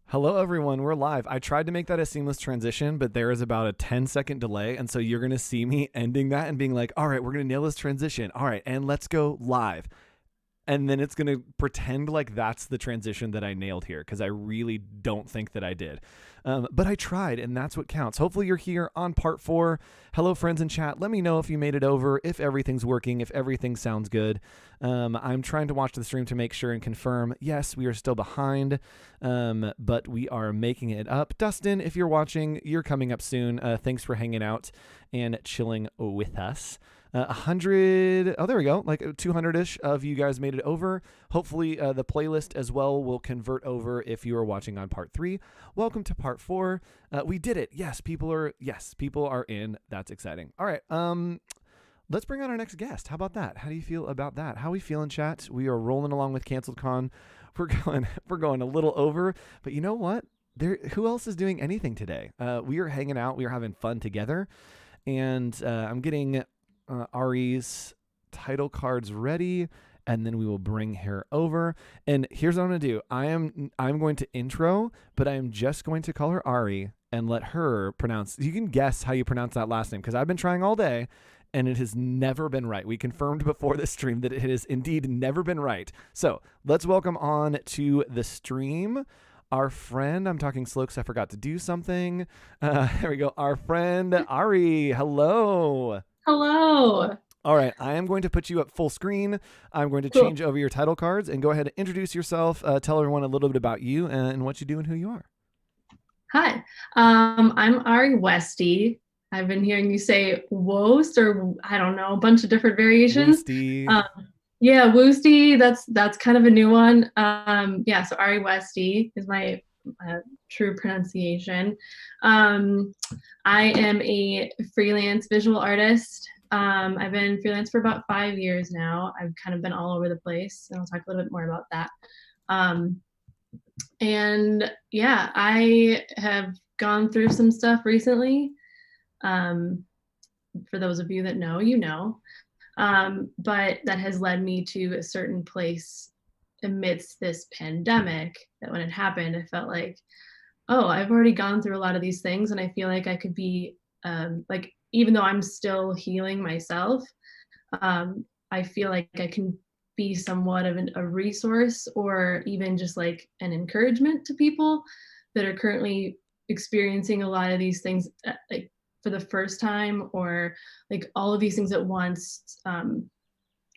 Hello, everyone. We're live. I tried to make that a seamless transition, but there is about a 10-second delay. And so you're going to see me ending that and being like, all right, we're going to nail this transition. All right, and let's go live. And then it's going to pretend like that's the transition that I nailed here because I really don't think that I did. But I tried, and that's what counts. Hopefully you're here on part 4. Hello, friends in chat. Let me know if you made it over, if everything's working, if everything sounds good. I'm trying to watch the stream to make sure and confirm, yes, we are still behind, but we are making it up. Dustin, if you're watching, you're coming up soon. Thanks for hanging out and chilling with us. 100, there we go, like 200-ish of you guys made it over. Hopefully the playlist as well will convert over if you are watching on part 3. Welcome to part 4. We did it. Yes, people are in. That's exciting. All right, let's bring on our next guest. How about that? How do you feel about that? How we feeling, chat? We are rolling along with CanceledCon. We're going a little over, but you know what? Who else is doing anything today? We are hanging out. We are having fun together, and I'm getting Ari's title cards ready, and then we will bring her over. And here's what I'm going to do. I'm going to intro, but I'm just going to call her Ari and let her pronounce. You can guess how you pronounce that last name because I've been trying all day and it has never been right. We confirmed before the stream that it has indeed never been right. So let's welcome on to the stream our friend. I'm talking slow because I forgot to do something. There we go. Our friend Ari. Hello. Hello. All right, I am going to put you up full screen. I'm going to change over your title cards and go ahead and introduce yourself. Tell everyone a little bit about you and what you do and who you are. Hi, I'm Ari Westy. I've been hearing you say Wost, or I don't know, a bunch of different variations. Woosty. Yeah, Woosty. That's kind of a new one. So Ari Westy is my true pronunciation. I am a freelance visual artist. I've been freelance for about 5 years now. I've kind of been all over the place, and I'll talk a little bit more about that. And yeah, I have gone through some stuff recently. For those of you that know, you know. But that has led me to a certain place amidst this pandemic that when it happened, I felt like, oh, I've already gone through a lot of these things, and I feel like I could be even though I'm still healing myself, I feel like I can be somewhat of a resource or even just like an encouragement to people that are currently experiencing a lot of these things like for the first time, or like all of these things at once,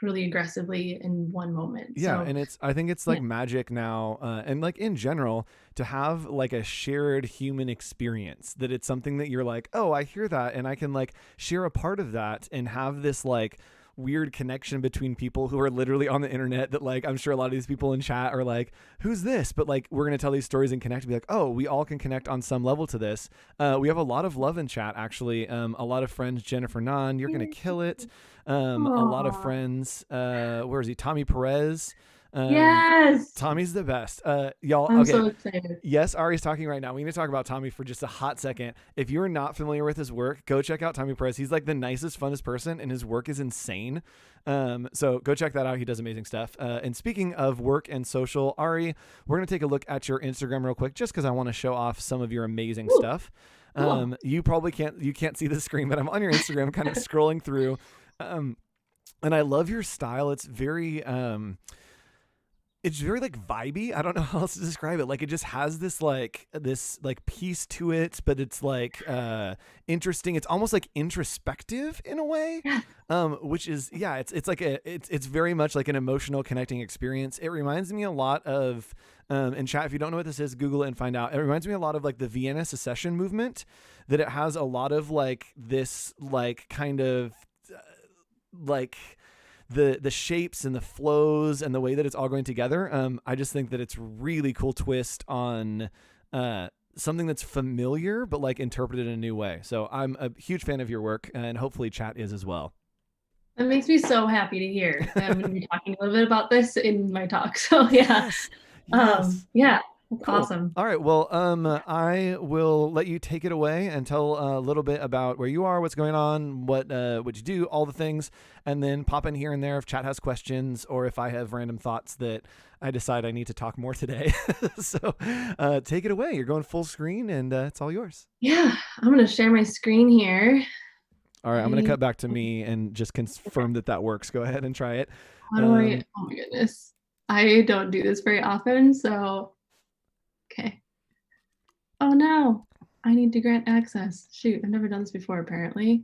really aggressively in one moment. Yeah, so, and I think it's like magic now, and like in general, to have like a shared human experience, that it's something that you're like, oh, I hear that, and I can like share a part of that and have this like weird connection between people who are literally on the internet that like I'm sure a lot of these people in chat are like, who's this? But like we're gonna tell these stories and connect and be like, oh, we all can connect on some level to this. We have a lot of love in chat actually. A lot of friends. Jennifer Nan, you're gonna kill it. A lot of friends. Where is he? Tommy Perez. Yes, Tommy's the best. Y'all. I'm okay. so excited. Yes, Ari's talking right now. We need to talk about Tommy for just a hot second. If you're not familiar with his work, go check out Tommy Perez. He's like the nicest, funnest person, and his work is insane. So go check that out. He does amazing stuff. And speaking of work and social, Ari, we're gonna take a look at your Instagram real quick, just because I want to show off some of your amazing stuff. You probably can't see the screen, but I'm on your Instagram, kind of scrolling through. And I love your style. It's very like vibey. I don't know how else to describe it. Like it just has this piece to it, but it's like interesting. It's almost like introspective in a way, which is it's very much like an emotional connecting experience. It reminds me a lot of in chat. If you don't know what this is, Google it and find out. It reminds me a lot of like the Vienna Secession movement. That it has a lot of like this like kind of like the shapes and the flows and the way that it's all going together. I just think that it's really cool twist on something that's familiar but like interpreted in a new way. So I'm a huge fan of your work, and hopefully chat is as well. That makes me so happy to hear. I'm going to be talking a little bit about this in my talk. So yeah. Yes. Yeah. That's Cool. awesome. All right. Well, I will let you take it away and tell a little bit about where you are, what's going on, what you do, all the things, and then pop in here and there if chat has questions or if I have random thoughts that I decide I need to talk more today. So, take it away. You're going full screen, and it's all yours. Yeah, I'm gonna share my screen here. All right. I'm going to cut back to me and just confirm that works. Go ahead and try it. How do I? Oh my goodness, I don't do this very often, so okay. Oh no, I need to grant access. Shoot, I've never done this before. Apparently,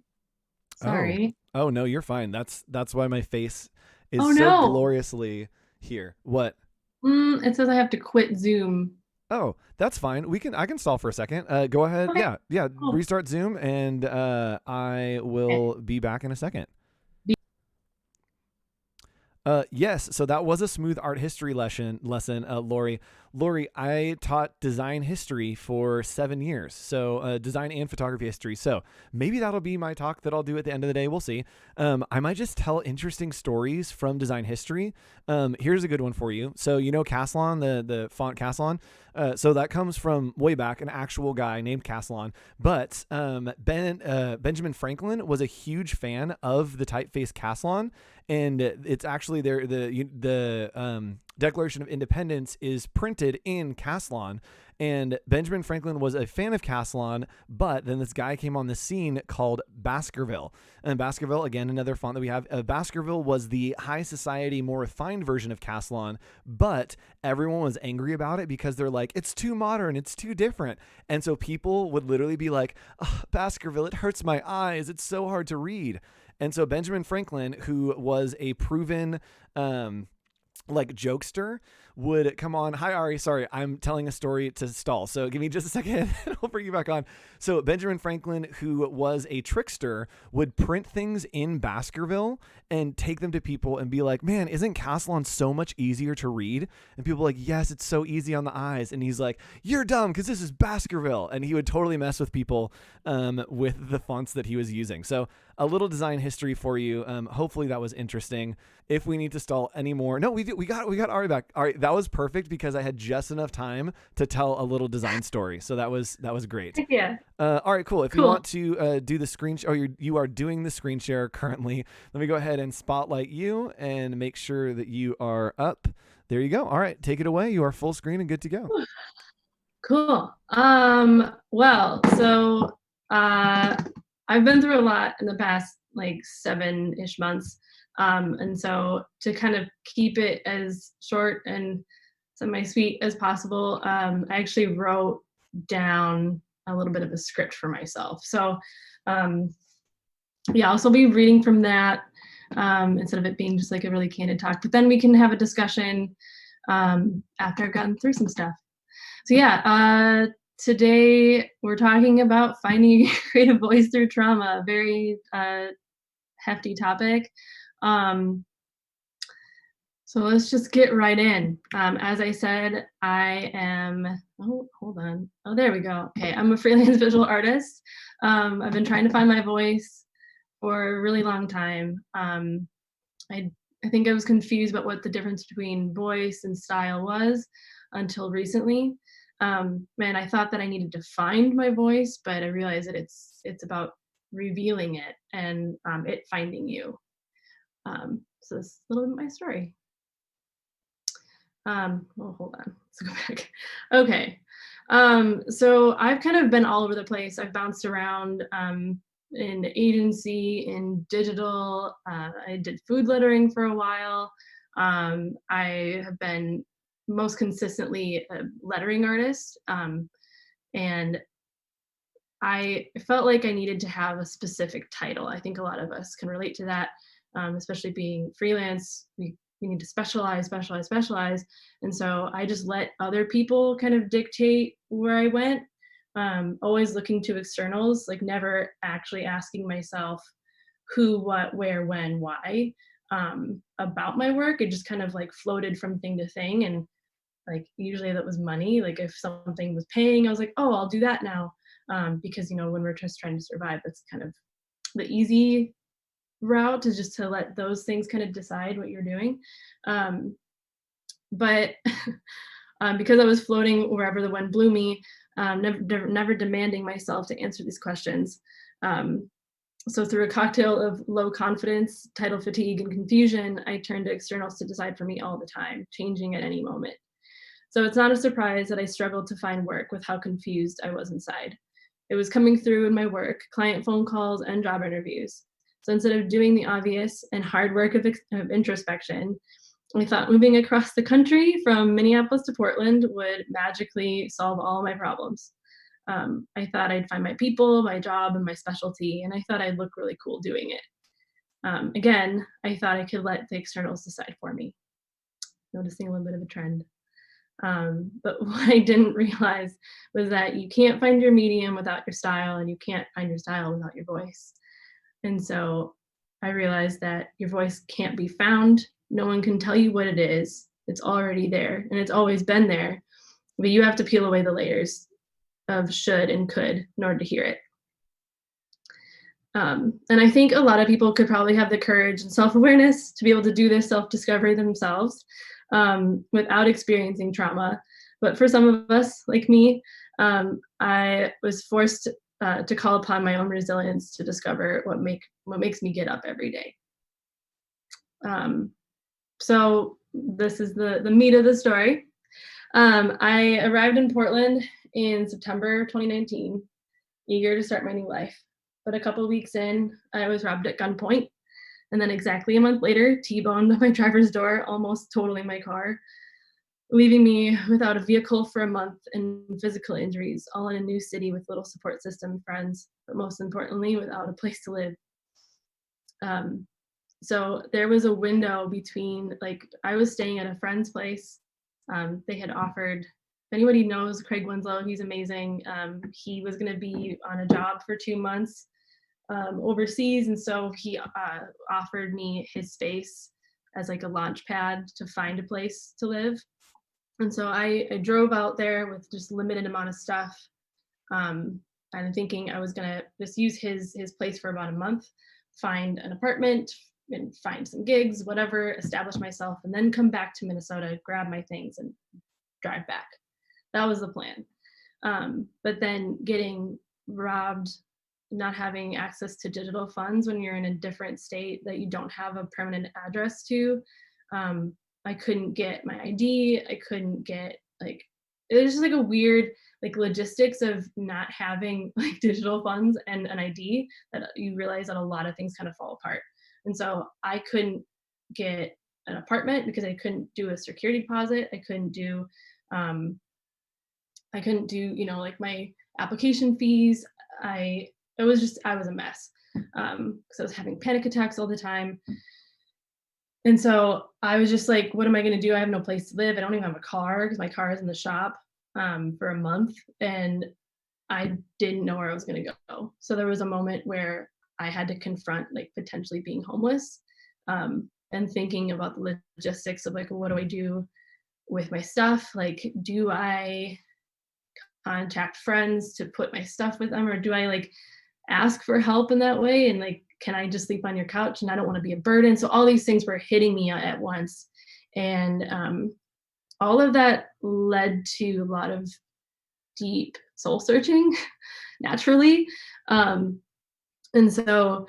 sorry. Oh no, you're fine. That's why my face is Oh so no, gloriously here. What? it says I have to quit Zoom. Oh, that's fine. I can stall for a second. Go ahead. Okay. Yeah. Cool. Restart Zoom, and I will be back in a second. Yes, so that was a smooth art history lesson, Lori. Lori, I taught design history for 7 years, so design and photography history. So maybe that'll be my talk that I'll do at the end of the day. We'll see. I might just tell interesting stories from design history. Here's a good one for you. So you know Caslon, the font Caslon? So that comes from way back, an actual guy named Caslon. But Benjamin Franklin was a huge fan of the typeface Caslon, and it's actually the Declaration of Independence is printed in Caslon, and Benjamin Franklin was a fan of Caslon, but then this guy came on the scene called Baskerville. And Baskerville, again, another font that we have. Baskerville was the high society, more refined version of Caslon, but everyone was angry about it because they're like, it's too modern, it's too different. And so people would literally be like, oh, Baskerville, it hurts my eyes, it's so hard to read. And so Benjamin Franklin, who was a proven jokester, would come on. Hi, Ari. Sorry, I'm telling a story to stall. So give me just a second and I'll bring you back on. So Benjamin Franklin, who was a trickster, would print things in Baskerville and take them to people and be like, man, isn't Caslon so much easier to read? And people are like, yes, it's so easy on the eyes. And he's like, you're dumb because this is Baskerville. And he would totally mess with people with the fonts that he was using. So a little design history for you. Hopefully that was interesting. If we need to stall anymore, no, we got Ari back. All right, that was perfect because I had just enough time to tell a little design story. So that was great. Yeah. All right, cool. If you want to do the screen, you are doing the screen share currently. Let me go ahead and spotlight you and make sure that you are up. There you go. All right, take it away. You are full screen and good to go. Cool. Well, so I've been through a lot in the past 7-ish months. And so to kind of keep it as short and semi-sweet as possible, I actually wrote down a little bit of a script for myself. So I'll still be reading from that instead of it being just a really candid talk, but then we can have a discussion after I've gotten through some stuff. So today we're talking about finding a creative voice through trauma, a very hefty topic. So let's just get right in. As I said, I am, hold on. Oh, there we go. Okay, I'm a freelance visual artist. I've been trying to find my voice for a really long time. I think I was confused about what the difference between voice and style was until recently. I thought that I needed to find my voice, but I realized that it's about revealing it and it finding you. So this is a little bit of my story. Hold on, let's go back. Okay, so I've kind of been all over the place. I've bounced around in agency, in digital. I did food lettering for a while. I have been most consistently a lettering artist, and I felt like I needed to have a specific title. I think a lot of us can relate to that, especially being freelance. We need to specialize. And so I just let other people kind of dictate where I went, always looking to externals, never actually asking myself who, what, where, when, why about my work. It just kind of floated from thing to thing. And usually that was money. If something was paying, I was like, oh, I'll do that now. Because, when we're just trying to survive, that's kind of the easy route, is just to let those things kind of decide what you're doing. But because I was floating wherever the wind blew me, never demanding myself to answer these questions. So through a cocktail of low confidence, title fatigue, and confusion, I turned to externals to decide for me all the time, changing at any moment. So it's not a surprise that I struggled to find work with how confused I was inside. It was coming through in my work, client phone calls, and job interviews. So instead of doing the obvious and hard work of introspection, I thought moving across the country from Minneapolis to Portland would magically solve all my problems. I thought I'd find my people, my job, and my specialty, and I thought I'd look really cool doing it. Again, I thought I could let the externals decide for me. Noticing a little bit of a trend. But what I didn't realize was that you can't find your medium without your style, and you can't find your style without your voice. And so I realized that your voice can't be found. No one can tell you what it is. It's already there, and it's always been there. But you have to peel away the layers of should and could in order to hear it. And I think a lot of people could probably have the courage and self-awareness to be able to do this self-discovery themselves without experiencing trauma. But for some of us, like me, I was forced to call upon my own resilience to discover what makes me get up every day. So this is the meat of the story. I arrived in Portland in September 2019, eager to start my new life. But a couple weeks in, I was robbed at gunpoint. And then exactly a month later, T-boned my driver's door, almost totaling my car, leaving me without a vehicle for a month and physical injuries, all in a new city with little support system, friends, but most importantly, without a place to live. So there was a window between, like, I was staying at a friend's place. They had offered, if anybody knows Craig Winslow, he's amazing. He was going to be on a job for 2 months overseas, and so he offered me his space as like a launch pad to find a place to live. And so I drove out there with just limited amount of stuff, and thinking I was gonna just use his place for about a month, find an apartment and find some gigs, whatever, establish myself, and then come back to Minnesota, grab my things, and drive back. That was the plan. But then getting robbed, not having access to digital funds when you're in a different state that you don't have a permanent address to, I couldn't get my ID. I couldn't get, like, it was just like a weird, like, logistics of not having like digital funds and an ID, that you realize that a lot of things kind of fall apart. And so I couldn't get an apartment because I couldn't do a security deposit. I couldn't do, you know, like my application fees. I was a mess. Because I was having panic attacks all the time. And so I was just like, what am I going to do? I have no place to live. I don't even have a car because my car is in the shop for a month. And I didn't know where I was going to go. So there was a moment where I had to confront like potentially being homeless, and thinking about the logistics of like, what do I do with my stuff? Like, do I contact friends to put my stuff with them, or do I like ask for help in that way? And like, can I just sleep on your couch? And I don't want to be a burden. So all these things were hitting me at once. And all of that led to a lot of deep soul searching naturally. And so,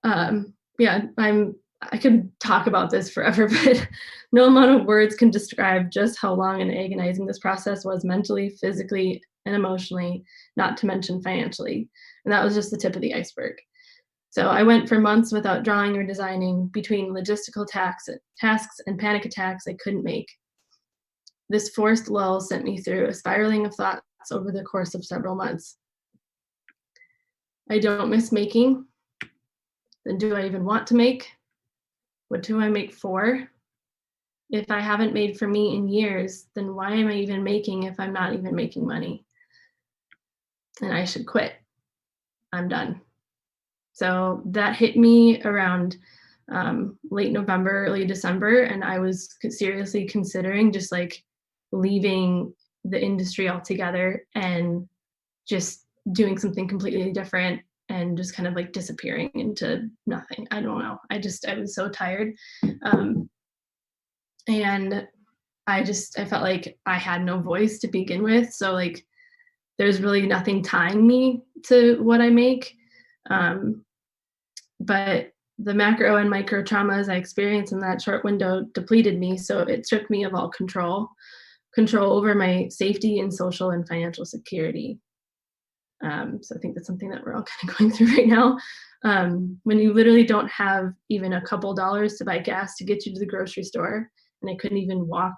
yeah, I could talk about this forever, but no amount of words can describe just how long and agonizing this process was mentally, physically, and emotionally, not to mention financially. And that was just the tip of the iceberg. So I went for months without drawing or designing, between logistical tasks and panic attacks I couldn't make. This forced lull sent me through a spiraling of thoughts over the course of several months. I don't miss making. Then do I even want to make? What do I make for? If I haven't made for me in years, then why am I even making if I'm not even making money? And I should quit. I'm done. So that hit me around late November, early December, and I was seriously considering just like leaving the industry altogether and just doing something completely different and just kind of like disappearing into nothing. I don't know. I was so tired. And I felt like I had no voice to begin with. So like, there's really nothing tying me to what I make. But the macro and micro traumas I experienced in that short window depleted me. So it stripped me of all control over my safety and social and financial security. So I think that's something that we're all kind of going through right now. When you literally don't have even a couple dollars to buy gas to get you to the grocery store, and I couldn't even walk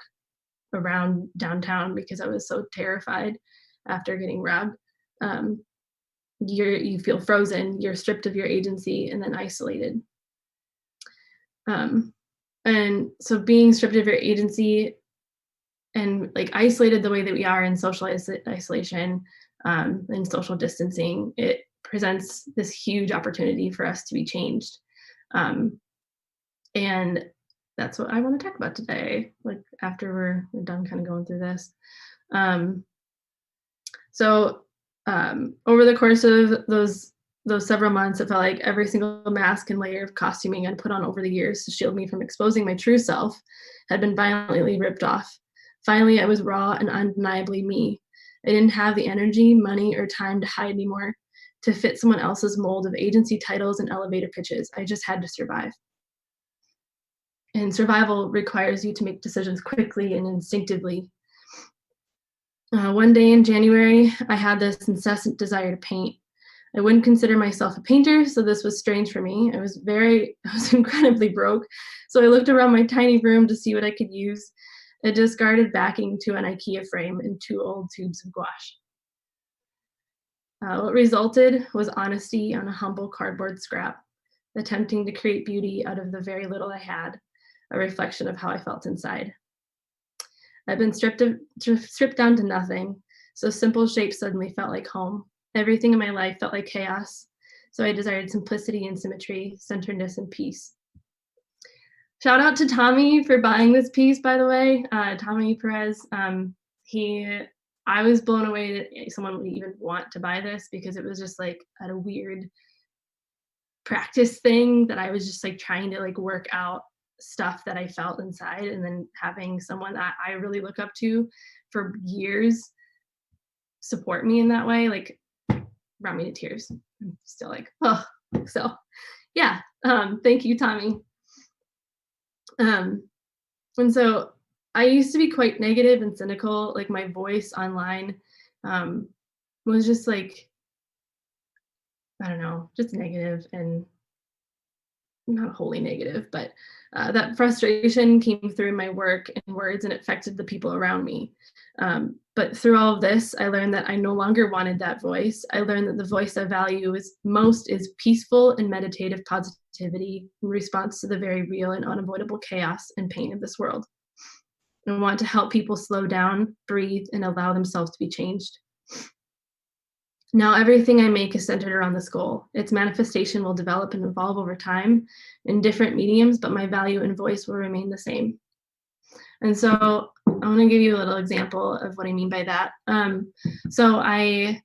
around downtown because I was so terrified after getting robbed. You feel frozen, you're stripped of your agency and then isolated. And so being stripped of your agency and like isolated the way that we are in social isolation and social distancing, it presents this huge opportunity for us to be changed. And that's what I want to talk about today, like after we're done kind of going through this. So over the course of those several months, it felt like every single mask and layer of costuming I'd put on over the years to shield me from exposing my true self had been violently ripped off. Finally, I was raw and undeniably me. I didn't have the energy, money, or time to hide anymore, to fit someone else's mold of agency titles and elevator pitches. I just had to survive. And survival requires you to make decisions quickly and instinctively. One day in January, I had this incessant desire to paint. I wouldn't consider myself a painter, so this was strange for me. I was incredibly broke, so I looked around my tiny room to see what I could use. A discarded backing to an IKEA frame and 2 old tubes of gouache. What resulted was honesty on a humble cardboard scrap, attempting to create beauty out of the very little I had, a reflection of how I felt inside. I've been stripped down to nothing, so simple shapes suddenly felt like home. Everything in my life felt like chaos, so I desired simplicity and symmetry, centeredness and peace. Shout out to Tommy for buying this piece, by the way. Tommy Perez, I was blown away that someone would even want to buy this because it was just like at a weird practice thing that I was just like trying to like work out stuff that I felt inside, and then having someone that I really look up to for years support me in that way, like brought me to tears. I'm still like, oh, so yeah. Thank you, Tommy. And so I used to be quite negative and cynical. Like my voice online was just like, I don't know, just negative and not wholly negative, but that frustration came through my work and words, and it affected the people around me. But through all of this, I learned that I no longer wanted that voice. I learned that the voice I value most is peaceful and meditative positivity in response to the very real and unavoidable chaos and pain of this world. I want to help people slow down, breathe, and allow themselves to be changed. Now, everything I make is centered around this goal. Its manifestation will develop and evolve over time in different mediums, but my value and voice will remain the same. And so I want to give you a little example of what I mean by that. So I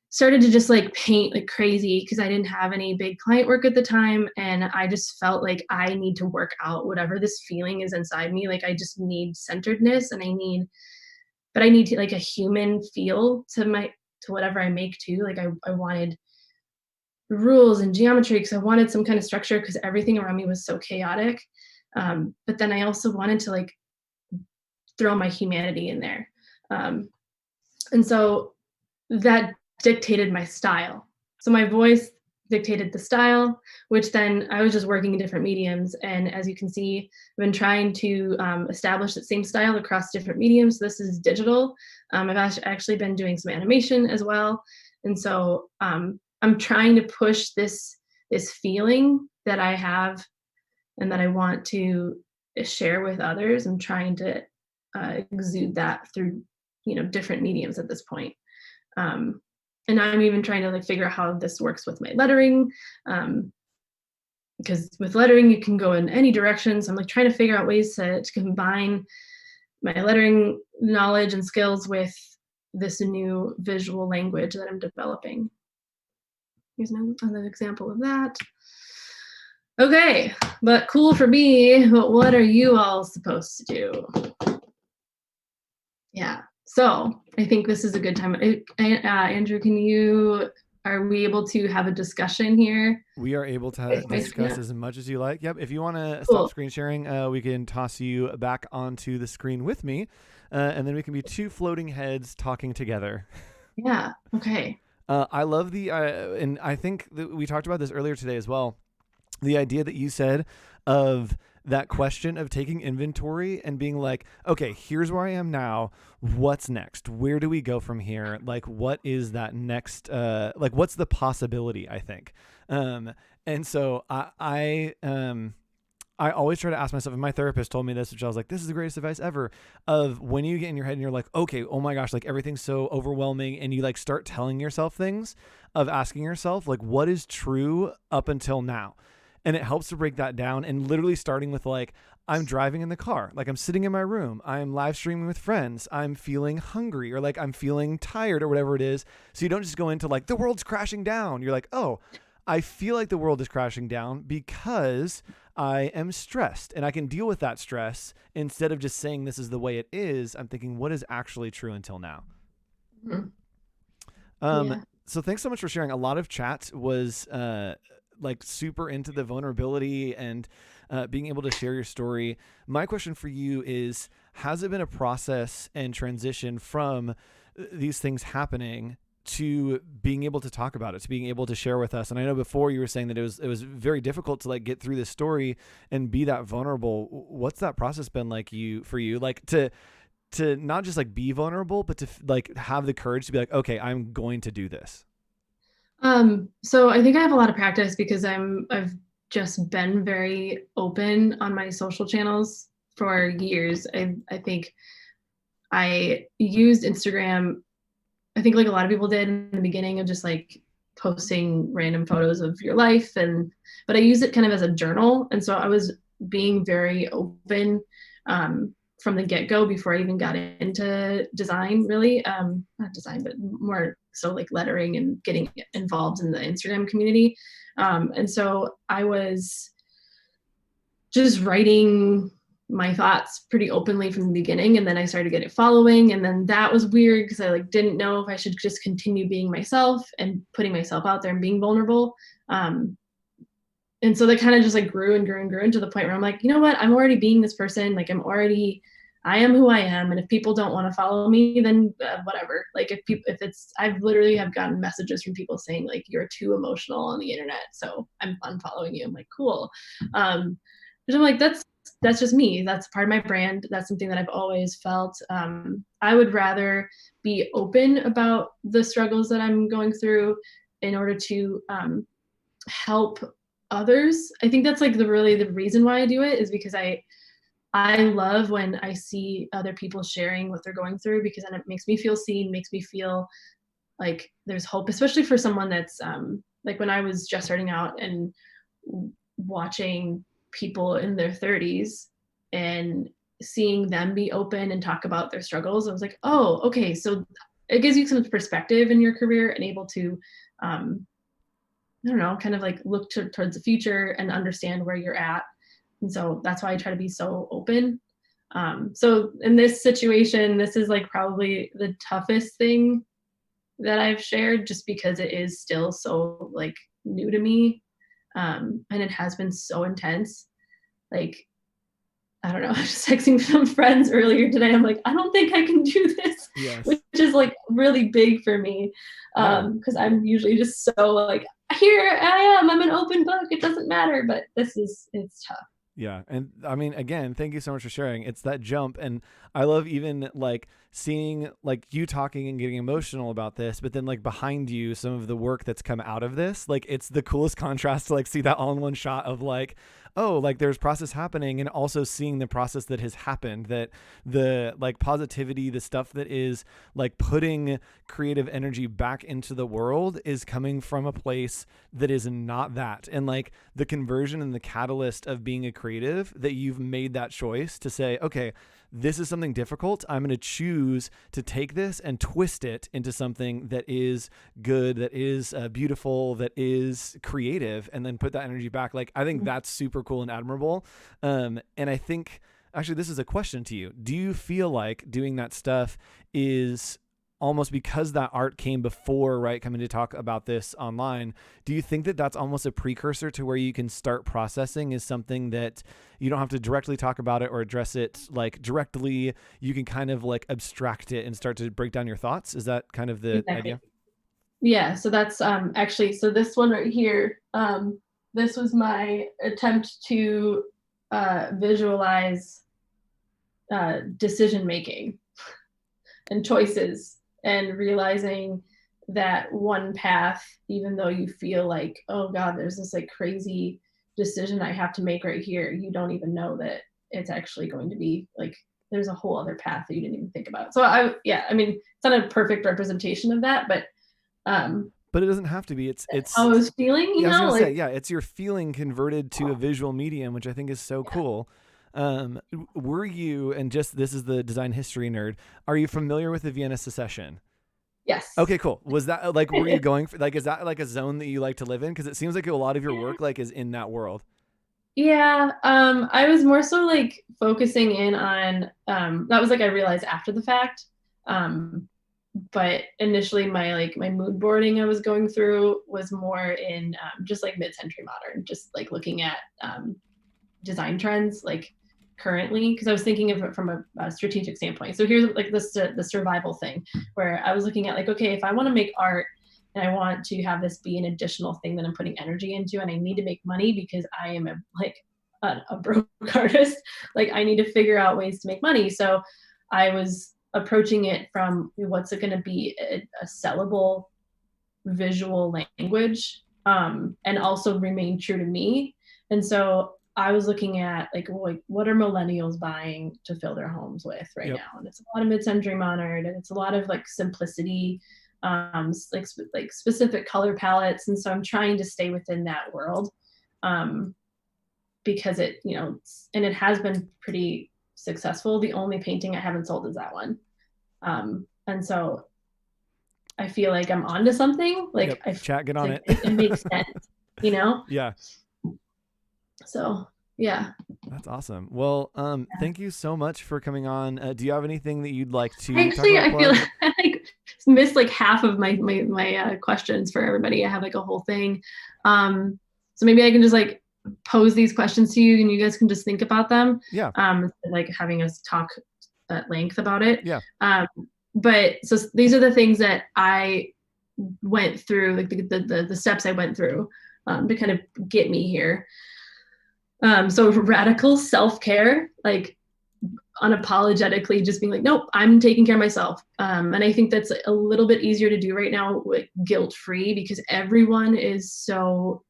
started to just like paint like crazy because I didn't have any big client work at the time. And I just felt like I need to work out whatever this feeling is inside me. Like I just need centeredness, and I need to like a human feel to whatever I make too. Like I wanted rules and geometry because I wanted some kind of structure because everything around me was so chaotic. But then I also wanted to like throw my humanity in there. And so that dictated my style. So my voice dictated the style, which then I was just working in different mediums. And as you can see, I've been trying to establish that same style across different mediums. This is digital. I've actually been doing some animation as well. And so I'm trying to push this feeling that I have and that I want to share with others. I'm trying to exude that through, different mediums at this point. And I'm even trying to like figure out how this works with my lettering, because with lettering you can go in any direction. So I'm like trying to figure out ways to combine my lettering knowledge and skills with this new visual language that I'm developing. Here's another example of that. Okay, but cool for me, but what are you all supposed to do? Yeah. So I think this is a good time. Andrew, are we able to have a discussion here? We are able to discuss as much as you like. Yep. If you want to Cool. stop screen sharing, we can toss you back onto the screen with me, and then we can be two floating heads talking together. Yeah. Okay. I love and I think that we talked about this earlier today as well. The idea that you said of that question of taking inventory and being like, okay, here's where I am now. What's next? Where do we go from here? Like, what is that next? Like, what's the possibility? I think. And so I always try to ask myself, and my therapist told me this, which I was like, this is the greatest advice ever, of when you get in your head and you're like, okay, oh my gosh, like everything's so overwhelming, and you like start telling yourself things, of asking yourself, like, what is true up until now? And it helps to break that down, and literally starting with like, I'm driving in the car, like I'm sitting in my room, I'm live streaming with friends, I'm feeling hungry, or like I'm feeling tired, or whatever it is. So you don't just go into like, the world's crashing down. You're like, oh, I feel like the world is crashing down because I am stressed, and I can deal with that stress instead of just saying this is the way it is. I'm thinking, what is actually true until now? Yeah. So thanks so much for sharing. A lot of chat was like super into the vulnerability and being able to share your story. My question for you is, has it been a process and transition from these things happening to being able to talk about it, to being able to share with us? And I know before you were saying that it was very difficult to like get through this story and be that vulnerable. What's that process been like for you, like to not just like be vulnerable, but to like have the courage to be like, okay, I'm going to do this? So I think I have a lot of practice because I've just been very open on my social channels for years. I think I used Instagram, I think like a lot of people did in the beginning, of just like posting random photos of your life, but I use it kind of as a journal. And so I was being very open from the get-go before I even got into design, really. Not design, but more so like lettering and getting involved in the Instagram community. And so I was just writing my thoughts pretty openly from the beginning, and then I started getting following, and then that was weird because I like didn't know if I should just continue being myself and putting myself out there and being vulnerable. And so that kind of just like grew and grew and grew into the point where I'm like, you know what, I'm already being this person. Like I am who I am, and if people don't want to follow me, then whatever. Like if it's, I've literally have gotten messages from people saying like, you're too emotional on the internet, so I'm unfollowing you. I'm like, cool. Which I'm like, that's just me. That's part of my brand. That's something that I've always felt. I would rather be open about the struggles that I'm going through in order to help others. I think that's like the reason why I do it, is because I love when I see other people sharing what they're going through, because then it makes me feel seen, makes me feel like there's hope, especially for someone that's like when I was just starting out and watching people in their 30s and seeing them be open and talk about their struggles. I was like, oh, okay. So it gives you some perspective in your career and able to, I don't know, kind of like look towards the future and understand where you're at. And so that's why I try to be so open. So in this situation, this is like probably the toughest thing that I've shared, just because it is still so like new to me. And it has been so intense. Like, I don't know, I was just texting some friends earlier today. I'm like, I don't think I can do this, Yes. Which is like really big for me. Because I'm usually just so like, here I am, I'm an open book, it doesn't matter. But it's tough. Yeah. And I mean, again, thank you so much for sharing. It's that jump. And I love even like seeing like you talking and getting emotional about this, but then like behind you, some of the work that's come out of this, like it's the coolest contrast to like see that all in one shot of like, oh, like there's process happening, and also seeing the process that has happened, that the like positivity, the stuff that is like putting creative energy back into the world is coming from a place that is not that. And like the conversion and the catalyst of being a creative, that you've made that choice to say, okay, this is something difficult. I'm going to choose to take this and twist it into something that is good, that is beautiful, that is creative, and then put that energy back. Like, I think that's super cool and admirable. And I think actually, this is a question to you. Do you feel like doing that stuff is almost because that art came before, right, coming to talk about this online, do you think that that's almost a precursor to where you can start processing is something that you don't have to directly talk about it or address it like directly? You can kind of like abstract it and start to break down your thoughts. Is that kind of the idea? Yeah. So that's actually, so this one right here, this was my attempt to visualize decision making and choices, and realizing that one path, even though you feel like, oh God, there's this like crazy decision I have to make right here, you don't even know that it's actually going to be like, there's a whole other path that you didn't even think about. So I mean, it's not a perfect representation of that, but it doesn't have to be. It's how I was feeling, you know, I was gonna like, say, yeah, it's your feeling converted to a visual medium, which I think is so cool. Were you, and just, this is the design history nerd, are you familiar with the Vienna Secession? yes. Okay, cool. Was that like, were you going for, like, is that like a zone that you like to live in? Because it seems like a lot of your work like is in that world. Yeah, I was more so like focusing in on that was like I realized after the fact. But initially my mood boarding I was going through was more in just like mid-century modern, just like looking at design trends like currently, because I was thinking of it from a strategic standpoint. So here's like the survival thing, where I was looking at like, okay, if I want to make art and I want to have this be an additional thing that I'm putting energy into, and I need to make money because I am a broke artist, like I need to figure out ways to make money. So I was approaching it from what's it going to be a sellable visual language, and also remain true to me. And so I was looking at like what are millennials buying to fill their homes with right now, and it's a lot of mid-century modern, and it's a lot of like simplicity, like specific color palettes. And so I'm trying to stay within that world, because it, you know, and it has been pretty successful. The only painting I haven't sold is that one. And so I feel like I'm onto something. Like Chat, get on like, it. it makes sense, you know? Yeah. So yeah. That's awesome. Well, thank you so much for coming on. Do you have anything that you'd like to actually talk about? I feel like I like missed like half of my questions for everybody. I have like a whole thing. So maybe I can just like pose these questions to you and you guys can just think about them. Yeah. Like having us talk at length about it. Yeah. But so these are the things that I went through, like the steps I went through to kind of get me here. So radical self-care, like unapologetically just being like, nope, I'm taking care of myself. And I think that's a little bit easier to do right now with guilt-free, because everyone is so,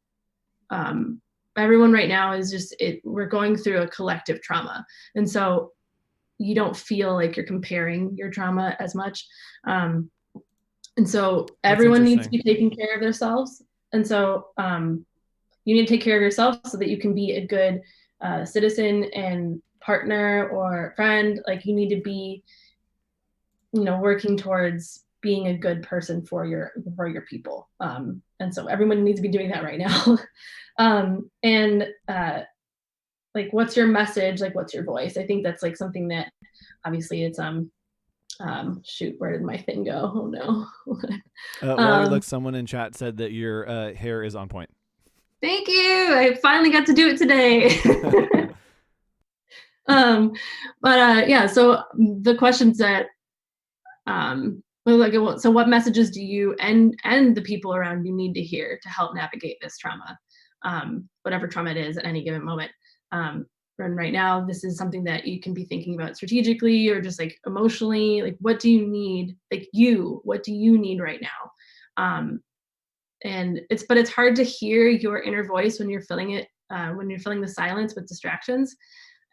everyone right now is just, we're going through a collective trauma. And so you don't feel like you're comparing your trauma as much. And so everyone needs to be taking care of themselves. And so you need to take care of yourself so that you can be a good citizen and partner or friend. Like you need to be, you know, working towards being a good person for your people. And so everyone needs to be doing that right now. And like, what's your message? Like, what's your voice? I think that's like something that obviously it's, shoot, where did my thing go? Oh no. While we look, someone in chat said that your hair is on point. Thank you. I finally got to do it today. Yeah, so the questions that, so what messages do you and the people around you need to hear to help navigate this trauma? Whatever trauma it is at any given moment. And right now, this is something that you can be thinking about strategically or just like emotionally. Like, what do you need? Like what do you need right now? And it's hard to hear your inner voice when you're filling it, when you're filling the silence with distractions.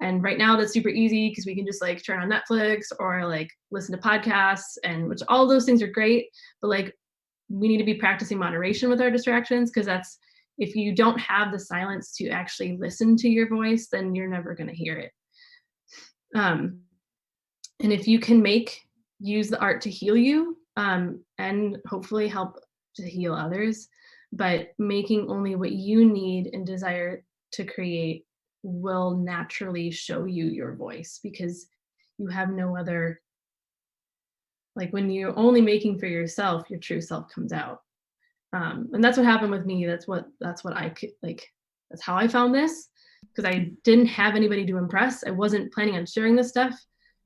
And right now that's super easy because we can just like turn on Netflix or like listen to podcasts, and which all those things are great, but like we need to be practicing moderation with our distractions, because that's, if you don't have the silence to actually listen to your voice, then you're never going to hear it. And if you can use the art to heal you, and hopefully help to heal others, but making only what you need and desire to create will naturally show you your voice, because you have no other, like when you're only making for yourself, your true self comes out. And that's what happened with me. That's what I could, like, that's how I found this, because I didn't have anybody to impress. I wasn't planning on sharing this stuff.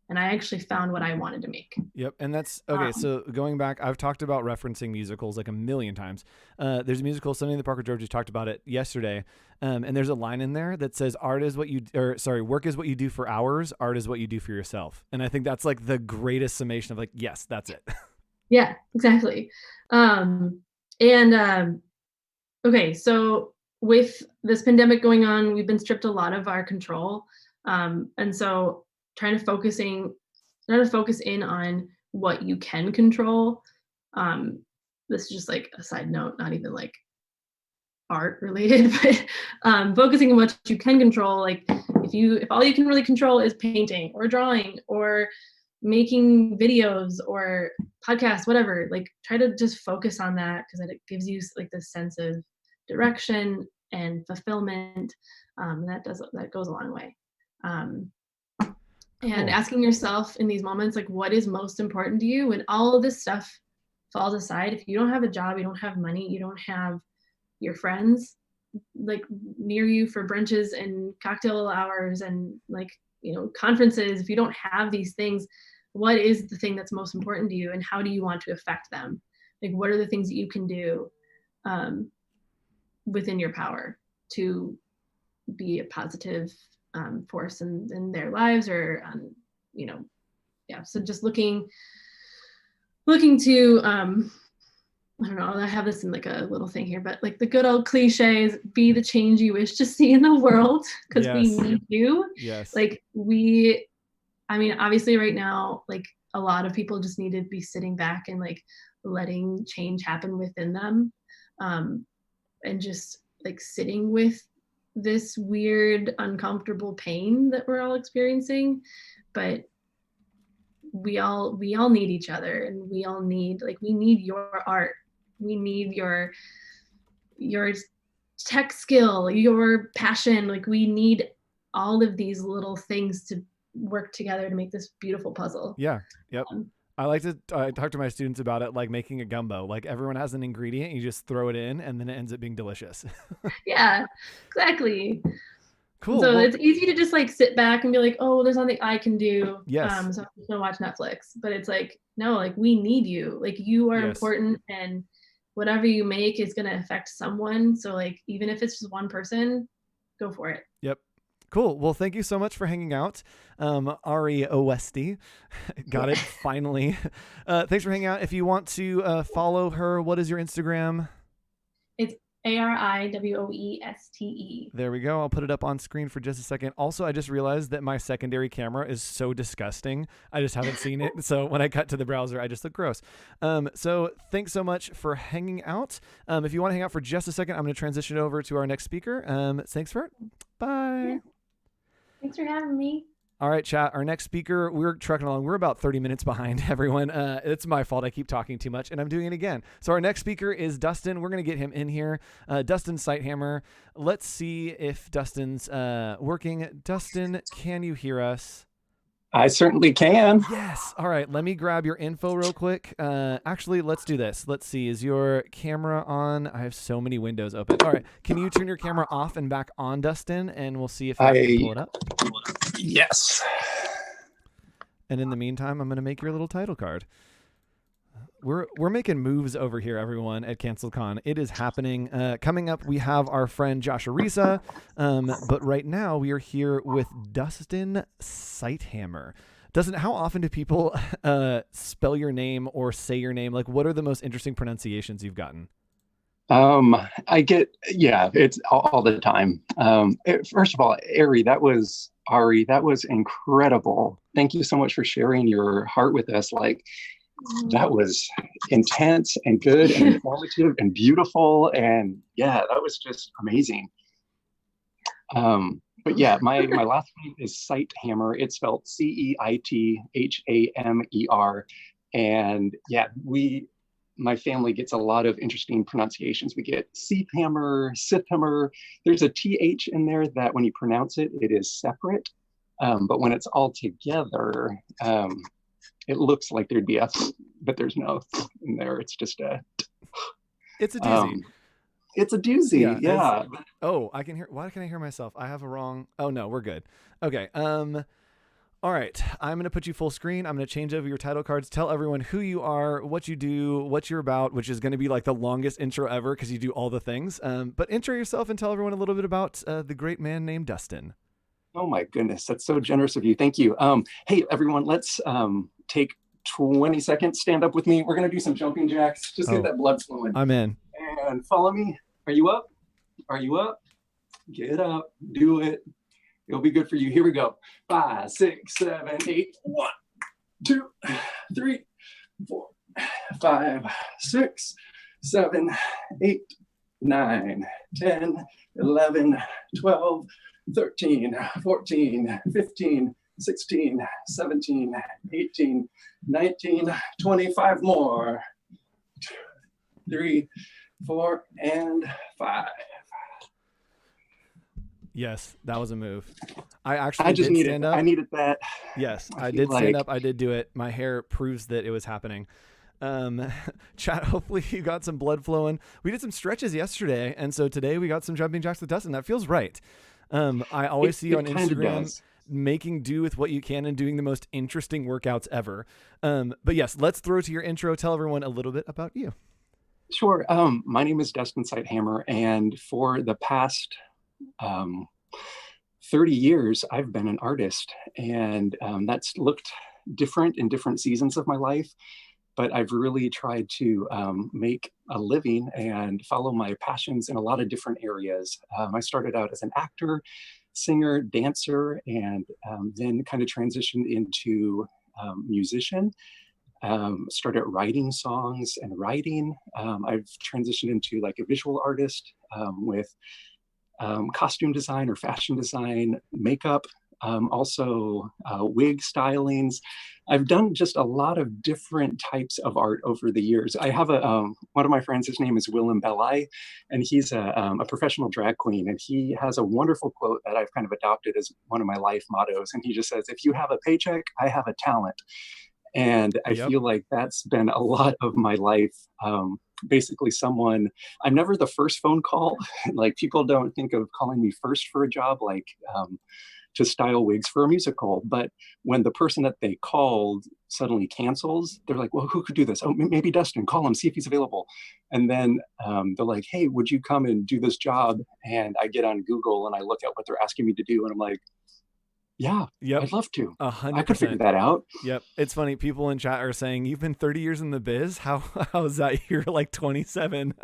And I actually found what I wanted to make. Yep. And that's okay. So going back, I've talked about referencing musicals like a million times. There's a musical, Sunday in the Park with George, just talked about it yesterday. And there's a line in there that says, work is what you do for hours. Art is what you do for yourself. And I think that's like the greatest summation of like, yes, that's it. Yeah, exactly. Okay. So with this pandemic going on, we've been stripped a lot of our control. And so trying to focus in on what you can control. This is just like a side note, not even like art related, but focusing on what you can control. Like if all you can really control is painting or drawing or making videos or podcasts, whatever, like try to just focus on that, because it gives you like this sense of direction and fulfillment. That goes a long way. And asking yourself in these moments, like, what is most important to you when all of this stuff falls aside? If you don't have a job, you don't have money, you don't have your friends like near you for brunches and cocktail hours and like, conferences, if you don't have these things, what is the thing that's most important to you, and how do you want to affect them? Like, what are the things that you can do within your power to be a positive force in their lives, or so just looking to I don't know, I have this in like a little thing here, but like the good old cliches, be the change you wish to see in the world, because we need you. Yes. Like obviously right now, like a lot of people just need to be sitting back and like letting change happen within them, and just like sitting with this weird, uncomfortable pain that we're all experiencing. But we all need each other, and we all need, like, we need your art, we need your tech skill, your passion. Like, we need all of these little things to work together to make this beautiful puzzle. Yeah. Yep. I talk to my students about it like making a gumbo. Like, everyone has an ingredient, you just throw it in, and then it ends up being delicious. Yeah, exactly. Cool. So it's easy to just like sit back and be like, oh, there's nothing I can do. Yes. So I'm just gonna watch Netflix. But it's like, no, like we need you. Like, you are important, and whatever you make is gonna affect someone. So like, even if it's just one person, go for it. Yep. Cool. Well, thank you so much for hanging out. Ari Westy. Got it. Finally. Thanks for hanging out. If you want to follow her, what is your Instagram? It's ARIWOESTE. There we go. I'll put it up on screen for just a second. Also, I just realized that my secondary camera is so disgusting. I just haven't seen it. So when I cut to the browser, I just look gross. So thanks so much for hanging out. If you want to hang out for just a second, I'm going to transition over to our next speaker. Thanks for it. Bye. Yeah. Thanks for having me. All right, chat. Our next speaker, we're trucking along. We're about 30 minutes behind, everyone. It's my fault. I keep talking too much, and I'm doing it again. So our next speaker is Dustin. We're going to get him in here. Dustin Sight Hammer. Let's see if Dustin's working. Dustin, can you hear us? I certainly can. Yes. All right. Let me grab your info real quick. Actually, let's do this. Let's see. Is your camera on? I have so many windows open. All right. Can you turn your camera off and back on, Dustin? And we'll see if I can pull it up. Yes. And in the meantime, I'm going to make your little title card. We're making moves over here, everyone, at CanceledCon. It is happening. Coming up, we have our friend Josh Arisa. But right now, we are here with Dustin Sight Hammer. Dustin, how often do people spell your name or say your name? Like, what are the most interesting pronunciations you've gotten? It's all the time. First of all, Ari, that was incredible. Thank you so much for sharing your heart with us. Like, that was intense and good and informative and beautiful. And yeah, that was just amazing. But yeah, my last name is Sight Hammer. It's spelled Ceithamer. And yeah, my family gets a lot of interesting pronunciations. We get Syd Hammer, Syd Hammer. There's a TH in there that when you pronounce it, it is separate. But when it's all together, it looks like there'd be a, but there's no in there. It's just a. It's a doozy. It's a doozy. Yeah. Oh, I can hear. Why can I hear myself? I have a wrong. Oh no, we're good. Okay. All right. I'm going to put you full screen. I'm going to change over your title cards. Tell everyone who you are, what you do, what you're about, which is going to be like the longest intro ever because you do all the things. But intro yourself and tell everyone a little bit about the great man named Dustin. Oh my goodness. That's so generous of you. Thank you. Hey, everyone, let's take 20 seconds. Stand up with me. We're going to do some jumping jacks. Just get that blood flowing. I'm in. And follow me. Are you up? Are you up? Get up. Do it. It'll be good for you. Here we go. 5, 6, 7, 8. 1, 2, 3, 4, 5, 6, 7, 8, 9, 10, 11, 12, 13, 14, 15, 16, 17, 18, 19, 25 more. 2, 3, 4, and 5. Yes, that was a move. I just needed stand up. I needed that. Yes, I did stand up. I did do it. My hair proves that it was happening. Chat, hopefully you got some blood flowing. We did some stretches yesterday, and so today we got some jumping jacks with Dustin. That feels right. I always see you on Instagram making do with what you can and doing the most interesting workouts ever. But yes, let's throw to your intro. Tell everyone a little bit about you. Sure. My name is Dustin Sight Hammer, and for the past 30 years, I've been an artist, and that's looked different in different seasons of my life. But I've really tried to make a living and follow my passions in a lot of different areas. I started out as an actor, singer, dancer, and then kind of transitioned into musician. Started writing songs and writing. I've transitioned into like a visual artist with costume design or fashion design, makeup, also wig stylings. I've done just a lot of different types of art over the years. I have one of my friends, his name is Willem Belli, and he's a professional drag queen. And he has a wonderful quote that I've kind of adopted as one of my life mottos. And he just says, if you have a paycheck, I have a talent. And I feel like that's been a lot of my life. Basically I'm never the first phone call. Like people don't think of calling me first for a job, like to style wigs for a musical. But when the person that they called suddenly cancels, they're like, well, who could do this? Oh, maybe Dustin, call him, see if he's available. And then they're like, hey, would you come and do this job? And I get on Google and I look at what they're asking me to do. And I'm like, yeah, I'd love to. 100%. I could figure that out. Yep. It's funny. People in chat are saying, you've been 30 years in the biz. How is that? You're like 27.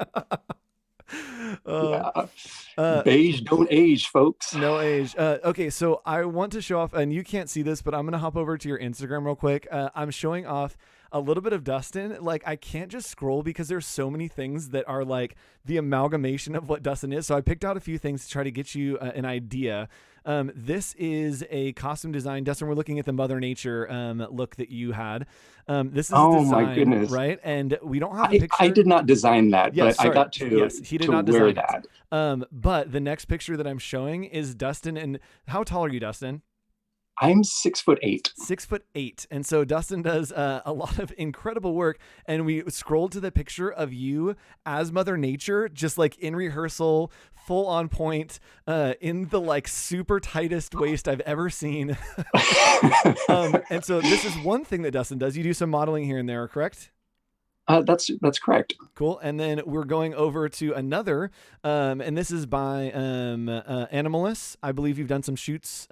Beige don't age, folks. No age. Okay, so I want to show off, and you can't see this, but I'm going to hop over to your Instagram real quick. I'm showing off a little bit of Dustin. Like, I can't just scroll because there's so many things that are like the amalgamation of what Dustin is. So I picked out a few things to try to get you an idea. This is a costume design. Dustin, we're looking at the Mother Nature look that you had. This is design, my goodness, right? And we don't have a picture. I did not design that, yes, but sorry. I got to, yes, he did to not wear design that. But the next picture that I'm showing is Dustin. And how tall are you, Dustin? I'm 6'8". 6'8". And so Dustin does a lot of incredible work. And we scrolled to the picture of you as Mother Nature, just like in rehearsal, full on point, in the like super tightest waist I've ever seen. And so this is one thing that Dustin does. You do some modeling here and there, correct? That's correct. Cool. And then we're going over to another, and this is by Anomalous. I believe you've done some shoots.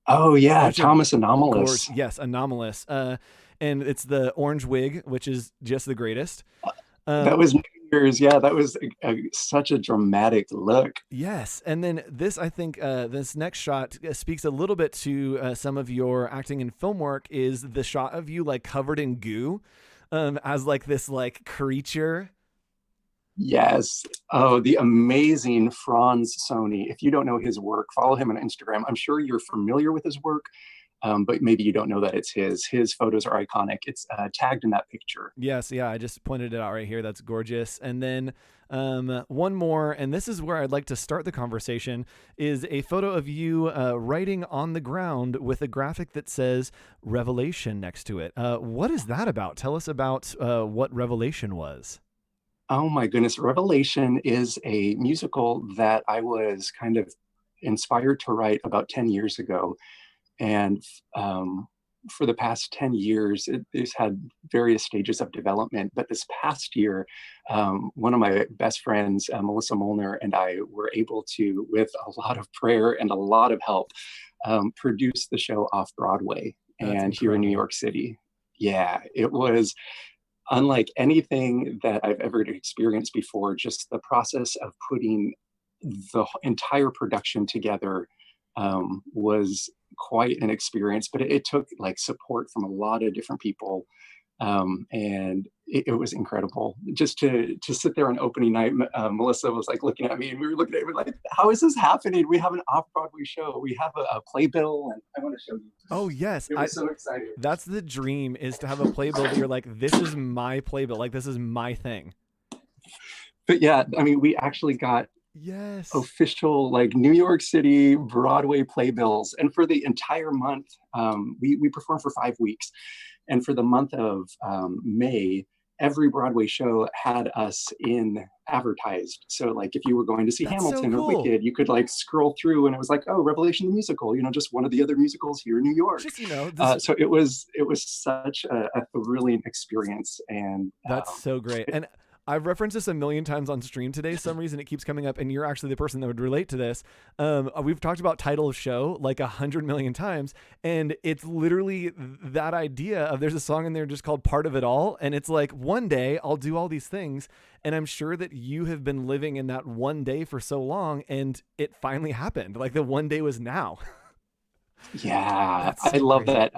Oh yeah, Thomas Anomalous. Yes, Anomalous. And it's the orange wig, which is just the greatest. That was New Year's. Yeah, that was such a dramatic look. Yes. And then this, I think, this next shot speaks a little bit to some of your acting and film work, is the shot of you like covered in goo as like this like creature. Yes. Oh, the amazing Franz Sony. If you don't know his work, follow him on Instagram. I'm sure you're familiar with his work. but maybe you don't know that it's his. His photos are iconic. It's tagged in that picture. Yes, yeah, I just pointed it out right here. That's gorgeous. And then one more, and this is where I'd like to start the conversation, is a photo of you writing on the ground with a graphic that says Revelation next to it. What is that about? Tell us about what Revelation was. Oh my goodness. Revelation is a musical that I was kind of inspired to write about 10 years ago. And for the past 10 years, it's had various stages of development. But this past year, one of my best friends, Melissa Molnar, and I were able to, with a lot of prayer and a lot of help, produce the show off Broadway and here in New York City. Yeah, it was unlike anything that I've ever experienced before. Just the process of putting the entire production together was quite an experience, but it took like support from a lot of different people. And it was incredible just to sit there on opening night. Melissa was like looking at me, and we were looking at it like, how is this happening? We have an off-Broadway show. We have a playbill, and I want to show you. Oh yes. It was so exciting. That's the dream, is to have a playbill that you're like, this is my playbill. Like, this is my thing. But yeah, I mean, we actually got official like New York City Broadway playbills, and for the entire month, we performed for 5 weeks, and for the month of May, every Broadway show had us in advertised. So like if you were going to see Hamilton or Wicked, you could like scroll through and it was like, oh, Revelation the musical, just one of the other musicals here in New York. Just, so it was such a thrilling experience. And that's so great. And I've referenced this a million times on stream today. Some reason it keeps coming up, and you're actually the person that would relate to this. We've talked about title of show like 100 million times, and it's literally that idea of there's a song in there just called Part of It All, and it's like, one day I'll do all these things, and I'm sure that you have been living in that one day for so long, and it finally happened. Like the one day was now. Yeah, I love that.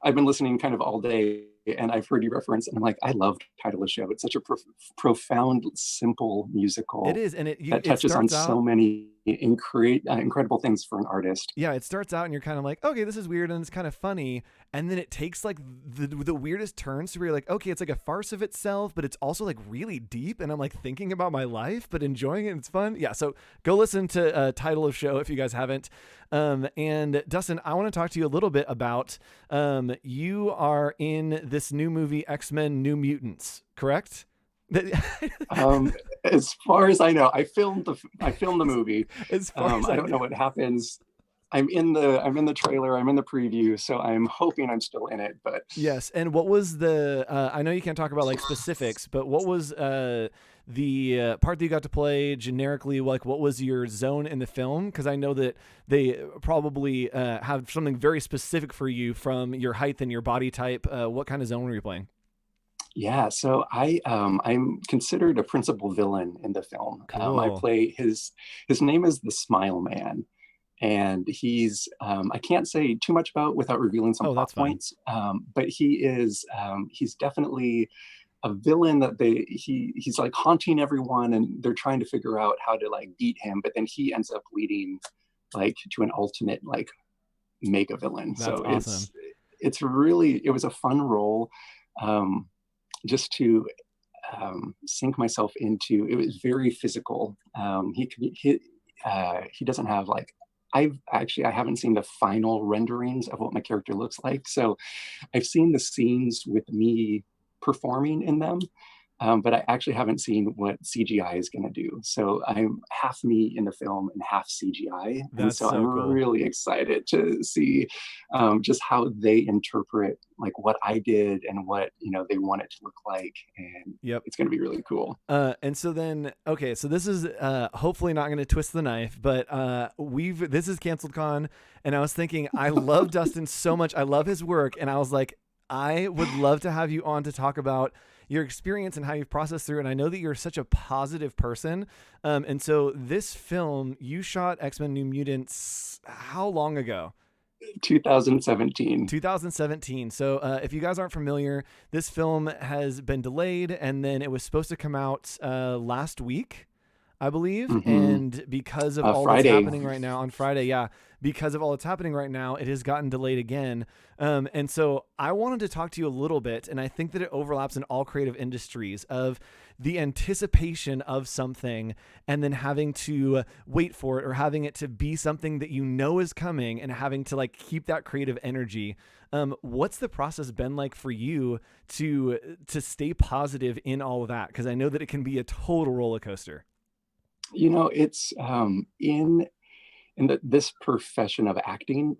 I've been listening kind of all day, and I've heard you reference, and I'm like, I love title of show. It's such a profound, simple musical. It is, and that touches on so many incredible things for an artist. Yeah, it starts out and you're kind of like, okay, this is weird and it's kind of funny, and then it takes like the weirdest turns to where you're like, okay, it's like a farce of itself, but it's also like really deep, and I'm like thinking about my life but enjoying it, and it's fun. Yeah, so go listen to title of show if you guys haven't. And Dustin, I want to talk to you a little bit about you are in this new movie, X-Men New Mutants, correct? As far as I know, I filmed the movie. As far as I don't know what happens. I'm in the trailer. I'm in the preview, so I'm hoping I'm still in it. But yes. And what was the? I know you can't talk about like specifics, but what was the part that you got to play generically? Like, what was your zone in the film? Because I know that they probably have something very specific for you from your height and your body type. What kind of zone were you playing? Yeah, so I'm considered a principal villain in the film. Cool. I play his name is the Smile Man, and he's I can't say too much about without revealing some plot points. But he's definitely a villain that he's like haunting everyone, and they're trying to figure out how to like beat him. But then he ends up leading like to an ultimate like mega villain. That's so awesome. it was a fun role. Just to sink myself into. It was very physical. He doesn't have like, I haven't seen the final renderings of what my character looks like. So I've seen the scenes with me performing in them, but I actually haven't seen what CGI is going to do. So I'm half me in the film and half CGI. And so I'm cool. really excited to see just how they interpret like what I did and what, they want it to look like. And it's going to be really cool. And so then, okay, so this is hopefully not going to twist the knife, but this is CanceledCon, and I was thinking, I love Dustin so much. I love his work. And I was like, I would love to have you on to talk about your experience and how you've processed through. And I know that you're such a positive person. And so this film, you shot X-Men New Mutants how long ago? 2017. 2017. So if you guys aren't familiar, this film has been delayed, and then it was supposed to come out last week, I believe. Mm-hmm. And because of all Friday. that's happening right now on Friday, because of all that's happening right now, it has gotten delayed again. And so I wanted to talk to you a little bit, and I think that it overlaps in all creative industries, of the anticipation of something and then having to wait for it, or having it to be something that you know is coming, and having to like keep that creative energy. What's the process been like for you to stay positive in all of that? Because I know that it can be a total roller coaster. You know, it's in this profession of acting,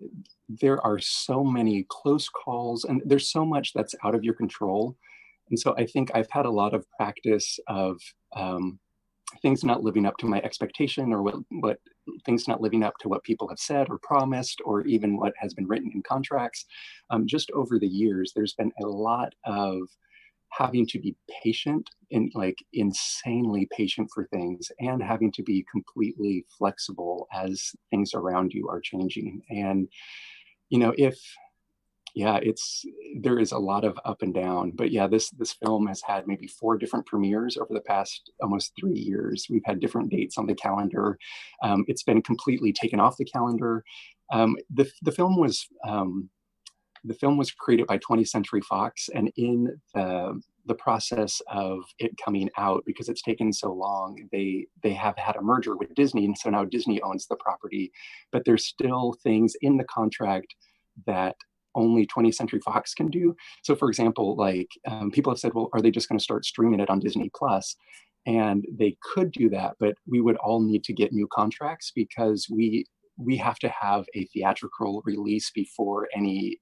there are so many close calls, and there's so much that's out of your control. And so I think I've had a lot of practice of things not living up to my expectation, or what things not living up to what people have said or promised, or even what has been written in contracts. Just over the years, there's been a lot of having to be patient, and like insanely patient for things, and having to be completely flexible as things around you are changing. And, you know, there is a lot of up and down, but yeah, this film has had maybe 4 different premieres over the past almost 3 years. We've had different dates on the calendar. It's been completely taken off the calendar. The film was created by 20th Century Fox, and in the process of it coming out, because it's taken so long, they have had a merger with Disney, and so now Disney owns the property, but there's still things in the contract that only 20th Century Fox can do. So for example, like people have said, well, are they just going to start streaming it on Disney Plus? And they could do that, but we would all need to get new contracts, because we have to have a theatrical release before any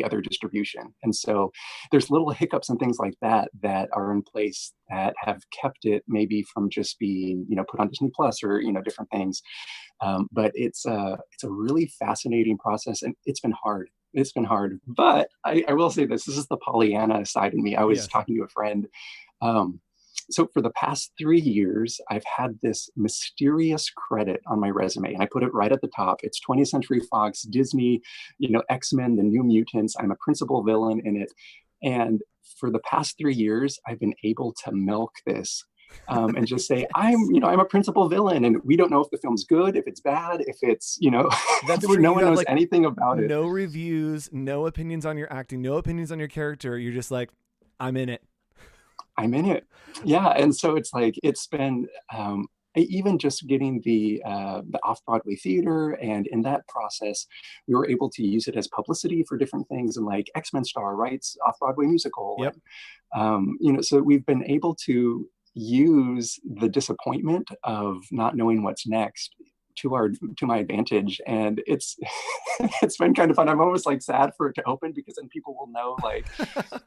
other distribution. And so there's little hiccups and things like that are in place that have kept it maybe from just being, put on Disney Plus, or, different things. But it's a really fascinating process, and it's been hard. It's been hard, but I will say this is the Pollyanna side of me. I was talking to a friend. So for the past 3 years, I've had this mysterious credit on my resume, and I put it right at the top. It's 20th Century Fox, Disney, X-Men, The New Mutants. I'm a principal villain in it. And for the past 3 years, I've been able to milk this and just say, I'm a principal villain, and we don't know if the film's good, if it's bad, if it's, That's no one knows anything about it. No reviews, no opinions on your acting, no opinions on your character. You're just like, I'm in it. Yeah. And so it's like, it's been, even just getting the off-Broadway theater, and in that process, we were able to use it as publicity for different things, and like X-Men star writes off-Broadway musical. Yep. And, so we've been able to use the disappointment of not knowing what's next to my advantage, and it's been kind of fun. I'm almost like sad for it to open, because then people will know, like,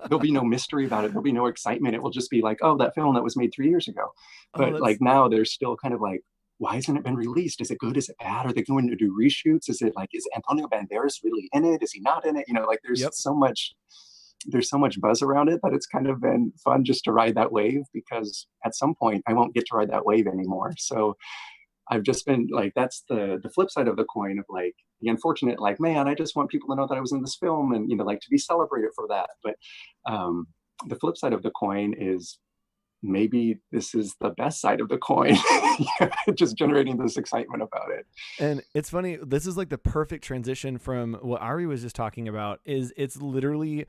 there'll be no mystery about it, there'll be no excitement. It will just be like, oh, that film that was made 3 years ago. But like now there's still kind of like, why hasn't it been released? Is it good? Is it bad? Are they going to do reshoots? Is Antonio Banderas really in it? Is he not in it? Like there's so much buzz around it that it's kind of been fun just to ride that wave, because at some point I won't get to ride that wave anymore. So I've just been like, that's the flip side of the coin of like the unfortunate, like, man, I just want people to know that I was in this film, and, like to be celebrated for that. But the flip side of the coin is maybe this is the best side of the coin, just generating this excitement about it. And it's funny, this is like the perfect transition from what Ari was just talking about. It's literally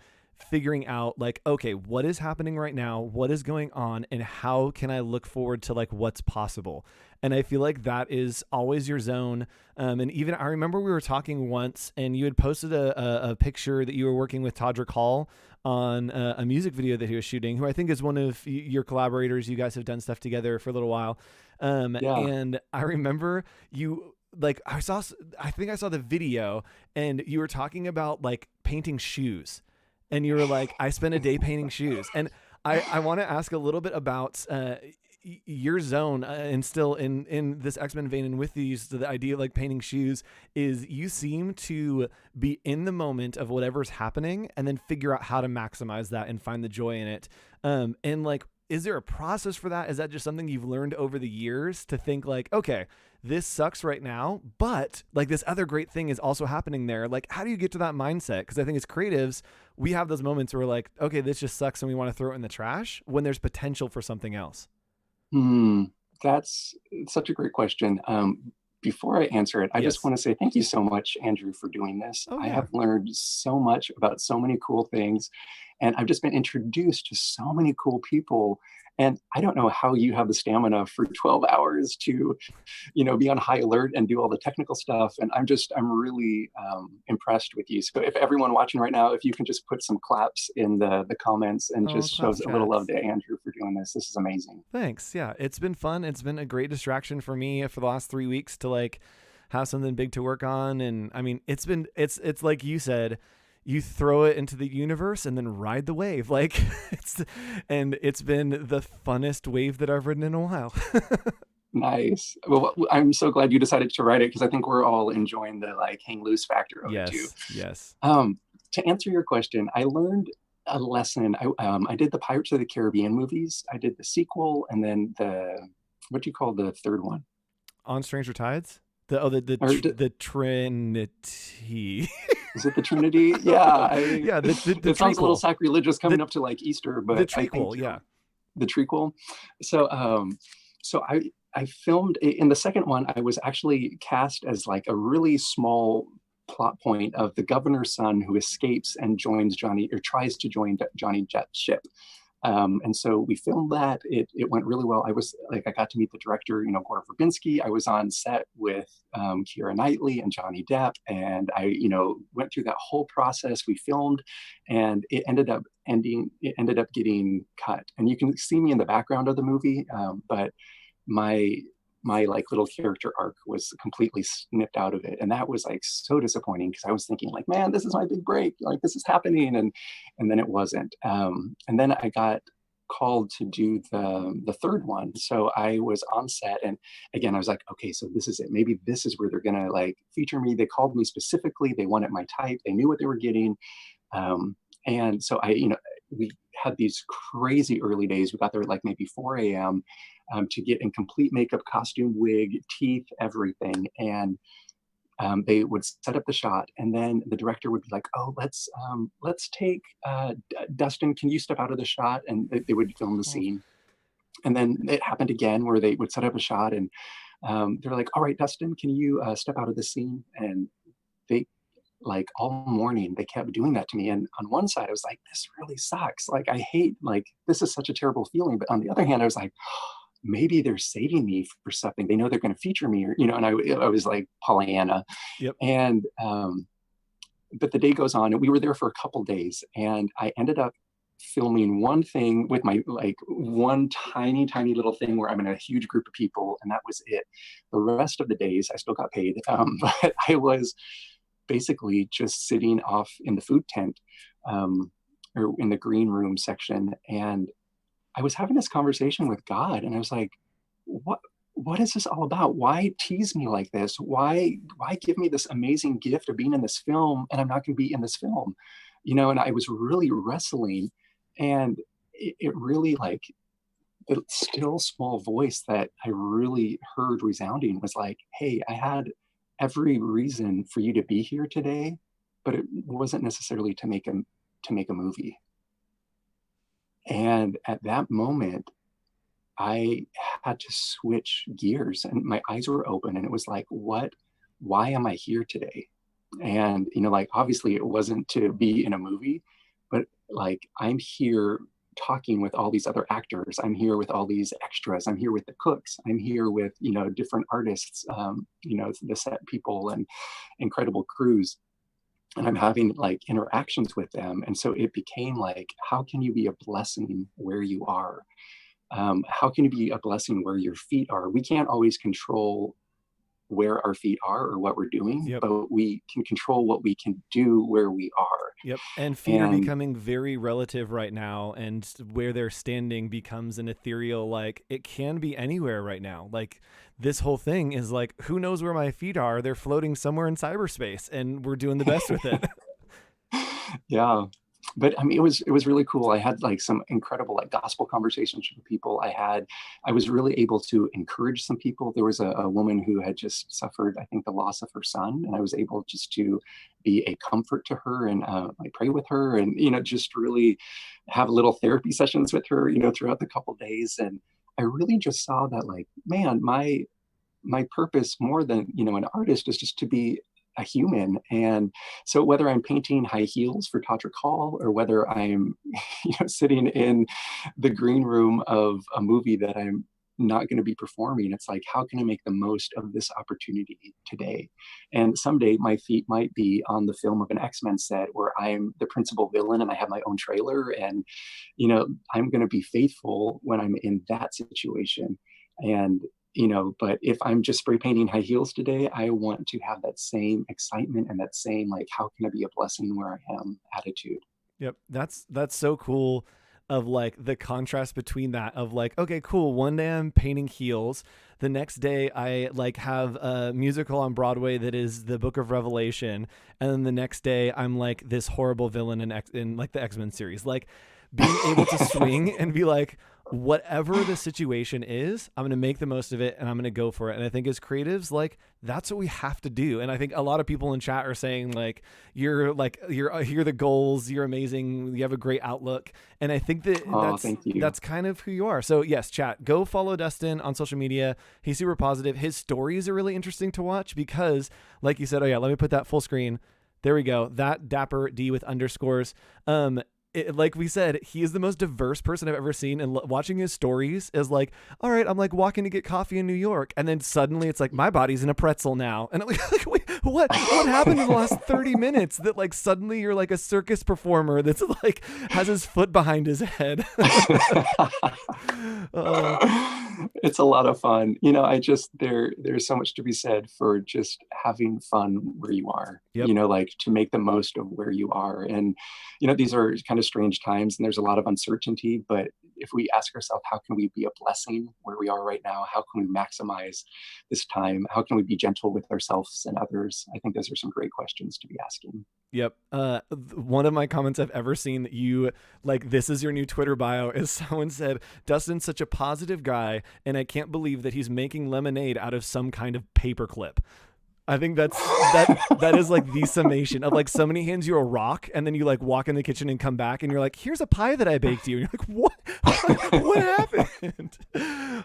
figuring out like, okay, what is happening right now? What is going on? And how can I look forward to like what's possible? And I feel like that is always your zone. And even I remember we were talking once, and you had posted a picture that you were working with Todrick Hall on a music video that he was shooting, who I think is one of your collaborators. You guys have done stuff together for a little while. And I remember you, like, I think I saw the video, and you were talking about like painting shoes. And you were like, I spent a day painting shoes. And I want to ask a little bit about your zone, and still in this X-Men vein, and with the idea of like painting shoes, is you seem to be in the moment of whatever's happening, and then figure out how to maximize that and find the joy in it. And like, is there a process for that? Is that just something you've learned over the years to think like, okay, this sucks right now, but like this other great thing is also happening there? Like, how do you get to that mindset? Because I think as creatives, we have those moments where we're like, okay, this just sucks, and we want to throw it in the trash, when there's potential for something else. That's such a great question. Before I answer it, I Yes. just want to say thank you so much, Andrew, for doing this. Oh, I yeah. have learned so much about so many cool things, and I've just been introduced to so many cool people. And I don't know how you have the stamina for 12 hours to, be on high alert and do all the technical stuff. And I'm really impressed with you. So if everyone watching right now, if you can just put some claps in the comments and just claps, shows a little love chats. to Andrew for doing this. This is amazing. Thanks. Yeah, it's been fun. It's been a great distraction for me for the last 3 weeks to like have something big to work on. And I mean, it's like you said, you throw it into the universe and then ride the wave. Like it's been the funnest wave that I've ridden in a while. Nice. Well, I'm so glad you decided to write it, because I think we're all enjoying the like hang loose factor of it too. Yes. To answer your question, I learned a lesson. I did the Pirates of the Caribbean movies. I did the sequel, and then what do you call the third one? On Stranger Tides? The Trinity. Is it the Trinity? Yeah. The it sounds a little sacrilegious coming up to like Easter, but the trequel, yeah. The trequel. So I filmed in the second one. I was actually cast as like a really small plot point of the governor's son who escapes and tries to join Johnny Jett's ship. And so we filmed that. It went really well. I got to meet the director, Gore Verbinski. I was on set with Keira Knightley and Johnny Depp, and I, went through that whole process. We filmed, and it ended up getting cut. And you can see me in the background of the movie, but my like little character arc was completely snipped out of it, and that was like so disappointing, because I was thinking like, man, this is my big break, like this is happening, and then it wasn't. And then I got called to do the third one, so I was on set, and again I was like, okay, so this is it, maybe this is where they're gonna like feature me. They called me specifically, they wanted my type, they knew what they were getting. And so we had these crazy early days. We got there at like maybe 4 a.m. To get in complete makeup, costume, wig, teeth, everything. And they would set up the shot, and then the director would be like, oh, let's take Dustin, can you step out of the shot? And they would film the scene. And then it happened again where they would set up a shot, and they're like, all right, Dustin, can you step out of the scene? And they, like, all morning they kept doing that to me. And on one side I was like, this really sucks, like I hate, like this is such a terrible feeling. But on the other hand I was like, maybe they're saving me for something, they know they're going to feature me, or and I was like Pollyanna. Yep. And but the day goes on, and we were there for a couple days, and I ended up filming one thing with my like one tiny little thing where I'm in a huge group of people, and that was it. The rest of the days I still got paid, but I was basically just sitting off in the food tent, or in the green room section. And I was having this conversation with God, and I was like, what is this all about? Why tease me like this? Why give me this amazing gift of being in this film, and I'm not going to be in this film? And I was really wrestling, and it really, like, the still small voice that I really heard resounding was like, hey, I had every reason for you to be here today, but it wasn't necessarily to make a movie. And at that moment, I had to switch gears, and my eyes were open, and it was like, why am I here today? And, like, obviously it wasn't to be in a movie, but like, I'm here talking with all these other actors. I'm here with all these extras. I'm here with the cooks. I'm here with, different artists, the set people and incredible crews. And I'm having like interactions with them. And so it became like, how can you be a blessing where you are? How can you be a blessing where your feet are? We can't always control where our feet are or what we're doing, yep. but we can control what we can do where we are. Yep. And feet are becoming very relative right now, and where they're standing becomes an ethereal, like it can be anywhere right now. Like this whole thing is like, who knows where my feet are? They're floating somewhere in cyberspace, and we're doing the best with it. Yeah. But I mean, it was really cool. I had like some incredible like gospel conversations with people. I was really able to encourage some people. There was a woman who had just suffered, I think, the loss of her son, and I was able just to be a comfort to her and like pray with her, and just really have little therapy sessions with her, throughout the couple days. And I really just saw that, like, man, my purpose more than, an artist is just to be a human. And so whether I'm painting high heels for Tatra Call, or whether I'm, sitting in the green room of a movie that I'm not going to be performing, it's like, how can I make the most of this opportunity today? And someday my feet might be on the film of an X-Men set where I'm the principal villain and I have my own trailer, and I'm going to be faithful when I'm in that situation. And but if I'm just spray painting high heels today, I want to have that same excitement and that same, like, how can I be a blessing where I am attitude. Yep. That's so cool, of like the contrast between that of like, okay, cool. One day I'm painting heels. The next day I like have a musical on Broadway that is the Book of Revelation. And then the next day I'm like this horrible villain in like the X-Men series, like being able to swing and be like, whatever the situation is, I'm going to make the most of it and I'm going to go for it. And I think as creatives, like, that's what we have to do. And I think a lot of people in chat are saying like, you're here are the goals, you're amazing, you have a great outlook. And I think that's kind of who you are. So yes, chat, go follow Dustin on social media. He's super positive. His stories are really interesting to watch because, like you said, oh yeah, let me put that full screen. There we go. That Dapper D with underscores. Like we said, he is the most diverse person I've ever seen. And watching his stories is like, all right, I'm like walking to get coffee in New York. And then suddenly it's like, my body's in a pretzel now. And I'm like, wait, what happened in the last 30 minutes that like suddenly you're like a circus performer that's like has his foot behind his head? It's a lot of fun. There's so much to be said for just having fun where you are, yep. Like to make the most of where you are. And, these are kind of strange times and there's a lot of uncertainty, but if we ask ourselves, how can we be a blessing where we are right now? How can we maximize this time? How can we be gentle with ourselves and others? I think those are some great questions to be asking. Yep. One of my comments I've ever seen that you like, this is your new Twitter bio, is someone said, Dustin's such a positive guy and I can't believe that he's making lemonade out of some kind of paperclip. I think that is like the summation of like somebody hands you a rock and then you like walk in the kitchen and come back and you're like, here's a pie that I baked you. And you're like, what happened?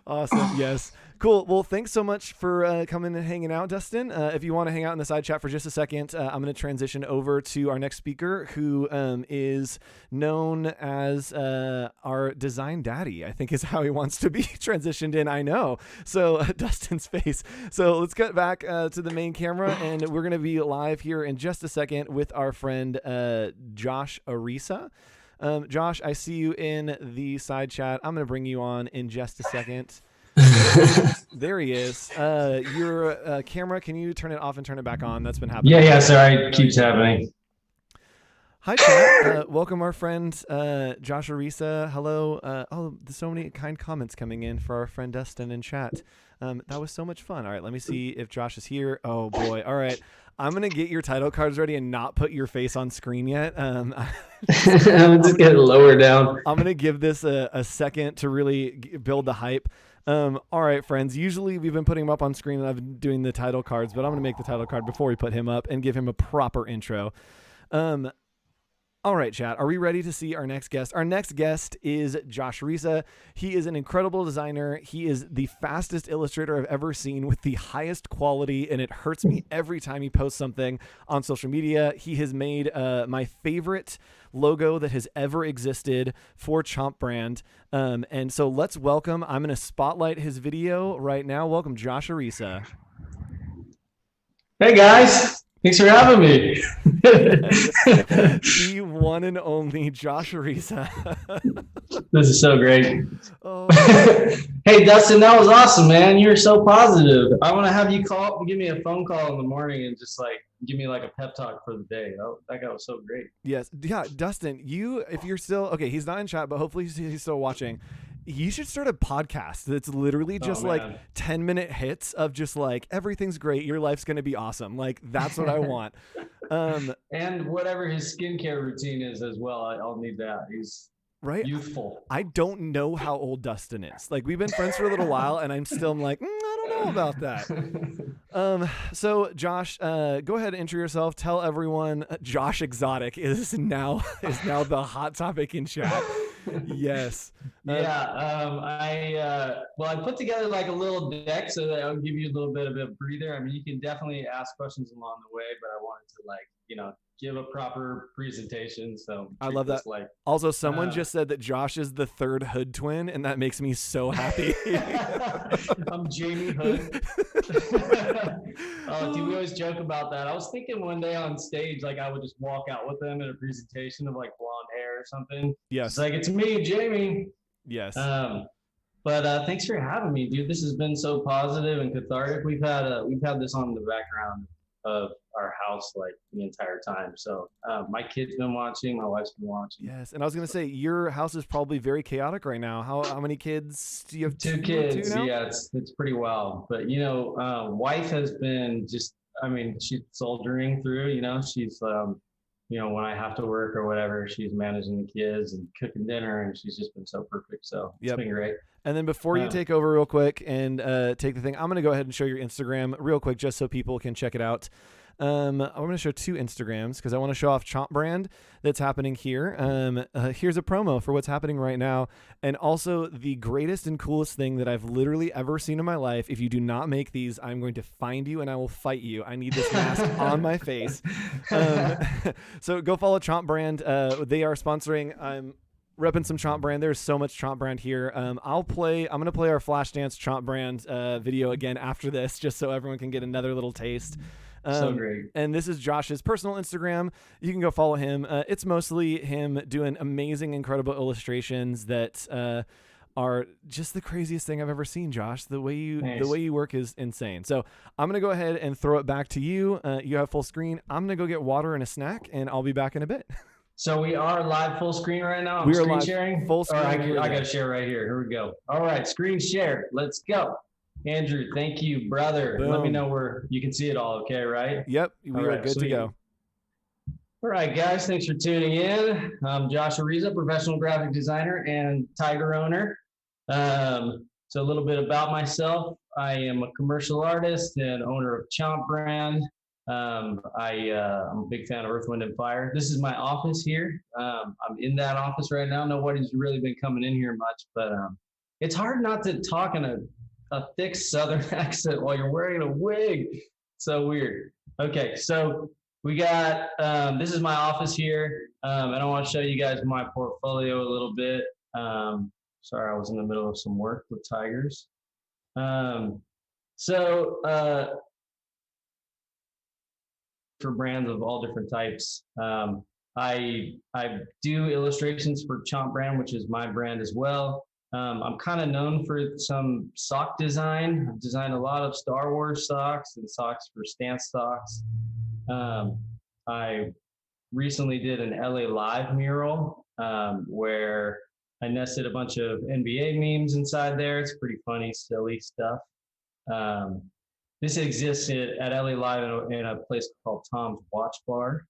Awesome. Yes. Cool. Well, thanks so much for coming and hanging out, Dustin. If you want to hang out in the side chat for just a second, I'm going to transition over to our next speaker, who is known as our design daddy, I think is how he wants to be transitioned in. I know. So Dustin's face. So let's get back to the main camera, and we're going to be live here in just a second with our friend Josh Arisa. Josh, I see you in the side chat. I'm going to bring you on in just a second. There he is. Your camera, can you turn it off and turn it back on? That's been happening. Yeah, sorry, it keeps happening. Hi, chat. Welcome our friend Josh Arisa. Hello. There's so many kind comments coming in for our friend Dustin in chat. That was so much fun. All right, let me see if Josh is here. Oh boy. All right. I'm going to get your title cards ready and not put your face on screen yet. I'm just get it lower down. I'm going to give this a second to really build the hype. All right, friends, usually we've been putting him up on screen and I've been doing the title cards, but I'm going to make the title card before we put him up and give him a proper intro. All right, chat, are we ready to see our next guest? Our next guest is Josh Arisa. He is an incredible designer. He is the fastest illustrator I've ever seen with the highest quality, and it hurts me every time he posts something on social media. He has made my favorite logo that has ever existed for Chomp Brand. And so let's welcome, I'm going to spotlight his video right now. Welcome, Josh Arisa. Hey, guys. Thanks for having me. The one and only Josh Arisa. This is so great. Oh. Hey, Dustin, that was awesome, man. You're so positive. I want to have you call up and give me a phone call in the morning and just like give me like a pep talk for the day. That guy was so great. Yes. Yeah, Dustin, if you're still, okay, he's not in chat, but hopefully he's still watching. You should start a podcast that's literally just like 10-minute hits of just like, everything's great, your life's going to be awesome. Like, that's what I want. And whatever his skincare routine is as well, I'll need that. He's right. Youthful. I don't know how old Dustin is. Like, we've been friends for a little while and I'm still like, I don't know about that. So Josh, go ahead and intro yourself. Tell everyone Josh Exotic is now the hot topic in chat. Yes. I put together like a little deck so that I'll give you a little bit of a breather. I mean, you can definitely ask questions along the way, but I wanted to give a proper presentation. So I love that. Also, someone just said that Josh is the third Hood twin, and that makes me so happy. I'm Jamie Hood. Oh, dude, we always joke about that. I was thinking one day on stage, like I would just walk out with them in a presentation of like blonde hair or something. Yes. It's like, it's me, Jamie. Yes. But thanks for having me, dude. This has been so positive and cathartic. We've had this on the background of our house like the entire time. So my kid's been watching, my wife's been watching. Yes, and I was gonna say your house is probably very chaotic right now. How many kids do you have? Two kids. Yeah, it's pretty wild. But wife has been she's soldiering through. She's when I have to work or whatever, she's managing the kids and cooking dinner, and she's just been so perfect. So it's been great. And then before you take over real quick and take the thing, I'm going to go ahead and show your Instagram real quick just so people can check it out. I'm going to show two Instagrams because I want to show off Chomp Brand that's happening here. Here's a promo for what's happening right now. And also the greatest and coolest thing that I've literally ever seen in my life. If you do not make these, I'm going to find you and I will fight you. I need this mask on my face. So go follow Chomp Brand. They are sponsoring. I'm repping some Chomp Brand. There's so much Chomp Brand here. I'm going to play our Flashdance Chomp Brand video again after this, just so everyone can get another little taste. So great. And this is Josh's personal Instagram. You can go follow him. It's mostly him doing amazing, incredible illustrations that are just the craziest thing I've ever seen, Josh. The way you work is insane. So I'm going to go ahead and throw it back to you. You have full screen. I'm going to go get water and a snack, and I'll be back in a bit. So we are live full screen right now. I'm screen sharing. Full screen. I got to share right here. Here we go. All right, screen share. Let's go. Andrew, thank you, brother. Boom. Let me know where you can see it all. Okay, right? Yep, we are good to go. All right, guys, thanks for tuning in. I'm Josh Arisa, professional graphic designer and Tiger owner. So a little bit about myself. I am a commercial artist and owner of Chomp Brand. I'm a big fan of Earth, Wind, and Fire. This is my office here. I'm in that office right now. Nobody's really been coming in here much, but it's hard not to talk in a thick Southern accent while you're wearing a wig. So weird. Okay, so we got, this is my office here, and I want to show you guys my portfolio a little bit. Sorry, I was in the middle of some work with tigers. For brands of all different types. I do illustrations for Chomp Brand, which is my brand as well. I'm kind of known for some sock design. I've designed a lot of Star Wars socks and socks for stance socks. I recently did an LA Live mural where I nested a bunch of NBA memes inside there. It's pretty funny, silly stuff. This exists at LA Live in a place called Tom's Watch Bar.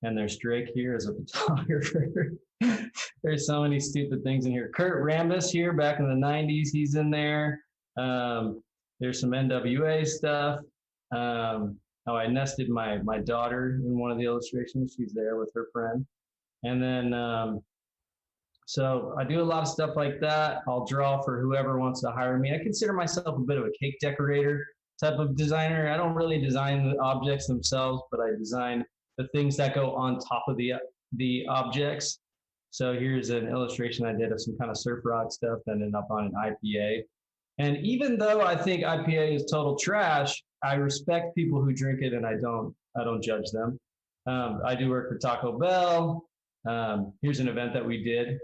And there's Drake here as a photographer. There's so many stupid things in here. Kurt Rambis here back in the 90s, he's in there. There's some NWA stuff. I nested my daughter in one of the illustrations. She's there with her friend. And then, so I do a lot of stuff like that. I'll draw for whoever wants to hire me. I consider myself a bit of a cake decorator type of designer. I don't really design the objects themselves, but I design the things that go on top of the objects. So here's an illustration I did of some kind of surf rock stuff that ended up on an IPA. And even though I think IPA is total trash, I respect people who drink it, and I don't judge them. I do work for Taco Bell. Here's an event that we did.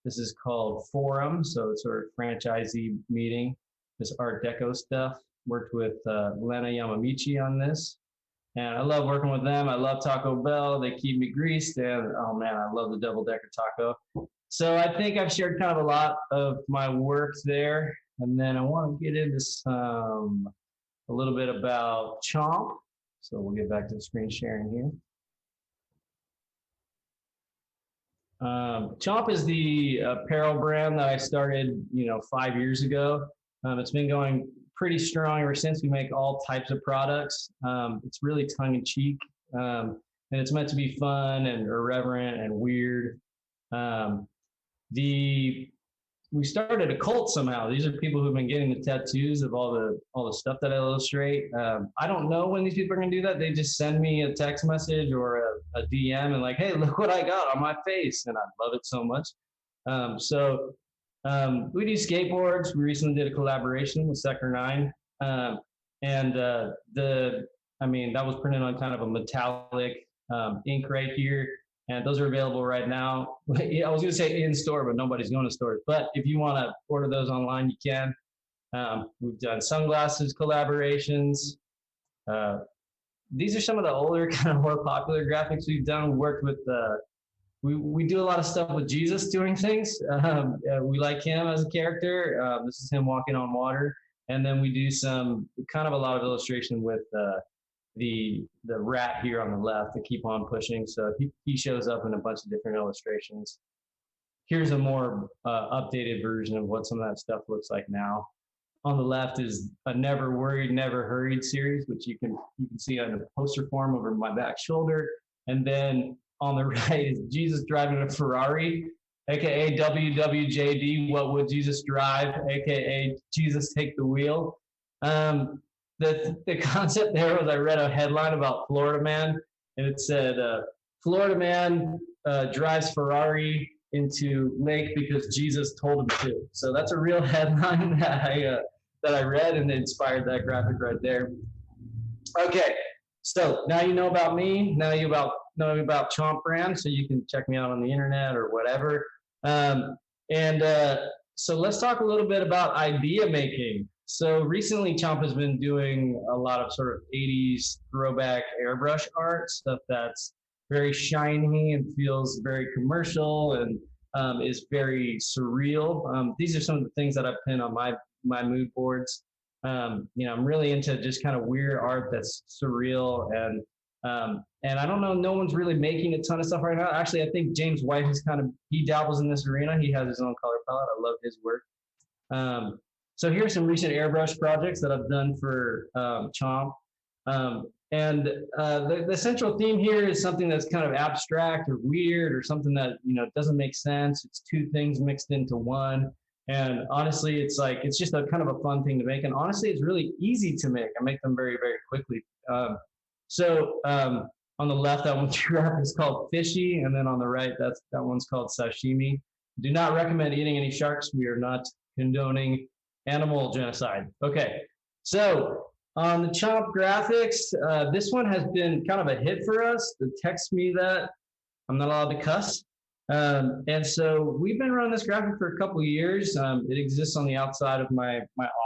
This is called Forum, so it's sort of franchisee meeting. This Art Deco stuff. Worked with Lena Yamamichi on this. And I love working with them. I love Taco Bell. They keep me greased. And oh man, I love the double decker taco. So I think I've shared kind of a lot of my work there. And then I want to get into a little bit about Chomp. So we'll get back to the screen sharing here. Chomp is the apparel brand that I started, 5 years ago. It's been going pretty strong ever since. We make all types of products. It's really tongue in cheek, and it's meant to be fun and irreverent and weird. We started a cult somehow. These are people who've been getting the tattoos of all the stuff that I illustrate. I don't know when these people are gonna do that. They just send me a text message or a DM and like, hey, look what I got on my face, and I love it so much. We do skateboards. We recently did a collaboration with Sector 9, that was printed on kind of a metallic ink right here. And those are available right now. I was going to say in store, but nobody's going to stores. But if you want to order those online, you can. We've done sunglasses collaborations. These are some of the older, kind of more popular graphics we've done. We worked with, we do a lot of stuff with Jesus doing things. We like him as a character. This is him walking on water. And then we do a lot of illustration with the rat here on the left, to keep on pushing. So he shows up in a bunch of different illustrations. Here's a more updated version of what some of that stuff looks like now. On the left is a Never Worried, Never Hurried series, which you can see on a poster form over my back shoulder. And then on the right is Jesus driving a Ferrari, aka WWJD, what would Jesus drive, aka Jesus take the wheel. The concept there was, I read a headline about Florida man, and it said, Florida man drives Ferrari into lake because Jesus told him to. So that's a real headline that I read, and it inspired that graphic right there. Okay, so now you know about me. Now you know about Chomp Brand, so you can check me out on the internet or whatever. So let's talk a little bit about idea making. So recently, Chomp has been doing a lot of sort of 80s throwback airbrush art, stuff that's very shiny and feels very commercial and is very surreal. These are some of the things that I pin on my mood boards. I'm really into just kind of weird art that's surreal, and I don't know, no one's really making a ton of stuff right now. Actually, I think James White he dabbles in this arena. He has his own color palette. I love his work. So here's some recent airbrush projects that I've done for Chomp. The central theme here is something that's kind of abstract or weird, or something that, doesn't make sense. It's two things mixed into one. And honestly, it's just a kind of a fun thing to make. And honestly, it's really easy to make. I make them very, very quickly. On the left, that one's is called Fishy. And then on the right, that one's called Sashimi. Do not recommend eating any sharks. We are not condoning animal genocide. Okay, so on the Chomp graphics, this one has been kind of a hit for us. They text me that I'm not allowed to cuss. And so we've been running this graphic for a couple of years. It exists on the outside of my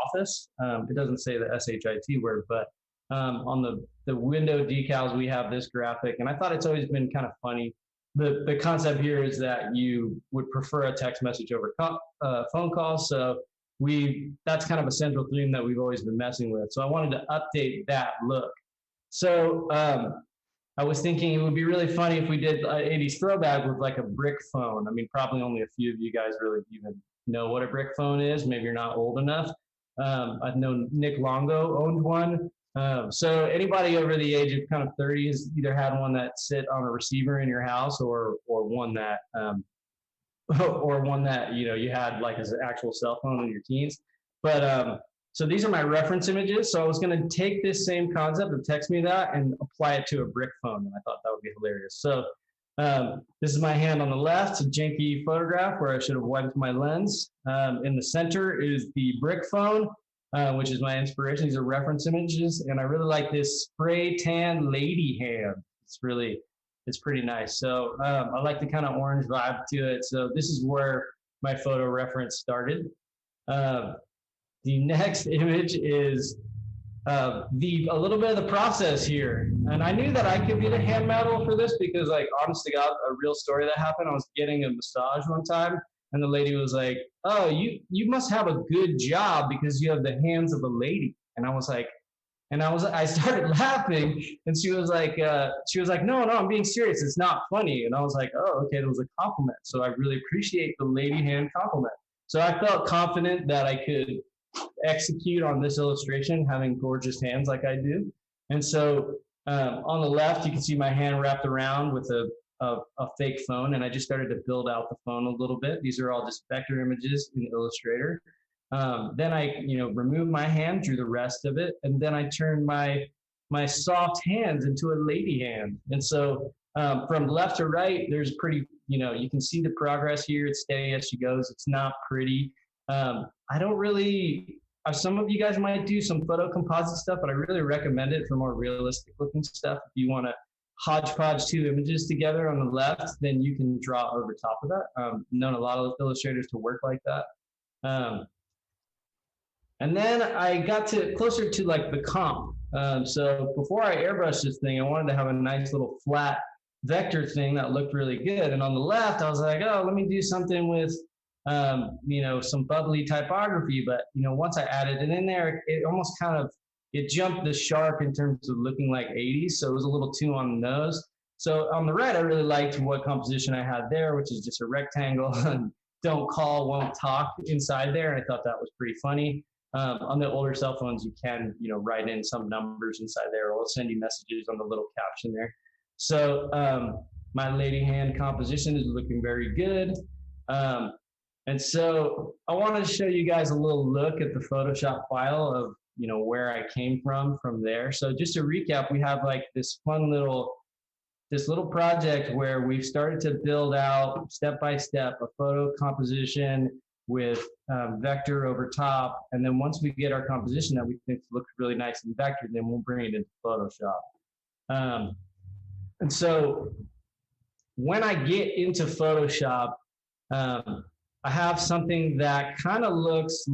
office. It doesn't say the SHIT word, but on the window decals, we have this graphic. And I thought it's always been kind of funny. The concept here is that you would prefer a text message over phone call. So that's kind of a central theme that we've always been messing with. So I wanted to update that look. So I was thinking it would be really funny if we did 80s throwback with like a brick phone. I mean, probably only a few of you guys really even know what a brick phone is. Maybe you're not old enough. I know Nick Longo owned one. So anybody over the age of kind of 30 has either had one that sit on a receiver in your house, or one that you had like as an actual cell phone in your teens. But so these are my reference images. So I was going to take this same concept of text me that and apply it to a brick phone, and I thought that would be hilarious. So this is my hand on the left, a janky photograph where I should have wiped my lens. In the center is the brick phone, which is my inspiration. These are reference images, and I really like this spray tan lady hand. It's pretty nice. So I like the kind of orange vibe to it. So this is where my photo reference started. The next image is a little bit of the process here. And I knew that I could be the hand model for this because, like, honest to God, a real story that happened. I was getting a massage one time, and the lady was like, "Oh, you must have a good job because you have the hands of a lady." And I was like, I started laughing, and she was like, no, I'm being serious. It's not funny. And I was like, oh, okay, it was a compliment. So I really appreciate the lady hand compliment. So I felt confident that I could execute on this illustration, having gorgeous hands like I do. And so on the left, you can see my hand wrapped around with a fake phone, and I just started to build out the phone a little bit. These are all just vector images in Illustrator. Then I, removed my hand, drew the rest of it, and then I turned my soft hands into a lady hand. And so from left to right, there's pretty, you can see the progress here. It's steady as she goes. It's not pretty. I don't really, some of you guys might do some photo composite stuff, but I really recommend it for more realistic looking stuff. If you want to hodgepodge two images together on the left, then you can draw over top of that. Known a lot of illustrators to work like that. And then I got closer to like the comp. So before I airbrushed this thing, I wanted to have a nice little flat vector thing that looked really good. And on the left, I was like, oh, let me do something with, some bubbly typography. But, once I added it in there, it almost it jumped the shark in terms of looking like 80s. So it was a little too on the nose. So on the right, I really liked what composition I had there, which is just a rectangle and don't call, won't talk inside there. And I thought that was pretty funny. On the older cell phones, you can, write in some numbers inside there, or it'll send you messages on the little caption there. So my lady hand composition is looking very good. And so I wanted to show you guys a little look at the Photoshop file of, where I came from there. So just to recap, we have like this fun little project where we've started to build out step by step a photo composition with vector over top. And then once we get our composition that we think looks really nice in vector, then we'll bring it into Photoshop. And so when I get into Photoshop, I have something that kind of looks a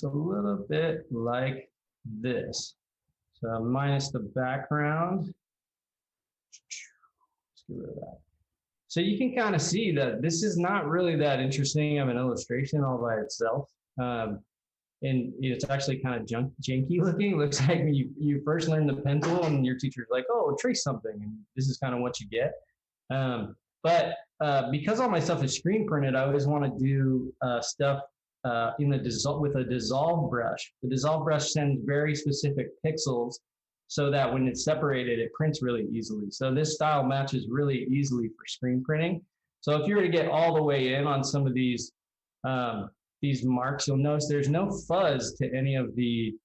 little bit like this. So minus the background. Let's get rid of that. So you can kind of see that this is not really that interesting of an illustration all by itself. And it's actually kind of janky looking. It looks like when you first learn the pen tool and your teacher's like, oh, trace something. And this is kind of what you get. But because all my stuff is screen printed, I always want to do stuff with a dissolve brush. The dissolve brush sends very specific pixels so that when it's separated, it prints really easily. So this style matches really easily for screen printing. So if you were to get all the way in on some of these marks, you'll notice there's no fuzz to any of the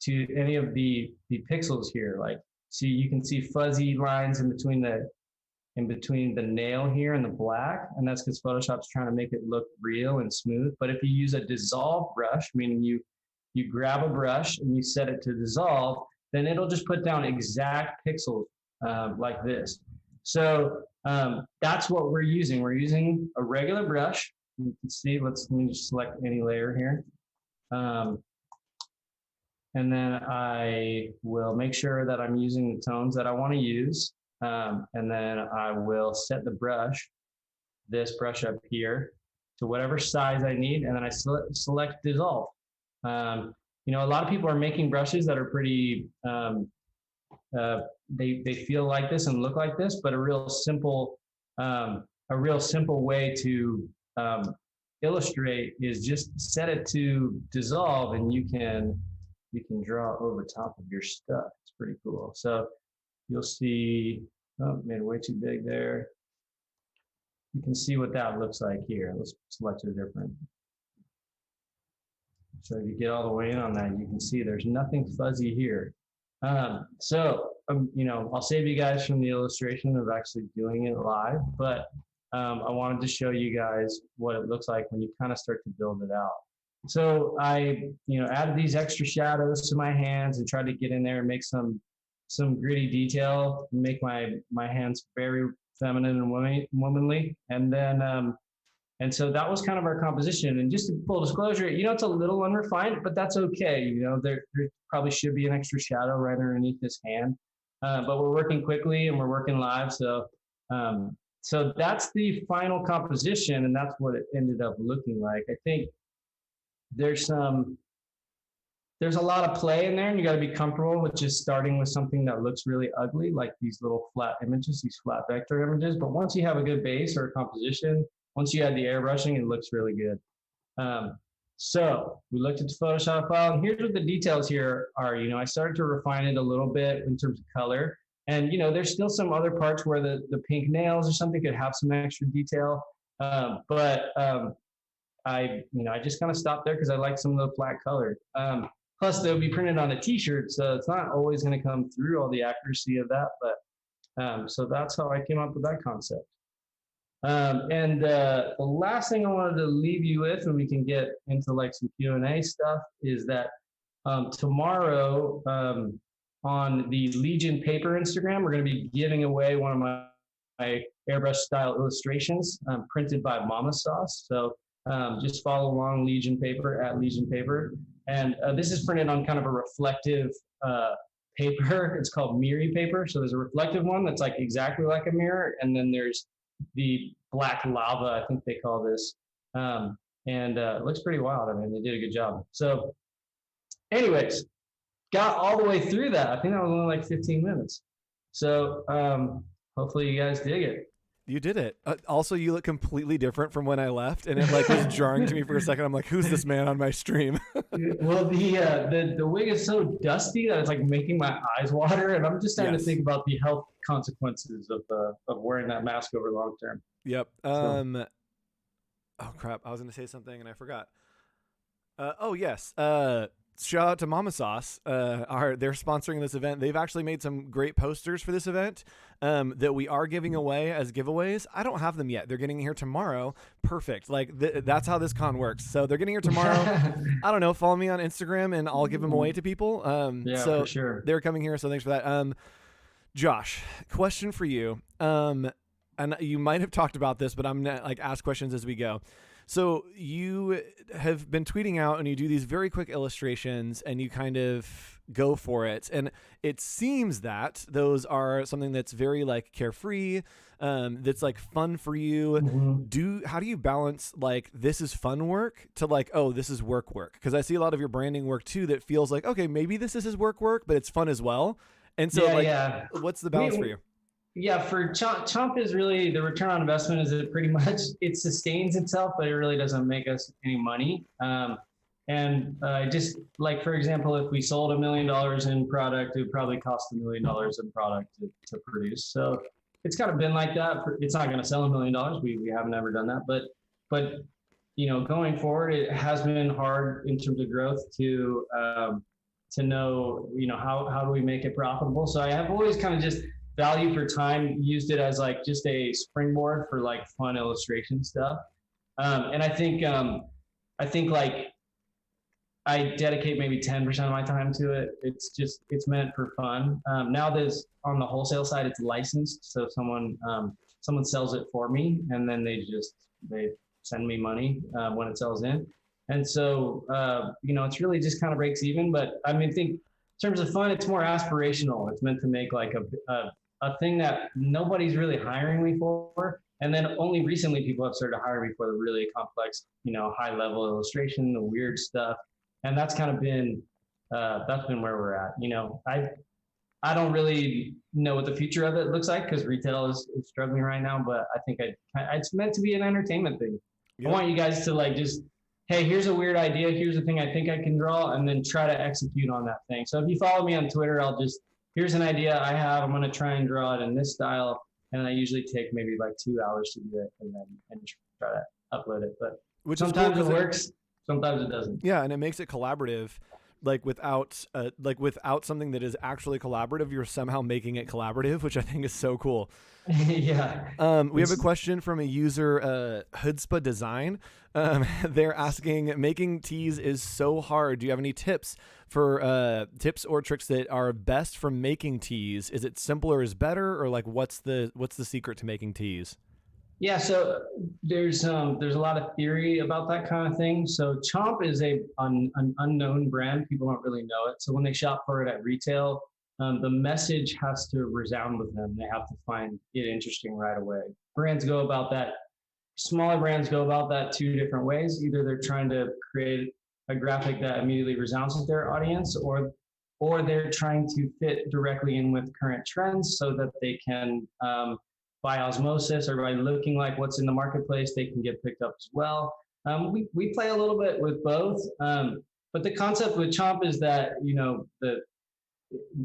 pixels here. Like, see, you can see fuzzy lines in between the nail here and the black, and that's because Photoshop's trying to make it look real and smooth. But if you use a dissolve brush, meaning you grab a brush and you set it to dissolve, then it'll just put down exact pixels like this. So that's what we're using. We're using a regular brush. You can see, let me just select any layer here. And then I will make sure that I'm using the tones that I want to use. And then I will set the brush, this brush up here, to whatever size I need, and then I select dissolve. A lot of people are making brushes that are pretty, they feel like this and look like this, but a real simple way to illustrate is just set it to dissolve, and you can draw over top of your stuff. It's pretty cool. So you'll see, oh, made it way too big there. You can see what that looks like here. Let's select a different. So if you get all the way in on that, you can see there's nothing fuzzy here. I'll save you guys from the illustration of actually doing it live, but I wanted to show you guys what it looks like when you kind of start to build it out. So I, added these extra shadows to my hands and tried to get in there and make some gritty detail, make my hands very feminine and womanly. And then, and so that was kind of our composition. And just full disclosure, it's a little unrefined, but that's okay. There probably should be an extra shadow right underneath this hand, but we're working quickly and we're working live. So, so that's the final composition, and that's what it ended up looking like. I think there's a lot of play in there, and you got to be comfortable with just starting with something that looks really ugly, like these little flat images, these flat vector images. But once you have a good base or a composition, once you add the airbrushing, it looks really good. So we looked at the Photoshop file, and here's what the details here are. You know, I started to refine it a little bit in terms of color. And, you know, there's still some other parts where the pink nails or something could have some extra detail. I just kind of stopped there because I like some of the flat color. Plus, they'll be printed on a T-shirt, so it's not always going to come through all the accuracy of that. But so that's how I came up with that concept. And the last thing I wanted to leave you with, and we can get into like some Q&A stuff, is that tomorrow on the Legion Paper Instagram, we're going to be giving away one of my airbrush style illustrations printed by Mama Sauce. So just follow along Legion Paper at Legion Paper. And this is printed on kind of a reflective paper. It's called Miri paper. So there's a reflective one that's like exactly like a mirror. And then there's the black lava, I think they call this. It looks pretty wild. I mean, they did a good job. So anyways, got all the way through that. I think that was only like 15 minutes. So hopefully you guys dig it. You did it. Also, you look completely different from when I left, and it like was jarring to me for a second. I'm like, who's this man on my stream? Well, the wig is so dusty that it's like making my eyes water, and I'm just starting to think about the health consequences of wearing that mask over long term. Yep. Oh crap! I was going to say something and I forgot. Oh yes. Shout out to Mama Sauce. They're sponsoring this event. They've actually made some great posters for this event that we are giving away as giveaways. I don't have them yet. They're getting here tomorrow. Perfect. Like that's how this con works. So they're getting here tomorrow. I don't know. Follow me on Instagram and I'll give them away to people. So for sure. They're coming here. So thanks for that. Josh, question for you. And you might have talked about this, but I'm gonna like ask questions as we go. So you have been tweeting out and you do these very quick illustrations and you kind of go for it. And it seems that those are something that's very like carefree, that's like fun for you. Mm-hmm. How do you balance like this is fun work to like, oh, this is work? Because I see a lot of your branding work too that feels like, okay, maybe this is his work, but it's fun as well. And so what's the balance for you? Yeah, for Chomp is really the return on investment is it pretty much it sustains itself, but it really doesn't make us any money. Just like, for example, if we sold $1 million in product, it would probably cost $1 million in product to produce. So it's kind of been like that. It's not going to sell $1 million. We haven't ever done that, but you know, going forward, it has been hard in terms of growth to know, you know, how do we make it profitable? So I have always kind of just value for time used it as like just a springboard for like fun illustration stuff. And I think like I dedicate maybe 10% of my time to it. It's meant for fun. Now there's on the wholesale side, it's licensed. So someone sells it for me and then they send me money when it sells in. And so, you know, it's really just kind of breaks even, but I mean, I think in terms of fun, it's more aspirational. It's meant to make like a thing that nobody's really hiring me for. And then only recently people have started to hire me for the really complex, you know, high level illustration, the weird stuff. And that's kind of been, that's been where we're at. You know, I don't really know what the future of it looks like because retail is struggling right now, but I think it's meant to be an entertainment thing. Yep. I want you guys to like just, hey, here's a weird idea. Here's a thing I think I can draw, and then try to execute on that thing. So if you follow me on Twitter, here's an idea I have. I'm going to try and draw it in this style. And I usually take maybe like 2 hours to do it and try to upload it. But sometimes it works, sometimes it doesn't. Yeah. And it makes it collaborative. Like without something that is actually collaborative, you're somehow making it collaborative, which I think is so cool. Yeah. We have a question from a user, Hudspa Design. They're asking, making tees is so hard. Do you have any tips or tricks that are best for making tees? Is it simpler is better, or like what's the secret to making tees? Yeah, so there's a lot of theory about that kind of thing. So Chomp is an unknown brand. People don't really know it. So when they shop for it at retail, the message has to resound with them. They have to find it interesting right away. Brands go about that. Smaller brands go about that two different ways. Either they're trying to create a graphic that immediately resounds with their audience, or they're trying to fit directly in with current trends so that they can by osmosis or by looking like what's in the marketplace, they can get picked up as well. We play a little bit with both, but the concept with Chomp is that,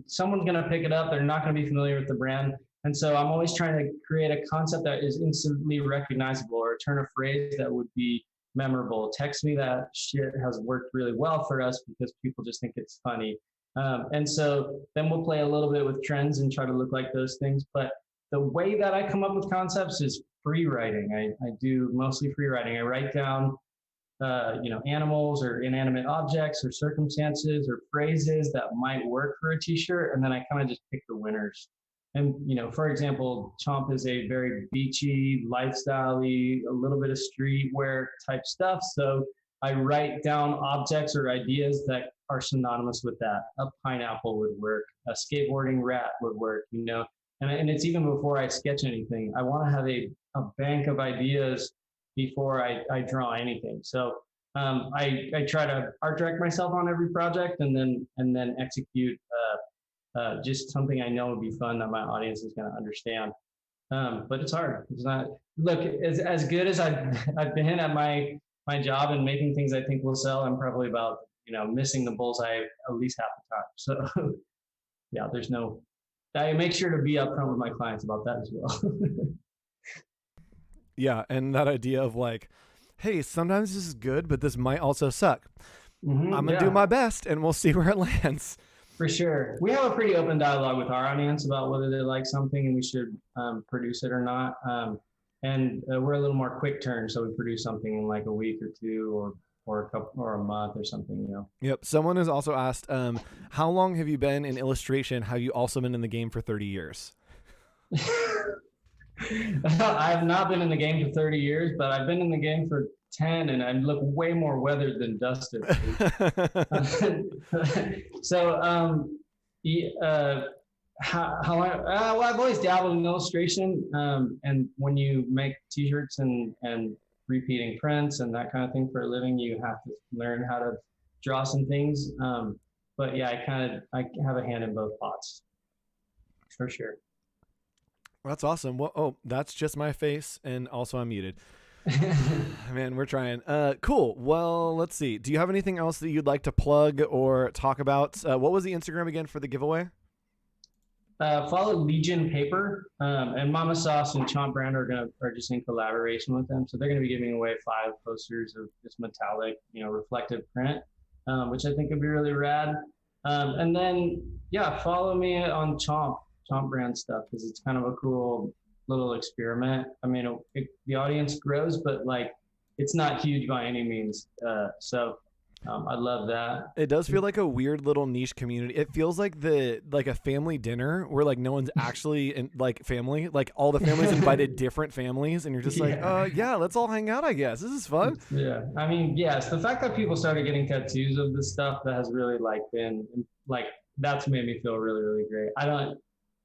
someone's going to pick it up. They're not going to be familiar with the brand. And so I'm always trying to create a concept that is instantly recognizable, or turn a phrase that would be memorable. Text me that shit has worked really well for us because people just think it's funny. And so then we'll play a little bit with trends and try to look like those things. But the way that I come up with concepts is free writing. I do mostly free writing. I write down animals or inanimate objects or circumstances or phrases that might work for a t-shirt, and then I kind of just pick the winners. And for example, Chomp is a very beachy, lifestyle-y, a little bit of streetwear type stuff. So I write down objects or ideas that are synonymous with that. A pineapple would work. A skateboarding rat would work. And it's even before I sketch anything. I want to have a bank of ideas before I draw anything. So I try to art direct myself on every project, and then execute just something I know would be fun that my audience is going to understand. But it's hard. It's not. Look, as good as I've been at my job and making things I think will sell, I'm probably about missing the bullseye at least half the time. So yeah, I make sure to be upfront with my clients about that as well. Yeah, and that idea of like, hey, sometimes this is good, but this might also suck. I'm going to do my best, and we'll see where it lands. For sure. We have a pretty open dialogue with our audience about whether they like something and we should produce it or not. And we're a little more quick turn, so we produce something in like a week or two or a couple or a month or something, Yep. Someone has also asked, how long have you been in illustration? Have you also been in the game for 30 years? I have not been in the game for 30 years, but I've been in the game for 10, and I look way more weathered than Dustin. So, I've always dabbled in illustration, and when you make t-shirts and repeating prints and that kind of thing for a living, you have to learn how to draw some things. But yeah, I have a hand in both pots, for sure. That's awesome. Well, that's just my face, and also I'm muted. Man, we're trying. Cool. Well, let's see. Do you have anything else that you'd like to plug or talk about? What was the Instagram again for the giveaway? Follow Legion Paper, and Mama Sauce and Chomp Brand are just in collaboration with them. So they're going to be giving away 5 posters of this metallic, reflective print, which I think would be really rad. And then, follow me on Chomp Brand stuff, because it's kind of a cool little experiment. I mean, the audience grows, but like it's not huge by any means. So I love that. It does feel like a weird little niche community. It feels like a family dinner where like no one's actually in like family. Like all the families invited different families, and you're just like, let's all hang out. I guess this is fun. Yeah, I mean, yes, the fact that people started getting tattoos of this stuff that has really like been like that's made me feel really, really great.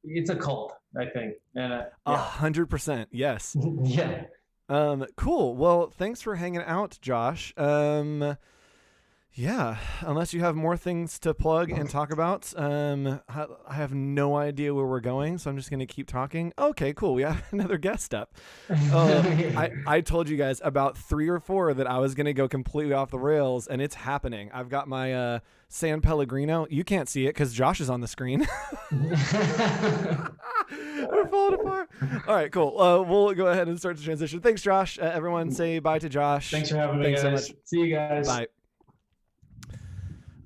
It's a cult, I think. And 100%. Yes. Yeah. Cool. Well, thanks for hanging out, Josh. Yeah, unless you have more things to plug and talk about, I have no idea where we're going, so I'm just going to keep talking. Okay, cool. We have another guest up. I told you guys about 3 or 4 that I was going to go completely off the rails, and it's happening. I've got my San Pellegrino. You can't see it because Josh is on the screen. We're falling apart. All right, cool. We'll go ahead and start the transition. Thanks, Josh. Everyone say bye to Josh. Thanks for having me, guys. Thanks so much. See you guys. Bye.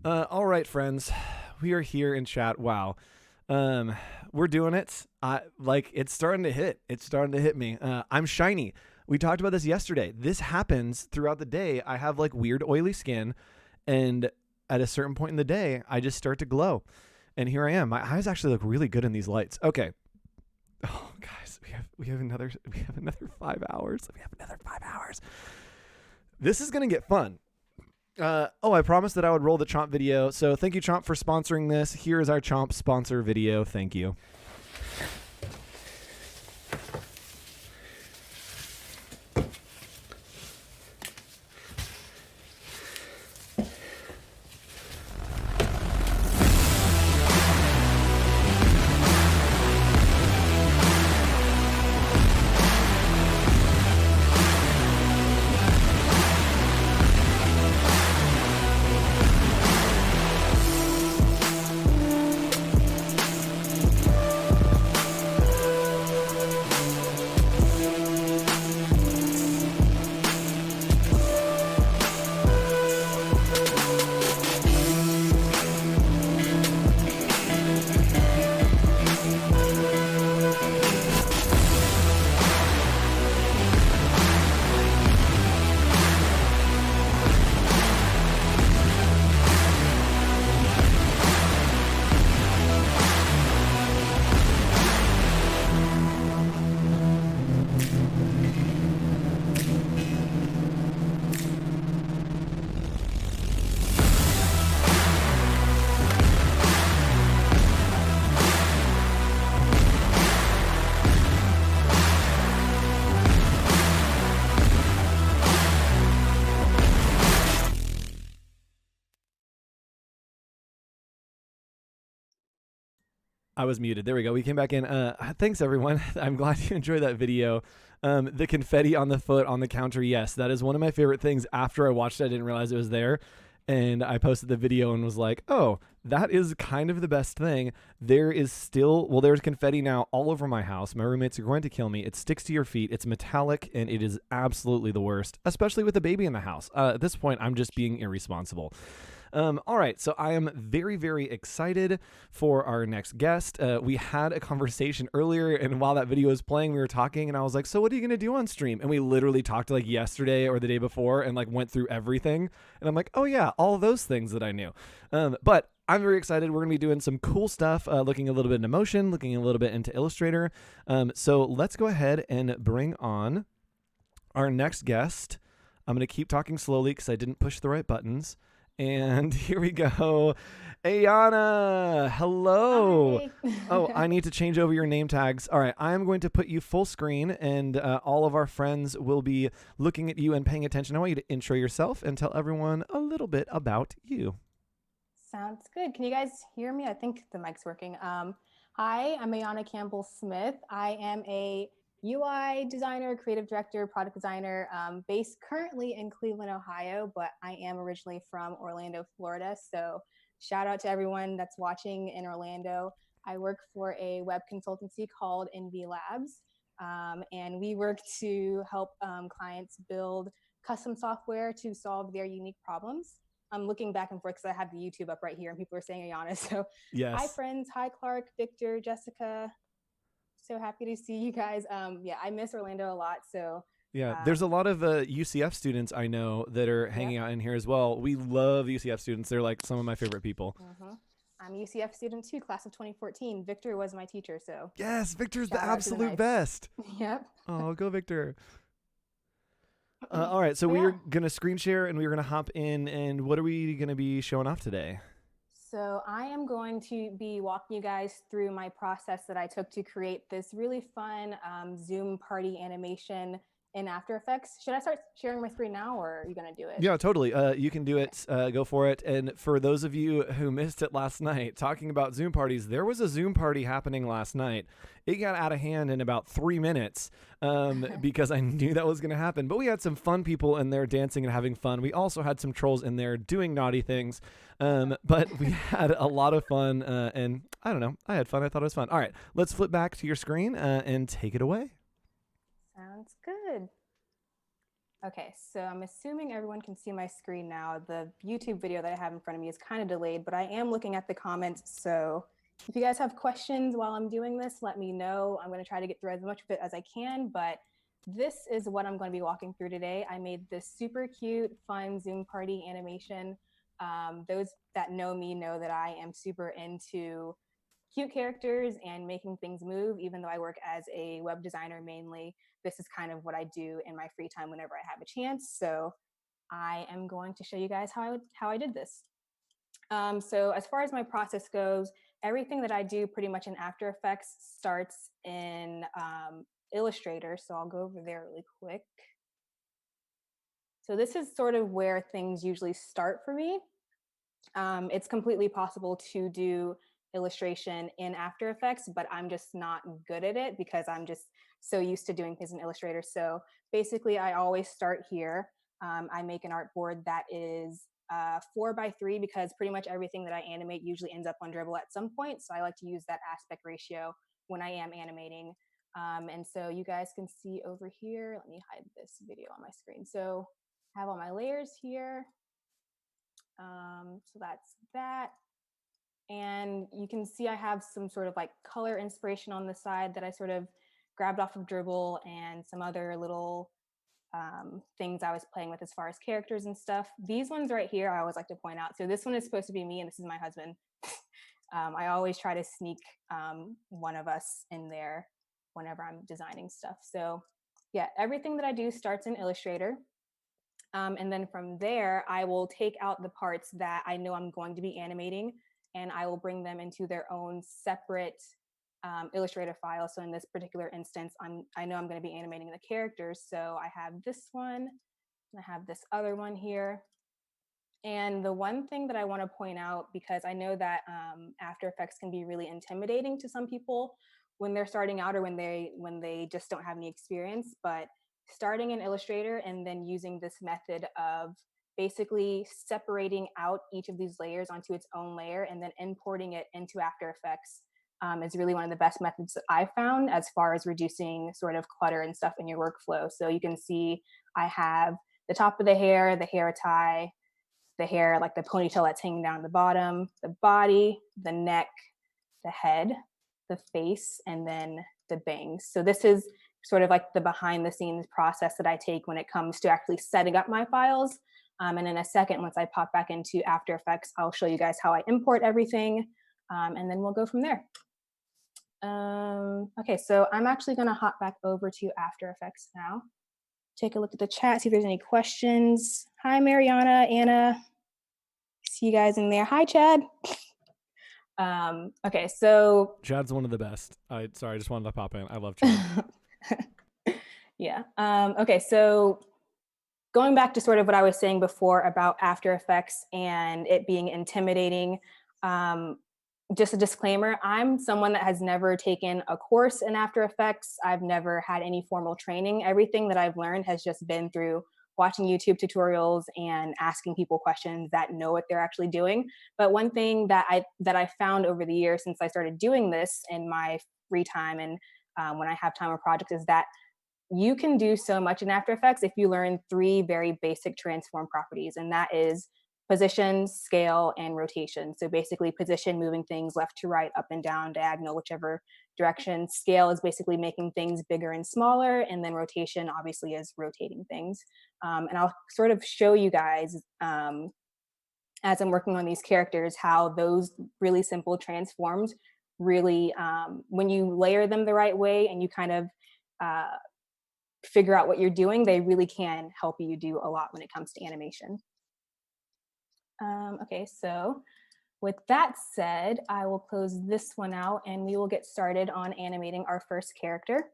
All right, friends, we are here in chat. Wow. We're doing it. It's starting to hit. It's starting to hit me. I'm shiny. We talked about this yesterday. This happens throughout the day. I have like weird oily skin, and at a certain point in the day, I just start to glow. And here I am. My eyes actually look really good in these lights. Okay. Oh, guys, we have another 5 hours. We have another 5 hours. This is going to get fun. I promised that I would roll the Chomp video. So thank you, Chomp, for sponsoring this. Here is our Chomp sponsor video. Thank you. I was muted. There we go. We came back in. Thanks, everyone. I'm glad you enjoyed that video. The confetti on the foot on the counter. Yes, that is one of my favorite things. After I watched it, I didn't realize it was there. And I posted the video and was like, oh, that is kind of the best thing. There is still, well, there's confetti now all over my house. My roommates are going to kill me. It sticks to your feet. It's metallic, and it is absolutely the worst, especially with a baby in the house. At this point, I'm just being irresponsible. All right, so I am very, very excited for our next guest. We had a conversation earlier, and while that video was playing, we were talking, and I was like, so what are you going to do on stream? And we literally talked like yesterday or the day before and like went through everything. And I'm like, oh yeah, all those things that I knew. But I'm very excited. We're going to be doing some cool stuff, looking a little bit into motion, looking a little bit into Illustrator. So let's go ahead and bring on our next guest. I'm going to keep talking slowly because I didn't push the right buttons. And here we go. Ayana, hello. Hi. Oh, I need to change over your name tags. All right, I am going to put you full screen, and all of our friends will be looking at you and paying attention. I want you to intro yourself and tell everyone a little bit about you. Sounds good. Can you guys hear me? I think the mic's working. Hi, I'm Ayana Campbell Smith. I am a UI designer, creative director, product designer, based currently in Cleveland, Ohio, but I am originally from Orlando, Florida. So shout out to everyone that's watching in Orlando. I work for a web consultancy called NB Labs, and we work to help clients build custom software to solve their unique problems. I'm looking back and forth because I have the YouTube up right here and people are saying Ayana. So yes. Hi friends, hi Clark, Victor, Jessica. So happy to see you guys. Yeah, I miss Orlando a lot. So yeah, there's a lot of UCF students I know that are hanging out in here as well. We love UCF students. They're like some of my favorite people. Mm-hmm. I'm a UCF student too, class of 2014. Victor was my teacher, so. Yes, Victor's the absolute best. Yep. Oh, go Victor. All right, so we are going to screen share and we're going to hop in. And what are we going to be showing off today? So I am going to be walking you guys through my process that I took to create this really fun Zoom party animation in After Effects. Should I start sharing my screen now or are you going to do it? Yeah, totally. You can do it. Go for it. And for those of you who missed it last night, talking about Zoom parties, there was a Zoom party happening last night. It got out of hand in about 3 minutes because I knew that was going to happen. But we had some fun people in there dancing and having fun. We also had some trolls in there doing naughty things. But we had a lot of fun. And I don't know. I had fun. I thought it was fun. All right, let's flip back to your screen and take it away. Sounds good. Okay, so I'm assuming everyone can see my screen now. The YouTube video that I have in front of me is kind of delayed, but I am looking at the comments. So if you guys have questions while I'm doing this, let me know. I'm going to try to get through as much of it as I can, but this is what I'm going to be walking through today. I made this super cute, fun Zoom party animation. Those that know me know that I am super into cute characters and making things move. Even though I work as a web designer mainly, this is kind of what I do in my free time whenever I have a chance. So I am going to show you guys how I did this. So as far as my process goes, everything that I do pretty much in After Effects starts in Illustrator. So I'll go over there really quick. So this is sort of where things usually start for me. It's completely possible to do illustration in After Effects, but I'm just not good at it because I'm just so used to doing things in Illustrator. So basically I always start here. I make an artboard that is 4:3 because pretty much everything that I animate usually ends up on Dribble at some point. So I like to use that aspect ratio when I am animating. And so you guys can see over here, let me hide this video on my screen. So I have all my layers here. So that's that. And you can see I have some sort of like color inspiration on the side that I sort of grabbed off of Dribble and some other little things I was playing with as far as characters and stuff. These ones right here, I always like to point out. So this one is supposed to be me and this is my husband. I always try to sneak one of us in there whenever I'm designing stuff. So yeah, everything that I do starts in Illustrator. And then from there, I will take out the parts that I know I'm going to be animating and I will bring them into their own separate Illustrator file. So in this particular instance, I know I'm going to be animating the characters. So I have this one, and I have this other one here. And the one thing that I want to point out, because I know that After Effects can be really intimidating to some people when they're starting out or when they just don't have any experience, but starting in Illustrator and then using this method of basically separating out each of these layers onto its own layer and then importing it into After Effects is really one of the best methods that I found as far as reducing sort of clutter and stuff in your workflow. So you can see I have the top of the hair tie, the hair, like the ponytail that's hanging down at the bottom, the body, the neck, the head, the face, and then the bangs. So this is sort of like the behind the scenes process that I take when it comes to actually setting up my files. And in a second, once I pop back into After Effects, I'll show you guys how I import everything, and then we'll go from there. Okay, so I'm actually gonna hop back over to After Effects now. Take a look at the chat, see if there's any questions. Hi, Mariana, Anna. See you guys in there. Hi, Chad. Okay, so Chad's one of the best. I just wanted to pop in. I love Chad. Yeah. Okay, so going back to sort of what I was saying before about After Effects and it being intimidating, just a disclaimer, I'm someone that has never taken a course in After Effects. I've never had any formal training. Everything that I've learned has just been through watching YouTube tutorials and asking people questions that know what they're actually doing. But one thing that I found over the years since I started doing this in my free time and when I have time on projects is that you can do so much in After Effects if you learn 3 very basic transform properties, and that is position, scale, and rotation. So basically position, moving things left to right, up and down, diagonal, whichever direction. Scale is basically making things bigger and smaller, and then rotation obviously is rotating things. And I'll sort of show you guys as I'm working on these characters how those really simple transforms really, when you layer them the right way and you kind of figure out what you're doing, they really can help you do a lot when it comes to animation. Okay, so with that said, I will close this one out and we will get started on animating our first character.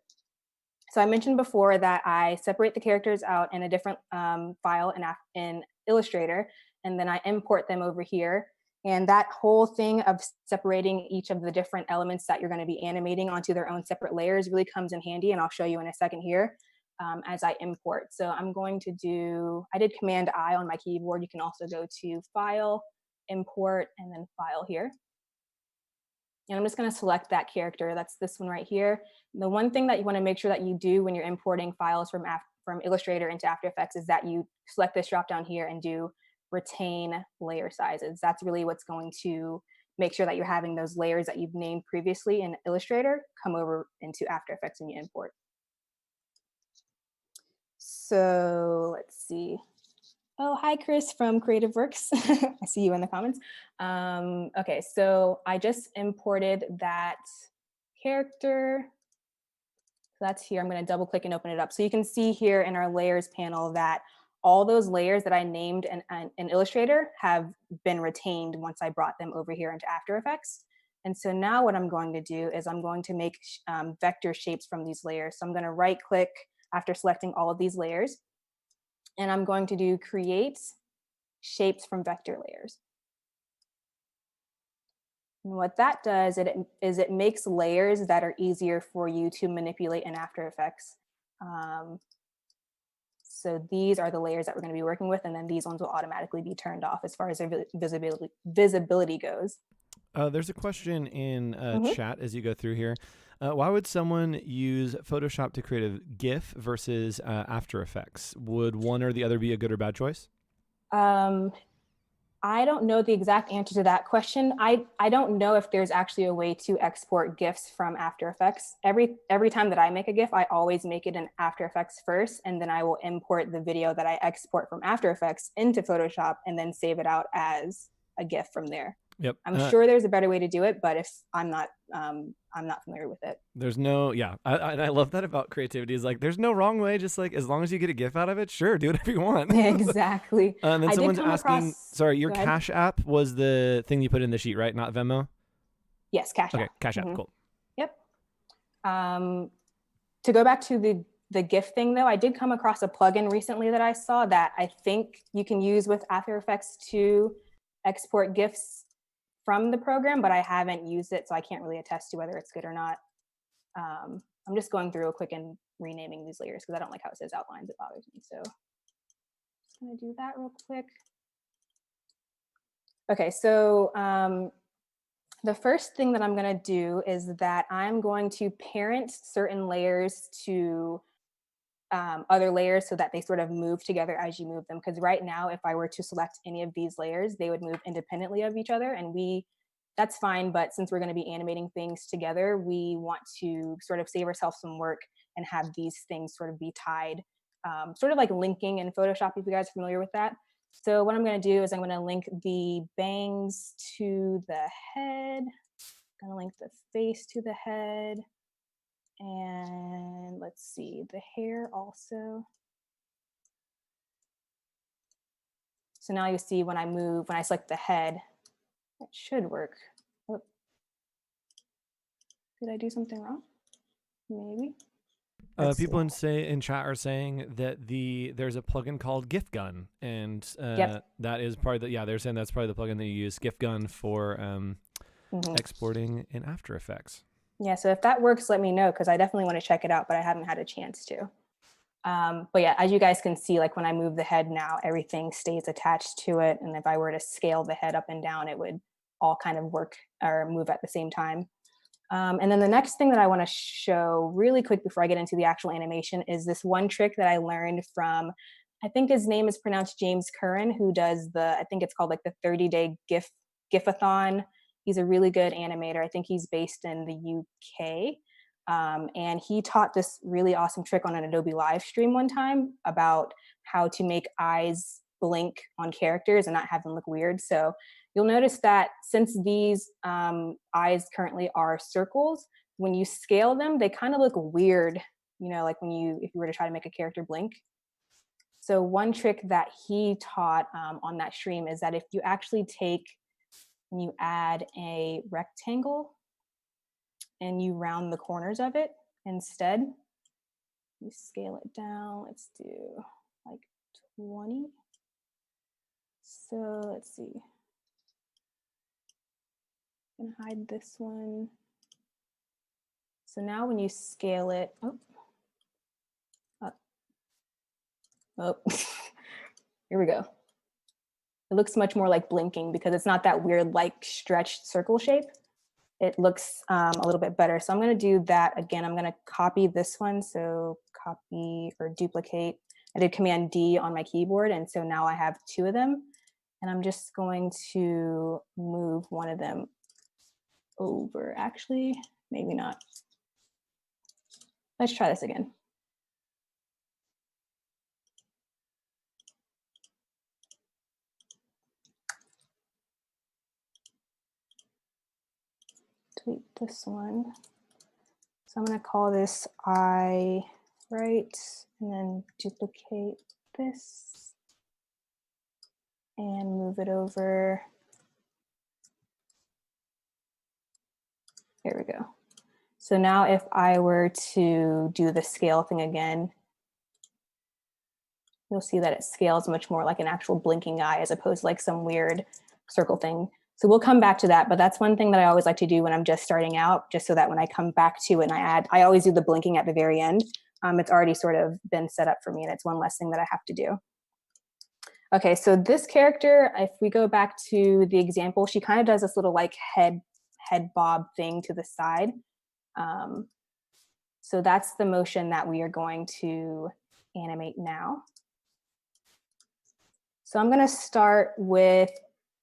So I mentioned before that I separate the characters out in a different file in Illustrator, and then I import them over here. And that whole thing of separating each of the different elements that you're going to be animating onto their own separate layers really comes in handy, and I'll show you in a second here. As I import. So I'm going to do, I did Command I on my keyboard. You can also go to File, Import, and then File here. And I'm just going to select that character. That's this one right here. The one thing that you want to make sure that you do when you're importing files from Illustrator into After Effects is that you select this drop down here and do Retain Layer Sizes. That's really what's going to make sure that you're having those layers that you've named previously in Illustrator come over into After Effects when you import. So let's see. Oh, hi, Chris from Creative Works. I see you in the comments. Okay, so I just imported that character. So that's here. I'm going to double click and open it up. So you can see here in our layers panel that all those layers that I named in Illustrator have been retained once I brought them over here into After Effects. And so now what I'm going to do is I'm going to make vector shapes from these layers. So I'm going to right click after selecting all of these layers, and I'm going to do Create Shapes from Vector Layers. And what that does is it makes layers that are easier for you to manipulate in After Effects. So these are the layers that we're going to be working with, and then these ones will automatically be turned off as far as their visibility goes. There's a question in chat as you go through here. Why would someone use Photoshop to create a GIF versus After Effects? Would one or the other be a good or bad choice? I don't know the exact answer to that question. I don't know if there's actually a way to export GIFs from After Effects. Every time that I make a GIF, I always make it in After Effects first, and then I will import the video that I export from After Effects into Photoshop and then save it out as a GIF from there. Yep. I'm sure there's a better way to do it, but if I'm not familiar with it. There's no, yeah. I love that about creativity is like, there's no wrong way. Just like, as long as you get a GIF out of it, sure, do whatever you want. Exactly. And then someone's asking, sorry, your Cash App was the thing you put in the sheet, right? Not Venmo? Yes, Cash App. Okay, Cash App, cool. Yep. To go back to the GIF thing though, I did come across a plugin recently that I saw that I think you can use with After Effects to export GIFs from the program, but I haven't used it, so I can't really attest to whether it's good or not. I'm just going through a quick and renaming these layers because I don't like how it says outlines. It bothers me. So just gonna do that real quick. Okay, so the first thing that I'm gonna do is that I'm going to parent certain layers to other layers so that they sort of move together as you move them. Because right now, if I were to select any of these layers, they would move independently of each other, and that's fine. But since we're going to be animating things together, we want to sort of save ourselves some work and have these things sort of be tied, sort of like linking in Photoshop, if you guys are familiar with that. So what I'm going to do is I'm going to link the bangs to the head. I'm going to link the face to the head. And let's see, the hair also. So now you see when I select the head, it should work. Oh. Did I do something wrong? Maybe. People in chat are saying that there's a plugin called GIF Gun, and Yep. that is probably they're saying that's probably the plugin that you use, GIF Gun, for exporting in After Effects. Yeah, so if that works, let me know, because I definitely want to check it out, but I haven't had a chance to. But yeah, as you guys can see, like when I move the head now, everything stays attached to it. And if I were to scale the head up and down, it would all kind of work or move at the same time. And then the next thing that I want to show really quick before I get into the actual animation is this one trick that I learned from, I think his name is pronounced James Curran, who does I think it's called like the 30-day GIF-a-thon. He's a really good animator. I think he's based in the UK. And he taught this really awesome trick on an Adobe live stream one time about how to make eyes blink on characters and not have them look weird. So you'll notice that since these eyes currently are circles, when you scale them, they kind of look weird, you know, like if you were to try to make a character blink. So one trick that he taught on that stream is that if you actually and you add a rectangle and you round the corners of it instead, you scale it down. Let's do like 20. So let's see. I'm gonna hide this one. So now when you scale it, here we go. It looks much more like blinking because it's not that weird like stretched circle shape. It looks a little bit better. So I'm gonna do that again. I'm gonna copy this one. So copy or duplicate. I did Command D on my keyboard. And so now I have two of them. And I'm just going to move one of them over. Actually, maybe not. Let's try this again. Delete this one. So I'm going to call this eye right, and then duplicate this and move it over. Here we go. So now if I were to do the scale thing again, you'll see that it scales much more like an actual blinking eye as opposed to like some weird circle thing. So we'll come back to that, but that's one thing that I always like to do when I'm just starting out, just so that when I come back to it and I always do the blinking at the very end. It's already sort of been set up for me and it's one less thing that I have to do. Okay, so this character, if we go back to the example, she kind of does this little like head bob thing to the side. So that's the motion that we are going to animate now. So I'm gonna start with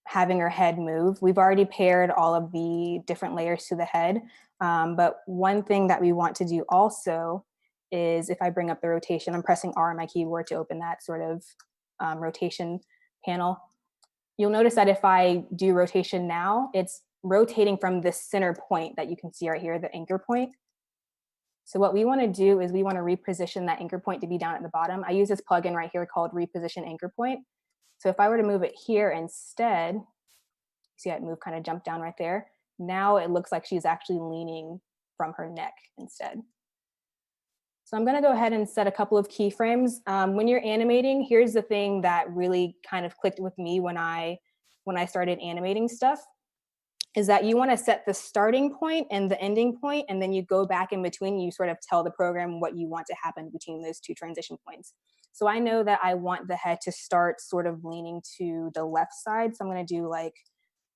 having her head move. We've already paired all of the different layers to the head, but one thing that we want to do also is if I bring up the rotation, I'm pressing R on my keyboard to open that sort of rotation panel. You'll notice that if I do rotation now, it's rotating from this center point that you can see right here, the anchor point. So what we want to do is we want to reposition that anchor point to be down at the bottom. I use this plugin right here called Reposition Anchor Point. So if I were to move it here instead, see how it moved, kind of jumped down right there. Now it looks like she's actually leaning from her neck instead. So I'm gonna go ahead and set a couple of keyframes. When you're animating, here's the thing that really kind of clicked with me when I started animating stuff, is that you wanna set the starting point and the ending point, and then you go back in between, you sort of tell the program what you want to happen between those two transition points. So I know that I want the head to start sort of leaning to the left side. So I'm gonna do like,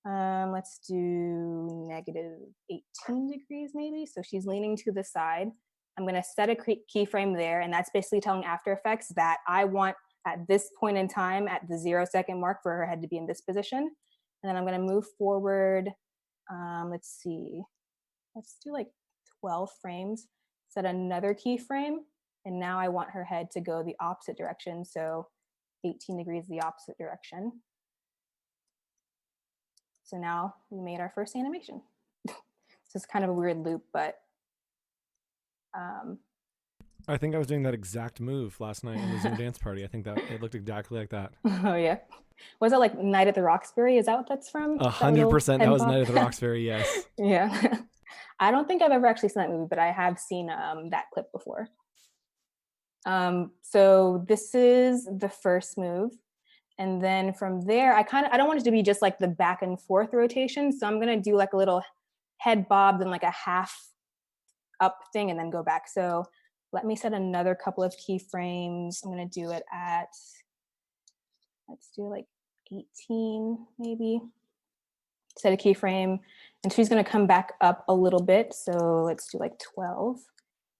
let's do negative 18 degrees maybe. So she's leaning to the side. I'm gonna set a keyframe there, and that's basically telling After Effects that I want at this point in time, at the 0-second mark, for her head to be in this position. And then I'm gonna move forward, let's see, let's do like 12 frames, set another keyframe, and now I want her head to go the opposite direction, so 18 degrees the opposite direction. So now we made our first animation. So it's kind of a weird loop, but I think I was doing that exact move last night in the Zoom dance party. I think that it looked exactly like that. Oh yeah. Was it like Night at the Roxbury? Is that what that's from? 100%. That was Night at the Roxbury, yes. Yeah. I don't think I've ever actually seen that movie, but I have seen that clip before. So this is the first move. And then from there, I don't want it to be just like the back and forth rotation. So I'm gonna do like a little head bob, then like a half up thing, and then go back. So let me set another couple of keyframes. I'm gonna do it at, let's do like 18 maybe. Set a keyframe, and she's gonna come back up a little bit. So let's do like 12,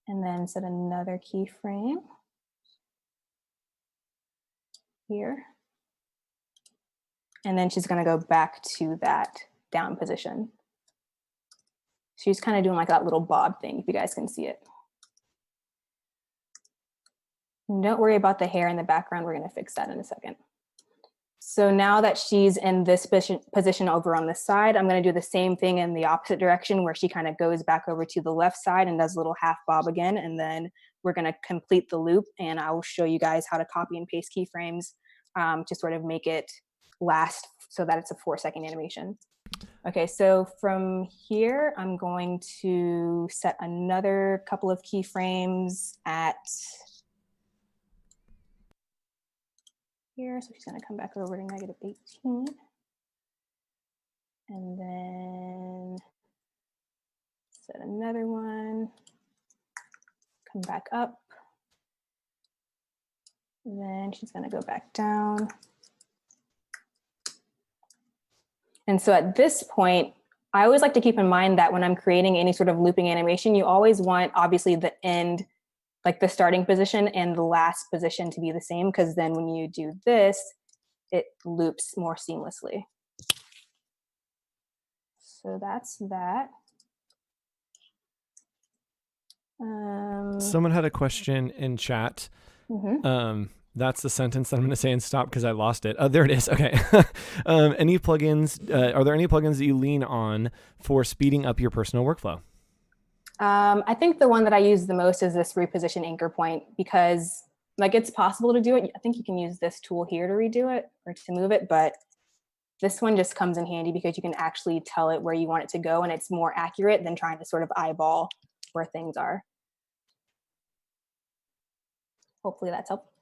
and then set another keyframe here. And then she's gonna go back to that down position. She's kind of doing like that little bob thing, if you guys can see it. Don't worry about the hair in the background. We're gonna fix that in a second. So now that she's in this position over on the side, I'm gonna do the same thing in the opposite direction, where she kind of goes back over to the left side and does a little half bob again. And then we're gonna complete the loop, and I will show you guys how to copy and paste keyframes to sort of make it last so that it's a 4-second animation. Okay, so from here, I'm going to set another couple of keyframes at here. So she's gonna come back over to negative 18. And then set another one, come back up. And then she's gonna go back down. And so at this point, I always like to keep in mind that when I'm creating any sort of looping animation, you always want, obviously, the end, like the starting position and the last position to be the same, because then when you do this, it loops more seamlessly. So that's that. Someone had a question in chat. That's the sentence that I'm going to say and stop because I lost it. There it is. Okay. Any plugins? Are there any plugins that you lean on for speeding up your personal workflow? I think the one that I use the most is this reposition anchor point, because like it's possible to do it. I think you can use this tool here to redo it or to move it, but this one just comes in handy because you can actually tell it where you want it to go, and it's more accurate than trying to sort of eyeball where things are. Hopefully that's helpful.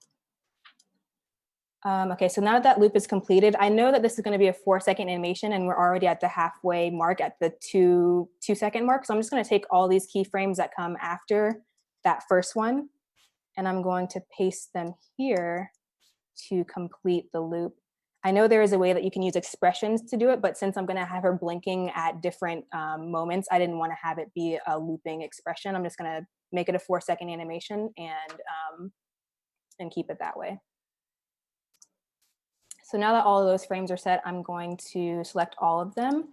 Okay, so now that loop is completed, I know that this is going to be a 4-second animation, and we're already at the halfway mark at the 2-second mark. So I'm just going to take all these keyframes that come after that first one, and I'm going to paste them here to complete the loop. I know there is a way that you can use expressions to do it, but since I'm going to have her blinking at different moments, I didn't want to have it be a looping expression. I'm just going to make it a 4-second animation and keep it that way. So now that all of those frames are set, I'm going to select all of them,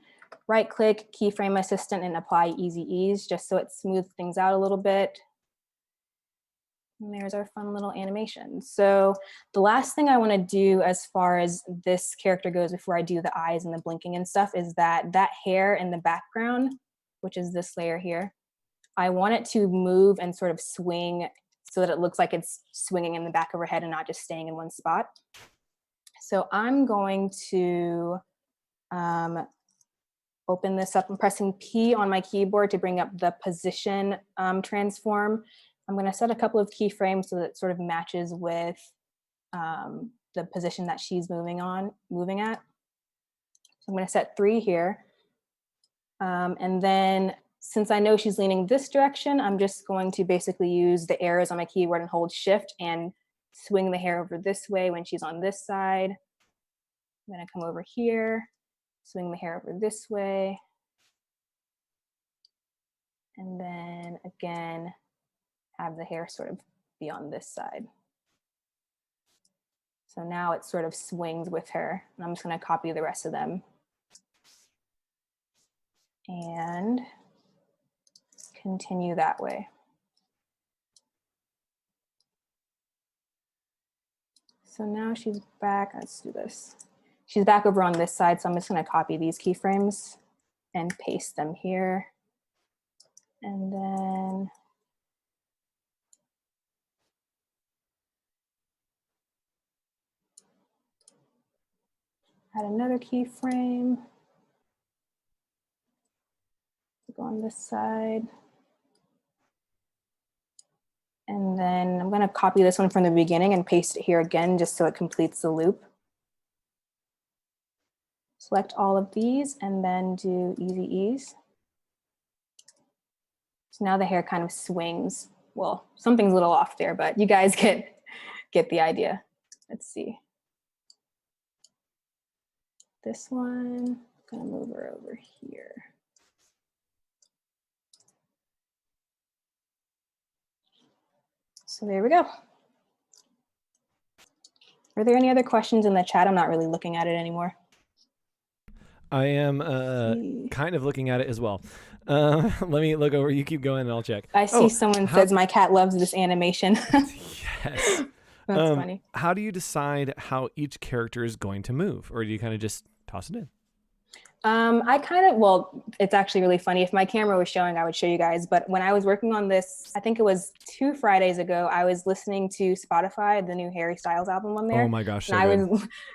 right click, keyframe assistant, and apply easy ease, just so it smooths things out a little bit. And there's our fun little animation. So the last thing I want to do as far as this character goes before I do the eyes and the blinking and stuff is that hair in the background, which is this layer here, I want it to move and sort of swing so that it looks like it's swinging in the back of her head and not just staying in one spot. So I'm going to open this up. I'm pressing P on my keyboard to bring up the position transform. I'm going to set a couple of keyframes so that it sort of matches with the position that she's moving at. So I'm going to set 3 here. And then since I know she's leaning this direction, I'm just going to basically use the arrows on my keyboard and hold shift and swing the hair over this way when she's on this side. I'm going to come over here, swing the hair over this way. And then again, have the hair sort of be on this side. So now it sort of swings with her. And I'm just going to copy the rest of them. And continue that way. So now she's back. Let's do this. She's back over on this side. So I'm just going to copy these keyframes and paste them here. And then add another keyframe. Go on this side. And then I'm going to copy this one from the beginning and paste it here again just so it completes the loop. Select all of these and then do easy ease. So now the hair kind of swings. Well, something's a little off there, but you guys get the idea. Let's see. This one, I'm going to move her over here. So there we go. Are there any other questions in the chat? I'm not really looking at it anymore. I am kind of looking at it as well. Let me look over. You keep going and I'll check. I see someone says my cat loves this animation. Yes. That's funny. How do you decide how each character is going to move? Or do you kind of just toss it in? Well, it's actually really funny. If my camera was showing, I would show you guys. But when I was working on this, I think it was 2 Fridays ago, I was listening to Spotify, the new Harry Styles album on there. Oh my gosh.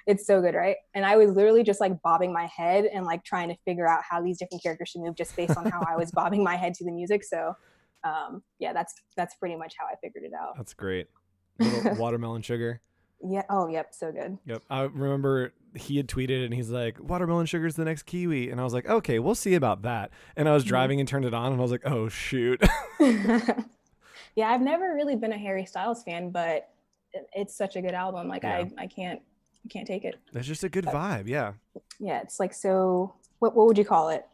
It's so good, right? And I was literally just like bobbing my head and like trying to figure out how these different characters should move just based on how I was bobbing my head to the music. So yeah, that's pretty much how I figured it out. That's great. Little watermelon sugar. Yeah. Oh, yep. So good. Yep. I remember he had tweeted and he's like, watermelon sugar is the next kiwi. And I was like, okay, we'll see about that. And I was driving and turned it on and I was like, oh, shoot. Yeah, I've never really been a Harry Styles fan, but it's such a good album. Like I can't take it. That's just a good vibe. Yeah. Yeah. It's like, so what would you call it?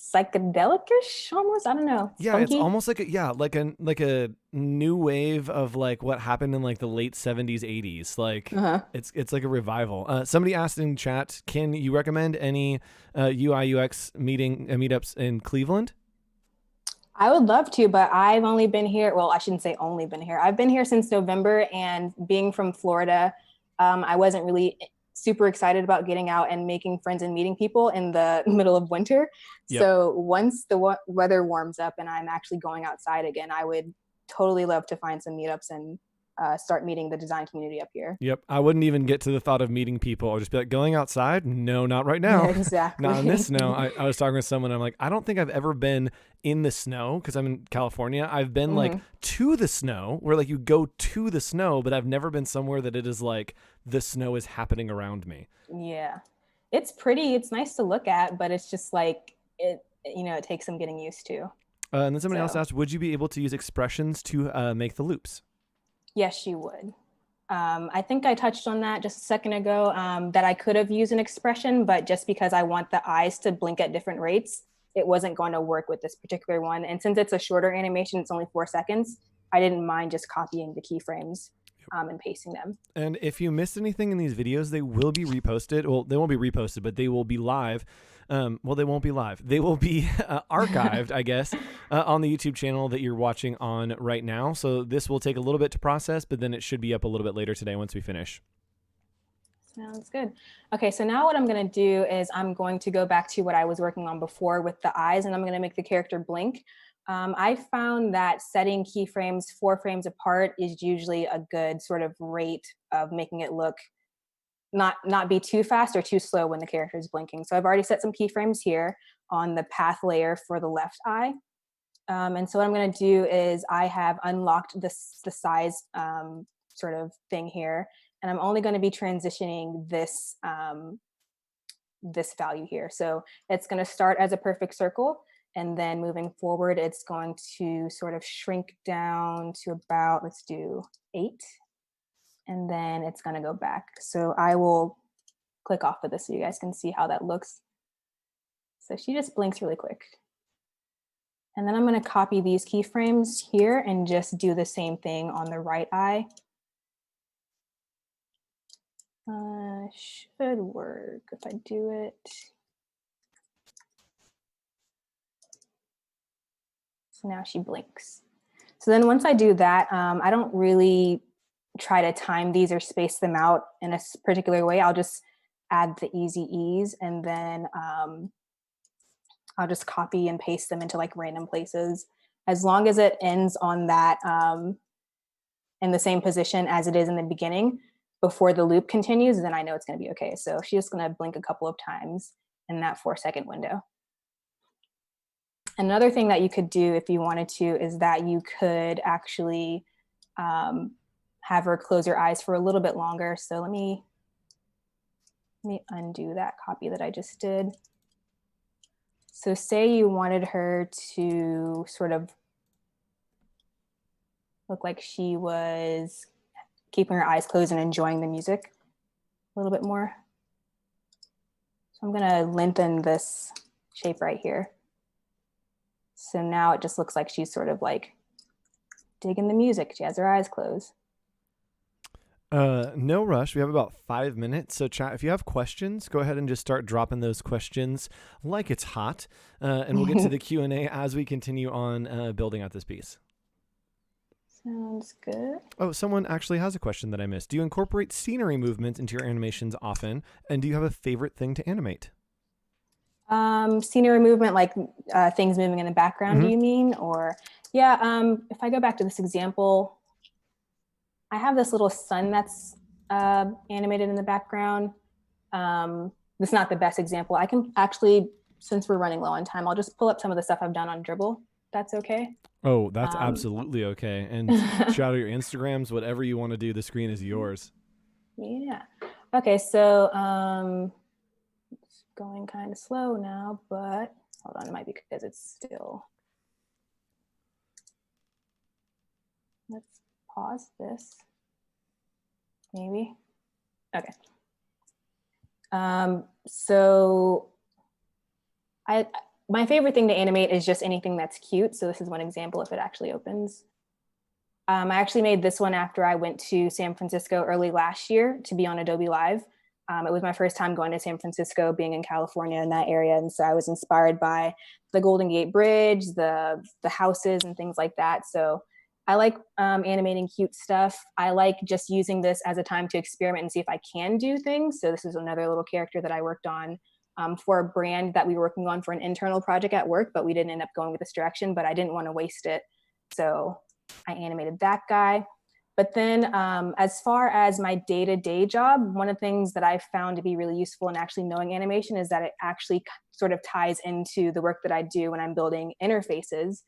Psychedelic-ish almost. I don't know. Yeah, funky? it's almost like a new wave of like what happened in like the late 70s 80s. Like it's like a revival. Somebody asked in chat, can you recommend any UI UX meetups in Cleveland? I would love to, but I've only been here, well, I shouldn't say only been here. I've been here since November, and being from Florida, I wasn't really super excited about getting out and making friends and meeting people in the middle of winter. Yep. So once the weather warms up and I'm actually going outside again, I would totally love to find some meetups and start meeting the design community up here. Yep. I wouldn't even get to the thought of meeting people. I'll just be like, going outside? No, not right now. Yeah, exactly. Not in this snow. I was talking with someone. I'm like, I don't think I've ever been in the snow because I'm in California. I've been like to the snow where like you go to the snow, but I've never been somewhere that it is like the snow is happening around me. Yeah. It's pretty. It's nice to look at, but it's just like, it takes some getting used to. And then somebody else asked, would you be able to use expressions to make the loops? Yes, you would. I think I touched on that just a second ago, that I could have used an expression, but just because I want the eyes to blink at different rates, it wasn't going to work with this particular one. And since it's a shorter animation, it's only 4 seconds, I didn't mind just copying the keyframes and pasting them. And if you missed anything in these videos, they will be reposted. Well, they won't be reposted, but they will be live. Well, they won't be live. They will be archived, I guess, on the YouTube channel that you're watching on right now. So this will take a little bit to process, but then it should be up a little bit later today once we finish. Sounds good. Okay, so now what I'm going to do is I'm going to go back to what I was working on before with the eyes, and I'm going to make the character blink. I found that setting keyframes 4 frames apart is usually a good sort of rate of making it look not be too fast or too slow when the character is blinking. So I've already set some keyframes here on the path layer for the left eye. And so what I'm going to do is I have unlocked the size sort of thing here, and I'm only going to be transitioning this this value here. So it's going to start as a perfect circle, and then moving forward, it's going to sort of shrink down to about, let's do 8, and then it's going to go back. So I will click off of this so you guys can see how that looks. So she just blinks really quick. And then I'm going to copy these keyframes here and just do the same thing on the right eye. Should work if I do it. So now she blinks. So then once I do that, I don't really try to time these or space them out in a particular way. I'll just add the easy ease, and then I'll just copy and paste them into like random places. As long as it ends on that in the same position as it is in the beginning before the loop continues, then I know it's going to be okay. So she's just going to blink a couple of times in that 4-second window. Another thing that you could do if you wanted to is that you could actually have her close her eyes for a little bit longer. So let me undo that copy that I just did. So say you wanted her to sort of look like she was keeping her eyes closed and enjoying the music a little bit more. So I'm gonna lengthen this shape right here. So now it just looks like she's sort of like digging the music. She has her eyes closed. No rush. We have about 5 minutes. So chat, if you have questions, go ahead and just start dropping those questions like it's hot. And we'll get to the Q&A as we continue on building out this piece. Sounds good. Oh, someone actually has a question that I missed. Do you incorporate scenery movements into your animations often? And do you have a favorite thing to animate? Scenery movement, like things moving in the background, do you mean? Or, yeah, if I go back to this example, I have this little sun that's animated in the background. It's not the best example. I can actually, since we're running low on time, I'll just pull up some of the stuff I've done on Dribble. That's okay. Oh, that's absolutely okay. And shout out your Instagrams, whatever you want to do. The screen is yours. Yeah. Okay, so it's going kind of slow now, but hold on, it might be because it's still. Let's pause this. Maybe. Okay. So my favorite thing to animate is just anything that's cute. So this is one example if it actually opens. I actually made this one after I went to San Francisco early last year to be on Adobe Live. It was my first time going to San Francisco, being in California in that area. And so I was inspired by the Golden Gate Bridge, the houses and things like that. So I like animating cute stuff. I like just using this as a time to experiment and see if I can do things. So this is another little character that I worked on for a brand that we were working on for an internal project at work, but we didn't end up going with this direction, but I didn't want to waste it. So I animated that guy. But then as far as my day-to-day job, one of the things that I've found to be really useful in actually knowing animation is that it actually sort of ties into the work that I do when I'm building interfaces,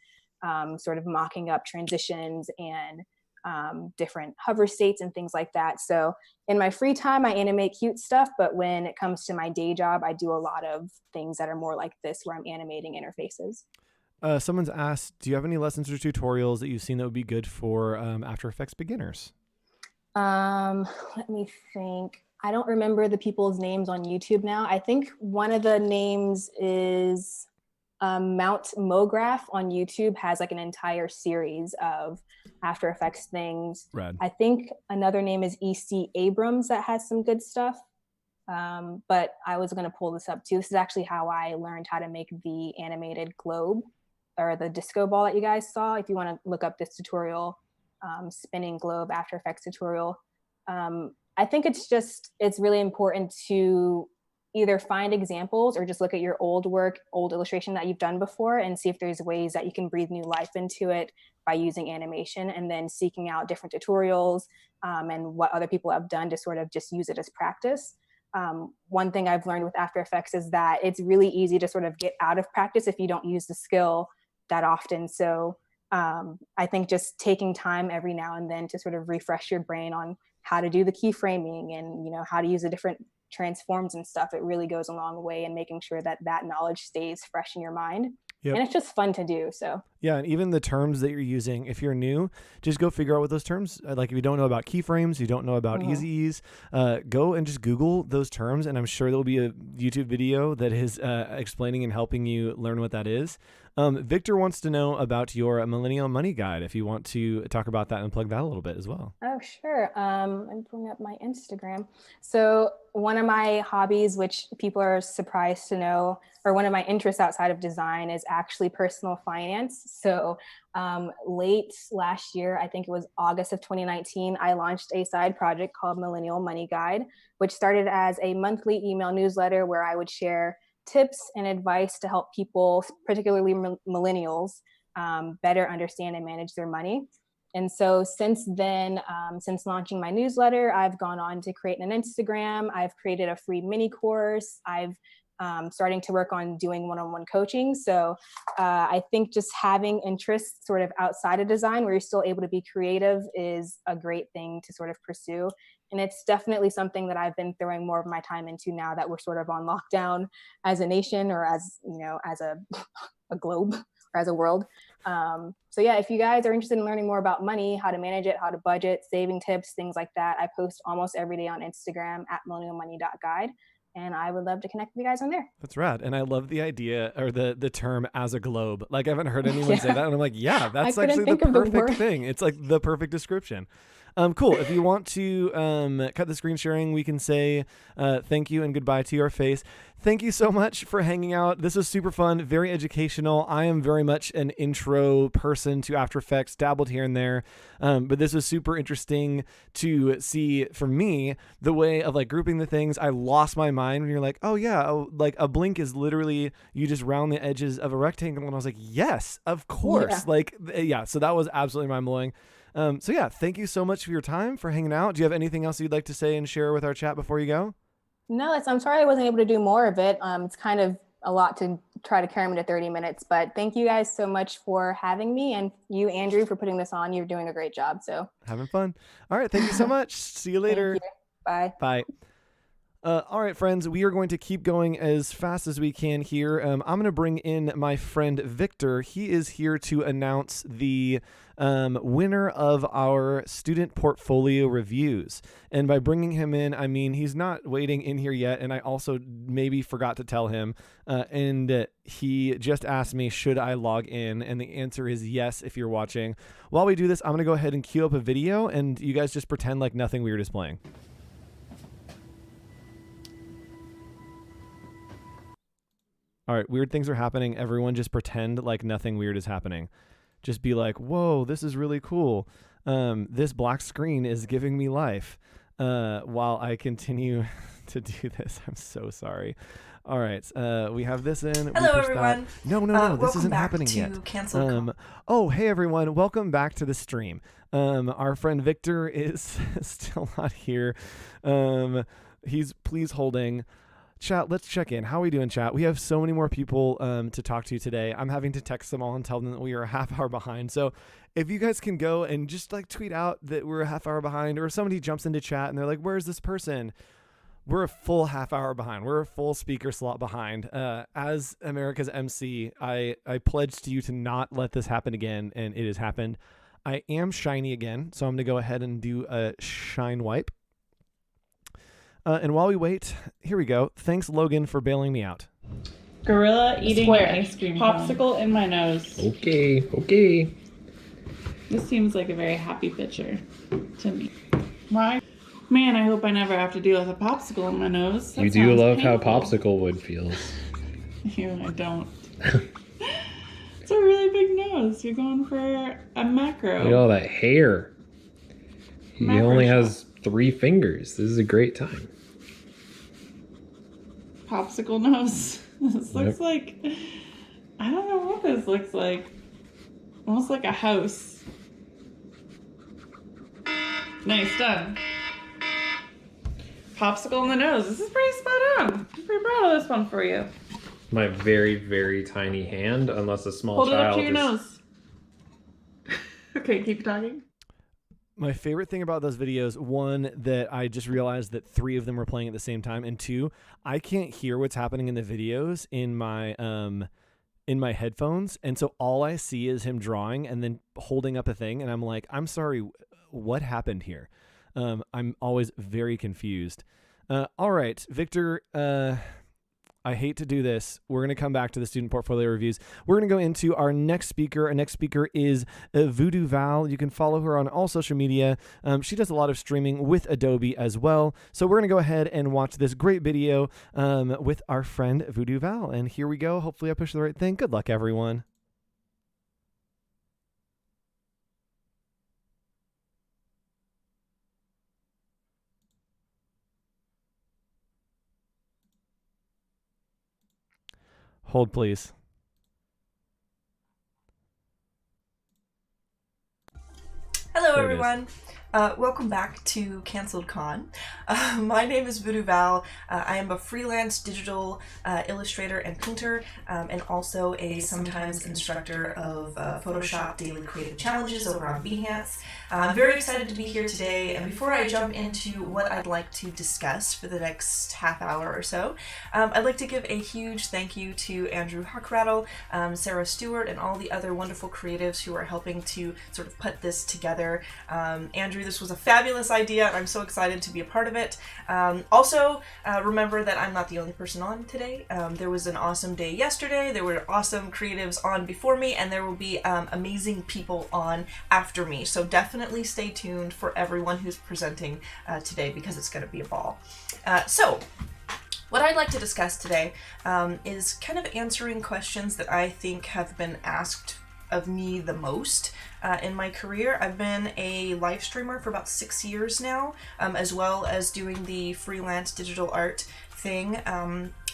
sort of mocking up transitions and different hover states and things like that. So in my free time, I animate cute stuff, but when it comes to my day job, I do a lot of things that are more like this, where I'm animating interfaces. Someone's asked, do you have any lessons or tutorials that you've seen that would be good for After Effects beginners? Let me think. I don't remember the people's names on YouTube now. I think one of the names is Mount Mograph on YouTube, has like an entire series of After Effects things. Rad. I think another name is EC Abrams that has some good stuff. But I was going to pull this up too. This is actually how I learned how to make the animated globe, or the disco ball that you guys saw. If you want to look up this tutorial, spinning globe After Effects tutorial. I think it's really important to either find examples or just look at your old work, old illustration that you've done before, and see if there's ways that you can breathe new life into it by using animation, and then seeking out different tutorials and what other people have done to sort of just use it as practice. One thing I've learned with After Effects is that it's really easy to sort of get out of practice if you don't use the skill that often. So I think just taking time every now and then to sort of refresh your brain on how to do the keyframing and, you know, how to use the different transforms and stuff, it really goes a long way in making sure that that knowledge stays fresh in your mind. Yep. And it's just fun to do. So yeah, and even the terms that you're using, if you're new, just go figure out what those terms, like if you don't know about keyframes, you don't know about easy ease, go and just Google those terms, and I'm sure there'll be a YouTube video that is explaining and helping you learn what that is. Victor wants to know about your Millennial Money Guide, if you want to talk about that and plug that a little bit as well. Oh, sure. I'm pulling up my Instagram. So one of my hobbies, which people are surprised to know, or one of my interests outside of design, is actually personal finance. So late last year, I think it was August of 2019, I launched a side project called Millennial Money Guide, which started as a monthly email newsletter where I would share tips and advice to help people, particularly millennials, better understand and manage their money. And so since then, since launching my newsletter, I've gone on to create an Instagram. I've created a free mini course. I've starting to work on doing one-on-one coaching. So I think just having interests sort of outside of design where you're still able to be creative is a great thing to sort of pursue. And it's definitely something that I've been throwing more of my time into now that we're sort of on lockdown as a nation, or as, you know, as a globe or as a world. So yeah, if you guys are interested in learning more about money, how to manage it, how to budget, saving tips, things like that, I post almost every day on Instagram at millennialmoney.guide. And I would love to connect with you guys on there. That's rad. And I love the idea, or the term "as a globe." Like, I haven't heard anyone say that. And I'm like, yeah, that's actually the perfect thing. It's like the perfect description. Cool. If you want to cut the screen sharing, we can say thank you and goodbye to your face. Thank you so much for hanging out. This was super fun, very educational. I am very much an intro person to After Effects, dabbled here and there. But this was super interesting to see, for me, the way of like grouping the things. I lost my mind when you're like, oh yeah, like a blink is literally you just round the edges of a rectangle. And I was like, yes, of course. Yeah. Like, yeah, so that was absolutely mind-blowing. So yeah, thank you so much for your time, for hanging out. Do you have anything else you'd like to say and share with our chat before you go? No, I'm sorry I wasn't able to do more of it. It's kind of a lot to try to cram into 30 minutes, but thank you guys so much for having me, and you, Andrew, for putting this on. You're doing a great job. So having fun. All right. Thank you so much. See you later. You. Bye. Bye. All right, friends, we are going to keep going as fast as we can here. I'm going to bring in my friend Victor. He is here to announce the winner of our student portfolio reviews. And by bringing him in, I mean he's not waiting in here yet, and I also maybe forgot to tell him. And he just asked me, should I log in? And the answer is yes, if you're watching. While we do this, I'm going to go ahead and queue up a video, and you guys just pretend like nothing weird is playing. All right, weird things are happening. Everyone just pretend like nothing weird is happening. Just be like, whoa, this is really cool. This black screen is giving me life while I continue to do this. I'm so sorry. All right, we have this in. Hello, everyone. No, this isn't happening yet. CanceledCon. Oh, hey, everyone. Welcome back to the stream. Our friend Victor is still not here. He's please holding. Chat, let's check in. How are we doing, chat? We have so many more people to talk to today. I'm having to text them all and tell them that we are a half hour behind. So if you guys can go and just like tweet out that we're a half hour behind, or somebody jumps into chat and they're like, where's this person? We're a full half hour behind. We're a full speaker slot behind. As America's MC, I pledge to you to not let this happen again, and it has happened. I am shiny again, so I'm going to go ahead and do a shine wipe. And while we wait, here we go. Thanks, Logan, for bailing me out. Gorilla eating your ice cream popsicle in my nose. Okay. This seems like a very happy picture to me. Why? Man, I hope I never have to deal with a popsicle in my nose. That you do love painful. How popsicle wood feels. Ew, I don't. It's a really big nose. You're going for a macro. Look at all that hair. He only has 3 fingers. This is a great time. Popsicle nose. This looks like, I don't know what this looks like. Almost like a house. Nice, done. Popsicle in the nose. This is pretty spot on. I'm pretty proud of this one for you. my very, very tiny hand, unless a small Hold it child up to your is... nose. Okay, keep talking. My favorite thing about those videos, one, that I just realized that 3 of them were playing at the same time, and 2, I can't hear what's happening in the videos in my headphones, and so all I see is him drawing and then holding up a thing, and I'm like, I'm sorry, what happened here? I'm always very confused. All right, Victor, I hate to do this. We're going to come back to the student portfolio reviews. We're going to go into our next speaker. Our next speaker is VooDoo Val. You can follow her on all social media. She does a lot of streaming with Adobe as well. So we're going to go ahead and watch this great video with our friend VooDoo Val. And here we go. Hopefully I pushed the right thing. Good luck, everyone. Hold, please. Hello, There it is. everyone. Welcome back to CanceledCon. My name is VooDoo Val. I am a freelance digital illustrator and painter, and also a sometimes instructor of Photoshop Daily Creative Challenges over on Behance. I'm very excited to be here today, and before I jump into what I'd like to discuss for the next half hour or so, I'd like to give a huge thank you to Andrew Hochradel, Sarah Stewart, and all the other wonderful creatives who are helping to sort of put this together. Andrew, this was a fabulous idea, and I'm so excited to be a part of it. Also, remember that I'm not the only person on today. There was an awesome day yesterday. There were awesome creatives on before me, and there will be amazing people on after me. So definitely stay tuned for everyone who's presenting today, because it's going to be a ball. So what I'd like to discuss today is kind of answering questions that I think have been asked of me the most in my career. I've been a live streamer for about 6 years now, as well as doing the freelance digital art thing.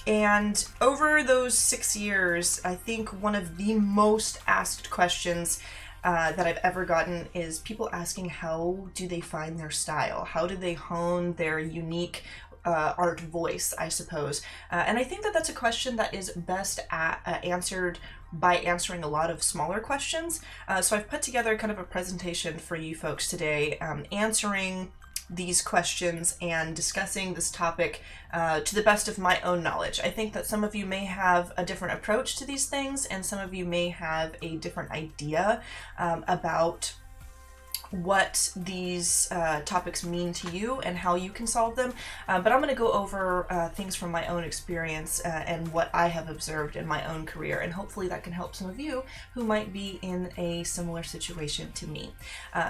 And over those 6 years, I think one of the most asked questions that I've ever gotten is people asking, how do they find their style? How do they hone their unique art voice, I suppose? And I think that that's a question that is best answered by answering a lot of smaller questions. So I've put together kind of a presentation for you folks today, answering these questions and discussing this topic to the best of my own knowledge. I think that some of you may have a different approach to these things, and some of you may have a different idea about what these topics mean to you and how you can solve them. But I'm going to go over things from my own experience and what I have observed in my own career, and hopefully that can help some of you who might be in a similar situation to me.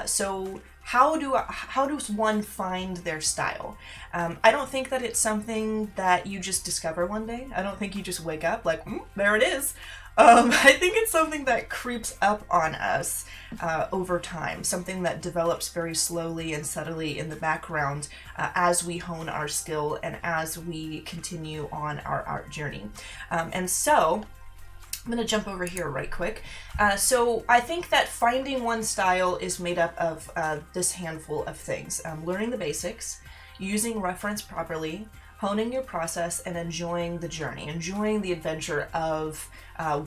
So how does one find their style? I don't think that it's something that you just discover one day. I don't think you just wake up like, there it is. I think it's something that creeps up on us over time, something that develops very slowly and subtly in the background as we hone our skill and as we continue on our art journey. And so I'm going to jump over here right quick. So I think that finding one style is made up of this handful of things. Learning the basics, using reference properly, honing your process, and enjoying the journey, enjoying the adventure of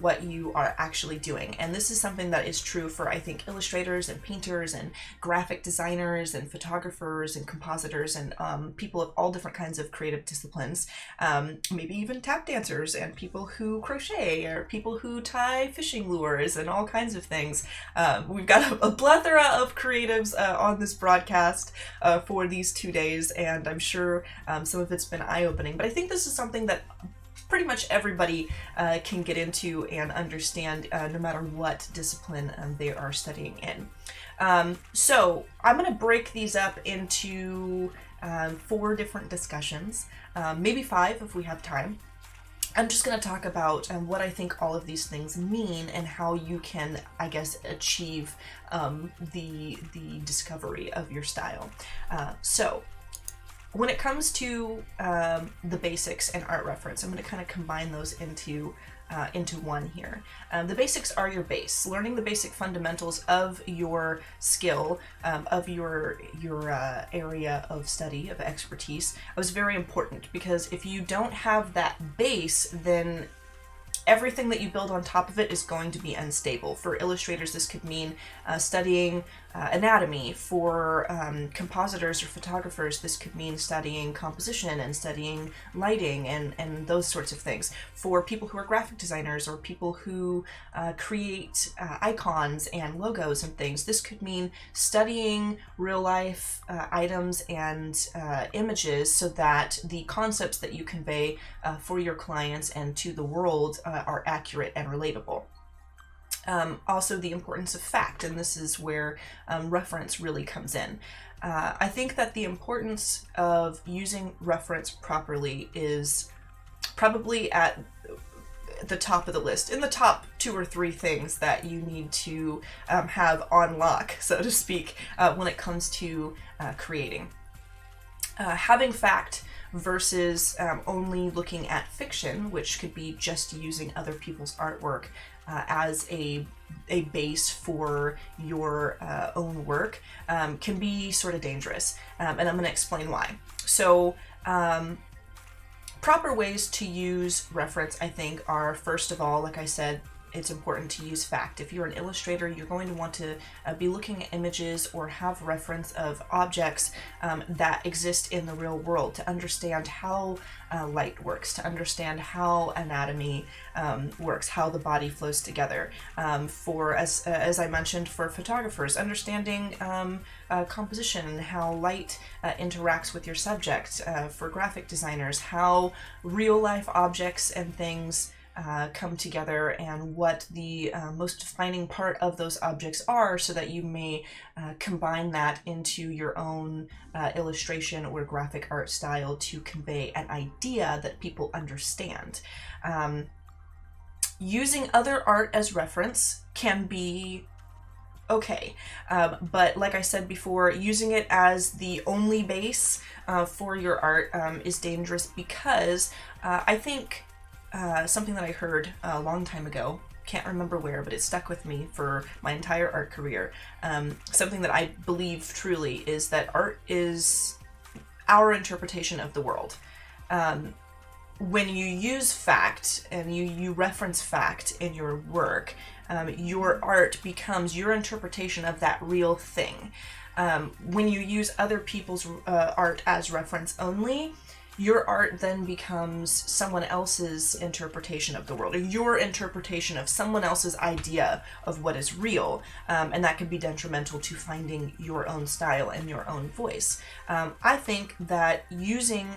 what you are actually doing. And this is something that is true for, I think, illustrators and painters and graphic designers and photographers and compositors and people of all different kinds of creative disciplines, maybe even tap dancers and people who crochet or people who tie fishing lures and all kinds of things. We've got a plethora of creatives on this broadcast for these 2 days, and I'm sure some of it's been eye-opening, but I think this is something that pretty much everybody can get into and understand, no matter what discipline they are studying in. So I'm going to break these up into 4 different discussions, maybe 5 if we have time. I'm just going to talk about what I think all of these things mean and how you can, I guess, achieve the discovery of your style. So when it comes to the basics and art reference, I'm going to kind of combine those into one here. The basics are your base. Learning the basic fundamentals of your skill, of your area of study, of expertise, was very important, because if you don't have that base, then everything that you build on top of it is going to be unstable. For illustrators, this could mean studying anatomy. For compositors or photographers, this could mean studying composition and studying lighting and those sorts of things. For people who are graphic designers or people who create icons and logos and things, this could mean studying real life items and images so that the concepts that you convey for your clients and to the world are accurate and relatable. Also the importance of fact, and this is where reference really comes in. I think that the importance of using reference properly is probably at the top of the list, in the top 2 or 3 things that you need to have on lock, so to speak, when it comes to creating. Having fact versus only looking at fiction, which could be just using other people's artwork as a base for your own work, can be sort of dangerous. And I'm going to explain why. So proper ways to use reference, I think, are, first of all, like I said, it's important to use fact. If you're an illustrator, you're going to want to be looking at images or have reference of objects that exist in the real world to understand how light works, to understand how anatomy works, how the body flows together. For, as I mentioned, for photographers, understanding composition and how light interacts with your subject. For graphic designers, how real life objects and things come together and what the most defining part of those objects are, so that you may combine that into your own illustration or graphic art style to convey an idea that people understand. Using other art as reference can be okay, but like I said before, using it as the only base for your art is dangerous, because I think something that I heard a long time ago, can't remember where, but it stuck with me for my entire art career. Something that I believe truly is that art is our interpretation of the world. When you use fact and you reference fact in your work, your art becomes your interpretation of that real thing. When you use other people's art as reference only, your art then becomes someone else's interpretation of the world, or your interpretation of someone else's idea of what is real, and that can be detrimental to finding your own style and your own voice. I think that using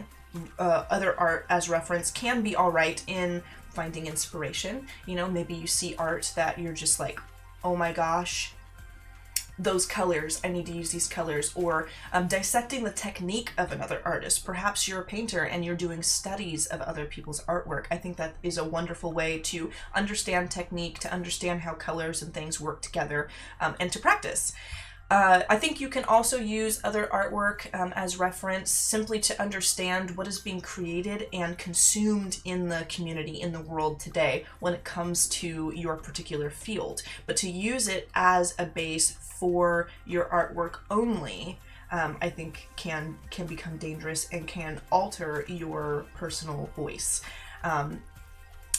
other art as reference can be all right in finding inspiration. You know, maybe you see art that you're just like, oh my gosh, those colors, I need to use these colors, or dissecting the technique of another artist. Perhaps you're a painter and you're doing studies of other people's artwork. I think that is a wonderful way to understand technique, to understand how colors and things work together, and to practice. I think you can also use other artwork as reference simply to understand what is being created and consumed in the community, in the world today, when it comes to your particular field. But to use it as a base for your artwork only, I think can become dangerous and can alter your personal voice.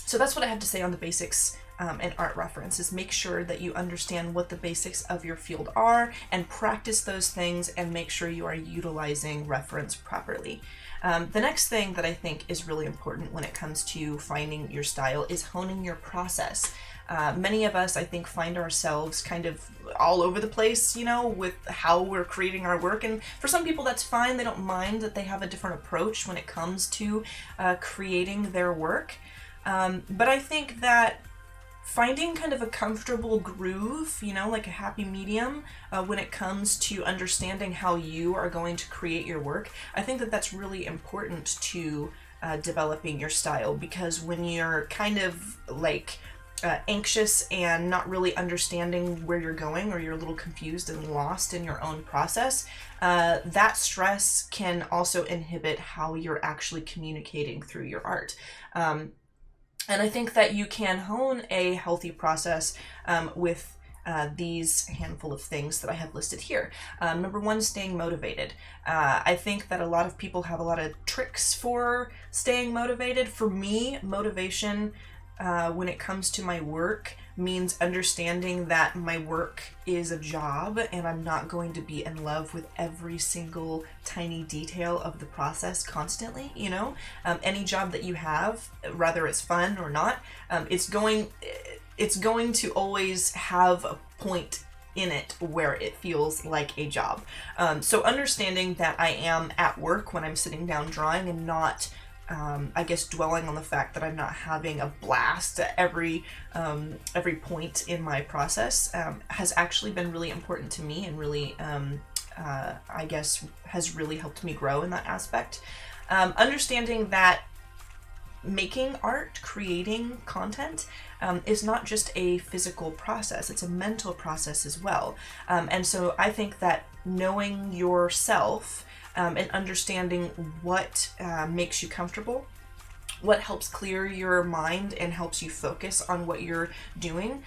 So that's what I have to say on the basics and art reference, is make sure that you understand what the basics of your field are and practice those things, and make sure you are utilizing reference properly. The next thing that I think is really important when it comes to finding your style is honing your process. Many of us, I think, find ourselves kind of all over the place, you know, with how we're creating our work. And for some people, that's fine. They don't mind that they have a different approach when it comes to creating their work. But I think that finding kind of a comfortable groove, you know, like a happy medium when it comes to understanding how you are going to create your work, I think that that's really important to developing your style. Because when you're kind of like anxious and not really understanding where you're going, or you're a little confused and lost in your own process, that stress can also inhibit how you're actually communicating through your art. And I think that you can hone a healthy process with these handful of things that I have listed here. Number one, staying motivated. I think that a lot of people have a lot of tricks for staying motivated. For me, motivation when it comes to my work means understanding that my work is a job and I'm not going to be in love with every single tiny detail of the process constantly, you know? Any job that you have, whether it's fun or not, it's going to always have a point in it where it feels like a job. So understanding that I am at work when I'm sitting down drawing and not I guess dwelling on the fact that I'm not having a blast at every point in my process has actually been really important to me and really, I guess, has really helped me grow in that aspect. Understanding that making art, creating content, is not just a physical process, it's a mental process as well. And so I think that knowing yourself and understanding what makes you comfortable, what helps clear your mind and helps you focus on what you're doing,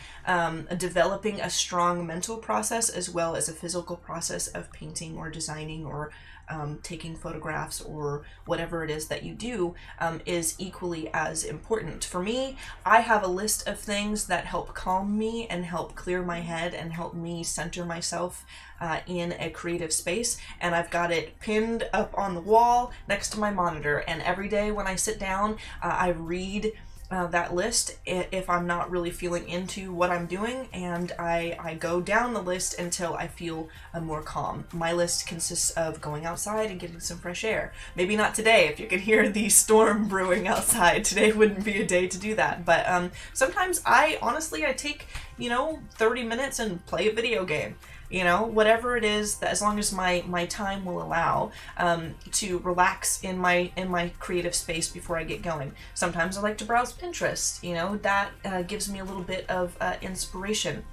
developing a strong mental process as well as a physical process of painting or designing or taking photographs or whatever it is that you do is equally as important. For me, I have a list of things that help calm me and help clear my head and help me center myself in a creative space, and I've got it pinned up on the wall next to my monitor, and every day when I sit down, I read that list if I'm not really feeling into what I'm doing, and I go down the list until I feel more calm. My list consists of going outside and getting some fresh air. Maybe not today, if you can hear the storm brewing outside. Today wouldn't be a day to do that, but sometimes I take 30 minutes and play a video game. Whatever it is, that as long as my time will allow, to relax in my creative space before I get going. Sometimes I like to browse Pinterest, that gives me a little bit of inspiration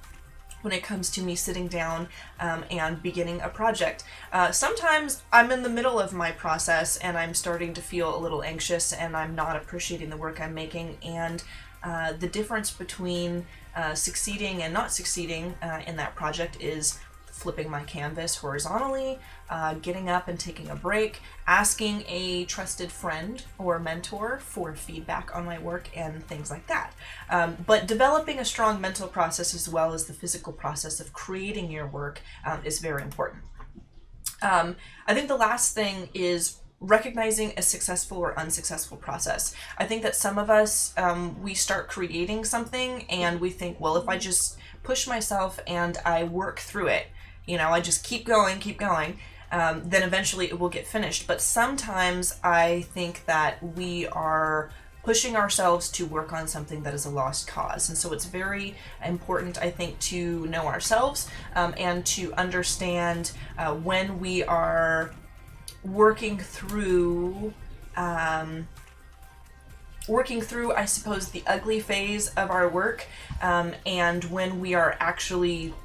when it comes to me sitting down and beginning a project. Sometimes I'm in the middle of my process and I'm starting to feel a little anxious and I'm not appreciating the work I'm making, and the difference between succeeding and not succeeding in that project is flipping my canvas horizontally, getting up and taking a break, asking a trusted friend or mentor for feedback on my work and things like that. But developing a strong mental process as well as the physical process of creating your work is very important. I think the last thing is recognizing a successful or unsuccessful process. I think that some of us, we start creating something and we think, well, if I just push myself and I work through it, I just keep going, then eventually it will get finished. But sometimes I think that we are pushing ourselves to work on something that is a lost cause. And so it's very important, I think, to know ourselves and to understand when we are working through, I suppose, the ugly phase of our work, and when we are actually,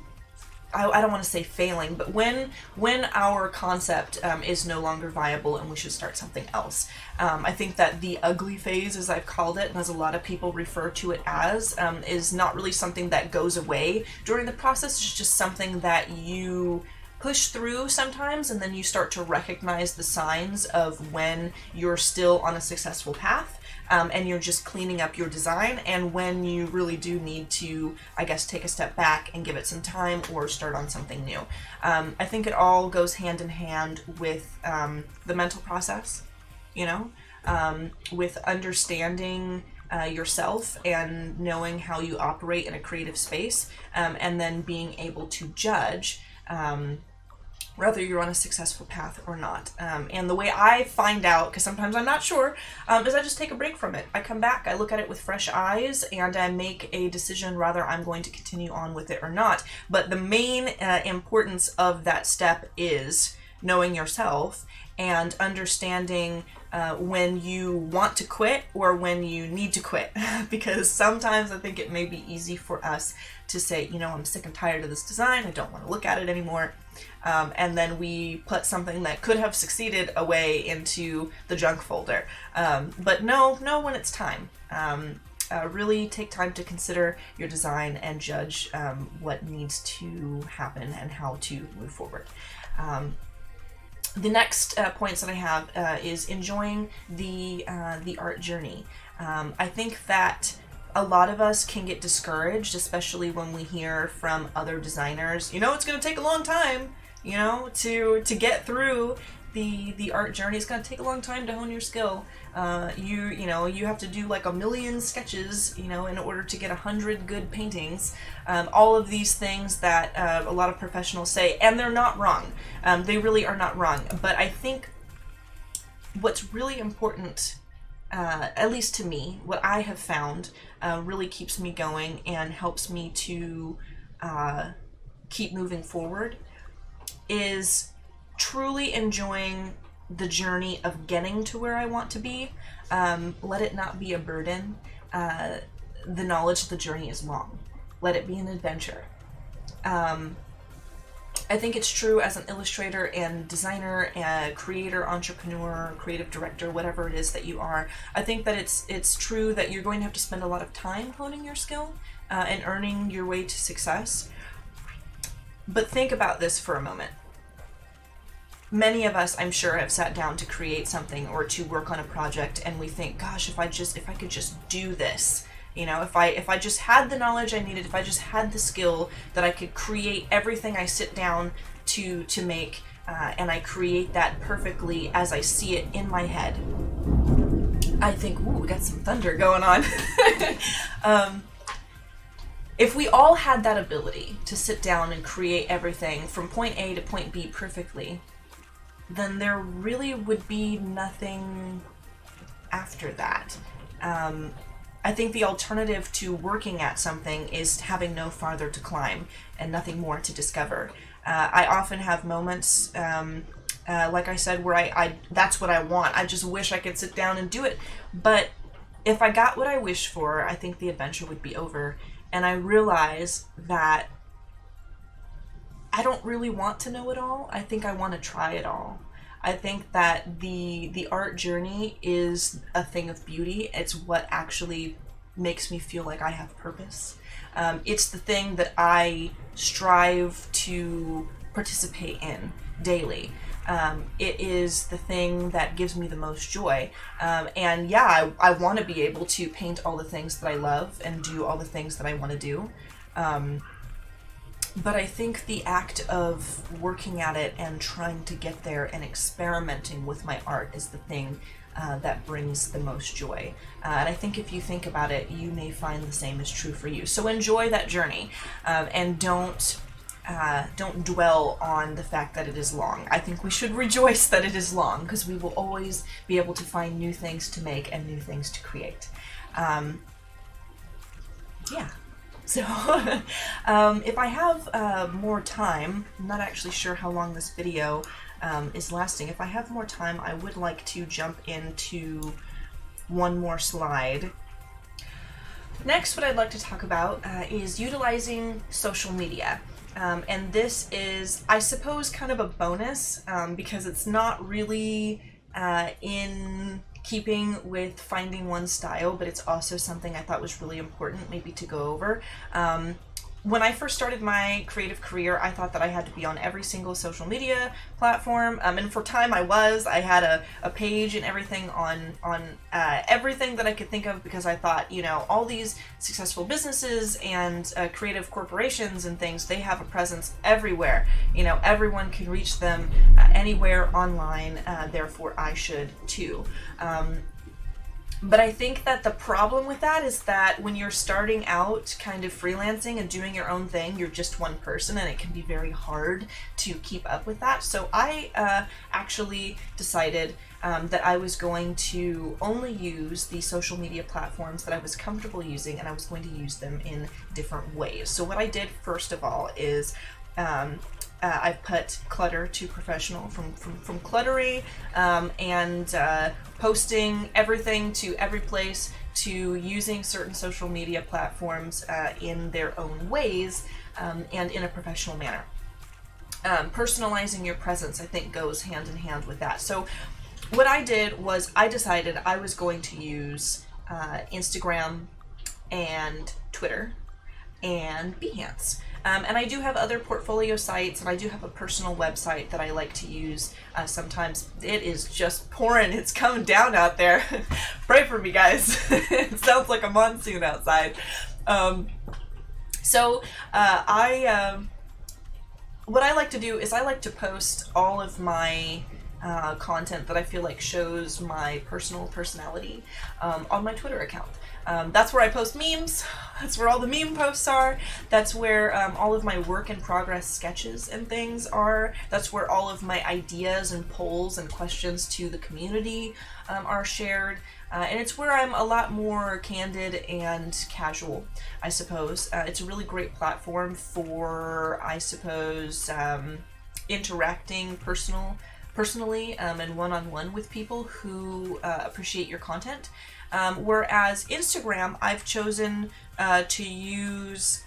I don't want to say failing, but when our concept is no longer viable and we should start something else. I think that the ugly phase, as I've called it, and as a lot of people refer to it as, is not really something that goes away during the process. It's just something that you push through sometimes, and then you start to recognize the signs of when you're still on a successful path, and you're just cleaning up your design, and when you really do need to, I guess, take a step back and give it some time or start on something new. I think it all goes hand in hand with the mental process, with understanding yourself and knowing how you operate in a creative space, and then being able to judge whether you're on a successful path or not. And the way I find out, because sometimes I'm not sure, is I just take a break from it. I come back, I look at it with fresh eyes, and I make a decision whether I'm going to continue on with it or not. But the main importance of that step is knowing yourself and understanding when you want to quit or when you need to quit. Because sometimes I think it may be easy for us to say, I'm sick and tired of this design, I don't want to look at it anymore. And then we put something that could have succeeded away into the junk folder. But know when it's time. Really take time to consider your design and judge what needs to happen and how to move forward. The next points that I have is enjoying the art journey. I think that a lot of us can get discouraged, especially when we hear from other designers, it's going to take a long time, to get through the art journey. It's going to take a long time to hone your skill. You have to do like 1 million sketches, in order to get 100 good paintings. All of these things that a lot of professionals say, and they're not wrong. They really are not wrong. But I think what's really important, at least to me, what I have found really keeps me going and helps me to keep moving forward, is truly enjoying the journey of getting to where I want to be. Let it not be a burden. The knowledge that the journey is long. Let it be an adventure. I think it's true as an illustrator and designer, creator, entrepreneur, creative director, whatever it is that you are. I think that it's true that you're going to have to spend a lot of time honing your skill and earning your way to success. But think about this for a moment. Many of us, I'm sure, have sat down to create something or to work on a project, and we think, gosh, if I could just do this, if I just had the knowledge I needed, if I just had the skill, that I could create everything I sit down to make, and I create that perfectly as I see it in my head. I think, ooh, we got some thunder going on. If we all had that ability to sit down and create everything from point A to point B perfectly, then there really would be nothing after that. I think the alternative to working at something is having no farther to climb and nothing more to discover. I often have moments, like I said, where I that's what I want. I just wish I could sit down and do it. But if I got what I wished for, I think the adventure would be over. And I realize that I don't really want to know it all. I think I want to try it all. I think that the art journey is a thing of beauty. It's what actually makes me feel like I have purpose. It's the thing that I strive to participate in daily. It is the thing that gives me the most joy. And yeah, I want to be able to paint all the things that I love and do all the things that I want to do. But I think the act of working at it and trying to get there and experimenting with my art is the thing that brings the most joy. And I think if you think about it, you may find the same is true for you. So enjoy that journey, and don't dwell on the fact that it is long. I think we should rejoice that it is long, because we will always be able to find new things to make and new things to create. Yeah. So if I have more time, I'm not actually sure how long this video is lasting. If I have more time, I would like to jump into one more slide. Next, what I'd like to talk about is utilizing social media. And this is, I suppose, kind of a bonus because it's not really in keeping with finding one style, but it's also something I thought was really important maybe to go over. When I first started my creative career, I thought that I had to be on every single social media platform, and for time I had a page and everything on everything that I could think of, because I thought, all these successful businesses and creative corporations and things, they have a presence everywhere. Everyone can reach them anywhere online, therefore I should too. But I think that the problem with that is that when you're starting out kind of freelancing and doing your own thing, you're just one person, and it can be very hard to keep up with that. So I actually decided that I was going to only use the social media platforms that I was comfortable using, and I was going to use them in different ways. So what I did first of all is I put clutter to professional, from cluttery and posting everything to every place, to using certain social media platforms in their own ways and in a professional manner. Personalizing your presence, I think, goes hand in hand with that. So what I did was I decided I was going to use Instagram and Twitter and Behance. And I do have other portfolio sites, and I do have a personal website that I like to use. Sometimes it is just pouring. It's coming down out there. Pray for me, guys. It sounds like a monsoon outside. What I like to do is I like to post all of my content that I feel like shows my personal personality on my Twitter account. That's where I post memes. That's where all the meme posts are. That's where all of my work in progress sketches and things are. That's where all of my ideas and polls and questions to the community are shared. And it's where I'm a lot more candid and casual, I suppose. It's a really great platform for, I suppose, interacting personally and one-on-one with people who appreciate your content. Whereas Instagram, I've chosen to use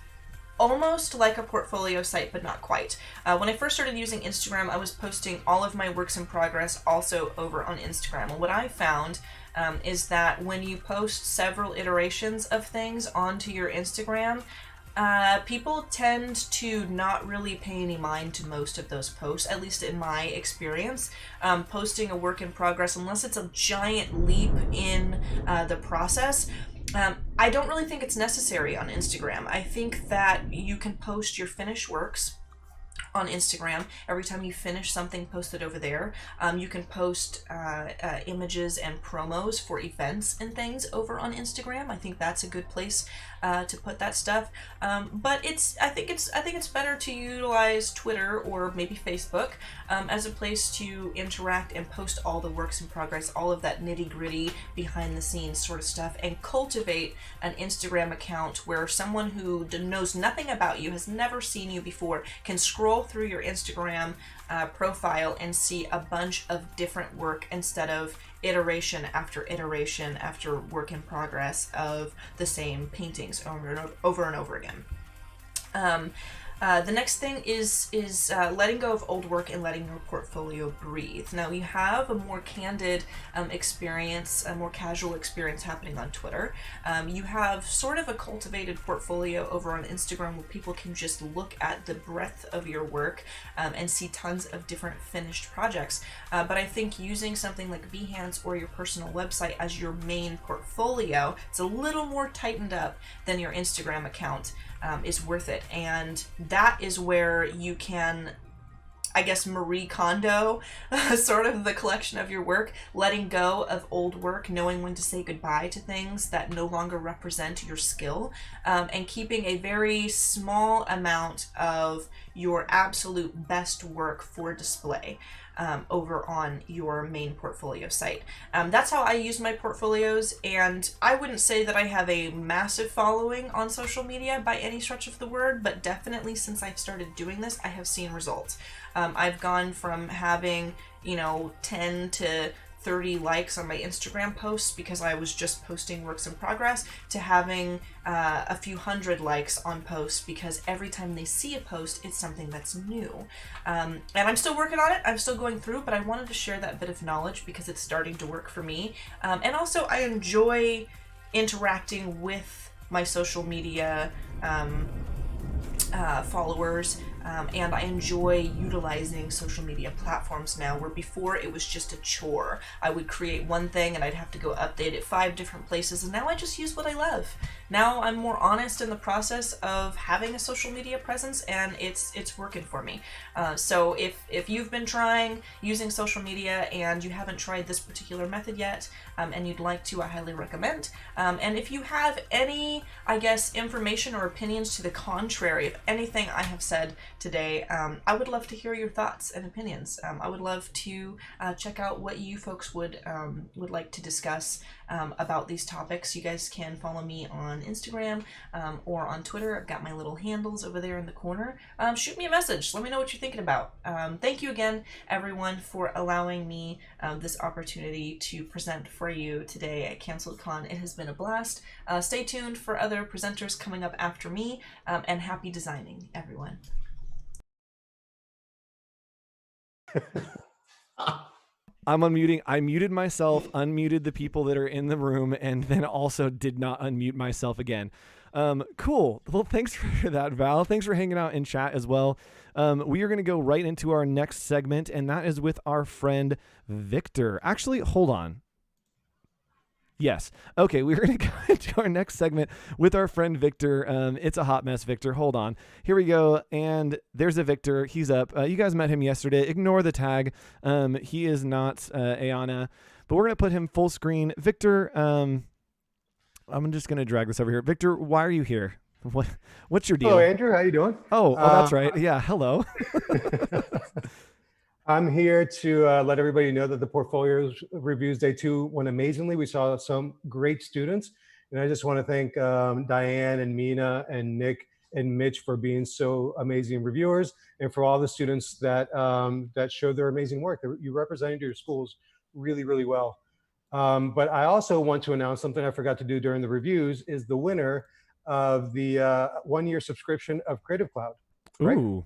almost like a portfolio site, but not quite. When I first started using Instagram, I was posting all of my works in progress also over on Instagram. And what I found is that when you post several iterations of things onto your Instagram, people tend to not really pay any mind to most of those posts, at least in my experience. Posting a work in progress, unless it's a giant leap in the process, I don't really think it's necessary on Instagram. I think that you can post your finished works on Instagram. Every time you finish something, post it over there. You can post images and promos for events and things over on Instagram. I think that's a good place to put that stuff. But I think it's better to utilize Twitter or maybe Facebook as a place to interact and post all the works in progress, all of that nitty-gritty behind the scenes sort of stuff, and cultivate an Instagram account where someone who knows nothing about you, has never seen you before, can scroll through your Instagram profile and see a bunch of different work instead of iteration after work in progress of the same paintings over and over again. The next thing is letting go of old work and letting your portfolio breathe. Now, you have a more candid experience, a more casual experience happening on Twitter. You have sort of a cultivated portfolio over on Instagram where people can just look at the breadth of your work and see tons of different finished projects. But I think using something like Behance or your personal website as your main portfolio, it's a little more tightened up than your Instagram account. Is worth it. And that is where you can, I guess, Marie Kondo sort of the collection of your work, letting go of old work, knowing when to say goodbye to things that no longer represent your skill, and keeping a very small amount of your absolute best work for display over on your main portfolio site. That's how I use my portfolios, and I wouldn't say that I have a massive following on social media by any stretch of the word, but definitely since I've started doing this, I have seen results. I've gone from having, 10 to 30 likes on my Instagram posts because I was just posting works in progress, to having a few hundred likes on posts because every time they see a post, it's something that's new. And I'm still working on it. I'm still going through, but I wanted to share that bit of knowledge because it's starting to work for me. And also, I enjoy interacting with my social media followers. And I enjoy utilizing social media platforms now, where before it was just a chore. I would create one thing and I'd have to go update it 5 different places, and now I just use what I love. Now I'm more honest in the process of having a social media presence, and it's working for me. So if you've been trying using social media and you haven't tried this particular method yet, and you'd like to, I highly recommend. And if you have any, I guess, information or opinions to the contrary of anything I have said today, I would love to hear your thoughts and opinions. I would love to check out what you folks would like to discuss about these topics. You guys can follow me on Instagram or on Twitter. I've got my little handles over there in the corner. Shoot me a message. Let me know what you're thinking about. Thank you again, everyone, for allowing me this opportunity to present for you today at CanceledCon. It has been a blast. Stay tuned for other presenters coming up after me, and happy designing, everyone. I'm unmuting. I muted myself, unmuted the people that are in the room, and then also did not unmute myself again. Cool. Well, thanks for that, Val. Thanks for hanging out in chat as well. We are going to go right into our next segment, and that is with our friend Victor. Actually, hold on. Yes. Okay, we're going to go into our next segment with our friend Victor. It's a hot mess, Victor. Hold on. Here we go. And there's a Victor. He's up. You guys met him yesterday. Ignore the tag. He is not Ayana, but we're going to put him full screen. Victor, I'm just going to drag this over here. Victor, why are you here? What's your deal? Hello, Andrew. How you doing? Oh, that's right. Yeah, hello. I'm here to let everybody know that the portfolio reviews day 2 went amazingly. We saw some great students, and I just want to thank Diane and Mina and Nick and Mitch for being so amazing reviewers, and for all the students that that showed their amazing work. You represented your schools really, really well. But I also want to announce something I forgot to do during the reviews is the winner of the 1-year subscription of Creative Cloud. Right? Ooh.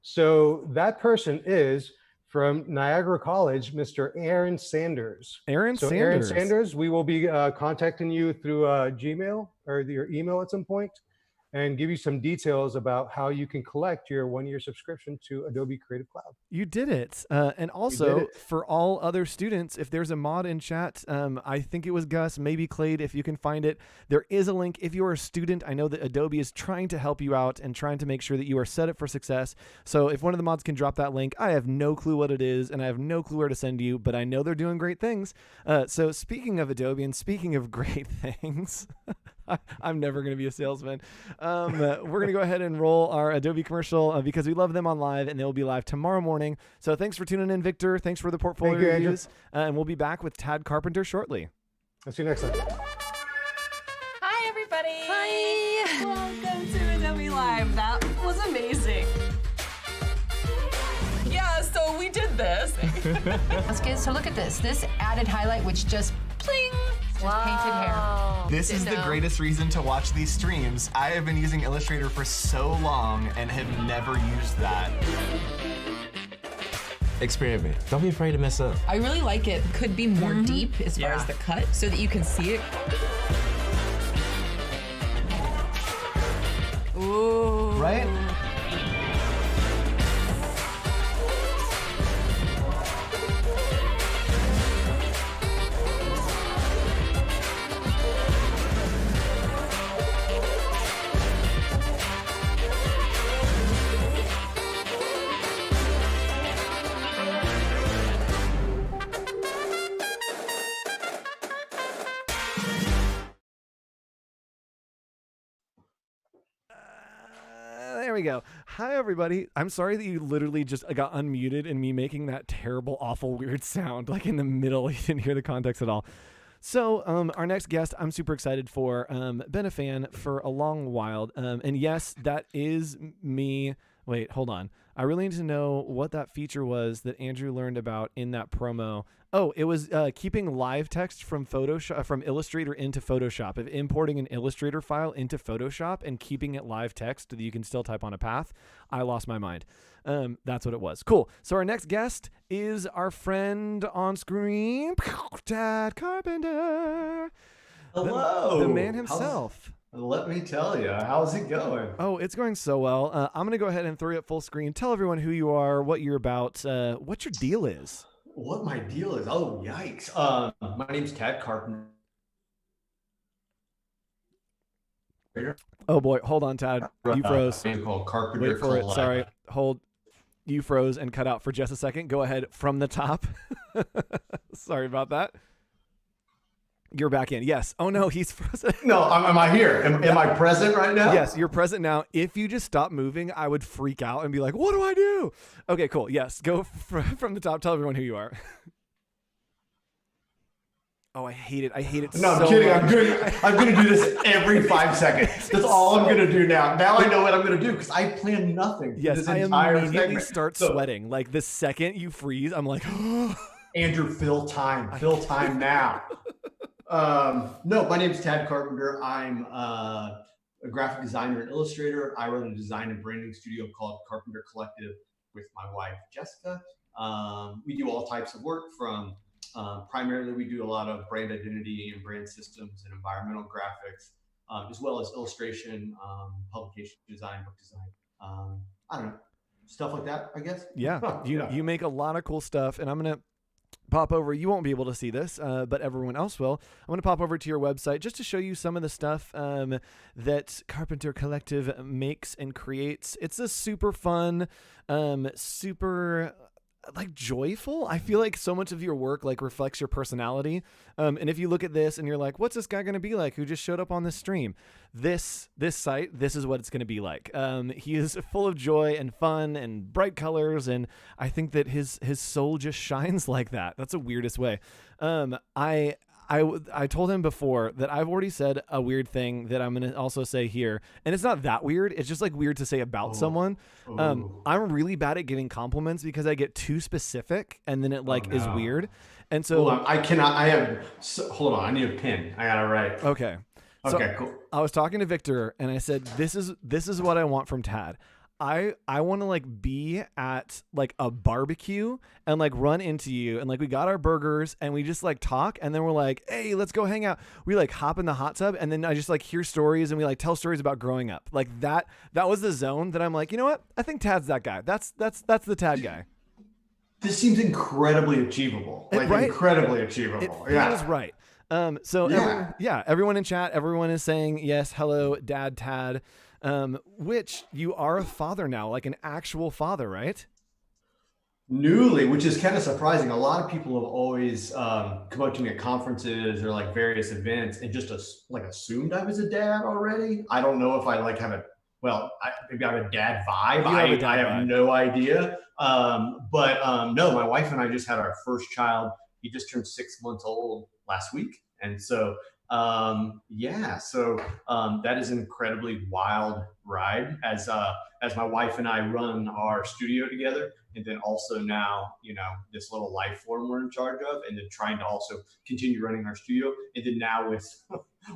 So that person is from Niagara College, Mr. Aaron Sanders. Aaron So Aaron Sanders, we will be contacting you through Gmail or your email at some point, and give you some details about how you can collect your 1-year subscription to Adobe Creative Cloud. You did it. And also, for all other students, if there's a mod in chat, I think it was Gus, maybe Clade, if you can find it, there is a link. If you're a student, I know that Adobe is trying to help you out and trying to make sure that you are set up for success. So if one of the mods can drop that link, I have no clue what it is, and I have no clue where to send you, but I know they're doing great things. So speaking of Adobe and speaking of great things... I'm never going to be a salesman. We're going to go ahead and roll our Adobe commercial because we love them on live, and they'll be live tomorrow morning. So thanks for tuning in, Victor. Thanks for the portfolio reviews. And we'll be back with Tad Carpenter shortly. I'll see you next time. Hi, everybody. Hi. Welcome to Adobe Live. That was amazing. Yeah, so we did this. So look at this. This added highlight, which just pling. Painted hair. This is the greatest reason to watch these streams. I have been using Illustrator for so long and have never used that. Experiment. Don't be afraid to mess up. I really like it. Could be more deep as far as the cut so that you can see it. Ooh. Right? There we go. Hi, everybody. I'm sorry that you literally just got unmuted and me making that terrible, awful, weird sound like in the middle. You didn't hear the context at all. So our next guest, I'm super excited for. Been a fan for a long while. And yes, that is me. Wait, hold on. I really need to know what that feature was that Andrew learned about in that promo. Oh, it was keeping live text from Photoshop, from Illustrator into Photoshop, of importing an Illustrator file into Photoshop and keeping it live text that you can still type on a path. I lost my mind. That's what it was. Cool. So our next guest is our friend on screen, Tad Carpenter. Hello. The man himself. Let me tell you, how's it going? Oh, it's going so well. I'm going to go ahead and throw you up full screen. Tell everyone who you are, what you're about, what your deal is. What my deal is? Oh, yikes. My name's Tad Carpenter. Oh boy, hold on, Tad. You froze. Carpenter Wait for it. Sorry. Hold. You froze and cut out for just a second. Go ahead from the top. Sorry about that. You're back in. Yes. Oh no, he's frozen. No, am I here? Am I present right now? Yes, you're present now. If you just stop moving, I would freak out and be like, what do I do? Okay, cool. Yes, go from the top. Tell everyone who you are. Oh, I hate it. I hate it. No, I'm kidding. I'm going to do this every 5 seconds. That's all I'm going to do now. Now I know what I'm going to do because I planned nothing. Yes, I immediately start sweating. Like the second you freeze, I'm like, Andrew, fill time. Fill time now. No, my name is Tad Carpenter. I'm a graphic designer and illustrator. I run a design and branding studio called Carpenter Collective with my wife, Jessica. We do all types of work from primarily we do a lot of brand identity and brand systems and environmental graphics. as well as illustration, publication design, book design. I don't know, stuff like that, I guess. Yeah, you make a lot of cool stuff, and I'm gonna pop over. You won't be able to see this, but everyone else will. I'm going to pop over to your website just to show you some of the stuff that Carpenter Collective makes and creates. It's a super fun, super like joyful. I feel like so much of your work like reflects your personality. And if you look at this and you're like, what's this guy going to be like who just showed up on this stream? This site, this is what it's going to be like. He is full of joy and fun and bright colors. And I think that his soul just shines like that. That's the weirdest way. I told him before that I've already said a weird thing that I'm going to also say here. And it's not that weird. It's just like weird to say about someone. I'm really bad at giving compliments because I get too specific and then it like is weird. And so hold on. I need a pen. I got to write. Okay. So okay, cool. I was talking to Victor and I said, this is what I want from Tad. I want to like be at like a barbecue and like run into you and like we got our burgers and we just like talk and then we're like, hey, let's go hang out. We like hop in the hot tub and then I just like hear stories and we like tell stories about growing up. Like that was the zone that I'm like, you know what? I think Tad's that guy. That's the Tad guy. This seems incredibly achievable. Like right? Incredibly achievable. It is right. Everyone in chat, everyone is saying yes, hello, Dad Tad. Which you are a father now, like an actual father, right? Newly, which is kind of surprising. A lot of people have always come up to me at conferences or like various events and just assumed I was a dad already. I don't know if I like have maybe I have a dad vibe. I have no idea. No, my wife and I just had our first child. He just turned 6 months old last week. And so that is an incredibly wild ride as my wife and I run our studio together. And then also now, this little life form we're in charge of, and then trying to also continue running our studio. And then now with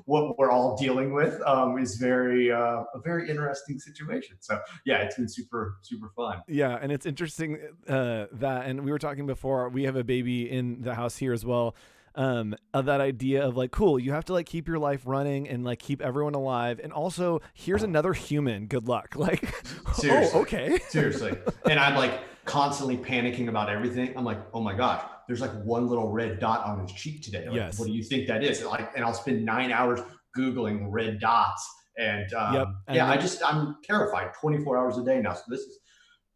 what we're all dealing with is a very interesting situation. So yeah, it's been super, super fun. Yeah. And it's interesting and we were talking before, we have a baby in the house here as well. Of that idea of like, cool, you have to like keep your life running and like keep everyone alive. And also here's another human. Good luck. Like, seriously, okay. Seriously. And I'm like constantly panicking about everything. I'm like, oh my gosh, there's like one little red dot on his cheek today. Like, yes. What do you think that is? And I'll spend 9 hours Googling red dots. And I'm terrified 24 hours a day now. So this is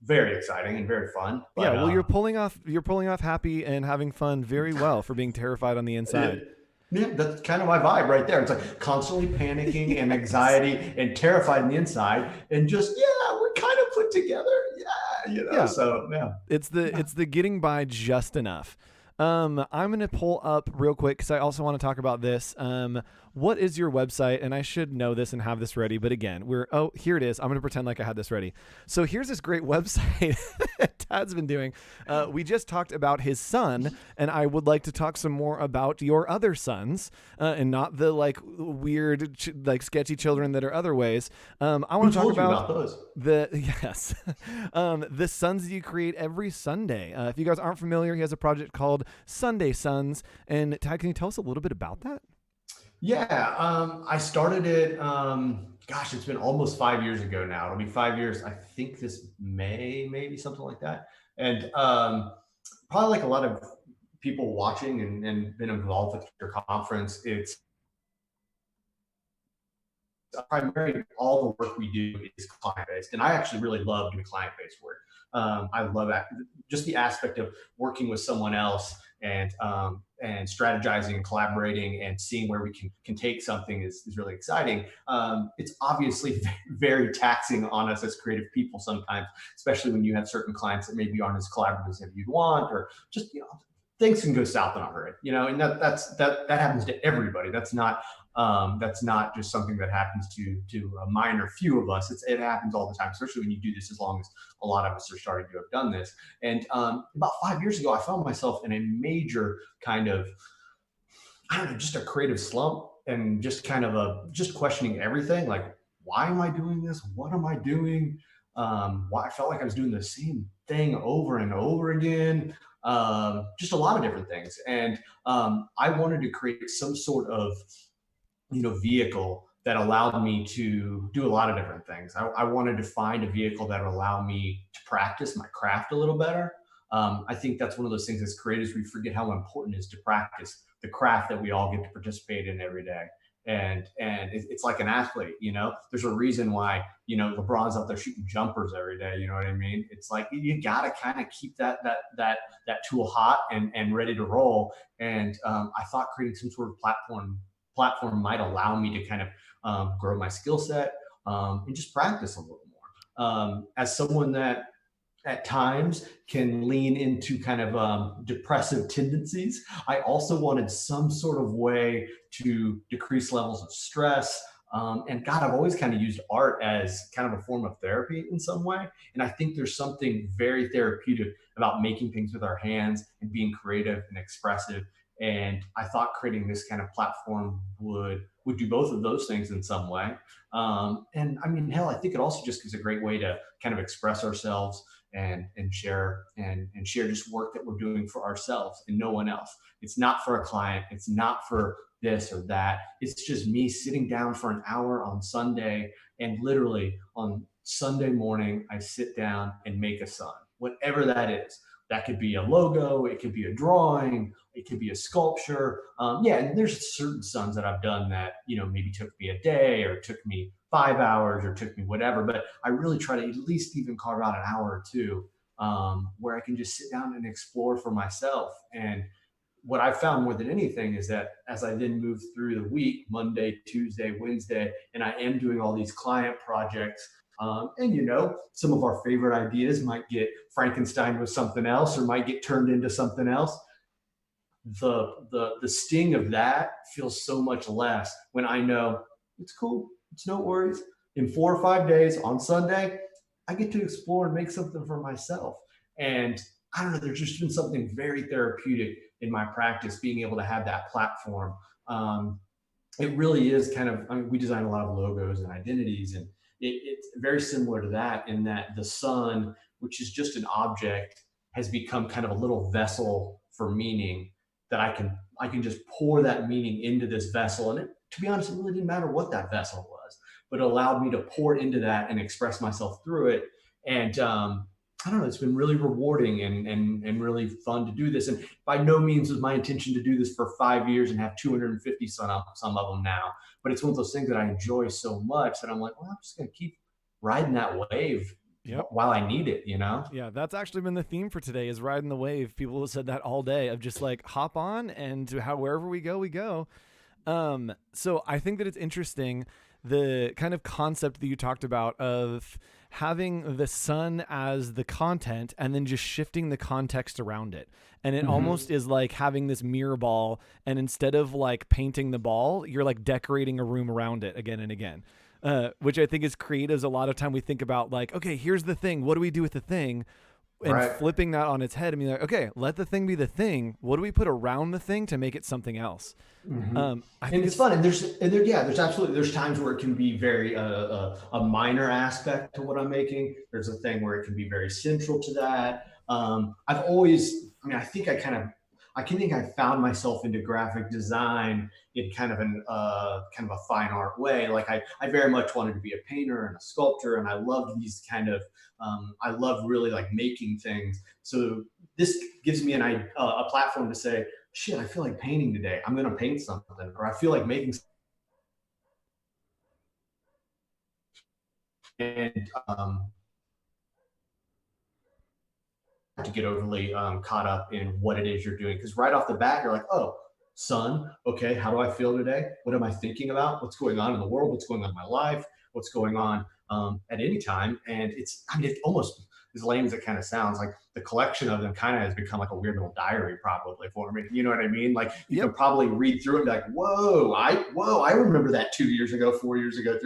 very exciting and very fun. But, well, you're pulling off happy and having fun very well for being terrified on the inside. Yeah, that's kind of my vibe right there. It's like constantly panicking and anxiety and terrified on the inside, and just we're kind of put together. So it's the getting by just enough. I'm going to pull up real quick because I also want to talk about this. What is your website? And I should know this and have this ready. But again, here it is. I'm going to pretend like I had this ready. So here's this great website that Tad's been doing. We just talked about his son, and I would like to talk some more about your other sons and not the like weird, like sketchy children that are other ways. I want to talk about those. The sons that you create every Sunday. If you guys aren't familiar, he has a project called Sunday Sons. And Tad, can you tell us a little bit about that? Yeah, I started it, it's been almost 5 years ago now. It'll be 5 years, I think this May, maybe something like that. And probably like a lot of people watching and been involved with your conference, it's primarily all the work we do is client-based. And I actually really love doing client-based work. I love that. Just the aspect of working with someone else and strategizing and collaborating and seeing where we can take something is really exciting. It's obviously very taxing on us as creative people sometimes, especially when you have certain clients that maybe aren't as collaborative as you'd want, or just, things can go south in a hurry, and that happens to everybody. That's not just something that happens to a minor few of us. It happens all the time, especially when you do this as long as a lot of us are starting to have done this. And about 5 years ago, I found myself in a major kind of, just a creative slump, and just kind of just questioning everything. Like, why am I doing this? What am I doing? Why I felt like I was doing the same thing over and over again. Just a lot of different things. And I wanted to create some sort of vehicle that allowed me to do a lot of different things. I wanted to find a vehicle that would allow me to practice my craft a little better. I think that's one of those things as creators, we forget how important it is to practice the craft that we all get to participate in every day. And it's like an athlete, you know, there's a reason why, you know, LeBron's out there shooting jumpers every day. You know what I mean? It's like, you got to kind of keep that tool hot and ready to roll. And I thought creating some sort of platform might allow me to kind of grow my skill set and just practice a little more. As someone that at times can lean into kind of depressive tendencies, I also wanted some sort of way to decrease levels of stress. And God, I've always kind of used art as kind of a form of therapy in some way. And I think there's something very therapeutic about making things with our hands and being creative and expressive. And I thought creating this kind of platform would do both of those things in some way. And I mean, hell, I think it also just gives a great way to kind of express ourselves and share just work that we're doing for ourselves and no one else. It's not for a client. It's not for this or that. It's just me sitting down for an hour on Sunday, and literally on Sunday morning, I sit down and make a sun, whatever that is. That could be a logo, it could be a drawing, it could be a sculpture. And there's certain suns that I've done that, you know, maybe took me a day or took me 5 hours or took me whatever, but I really try to at least even carve out an hour or two where I can just sit down and explore for myself. And what I found more than anything is that as I then move through the week, Monday, Tuesday, Wednesday, and I am doing all these client projects, and you know, some of our favorite ideas might get Frankenstein with something else or might get turned into something else. The sting of that feels so much less when I know it's cool, it's no worries. In 4 or 5 days on Sunday, I get to explore and make something for myself. And I don't know, there's just been something very therapeutic in my practice, being able to have that platform. It really is kind of, I mean, we design a lot of logos and identities, and it's very similar to that in that the sun, which is just an object, has become kind of a little vessel for meaning that I can just pour that meaning into this vessel. And to be honest, it really didn't matter what that vessel was, but it allowed me to pour into that and express myself through it. And I don't know, it's been really rewarding and really fun to do this. And by no means was my intention to do this for 5 years and have 250 some of them now. But it's one of those things that I enjoy so much that I'm like, well, I'm just going to keep riding that wave while I need it, you know? Yeah, that's actually been the theme for today, is riding the wave. People have said that all day, of just like hop on and wherever we go, we go. So I think that it's interesting, the kind of concept that you talked about of having the sun as the content and then just shifting the context around it. And it almost is like having this mirror ball, and instead of like painting the ball, you're like decorating a room around it again and again. Which I think as creatives, a lot of time we think about like, okay, here's the thing. What do we do with the thing? And flipping that on its head and being like, okay, let the thing be the thing. What do we put around the thing to make it something else? I think it's fun. And there's times where it can be very a minor aspect to what I'm making. There's a thing where it can be very central to that. I found myself into graphic design in kind of a fine art way. Like I very much wanted to be a painter and a sculptor, and I loved these kind of, I love really like making things. So this gives me a platform to say, shit, I feel like painting today. I'm going to paint something, or I feel like making. And to get overly caught up in what it is you're doing, because right off the bat you're like, oh, sun, okay, how do I feel today? What am I thinking about? What's going on in the world? What's going on in my life? What's going on at any time? And it's almost as lame as it kind of sounds, like the collection of them kind of has become like a weird little diary probably for me. You know what I mean? Like you can probably read through it and be like, whoa, I remember that 2 years ago, 4 years ago,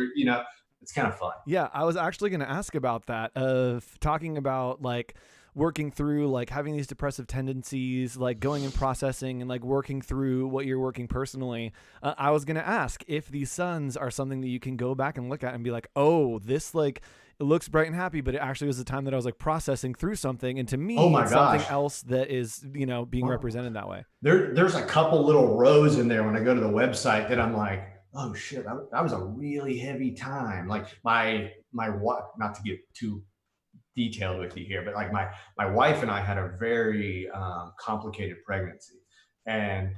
it's kind of fun. Yeah, I was actually going to ask about that, of talking about like working through like having these depressive tendencies, like going and processing and like working through what you're working personally. I was going to ask if these suns are something that you can go back and look at and be like, oh, this like, it looks bright and happy, but it actually was the time that I was like processing through something. And to me, it's something else that is, being represented that way. There's a couple little rows in there when I go to the website that I'm like, oh shit, that was a really heavy time. Like my wife, not to get too detailed with you here, but like my wife and I had a very complicated pregnancy. And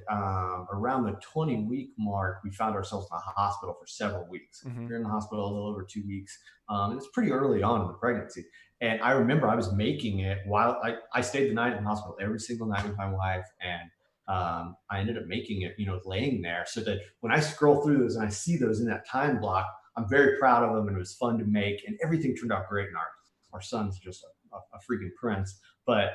around the 20-week mark, we found ourselves in the hospital for several weeks. We were in the hospital a little over 2 weeks. And it's pretty early on in the pregnancy. And I remember I was making it while I stayed the night in the hospital every single night with my wife. And I ended up making it, laying there, so that when I scroll through those and I see those in that time block, I'm very proud of them, and it was fun to make, and everything turned out great. And our son's just a freaking prince. But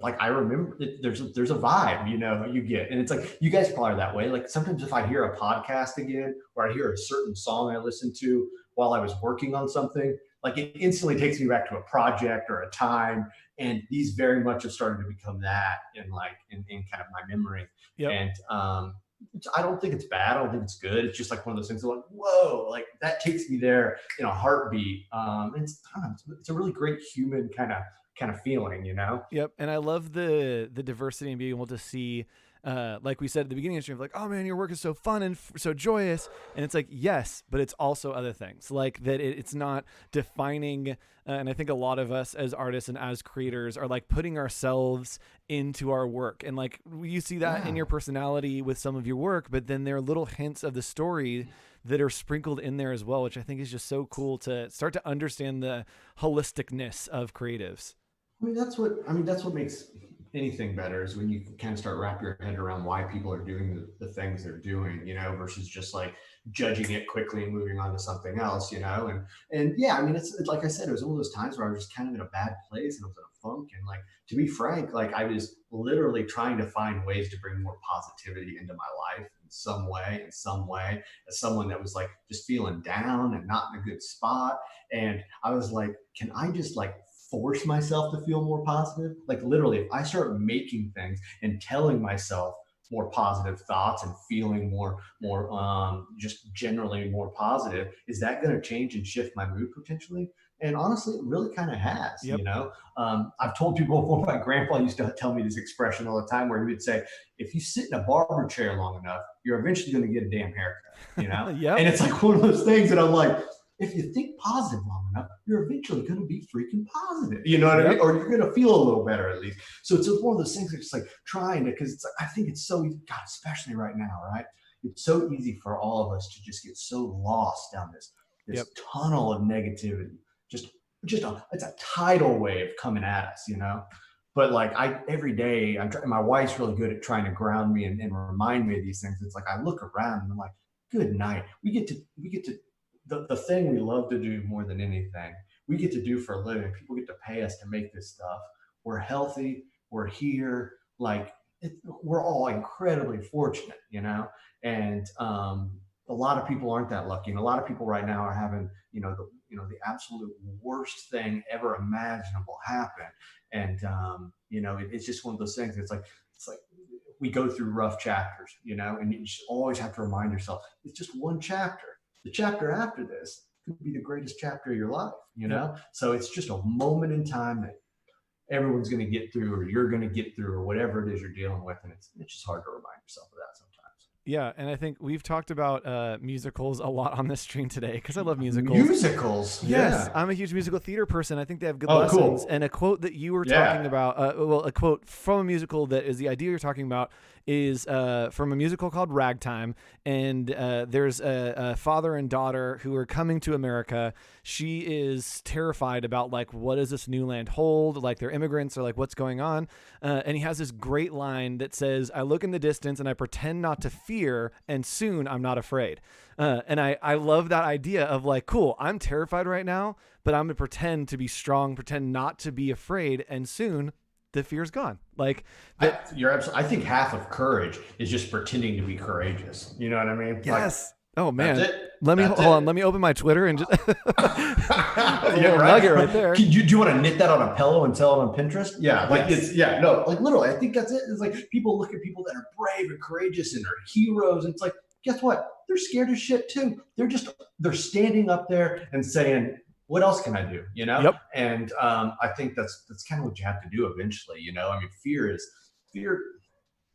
like I remember there's a vibe, you get, and it's like, you guys probably are that way. Like sometimes if I hear a podcast again, or I hear a certain song I listened to while I was working on something, like it instantly takes me back to a project or a time. And these very much have started to become that in kind of my memory. Yep. And I don't think it's bad. I don't think it's good. It's just like one of those things that like, whoa, like that takes me there in a heartbeat. It's a really great human kind of feeling, Yep. And I love the diversity and being able to see, like we said at the beginning of the stream, like, oh man, your work is so fun and so joyous. And it's like, yes, but it's also other things like that. It's not defining. And I think a lot of us as artists and as creators are like putting ourselves into our work. And like, you see that in your personality with some of your work, but then there are little hints of the story that are sprinkled in there as well, which I think is just so cool to start to understand the holisticness of creatives. That's what makes anything better, is when you kind of start wrap your head around why people are doing the things they're doing, versus just like judging it quickly and moving on to something else, and yeah, it's like I said, it was one of those times where I was just kind of in a bad place and I was in a funk, and like, to be frank, like I was literally trying to find ways to bring more positivity into my life in some way, as someone that was like just feeling down and not in a good spot. And I was like, can I just like force myself to feel more positive? Like literally, if I start making things and telling myself more positive thoughts and feeling more just generally more positive, is that going to change and shift my mood potentially? And honestly, it really kind of has. Yep. I've told people before, my grandpa used to tell me this expression all the time, where he would say, if you sit in a barber chair long enough, you're eventually going to get a damn haircut, Yep. And it's like one of those things that I'm like, if you think positive long enough, you're eventually going to be freaking positive, you know what I mean? Or you're going to feel a little better at least. So it's just one of those things that's just like trying to, because I think it's so easy, God, especially right now, right? It's so easy for all of us to just get so lost down this tunnel of negativity. It's a tidal wave coming at us, But like every day, my wife's really good at trying to ground me and remind me of these things. It's like I look around and I'm like, good night. We get to the thing we love to do more than anything, we get to do for a living. People get to pay us to make this stuff. We're healthy. We're here. Like we're all incredibly fortunate, and a lot of people aren't that lucky. And a lot of people right now are having, the absolute worst thing ever imaginable happen. And, it's just one of those things. It's like we go through rough chapters, and you just always have to remind yourself, it's just one chapter. The chapter after this could be the greatest chapter of your life, So it's just a moment in time that everyone's going to get through, or you're going to get through, or whatever it is you're dealing with. And it's just hard to remind yourself of that sometimes. Yeah, and I think we've talked about musicals a lot on this stream today, because I love musicals. Musicals? Yes, yeah. I'm a huge musical theater person. I think they have good lessons. Cool. And a quote that you were talking about, a quote from a musical that is the idea you're talking about, is from a musical called Ragtime. And there's a father and daughter who are coming to America. She is terrified about, like, what does this new land hold? Like, they're immigrants, or like, what's going on? And he has this great line that says, I look in the distance and I pretend not to fear, and soon I'm not afraid. And I love that idea of like, cool, I'm terrified right now, but I'm going to pretend to be strong, pretend not to be afraid, and soon the fear's gone. Like that, you're absolutely. I think half of courage is just pretending to be courageous. You know what I mean? Yes. Like, oh man. That's it. Hold on. Let me open my Twitter and just nugget right there. Do you want to knit that on a pillow and sell it on Pinterest? Yeah. Like like literally, I think that's it. It's like people look at people that are brave and courageous and are heroes. And it's like, guess what? They're scared as shit too. They're standing up there and saying, what else can I do? Yep. And I think that's kind of what you have to do eventually. Fear.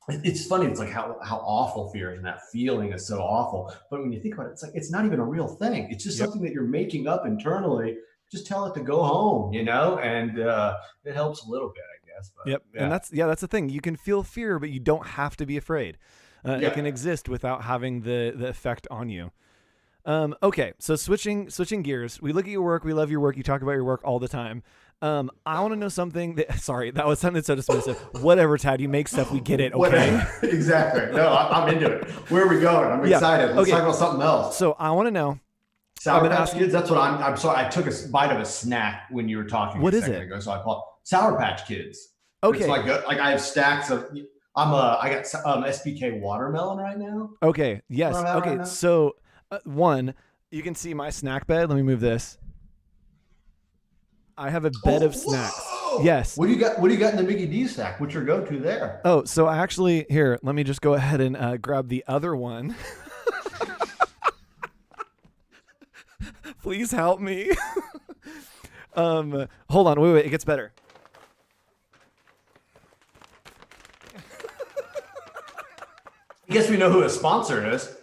it's funny. It's like how awful fear is, and that feeling is so awful. But when you think about it, it's like it's not even a real thing. It's just something that you're making up internally. Just tell it to go home, and it helps a little bit, I guess. But, And that's the thing. You can feel fear, but you don't have to be afraid. It can exist without having the effect on you. Okay, so switching gears. We look at your work. We love your work. You talk about your work all the time. I want to know something sorry, that was something so dismissive. Whatever, Tad, you make stuff. We get it. Okay. Exactly. No, I'm into it. Where are we going? I'm excited. Let's talk about something else. So I want to know. Sour Patch Kids. That's what I'm sorry. I took a bite of a snack when you were talking. What is it? Ago, so I call Sour Patch Kids. Okay. It's like I have stacks of. I got SBK watermelon right now. Okay. Yes. Okay. Right, so one, you can see my snack bed. Let me move this. I have a bed of snacks. Yes. What do you got? What do you got in the Mickey D stack? What's your go-to there? Oh, so actually, here, let me just go ahead and grab the other one. Please help me. Hold on. Wait. It gets better. I guess we know who a sponsor is.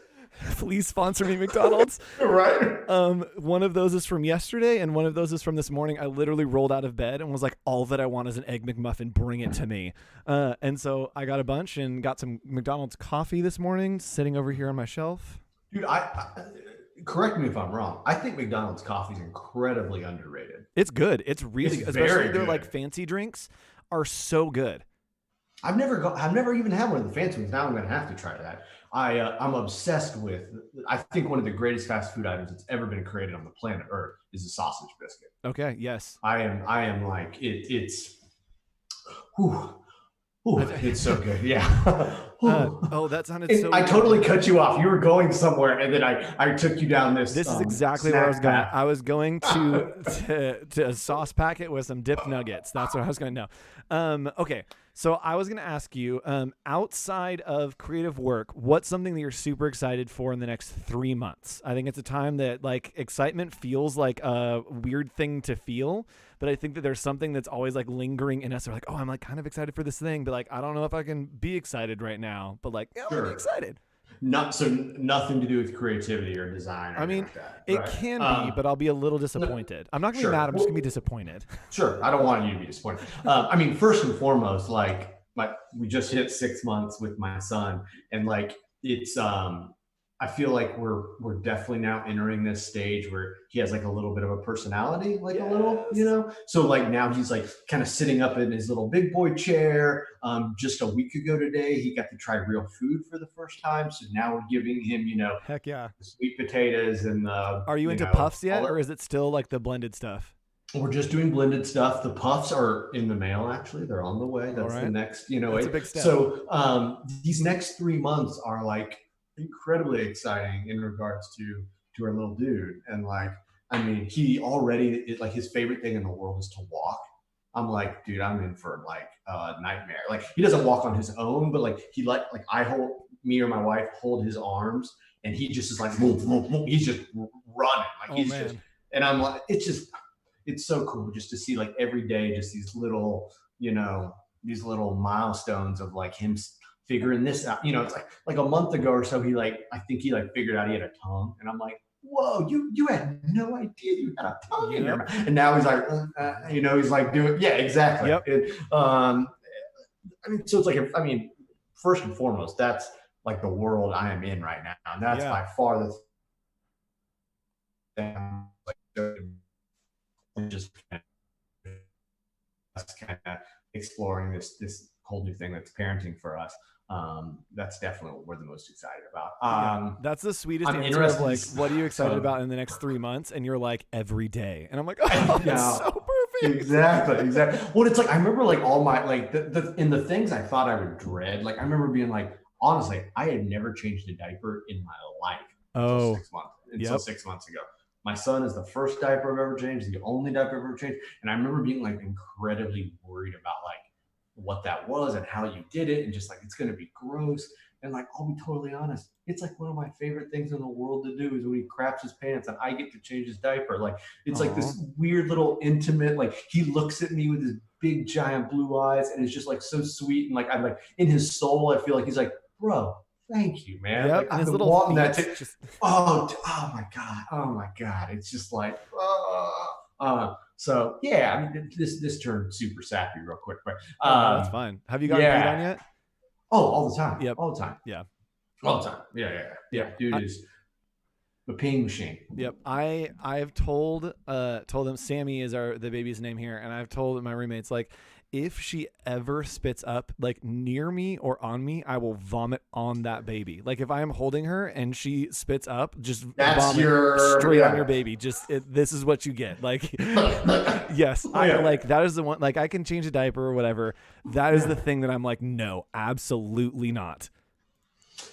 Please sponsor me, McDonald's. Right. One of those is from yesterday, and one of those is from this morning. I literally rolled out of bed and was like, all that I want is an Egg McMuffin. Bring it to me. And so I got a bunch and got some McDonald's coffee this morning sitting over here on my shelf. Dude, I correct me if I'm wrong. I think McDonald's coffee is incredibly underrated. It's good. It's really good. Especially very their good. like fancy drinks are so good. I've never even had one of the fancy ones. Now I'm going to have to try that. I'm obsessed with, I think one of the greatest fast food items that's ever been created on the planet Earth is a sausage biscuit. Okay. Yes. I am like, it's so good. Yeah. That sounded so I good. totally cut you off. You were going somewhere, and then I took you down this. This is exactly where I was going. I was going to a sauce packet with some dip nuggets. That's what I was going to know. Okay. So I was going to ask you, outside of creative work, what's something that you're super excited for in the next 3 months? I think it's a time that like excitement feels like a weird thing to feel, but I think that there's something that's always like lingering in us. We're like, oh, I'm like kind of excited for this thing, but like, I don't know if I can be excited right now, but like, yeah, I'm really excited. Nothing to do with creativity or design. I mean, it can be, but I'll be a little disappointed. I'm not going to be mad. I'm just going to be disappointed. Sure. I don't want you to be disappointed. I mean, first and foremost, like we just hit 6 months with my son, and like it's I feel like we're definitely now entering this stage where he has like a little bit of a personality, like a little, So like now he's like kind of sitting up in his little big boy chair. Just a week ago today, he got to try real food for the first time. So now we're giving him, heck yeah, the sweet potatoes and the. Are you into puffs yet, or is it still like the blended stuff? We're just doing blended stuff. The puffs are in the mail, actually. They're on the way. That's the next, That's a big step. So these next 3 months are like incredibly exciting in regards to our little dude. And like, I mean, he already, like his favorite thing in the world is to walk. I'm like, dude, I'm in for like a nightmare. Like he doesn't walk on his own, but like he like I hold, me or my wife hold his arms, and he just is like, he's just running. Like he's just, and I'm like, it's so cool just to see like every day, just these little, these little milestones of like him figuring this out. It's like a month ago or so, I think he figured out he had a tongue, and I'm like, whoa, you had no idea you had a tongue in your mouth. And now he's like, he's like doing, yeah, exactly. Yep. I mean, so it's like, first and foremost, that's like the world I am in right now. And that's by far the thing. Just kind of exploring this whole new thing that's parenting for us. That's definitely what we're the most excited about. That's the sweetest answer of like, what are you excited about in the next 3 months? And you're like, every day. And I'm like, oh, that's so perfect. Exactly. Well, it's like, I remember like all my, like in the things I thought I would dread, like I remember being like, honestly, I had never changed a diaper in my life until 6 months ago. My son is the first diaper I've ever changed, the only diaper I've ever changed. And I remember being like incredibly worried about like what that was and how you did it, and just like, it's going to be gross. And like, I'll be totally honest, it's like one of my favorite things in the world to do is when he craps his pants and I get to change his diaper. Like, it's like this weird little intimate, like he looks at me with his big giant blue eyes and it's just like so sweet. And like, I'm like in his soul, I feel like he's like, bro, thank you, man. Yep, like I've been wanting that. Oh my God. It's just like, so yeah, I mean, this turned super sappy real quick, but that's fine. Have you gotten beat on yet? Oh, all the time. Yep. All the time. Yeah. All the time. Yeah. Dude is a peeing machine. Yep. I've told them Sammy is the baby's name here, and I've told my roommates like, if she ever spits up like near me or on me, I will vomit on that baby. Like if I am holding her and she spits up, just vomit straight on your baby. Just this is what you get. Like, yes, I like that is the one. Like I can change a diaper or whatever. That is the thing that I'm like, no, absolutely not.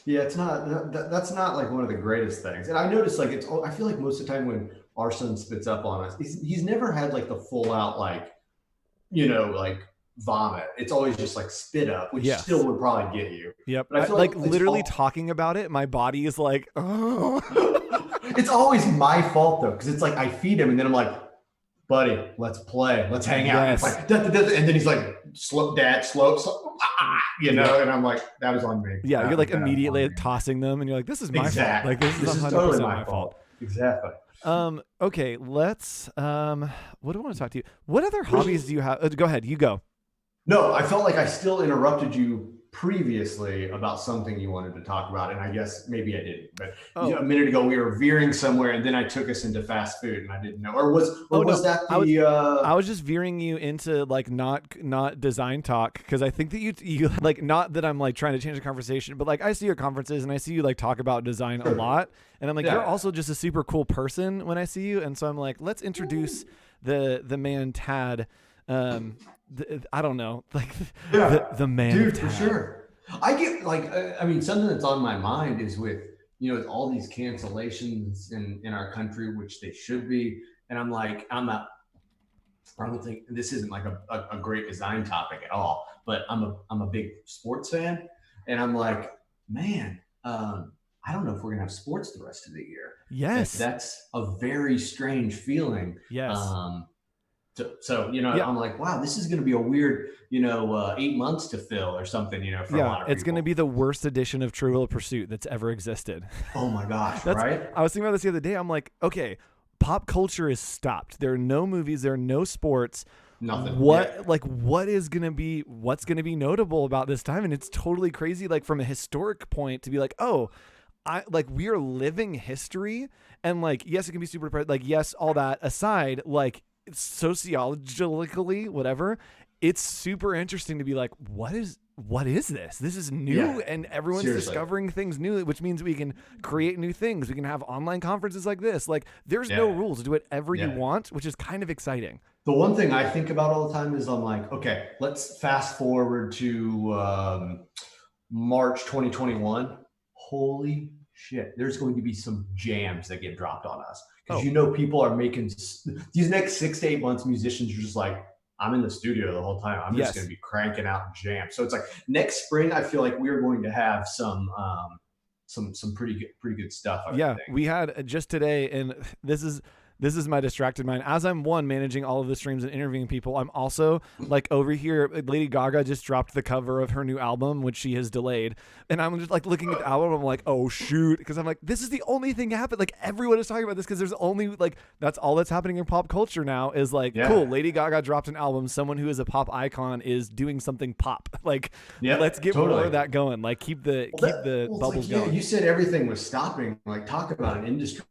Yeah, it's not. That's not like one of the greatest things. And I noticed like I feel like most of the time when our son spits up on us, he's never had like the full out like, like vomit. It's always just like spit up, which still would probably get you. Yep. But I feel like literally talking about it, my body is like, oh. It's always my fault though, because it's like I feed him and then I'm like, buddy, let's play, let's hang out. Yes. Like, and then he's like, slow, dad, slow, and I'm like, that was on me. Yeah, you're like immediately tossing them, and you're like, this is my fault. Like this is 100% totally my fault. Exactly. Okay, let's what do I want to talk to you? What other hobbies do you have? Go ahead, you go. No, I felt like I still interrupted you previously about something you wanted to talk about, and I guess maybe I didn't. But a minute ago we were veering somewhere, and then I took us into fast food, and I didn't know. Or was that the? I was just veering you into like not design talk, because I think that you like, not that I'm like trying to change the conversation, but like I see you at conferences and I see you like talk about design a lot, and I'm like, you're also just a super cool person when I see you, and so I'm like, let's introduce the man Tad. I don't know, like the man, dude, for sure. I get like, I mean, something that's on my mind is with all these cancellations in our country, which they should be, and I'm like, I don't think this isn't like a great design topic at all, but I'm a big sports fan, and I'm like, man, I don't know if we're gonna have sports the rest of the year. Yes, that's a very strange feeling. Yes. So I'm like, wow, this is going to be a weird, 8 months to fill or something, for a lot of people. It's going to be the worst edition of Trivial Pursuit that's ever existed. Oh my gosh, right? I was thinking about this the other day. I'm like, okay, pop culture is stopped. There are no movies. There are no sports. Nothing. What's going to be notable about this time? And it's totally crazy. Like from a historic point to be like, oh, we are living history. And like, yes, it can be super, like, yes, all that aside, like, sociologically, whatever, it's super interesting to be like, what is this? This is new, and everyone's discovering things new, which means we can create new things. We can have online conferences like this. Like, there's no rules. Do whatever you want, which is kind of exciting. The one thing I think about all the time is I'm like, okay, let's fast forward to March 2021. Holy shit, there's going to be some jams that get dropped on us. Because people are making these next 6 to 8 months, musicians are just like, I'm in the studio the whole time. I'm just going to be cranking out jams. So it's like next spring, I feel like we're going to have some pretty good stuff. We had just today, and this is my distracted mind. As I'm managing all of the streams and interviewing people, I'm also like over here. Lady Gaga just dropped the cover of her new album, which she has delayed. And I'm just like looking at the album. I'm like, oh shoot. Because I'm like, this is the only thing happened. Like everyone is talking about this because there's only like, that's all that's happening in pop culture now is like, cool. Lady Gaga dropped an album. Someone who is a pop icon is doing something pop. Like, let's get more of that going. Like keep the bubbles going. You said everything was stopping. Like talk about an industry.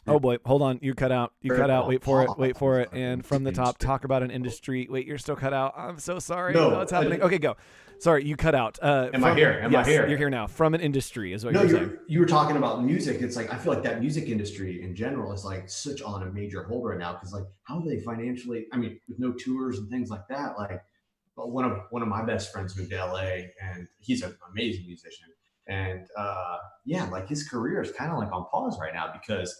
Oh boy, hold on. You cut out. Wait for it. And from the top, talk about an industry. Wait, you're still cut out. I'm so sorry. No, what's happening? Okay, go. Sorry, you cut out. Am I here? I here? You're here now. From an industry is what you're saying. You were talking about music. It's like, I feel like that music industry in general is like such on a major hold right now. Cause like, how are they financially, I mean, with no tours and things like that, like one of my best friends moved to LA and he's an amazing musician. And like his career is kind of like on pause right now because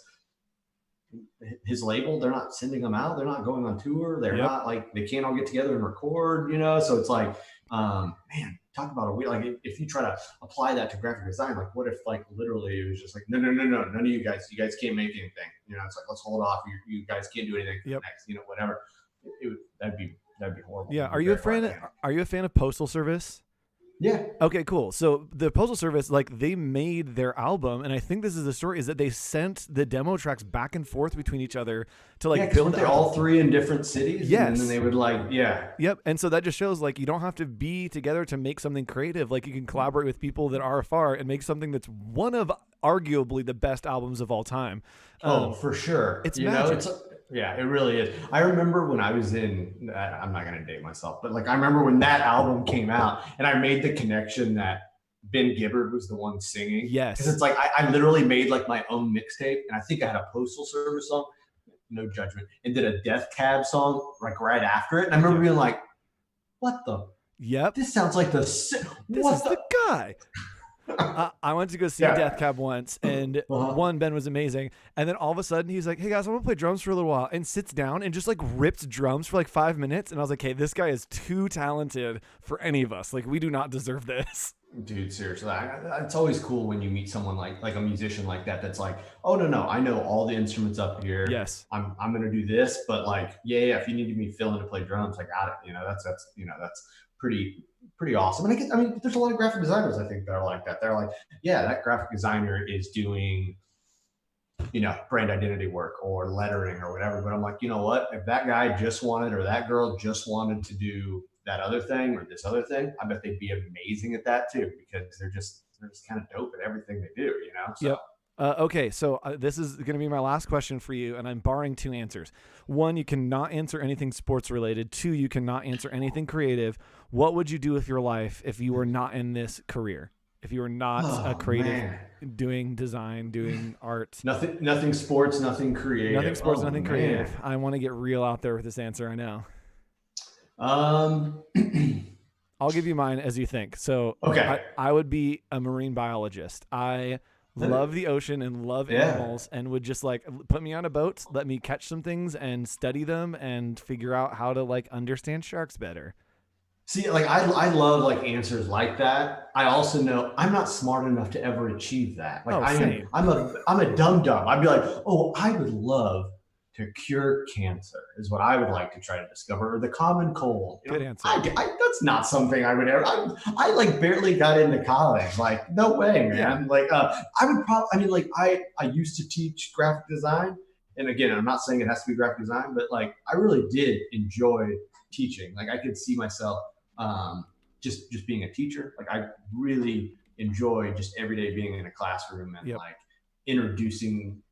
his label, they're not sending them out. They're not going on tour. They're Yep. not like, they can't all get together and record, you know? So it's like, man, talk about a week. Like if you try to apply that to graphic design, like what if like literally it was just like, no, none of you guys can't make anything. You know, it's like, let's hold off. You guys can't do anything for the next, you know, whatever. That'd be horrible. Yeah. Are you a fan of Postal Service? Yeah. Okay, cool. So the Postal Service, like they made their album, and I think this is the story, is that they sent the demo tracks back and forth between each other to like build. They all three in different cities. Yes. And then they would like, Yep. And so that just shows like you don't have to be together to make something creative. Like you can collaborate with people that are afar and make something that's one of arguably the best albums of all time. For sure. It's magic. Yeah, it really is. I remember when I was I'm not going to date myself, but like I remember when that album came out and I made the connection that Ben Gibbard was the one singing. Yes. Because it's like I literally made like my own mixtape, and I think I had a Postal Service song, no judgment, and did a Death Cab song like right after it. And I remember being like, what the? Yep. This sounds like this is the guy. I went to go see Death Cab once, and Ben was amazing, and then all of a sudden he's like, hey guys, I'm gonna play drums for a little while, and sits down and just like rips drums for like 5 minutes, and I was like, hey, this guy is too talented for any of us. Like we do not deserve this. Dude, seriously, it's always cool when you meet someone like a musician like that that's like, oh no, I know all the instruments up here. Yes, I'm gonna do this, but like if you need me fill in to play drums, I got it. You know, that's pretty awesome. And I mean, there's a lot of graphic designers I think that are like that. They're like, that graphic designer is doing, you know, brand identity work or lettering or whatever. But I'm like, you know what? If that guy just wanted or that girl just wanted to do that other thing or this other thing, I bet they'd be amazing at that too, because they're just kind of dope at everything they do, you know? So. Yep. Okay, so this is going to be my last question for you, and I'm barring 2 answers. 1, you cannot answer anything sports related. 2, you cannot answer anything creative. What would you do with your life if you were not in this career? If you were not a creative, doing design, doing art? Nothing sports, nothing creative. Nothing sports, nothing creative. I want to get real out there with this answer, I know. I'll give you mine as you think. So I would be a marine biologist. I love the ocean and love animals, and would just like put me on a boat, let me catch some things and study them and figure out how to like understand sharks better. See, like I love like answers like that. I also know I'm not smart enough to ever achieve that. Like I'm a dum-dum. I'd be like, oh, I would love to cure cancer is what I would like to try to discover, or the common cold. Good answer. That's not something I would ever. I like barely got into college. Like no way, man. Yeah. Like I would probably. I mean, like I used to teach graphic design, and again, I'm not saying it has to be graphic design, but like I really did enjoy teaching. Like I could see myself just being a teacher. Like I really enjoy just every day being in a classroom and like introducing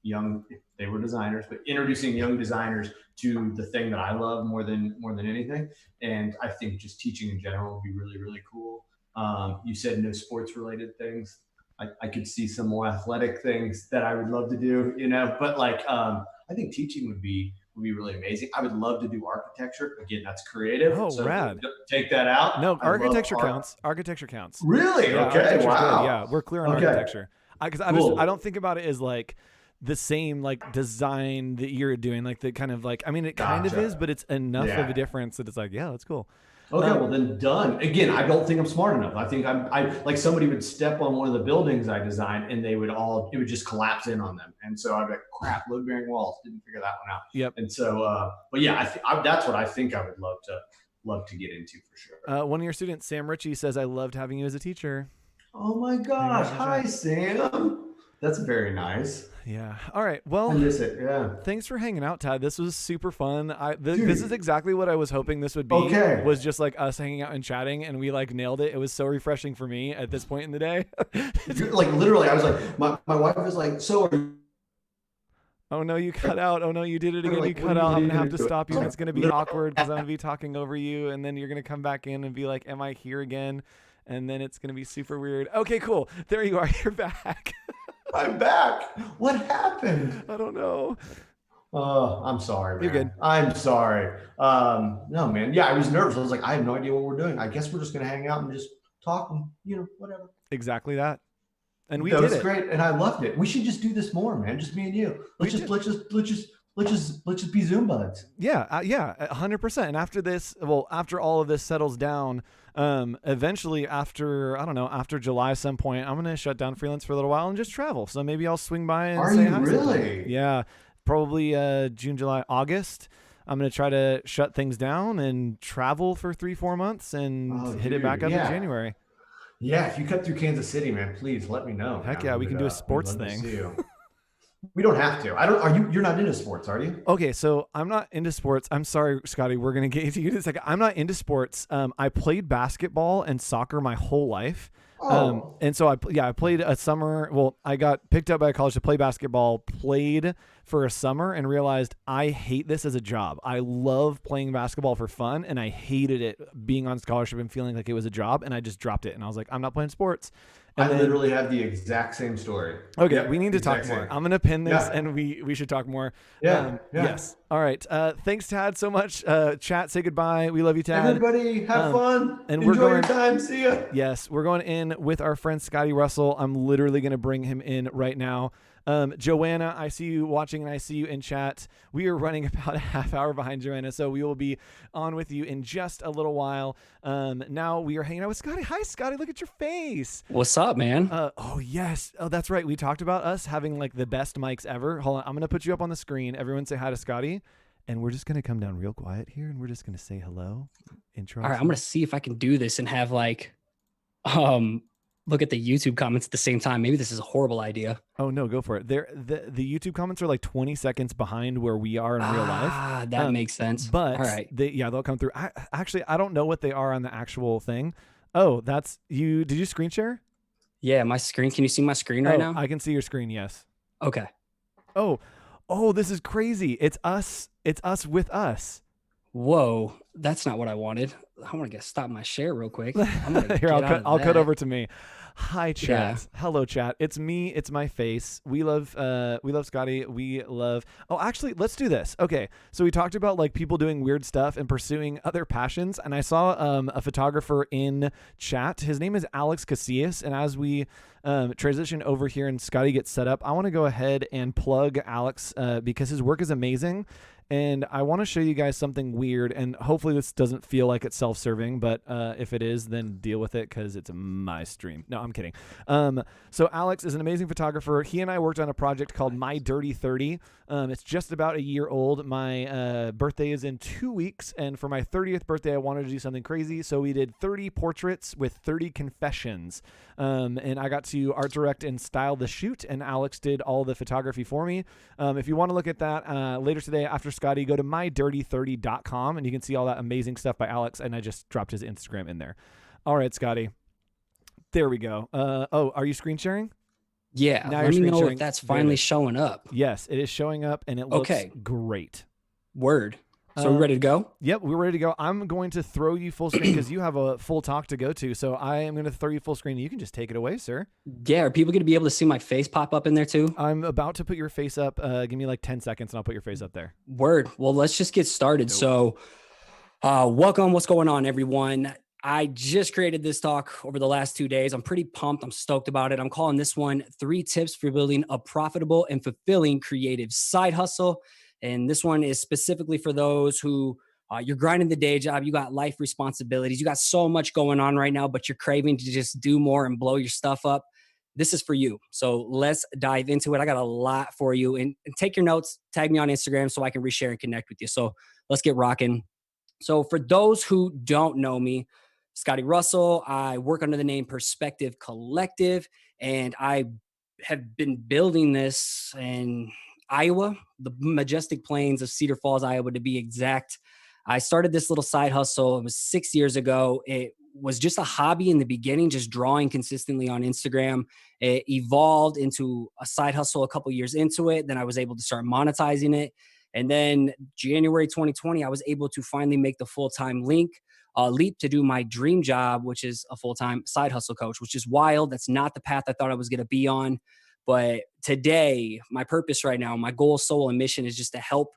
they were designers, but introducing young designers to the thing that I love more than anything. And I think just teaching in general would be really, really cool. You said no sports related things. I could see some more athletic things that I would love to do, you know, but like, I think teaching would be really amazing. I would love to do architecture. Again, that's creative. Oh, so rad. Take that out. No, architecture counts. Architecture counts. Really? Yeah, okay. Wow. Good. Yeah, we're clear on architecture. Because I don't think about it as like the same like design that you're doing, like the kind of like, I mean, it kind of is, but it's enough of a difference that it's like, yeah, that's cool. Okay, well then done. Again, I don't think I'm smart enough. I think I like somebody would step on one of the buildings I designed and it would just collapse in on them. And so I'd be like, crap, load bearing walls. Didn't figure that one out. Yep. And so, but yeah, that's what I think I would love to get into for sure. One of your students, Sam Ritchie, says, I loved having you as a teacher. Oh my gosh. Hi, Sam. That's very nice. Yeah. All right. Well, I miss it. Yeah. Thanks for hanging out, Tad. This was super fun. This is exactly what I was hoping this would be. Okay. Was just like us hanging out and chatting, and we like nailed it. It was so refreshing for me at this point in the day. Like literally, I was like, my wife was like, so are you? Oh no, you cut out. Oh no, you did it again. Like, you cut out. I'm gonna have to do? stop you. And it's gonna be awkward because I'm gonna be talking over you, and then you're gonna come back in and be like, "Am I here again?" And then it's gonna be super weird. Okay, cool. There you are. You're back. I'm back. What happened? I don't know. Oh, I'm sorry, man. You're good. I'm sorry. No, man. Yeah, I was nervous. I was like, I have no idea what we're doing. I guess we're just gonna hang out and just talk and, you know, whatever. Exactly that. and we that did was it. great, and I loved it. We should just do this more, man. Just me and you. Let's just be Zoom buds. Yeah, 100%. And after this, after all of this settles down, eventually after July some point, I'm gonna shut down Freelance for a little while and just travel. So maybe I'll swing by and say hi. Are you really? Yeah, probably June, July, August. I'm gonna try to shut things down and travel for 3-4 months and hit it back up in January. Yeah, if you cut through Kansas City, man, please let me know. Heck yeah, we can do a sports thing. We don't have to. You're not into sports, are you? Okay, so I'm not into sports. I'm sorry, Scotty. We're gonna get to you in a second. I'm not into sports. I played basketball and soccer my whole life. And so I played a summer. Well, I got picked up by a college to play basketball, played for a summer, and realized I hate this as a job. I love playing basketball for fun, and I hated it being on scholarship and feeling like it was a job, and I just dropped it. And I was like, I'm not playing sports. And I literally have the exact same story. Okay, yep, we need to talk more. I'm gonna pin this, and we should talk more. Yes. All right. Thanks, Tad, so much. Chat, say goodbye. We love you, Tad. Everybody, have fun. And enjoy your time. See ya. Yes, we're going in with our friend Scotty Russell. I'm literally gonna bring him in right now. Joanna, I see you watching and I see you in chat. We are running about a half hour behind Joanna, so we will be on with you in just a little while. Now we are hanging out with Scotty. Hi, Scotty. Look at your face. What's up, man? Oh, yes. Oh, that's right. We talked about us having like the best mics ever. Hold on. I'm going to put you up on the screen. Everyone say hi to Scotty. And we're just going to come down real quiet here and we're just going to say hello. Intro. All right. I'm going to see if I can do this and have like, look at the YouTube comments at the same time. Maybe this is a horrible idea. Oh no, go for it. The YouTube comments are like 20 seconds behind where we are in real life. That makes sense. But all right, they'll come through. I don't know what they are on the actual thing. Oh, that's you. Did you screen share? Yeah, my screen. Can you see my screen right now? I can see your screen. Yes. Okay. Oh, this is crazy. It's us. It's us with us. Whoa, that's not what I wanted. I want to stop my share real quick. Here, I'll cut over to me. Hi, chat. Yeah. Hello, chat. It's me. It's my face. We love Scotty. We love. Oh, actually, let's do this. Okay, so we talked about like people doing weird stuff and pursuing other passions, and I saw a photographer in chat. His name is Alex Casillas, and as we transition over here and Scotty gets set up, I want to go ahead and plug Alex because his work is amazing. And I want to show you guys something weird, and hopefully this doesn't feel like it's self-serving, but if it is, then deal with it because it's my stream. No, I'm kidding. So Alex is an amazing photographer. He and I worked on a project called My Dirty 30. It's just about a year old. My birthday is in 2 weeks, and for my 30th birthday, I wanted to do something crazy, so we did 30 portraits with 30 confessions. And I got to art direct and style the shoot, and Alex did all the photography for me. If you want to look at that later today after Scotty, go to mydirty30.com and you can see all that amazing stuff by Alex, and I just dropped his Instagram in there. All right, Scotty. There we go. Are you screen sharing? Yeah, now let me know if that's finally showing up. Yes, it is showing up, and it looks great. Word. So we ready to go? Yep, we're ready to go. I'm going to throw you full screen because you have a full talk to go to. So I am going to throw you full screen. You can just take it away, sir. Yeah, are people going to be able to see my face pop up in there too? I'm about to put your face up. Give me like 10 seconds and I'll put your face up there. Word. Well, let's just get started. So welcome. What's going on, everyone? I just created this talk over the last 2 days. I'm pretty pumped. I'm stoked about it. I'm calling this one 3 Tips for Building a Profitable and Fulfilling Creative Side Hustle. And this one is specifically for those who you're grinding the day job. You got life responsibilities. You got so much going on right now, but you're craving to just do more and blow your stuff up. This is for you. So let's dive into it. I got a lot for you. And take your notes, tag me on Instagram so I can reshare and connect with you. So let's get rocking. So for those who don't know me, Scotty Russell, I work under the name Perspective Collective, and I have been building this in Iowa, the majestic plains of Cedar Falls, Iowa, to be exact. I started this little side hustle. It was 6 years ago. It was just a hobby in the beginning, just drawing consistently on Instagram. It evolved into a side hustle a couple years into it. Then I was able to start monetizing it. And then January 2020, I was able to finally make the full-time leap to do my dream job, which is a full-time side hustle coach, which is wild. That's not the path I thought I was going to be on. But today, my purpose right now, my goal, soul, and mission is just to help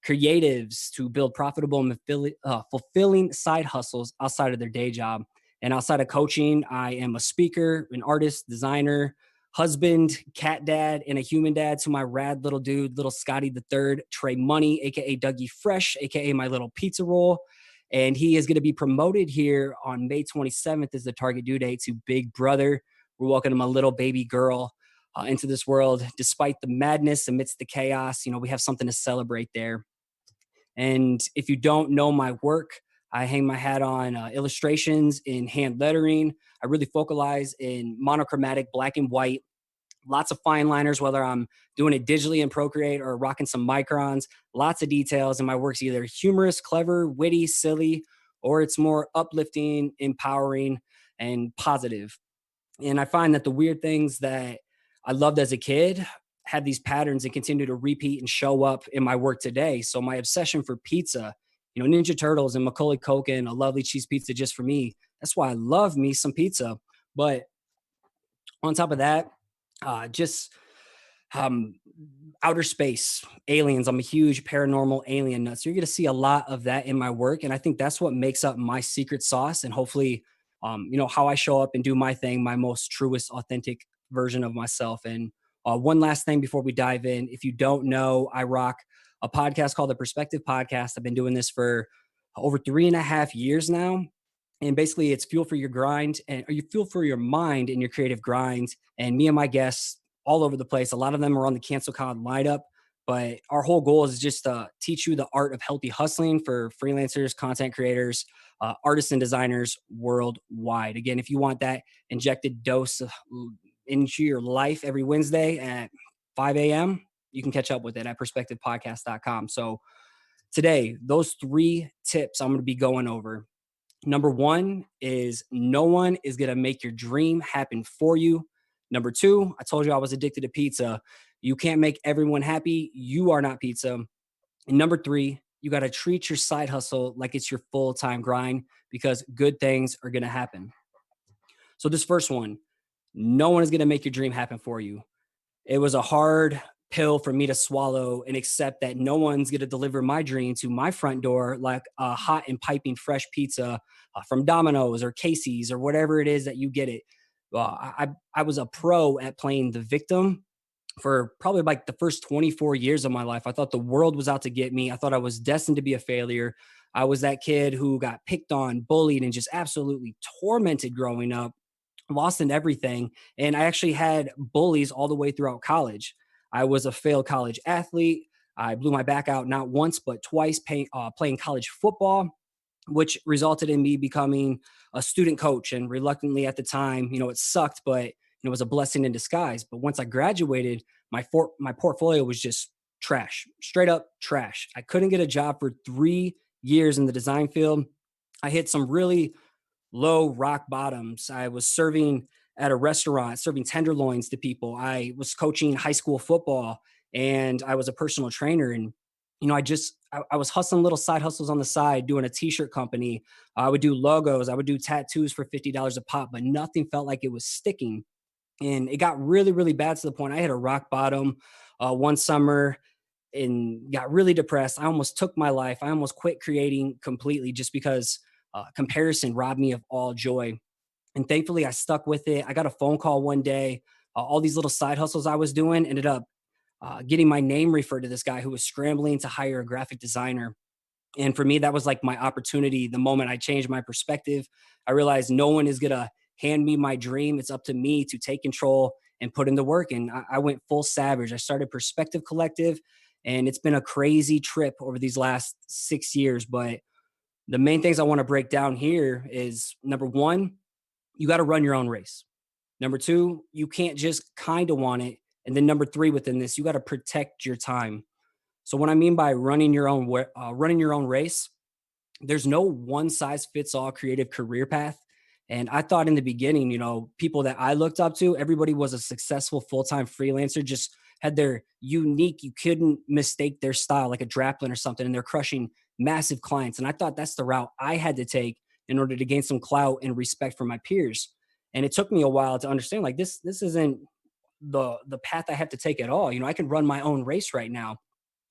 creatives to build profitable and fulfilling side hustles outside of their day job. And outside of coaching, I am a speaker, an artist, designer, husband, cat dad, and a human dad to my rad little dude, little Scotty the Third, Trey Money, aka Dougie Fresh, aka my little pizza roll. And he is going to be promoted here on May 27th is the target due date to Big Brother. We're welcoming a little baby girl into this world. Despite the madness, amidst the chaos, we have something to celebrate there. And if you don't know my work, I hang my hat on illustrations in hand lettering. I really focalize in monochromatic black and white, lots of fine liners, whether I'm doing it digitally in Procreate or rocking some microns, lots of details. And my work's either humorous, clever, witty, silly, or it's more uplifting, empowering, and positive. And I find that the weird things that I loved as a kid have these patterns and continue to repeat and show up in my work today. So my obsession for pizza, Ninja Turtles and Macaulay Culkin, a lovely cheese pizza just for me. That's why I love me some pizza. But on top of that, outer space, aliens. I'm a huge paranormal alien nut. So you're going to see a lot of that in my work. And I think that's what makes up my secret sauce. And hopefully, how I show up and do my thing, my most truest, authentic version of myself. And one last thing before we dive in, if you don't know, I rock a podcast called the Perspective Podcast. I've been doing this for over 3.5 years now. And basically it's fuel for your grind or you fuel for your mind and your creative grind. And me and my guests all over the place. A lot of them are on the CanceledCon lineup, but our whole goal is just to teach you the art of healthy hustling for freelancers, content creators, artists and designers worldwide. Again, if you want that injected dose into your life every Wednesday at 5 a.m., you can catch up with it at perspectivepodcast.com. So today, those 3 tips I'm going to be going over. Number 1 is no one is going to make your dream happen for you. Number 2, I told you I was addicted to pizza. You can't make everyone happy. You are not pizza. And number 3, you got to treat your side hustle like it's your full-time grind because good things are going to happen. So this first one, no one is going to make your dream happen for you. It was a hard pill for me to swallow and accept that no one's going to deliver my dream to my front door like a hot and piping fresh pizza from Domino's or Casey's or whatever it is that you get it. I was a pro at playing the victim for probably like the first 24 years of my life. I thought the world was out to get me. I thought I was destined to be a failure. I was that kid who got picked on, bullied, and just absolutely tormented growing up, lost in everything. And I actually had bullies all the way throughout college. I was a failed college athlete. I blew my back out not once, but twice playing college football, which resulted in me becoming a student coach. And reluctantly at the time, it sucked, but it was a blessing in disguise. But once I graduated, my portfolio was just trash, straight up trash. I couldn't get a job for 3 years in the design field. I hit some really low rock bottoms. I was serving at a restaurant, serving tenderloins to people. I was coaching high school football and I was a personal trainer. And, I was hustling little side hustles on the side, doing a t-shirt company. I would do logos. I would do tattoos for $50 a pop, but nothing felt like it was sticking. And it got really, really bad to the point I hit a rock bottom one summer and got really depressed. I almost took my life. I almost quit creating completely just because comparison robbed me of all joy. And thankfully I stuck with it. I got a phone call one day. All these little side hustles I was doing ended up getting my name referred to this guy who was scrambling to hire a graphic designer. And for me, that was like my opportunity. The moment I changed my perspective, I realized no one is going to hand me my dream. It's up to me to take control and put in the work. And I went full savage. I started Perspective Collective, and it's been a crazy trip over these last 6 years. But the main things I want to break down here is number 1, you got to run your own race. Number 2, you can't just kind of want it. And then number 3 within this, you got to protect your time. So what I mean by running your own race, there's no one size fits all creative career path. And I thought in the beginning, people that I looked up to, everybody was a successful full-time freelancer, just had their unique, you couldn't mistake their style, like a Draplin or something, and they're crushing massive clients. And I thought that's the route I had to take in order to gain some clout and respect from my peers. And it took me a while to understand, like, this isn't the path I have to take at all. I can run my own race right now.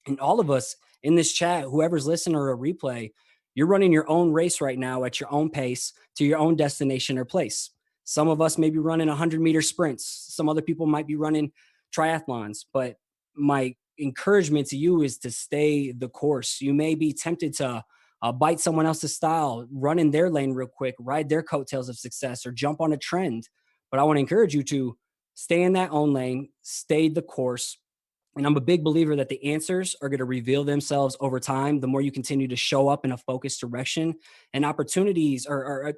And all of us in this chat, whoever's listening or a replay, you're running your own race right now at your own pace to your own destination or place. Some of us may be running 100-meter sprints. Some other people might be running triathlons. But my encouragement to you is to stay the course. You may be tempted to bite someone else's style, run in their lane real quick, ride their coattails of success, or jump on a trend. But I want to encourage you to stay in that own lane, stay the course. And I'm a big believer that the answers are going to reveal themselves over time. The more you continue to show up in a focused direction, and opportunities or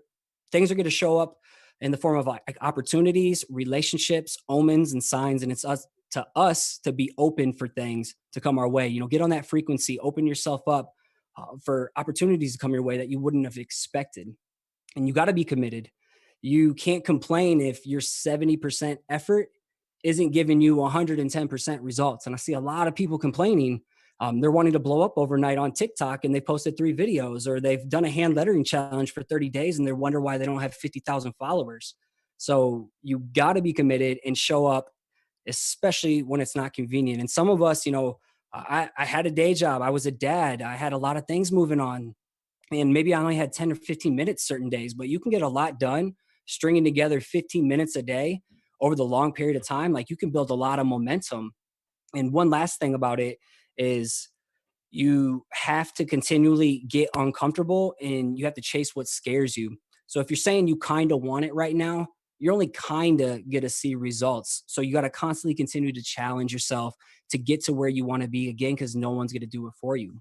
things are going to show up in the form of like opportunities, relationships, omens, and signs. And it's us to be open for things to come our way. Get on that frequency, open yourself up for opportunities to come your way that you wouldn't have expected. And you got to be committed. You can't complain if your 70% effort isn't giving you 110% results. And I see a lot of people complaining. They're wanting to blow up overnight on TikTok, and they posted 3 videos, or they've done a hand lettering challenge for 30 days and they wonder why they don't have 50,000 followers. So you got to be committed and show up, especially when it's not convenient. And some of us, I had a day job. I was a dad. I had a lot of things moving on, and maybe I only had 10 or 15 minutes certain days, but you can get a lot done stringing together 15 minutes a day over the long period of time. Like, you can build a lot of momentum. And one last thing about it is you have to continually get uncomfortable, and you have to chase what scares you. So if you're saying you kind of want it right now, you're only kind of going to see results. So you got to constantly continue to challenge yourself to get to where you want to be again, because no one's going to do it for you.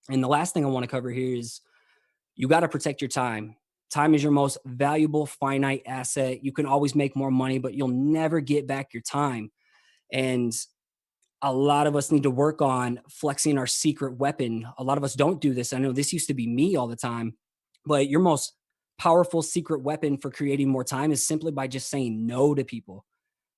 And the last thing I want to cover here is you got to protect your time. Time is your most valuable finite asset. You can always make more money, but you'll never get back your time. And a lot of us need to work on flexing our secret weapon. A lot of us don't do this. I know this used to be me all the time, but your most powerful secret weapon for creating more time is simply by just saying no to people.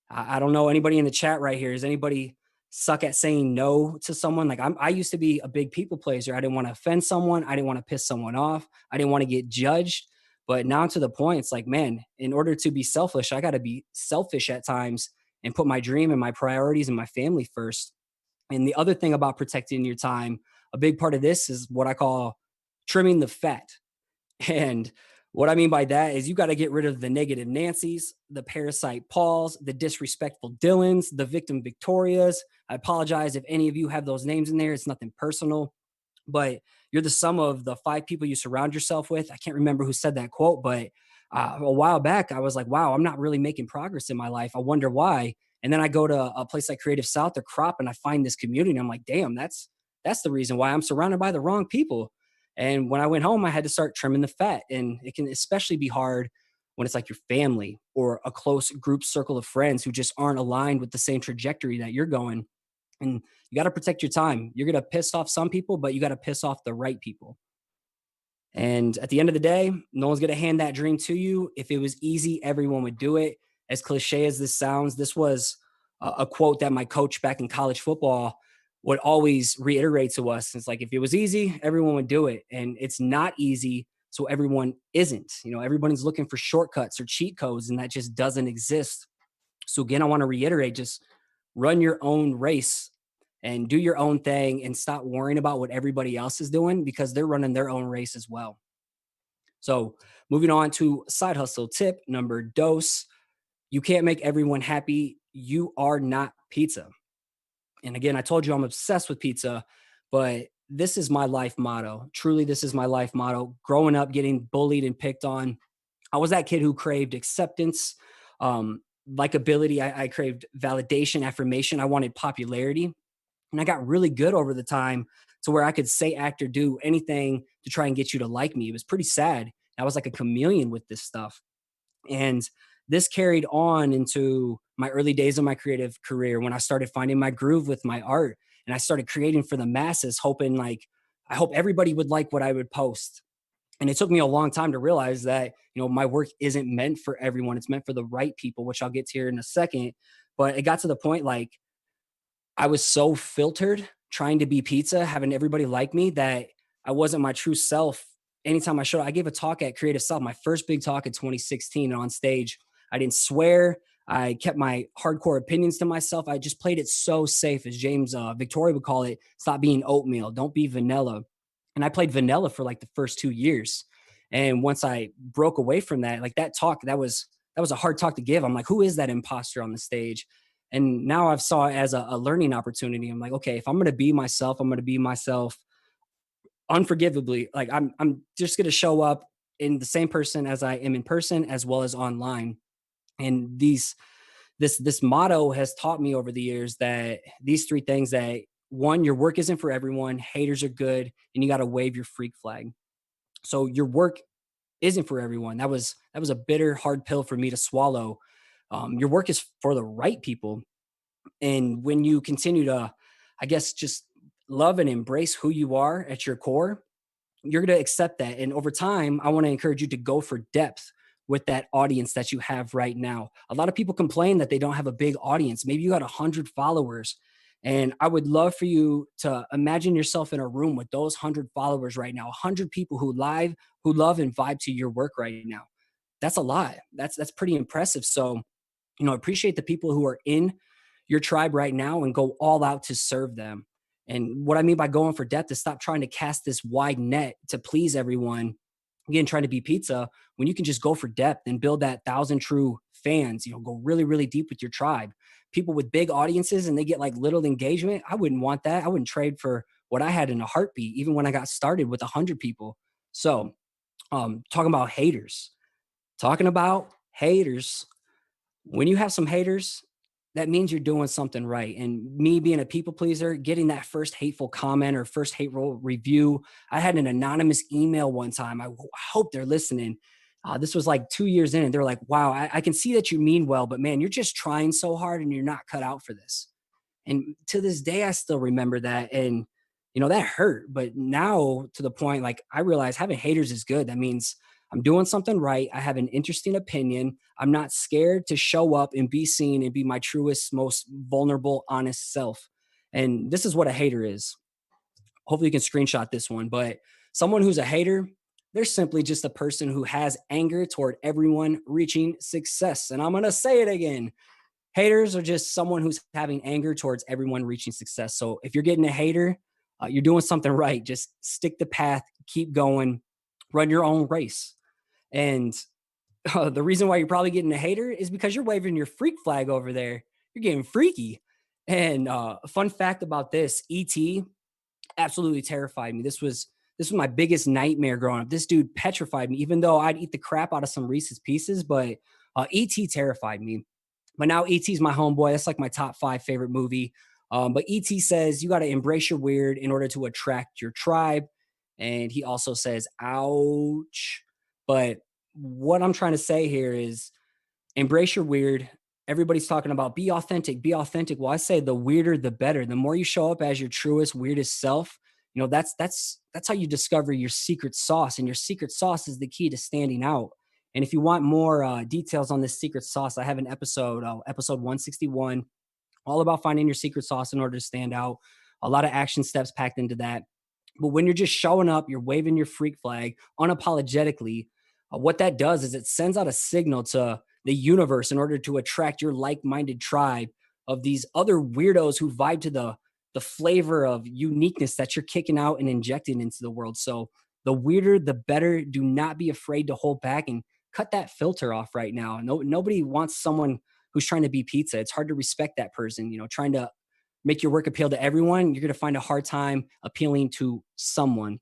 I don't know anybody in the chat right here. Does anybody suck at saying no to someone? Like, I used to be a big people pleaser. I didn't want to offend someone. I didn't want to piss someone off. I didn't want to get judged. But now to the point, it's like, man, in order to be selfish, I got to be selfish at times and put my dream and my priorities and my family first. And the other thing about protecting your time, a big part of this is what I call trimming the fat. And what I mean by that is you got to get rid of the negative Nancys, the parasite Pauls, the disrespectful Dylans, the victim Victorias. I apologize if any of you have those names in there. It's nothing personal, but you're the sum of the 5 people you surround yourself with. I can't remember who said that quote, but a while back, I was like, wow, I'm not really making progress in my life. I wonder why. And then I go to a place like Creative South or Crop, and I find this community. I'm like, damn, that's the reason why I'm surrounded by the wrong people. And when I went home, I had to start trimming the fat. And it can especially be hard when it's like your family or a close group circle of friends who just aren't aligned with the same trajectory that you're going. And you got to protect your time. You're going to piss off some people, but you got to piss off the right people. And at the end of the day, no one's going to hand that dream to you. If it was easy, everyone would do it. As cliche as this sounds, this was a quote that my coach back in college football would always reiterate to us. It's like, if it was easy, everyone would do it. And it's not easy, so everyone isn't. Everybody's looking for shortcuts or cheat codes, and that just doesn't exist. So again, I want to reiterate, just run your own race and do your own thing, and stop worrying about what everybody else is doing, because they're running their own race as well. So moving on to side hustle tip number dos. You can't make everyone happy. You are not pizza. And again, I told you I'm obsessed with pizza, but this is my life motto. Truly, this is my life motto. Growing up, getting bullied and picked on, I was that kid who craved acceptance, likability. I craved validation, affirmation. I wanted popularity. And I got really good over the time to where I could say, act, or do anything to try and get you to like me. It was pretty sad. I was like a chameleon with this stuff. And this carried on into my early days of my creative career, when I started finding my groove with my art, and I started creating for the masses, hoping I hope everybody would like what I would post. And it took me a long time to realize that, my work isn't meant for everyone. It's meant for the right people, which I'll get to here in a second. But it got to the point, I was so filtered trying to be pizza, having everybody like me, that I wasn't my true self. Anytime I showed up, I gave a talk at Creative South, my first big talk in 2016, and on stage, I didn't swear. I kept my hardcore opinions to myself. I just played it so safe, as James Victoria would call it. Stop being oatmeal. Don't be vanilla. And I played vanilla for the first 2 years. And once I broke away from that, that talk, that was was a hard talk to give. I'm like, who is that imposter on the stage? And now I've saw it as a learning opportunity. I'm like, okay, if I'm going to be myself, I'm going to be myself unforgivably. Like I'm just going to show up in the same person as I am in person, as well as online. And this motto has taught me over the years that these three things: that one, your work isn't for everyone, haters are good, and you got to wave your freak flag. So your work isn't for everyone. That was a bitter, hard pill for me to swallow. Your work is for the right people. And when you continue to, I guess, just love and embrace who you are at your core, you're going to accept that. And over time, I want to encourage you to go for depth with that audience that you have right now. A lot of people complain that they don't have a big audience. Maybe you got 100 followers. And I would love for you to imagine yourself in a room with those 100 followers right now, 100 people who love and vibe to your work right now. That's a lot. That's pretty impressive. So, appreciate the people who are in your tribe right now and go all out to serve them. And what I mean by going for depth is stop trying to cast this wide net to please everyone. Again, trying to be pizza, when you can just go for depth and build that 1,000 true fans, go really, really deep with your tribe. People with big audiences and they get like little engagement. I wouldn't want that. I wouldn't trade for what I had in a heartbeat, even when I got started with 100 people. So talking about haters, when you have some haters, that means you're doing something right. And me being a people pleaser, getting that first hateful comment or first hateful review. I had an anonymous email one time. I hope they're listening. This was like 2 years in, and they're like, wow, I can see that you mean well, but man, you're just trying so hard and you're not cut out for this. And to this day, I still remember that. And, that hurt. But now to the point, like, I realize having haters is good. That means I'm doing something right. I have an interesting opinion. I'm not scared to show up and be seen and be my truest, most vulnerable, honest self. And this is what a hater is. Hopefully you can screenshot this one, but someone who's a hater, they're simply just a person who has anger toward everyone reaching success. And I'm going to say it again. Haters are just someone who's having anger towards everyone reaching success. So if you're getting a hater, you're doing something right. Just stick the path, keep going, run your own race. And the reason why you're probably getting a hater is because you're waving your freak flag over there. You're getting freaky. And a fun fact about this, E.T. absolutely terrified me. This was my biggest nightmare growing up. This dude petrified me, even though I'd eat the crap out of some Reese's Pieces, but E.T. terrified me. But now E.T.'s my homeboy. That's like my top 5 favorite movie. But E.T. says you got to embrace your weird in order to attract your tribe. And he also says, ouch. But what I'm trying to say here is embrace your weird. Everybody's talking about be authentic, be authentic. Well, I say the weirder, the better. The more you show up as your truest, weirdest self, that's how you discover your secret sauce. And your secret sauce is the key to standing out. And if you want more details on this secret sauce, I have an episode 161, all about finding your secret sauce in order to stand out. A lot of action steps packed into that. But when you're just showing up, you're waving your freak flag unapologetically, what that does is it sends out a signal to the universe in order to attract your like-minded tribe of these other weirdos who vibe to the flavor of uniqueness that you're kicking out and injecting into the world. So the weirder, the better. Do not be afraid to hold back and cut that filter off right now. Nobody wants someone who's trying to be pizza. It's hard to respect that person, trying to make your work appeal to everyone. You're going to find a hard time appealing to someone.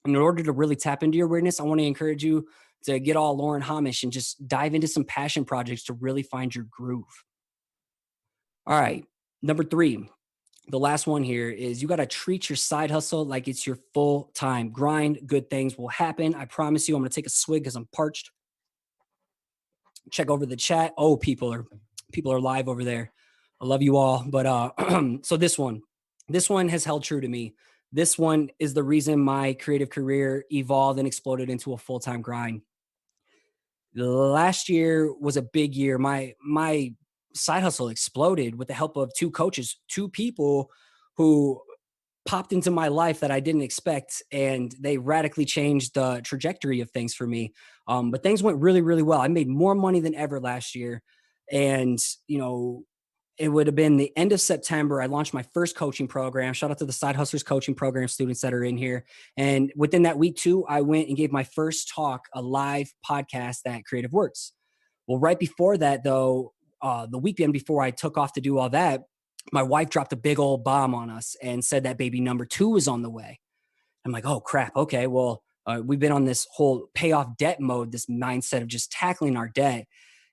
And in order to really tap into your weirdness, I want to encourage you to get all Lauren Hamish and just dive into some passion projects to really find your groove. All right. Number 3, the last one here is you got to treat your side hustle like it's your full-time grind. Good things will happen. I promise you. I'm going to take a swig because I'm parched. Check over the chat. Oh, people are live over there. I love you all. But so this one has held true to me. This one is the reason my creative career evolved and exploded into a full-time grind. Last year was a big year. My side hustle exploded with the help of 2 coaches, 2 people who popped into my life that I didn't expect, and they radically changed the trajectory of things for me. But things went really, really well. I made more money than ever last year. And, it would have been the end of September. I launched my first coaching program. Shout out to the Side Hustlers coaching program students that are in here. And within that week too, I went and gave my first talk, a live podcast at Creative Works. Well, right before that though, the weekend before I took off to do all that, my wife dropped a big old bomb on us and said that baby number 2 was on the way. I'm like, oh crap. Okay. Well, we've been on this whole pay off debt mode, this mindset of just tackling our debt.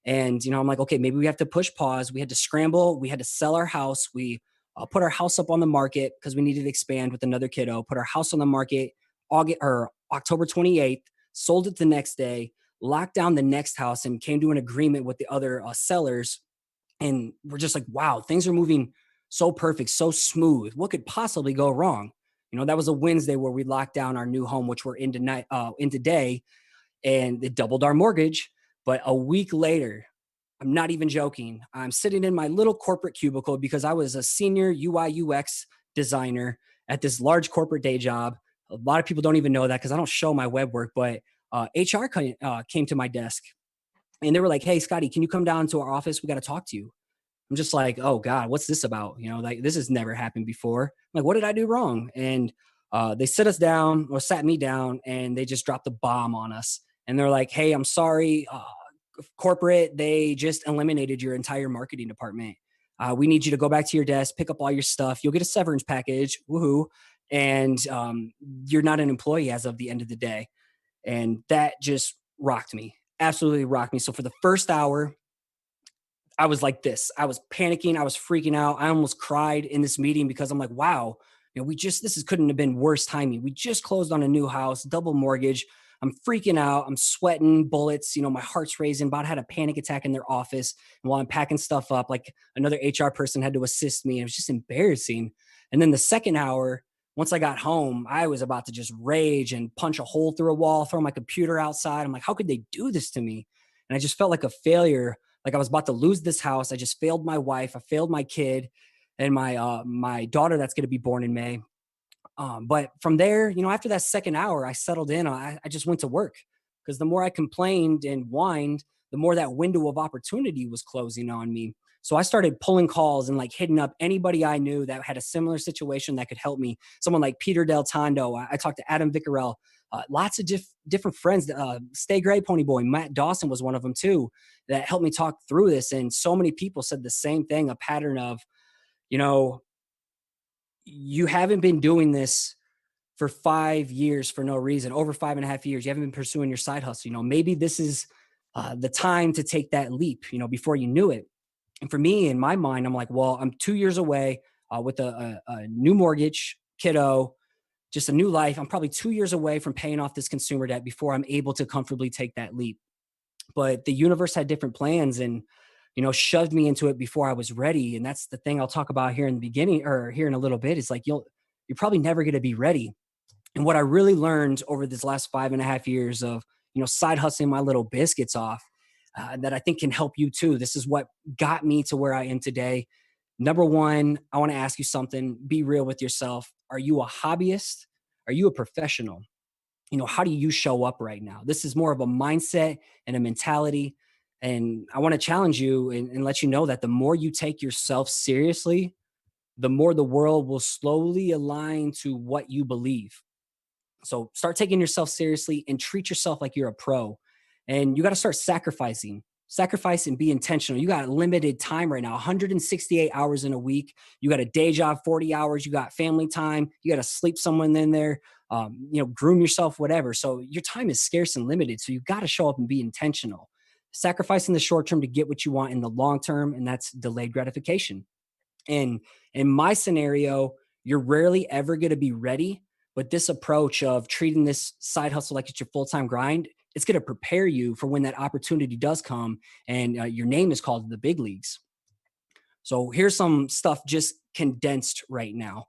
And, I'm like, okay, maybe we have to push pause. We had to scramble. We had to sell our house. We put our house up on the market because we needed to expand with another kiddo, put our house on the market October 28th, sold it the next day, locked down the next house and came to an agreement with the other sellers. And we're just like, wow, things are moving so perfect, so smooth. What could possibly go wrong? That was a Wednesday where we locked down our new home, which we're in today, and it doubled our mortgage. But a week later, I'm not even joking, I'm sitting in my little corporate cubicle because I was a senior UI UX designer at this large corporate day job. A lot of people don't even know that because I don't show my web work, but HR came to my desk and they were like, hey, Scotty, can you come down to our office? We got to talk to you. I'm just like, oh God, what's this about? Like this has never happened before. I'm like, what did I do wrong? And they sat me down and they just dropped a bomb on us. And they're like, hey, I'm sorry. Corporate, they just eliminated your entire marketing department. We need you to go back to your desk, pick up all your stuff. You'll get a severance package. Woohoo. And you're not an employee as of the end of the day. And that just rocked me. Absolutely rocked me. So for the first hour, I was like this. I was panicking. I was freaking out. I almost cried in this meeting because I'm like, wow, couldn't have been worse timing. We just closed on a new house, double mortgage. I'm freaking out. I'm sweating bullets. My heart's racing. About had a panic attack in their office. And while I'm packing stuff up, like another HR person had to assist me. It was just embarrassing. And then the second hour, once I got home, I was about to just rage and punch a hole through a wall, throw my computer outside. I'm like, how could they do this to me? And I just felt like a failure. Like I was about to lose this house. I just failed my wife. I failed my kid and my daughter that's going to be born in May. But from there, after that second hour, I settled in. I just went to work because the more I complained and whined, the more that window of opportunity was closing on me. So I started pulling calls and like hitting up anybody I knew that had a similar situation that could help me. Someone like Peter Del Tondo. I talked to Adam Vickerell, lots of different friends. Stay Gray Pony Boy, Matt Dawson was one of them too, that helped me talk through this. And so many people said the same thing, a pattern of, you haven't been doing this for 5 years for no reason, over 5.5 years. You haven't been pursuing your side hustle. Maybe this is the time to take that leap, before you knew it. And for me, in my mind, I'm like, well, I'm 2 years away with a new mortgage, kiddo, just a new life. I'm probably 2 years away from paying off this consumer debt before I'm able to comfortably take that leap. But the universe had different plans and, shoved me into it before I was ready. And that's the thing I'll talk about here in the beginning or here in a little bit is like, you're probably never going to be ready. And what I really learned over this last 5.5 years of, side hustling my little biscuits off that I think can help you too. This is what got me to where I am today. Number one, I want to ask you something. Be real with yourself. Are you a hobbyist? Are you a professional? How do you show up right now? This is more of a mindset and a mentality. And I want to challenge you and let you know that the more you take yourself seriously, the more the world will slowly align to what you believe. So start taking yourself seriously and treat yourself like you're a pro. And you got to start sacrifice and be intentional. You got limited time right now, 168 hours in a week. You got a day job, 40 hours. You got family time. You got to sleep someone in there, groom yourself, whatever. So your time is scarce and limited. So you got to show up and be intentional. Sacrifice in the short term to get what you want in the long term. And that's delayed gratification. And in my scenario, you're rarely ever going to be ready. But this approach of treating this side hustle like it's your full-time grind, it's going to prepare you for when that opportunity does come and your name is called to the big leagues. So here's some stuff just condensed right now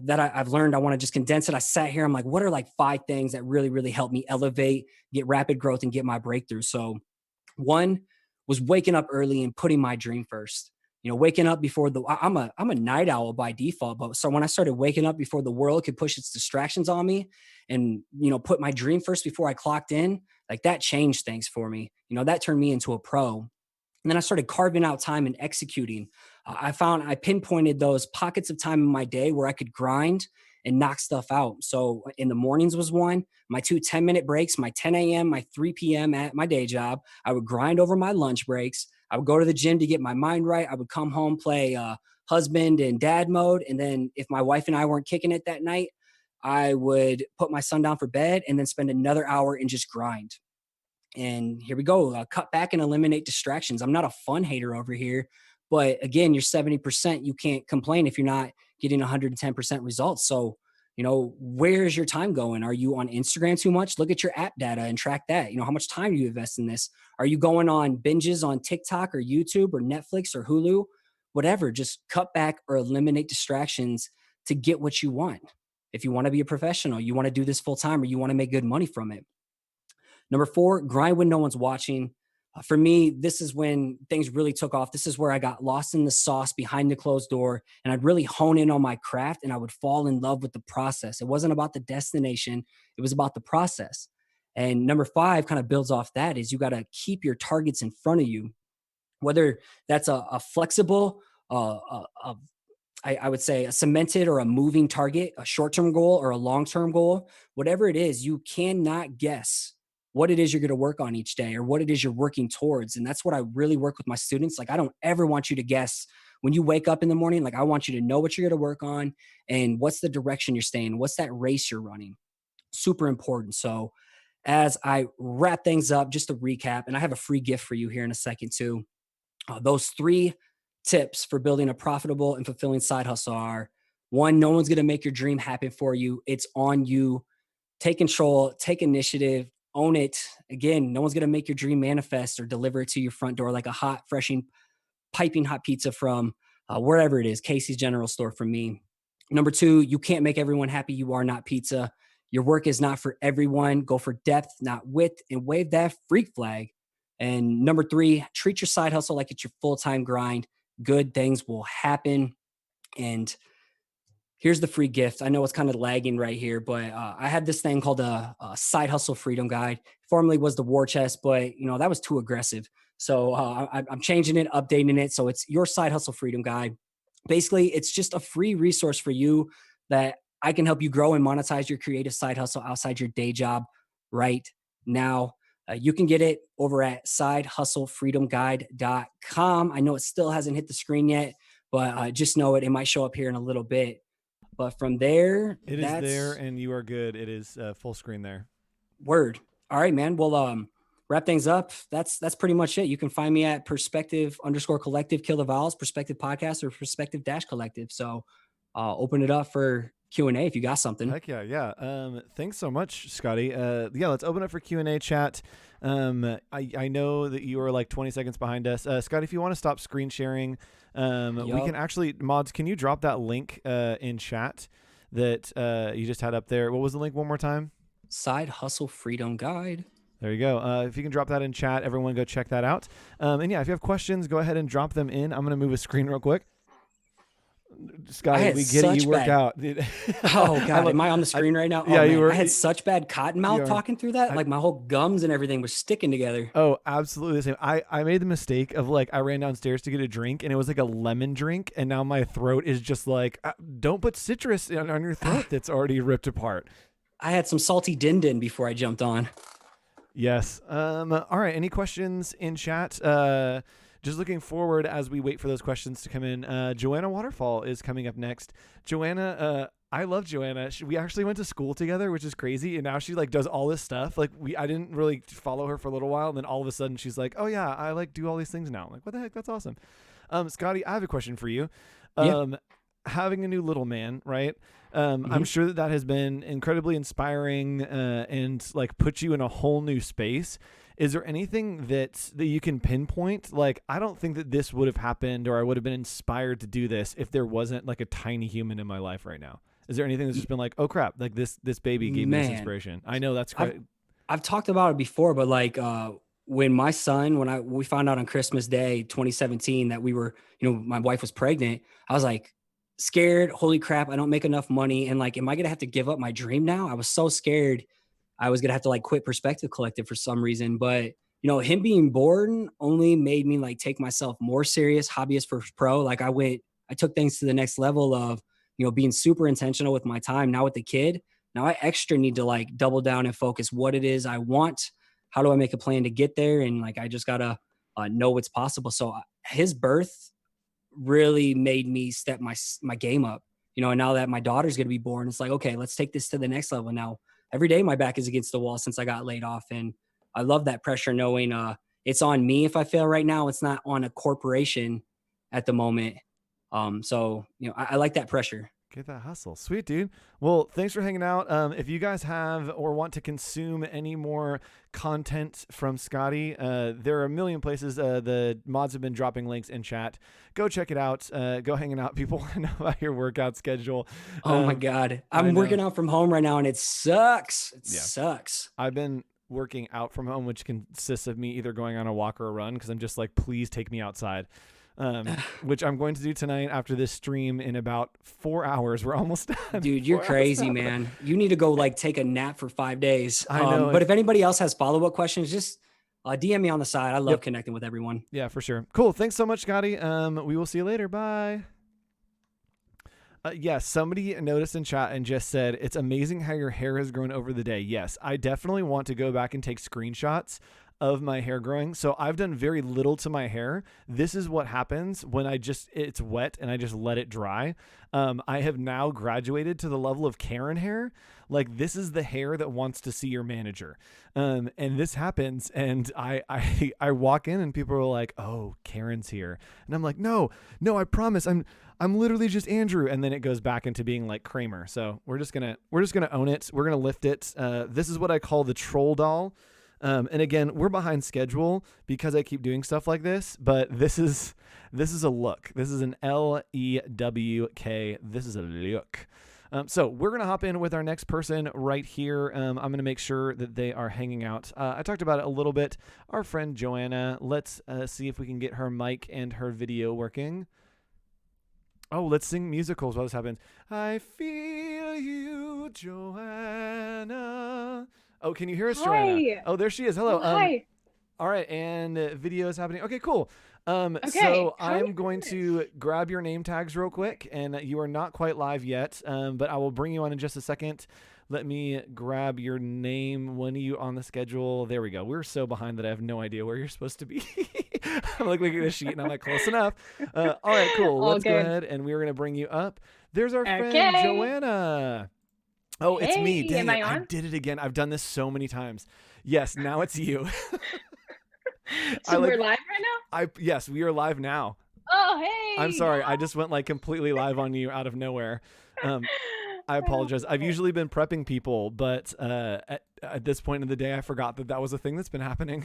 that I've learned. I want to just condense it. I sat here. I'm like, what are like 5 things that really, really help me elevate, get rapid growth and get my breakthrough? So one was waking up early and putting my dream first. Waking up before I'm a night owl by default, but so when I started waking up before the world could push its distractions on me and, put my dream first before I clocked in, like that changed things for me. That turned me into a pro. And then I started carving out time and executing. I pinpointed those pockets of time in my day where I could grind and knock stuff out. So in the mornings was one, my 2 10-minute breaks, my 10 a.m., my 3 p.m. at my day job. I would grind over my lunch breaks. I would go to the gym to get my mind right. I would come home, play husband and dad mode. And then if my wife and I weren't kicking it that night, I would put my son down for bed and then spend another hour and just grind. And here we go. Cut back and eliminate distractions. I'm not a fun hater over here, but again, you're 70%. You can't complain if you're not getting 110% results. So, you know, where's your time going? Are you on Instagram too much? Look at your app data and track that. You know, how much time do you invest in this? Are you going on binges on TikTok or YouTube or Netflix or Hulu? Whatever, just cut back or eliminate distractions to get what you want. If you want to be a professional, you want to do this full time, or you want to make good money from it. Number 4, grind when no one's watching. For me, this is when things really took off. This is where I got lost in the sauce behind the closed door, and I'd really hone in on my craft, and I would fall in love with the process. It wasn't about the destination. It was about the process. And number 5 kind of builds off that is you got to keep your targets in front of you, whether that's a flexible, I would say a cemented or a moving target, a short-term goal or a long-term goal, whatever it is, you cannot guess what it is you're going to work on each day or what it is you're working towards. And that's what I really work with my students. Like, I don't ever want you to guess when you wake up in the morning. Like, I want you to know what you're going to work on and what's the direction you're staying. What's that race you're running? Super important. So as I wrap things up, just to recap, and I have a free gift for you here in a second too. Those 3 tips for building a profitable and fulfilling side hustle are: 1, no one's going to make your dream happen for you. It's on you. Take control, take initiative, own it. Again, no one's going to make your dream manifest or deliver it to your front door like a hot, piping hot pizza from wherever it is, Casey's General Store from me. Number 2, you can't make everyone happy. You are not pizza. Your work is not for everyone. Go for depth, not width, and wave that freak flag. And number 3, treat your side hustle like it's your full-time grind. Good things will happen. And here's the free gift. I know it's kind of lagging right here, but I had this thing called a Side Hustle Freedom Guide. Formerly was the War Chest, but you know that was too aggressive. So I'm changing it, updating it. So it's your Side Hustle Freedom Guide. Basically, it's just a free resource for you that I can help you grow and monetize your creative side hustle outside your day job right now. You can get it over at sidehustlefreedomguide.com. I know it still hasn't hit the screen yet, but just know it might show up here in a little bit. But from there, it is there, and you are good. It is full screen there. Word. All right, man. We'll wrap things up. That's pretty much it. You can find me at perspective_collective, kill the vowels, perspective podcast, or perspective-collective. So open it up for Q&A if you got something. Heck yeah. Thanks so much, Scotty. Let's open up for Q&A chat. I know that you are like 20 seconds behind us. Scotty, if you want to stop screen sharing, we can actually, mods, can you drop that link in chat that you just had up there? What was the link one more time? Side Hustle Freedom Guide. There you go. If you can drop that in chat, everyone go check that out. And yeah, if you have questions, go ahead and drop them in. I'm going to move a screen real quick. Scotty, we get it. You work out. Oh God, am I on the screen right now? Yeah, you were. I had such bad cotton mouth talking through that. Like my whole gums and everything was sticking together. Oh, absolutely the same. I made the mistake of like, I ran downstairs to get a drink and it was like a lemon drink. And now my throat is just like, don't put citrus on your throat that's already ripped apart. I had some salty din before I jumped on. Yes. All right. Any questions in chat? Just looking forward as we wait for those questions to come in. Joanna Waterfall is coming up next. Joanna, I love Joanna. We actually went to school together, which is crazy. And now she like does all this stuff. Like I didn't really follow her for a little while. And then all of a sudden she's like, oh yeah, I like do all these things now. I'm like, what the heck? That's awesome. Scotty, I have a question for you. Having a new little man, right? I'm sure that has been incredibly inspiring and like put you in a whole new space. Is there anything that you can pinpoint? Like, I don't think that this would have happened or I would have been inspired to do this if there wasn't like a tiny human in my life right now. Is there anything that's just been like, oh crap, like this baby gave me this inspiration? I know that's great. I've talked about it before, but like when my son, we found out on Christmas Day, 2017 that we were, my wife was pregnant, I was like scared. Holy crap. I don't make enough money. And like, am I going to have to give up my dream now? I was so scared. I was going to have to like quit Perspective Collective for some reason, but him being born only made me like take myself more serious, hobbyist first pro. Like I took things to the next level of, being super intentional with my time. Now with the kid, now I extra need to like double down and focus what it is I want. How do I make a plan to get there? And like, I just gotta know what's possible. So his birth really made me step my game up, and now that my daughter's going to be born, it's like, okay, let's take this to the next level. Now, every day my back is against the wall since I got laid off. And I love that pressure knowing it's on me if I fail right now. It's not on a corporation at the moment. So, I like that pressure. Get that hustle. Sweet, dude. Well, thanks for hanging out. If you guys have or want to consume any more content from Scotty, there are a million places. The mods have been dropping links in chat. Go check it out. Go hanging out. People want to know about your workout schedule. Oh my God. I'm working out from home right now and it sucks. It sucks. I've been working out from home, which consists of me either going on a walk or a run because I'm just like, please take me outside. Which I'm going to do tonight after this stream in about 4 hours. We're almost done. Dude, you're crazy, man. You need to go like take a nap for 5 days. I know. But if anybody else has follow-up questions, just DM me on the side. I love connecting with everyone. Yeah, for sure. Cool. Thanks so much, Scotty. We will see you later. Bye. Yes, somebody noticed in chat and just said, it's amazing how your hair has grown over the day. Yes, I definitely want to go back and take screenshots of my hair growing. So I've done very little to my hair. This is what happens when it's wet and I just let it dry. I have now graduated to the level of Karen hair. Like, this is the hair that wants to see your manager. And this happens. And I walk in and people are like, oh, Karen's here. And I'm like, no, I promise. I'm literally just Andrew. And then it goes back into being like Kramer. So we're just gonna own it. We're gonna lift it. This is what I call the troll doll. And again, we're behind schedule because I keep doing stuff like this, but this is a look. This is an LEWK. This is a look. So we're going to hop in with our next person right here. I'm going to make sure that they are hanging out. I talked about it a little bit. Our friend Joanna, let's see if we can get her mic and her video working. Oh, let's sing musicals while this happens. I feel you, Joanna. Oh, can you hear us, Joanna? Hi. Oh, there she is. Hello. Hi. All right, and video is happening. Okay, cool. Okay. So I'm going to grab your name tags real quick, and you are not quite live yet, but I will bring you on in just a second. Let me grab your name. When are you on the schedule? There we go. We're so behind that I have no idea where you're supposed to be. I'm like looking at the sheet, and I'm like, close enough. All right, cool. Let's go ahead, and we're going to bring you up. There's our friend, Joanna. Oh, it's me. Dang it. I did it again. I've done this so many times. Yes, now it's you. So we're live right now? Yes, we are live now. Oh, hey. I'm sorry. I just went like completely live on you out of nowhere. I apologize. I've usually been prepping people, but at this point in the day, I forgot that was a thing that's been happening.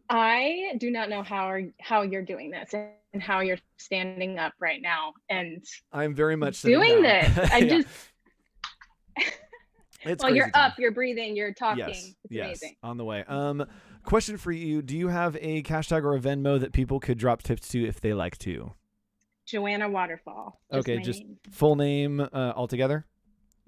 I do not know how you're doing this and how you're standing up right now. And I'm very much doing this. I just... It's well, you're time. up, you're breathing, you're talking. Yes, it's amazing. On the way. Question for you. Do you have a hashtag or a Venmo that people could drop tips to if they like to? Joanna Waterfall. Just full name altogether?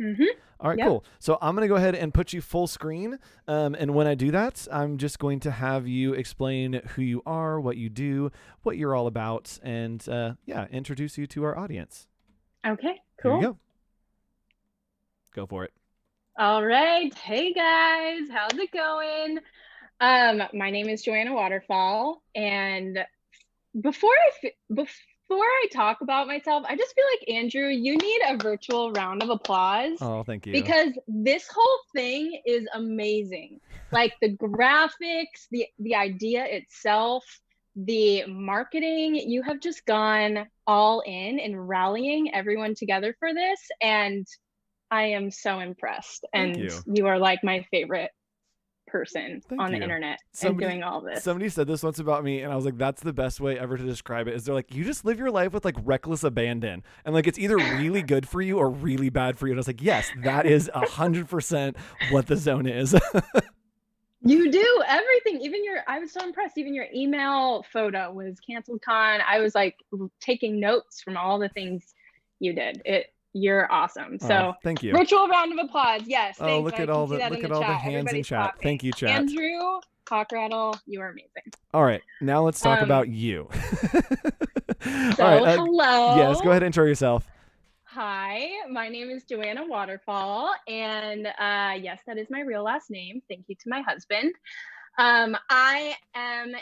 Mm-hmm. All right, cool. So I'm going to go ahead and put you full screen. And when I do that, I'm just going to have you explain who you are, what you do, what you're all about, and introduce you to our audience. Okay, cool. Here you go. Go for it. All right. Hey guys, how's it going? My name is Joanna Waterfall, and before I talk about myself, I just feel like, Andrew, you need a virtual round of applause. Oh, thank you. Because this whole thing is amazing. Like the graphics, the idea itself, the marketing, you have just gone all in and rallying everyone together for this, and I am so impressed. And you are like my favorite person on the internet and doing all this. Somebody said this once about me, and I was like, that's the best way ever to describe it. Is they're like, you just live your life with like reckless abandon, and like it's either really good for you or really bad for you. And I was like, yes, that is 100% what the zone is. You do everything. I was so impressed. Even your email photo was CanceledCon. I was like taking notes from all the things you did. You're awesome. So thank you. Virtual round of applause. Yes. Oh, look at all the hands in chat. Thank you, chat. Andrew Hochradel, you are amazing. All right, now let's talk about you. So all right, hello. Yes, go ahead and intro yourself. Hi, my name is Joanna Waterfall, and yes, that is my real last name. Thank you to my husband. I am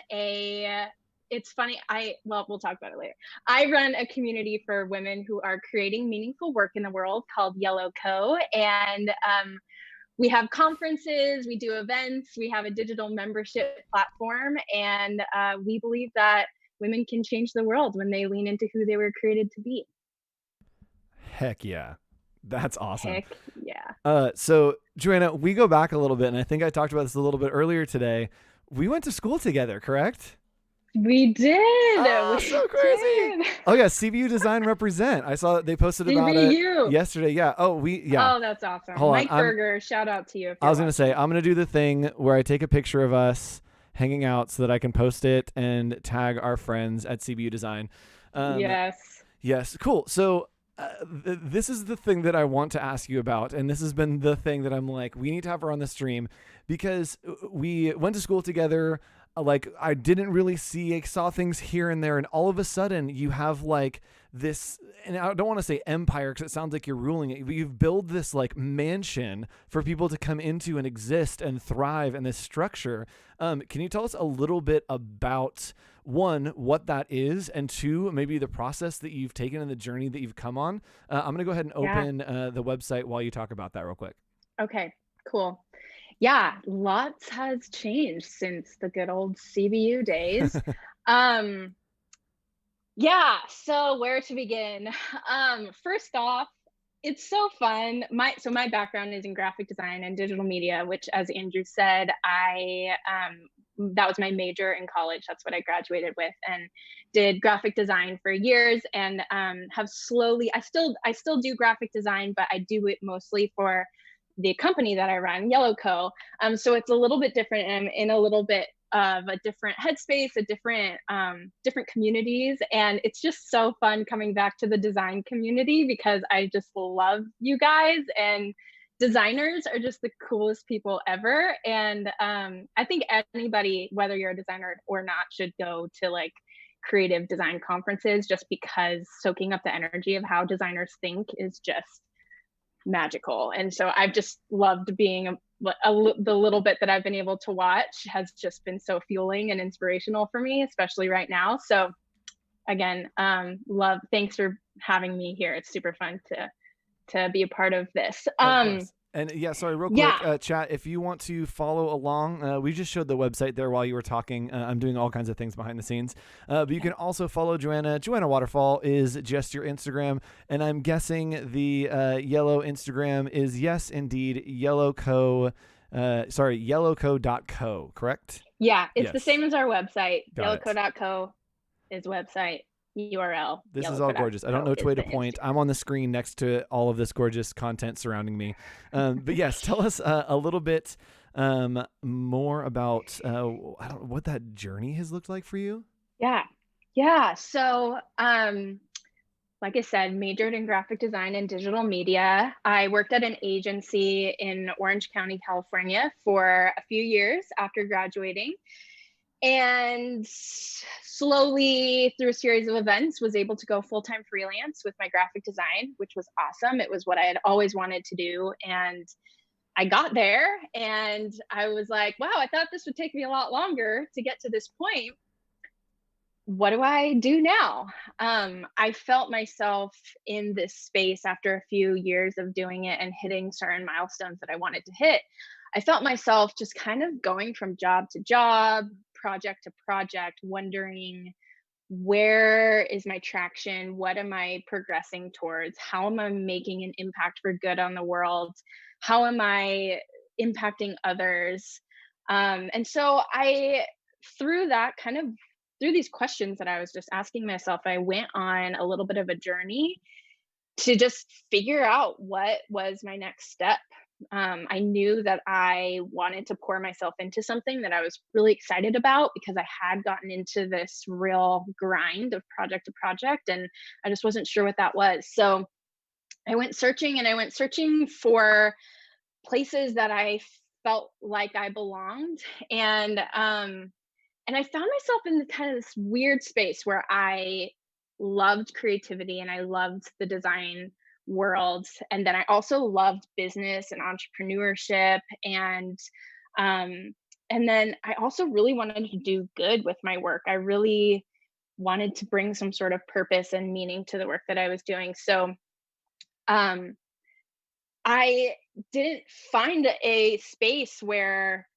it's funny, well, we'll talk about it later. I run a community for women who are creating meaningful work in the world called Yellow Co. And we have conferences, we do events, we have a digital membership platform, and we believe that women can change the world when they lean into who they were created to be. Heck yeah. That's awesome. Heck yeah. So Joanna, we go back a little bit, and I think I talked about this a little bit earlier today. We went to school together, correct? We did. Oh, so crazy. Oh yeah, CBU Design Represent. I saw that they posted about it yesterday. Yeah. Oh, yeah. Oh, that's awesome. Hold Mike on. Berger, shout out to you. I was gonna say, I'm gonna do the thing where I take a picture of us hanging out so that I can post it and tag our friends at CBU Design. Yes. Yes. Cool. So this is the thing that I want to ask you about, and this has been the thing that I'm like, we need to have her on the stream because we went to school together. Like, I didn't really saw things here and there, and all of a sudden you have like this, and I don't want to say empire because it sounds like you're ruling it, but you've built this like mansion for people to come into and exist and thrive in this structure. Can you tell us a little bit about, one, what that is, and two, maybe the process that you've taken and the journey that you've come on? I'm going to go ahead and open the website while you talk about that real quick. Okay, cool. Yeah, lots has changed since the good old CBU days. Yeah, so where to begin? First off, it's so fun. My background is in graphic design and digital media, which, as Andrew said, that was my major in college. That's what I graduated with, and did graphic design for years, and have slowly, I still do graphic design, but I do it mostly for the company that I run, Yellow Co. So it's a little bit different, and I'm in a little bit of a different headspace, a different communities, and it's just so fun coming back to the design community because I just love you guys, and designers are just the coolest people ever. And I think anybody, whether you're a designer or not, should go to like creative design conferences, just because soaking up the energy of how designers think is just magical. And so I've just loved being the little bit that I've been able to watch has just been so fueling and inspirational for me, especially right now. So again, thanks for having me here. It's super fun to be a part of this. And yeah, sorry, real quick, chat, if you want to follow along, we just showed the website there while you were talking. I'm doing all kinds of things behind the scenes. But you can also follow Joanna. Joanna Waterfall is just your Instagram. And I'm guessing the yellow Instagram is, yes, indeed, yellowco.co, correct? Yeah, it's the same as our website. Got Yellowco.co is website. URL. This is all gorgeous. I don't know which way to point. I'm on the screen next to all of this gorgeous content surrounding me. But yes, tell us a little bit more about what that journey has looked like for you. Yeah. So, like I said, majored in graphic design and digital media. I worked at an agency in Orange County, California for a few years after graduating. And slowly through a series of events was able to go full-time freelance with my graphic design, which was awesome. It was what I had always wanted to do. And I got there and I was like, wow, I thought this would take me a lot longer to get to this point. What do I do now? I felt myself in this space after a few years of doing it and hitting certain milestones that I wanted to hit. I felt myself just kind of going from job to job, project to project, wondering, where is my traction? What am I progressing towards? How am I making an impact for good on the world? How am I impacting others? And so through these questions that I was just asking myself, I went on a little bit of a journey to just figure out what was my next step. I knew that I wanted to pour myself into something that I was really excited about because I had gotten into this real grind of project to project, and I just wasn't sure what that was. So I went searching for places that I felt like I belonged. And I found myself in kind of this weird space where I loved creativity and I loved the design world. And then I also loved business and entrepreneurship. And then I also really wanted to do good with my work. I really wanted to bring some sort of purpose and meaning to the work that I was doing. So I didn't find a space where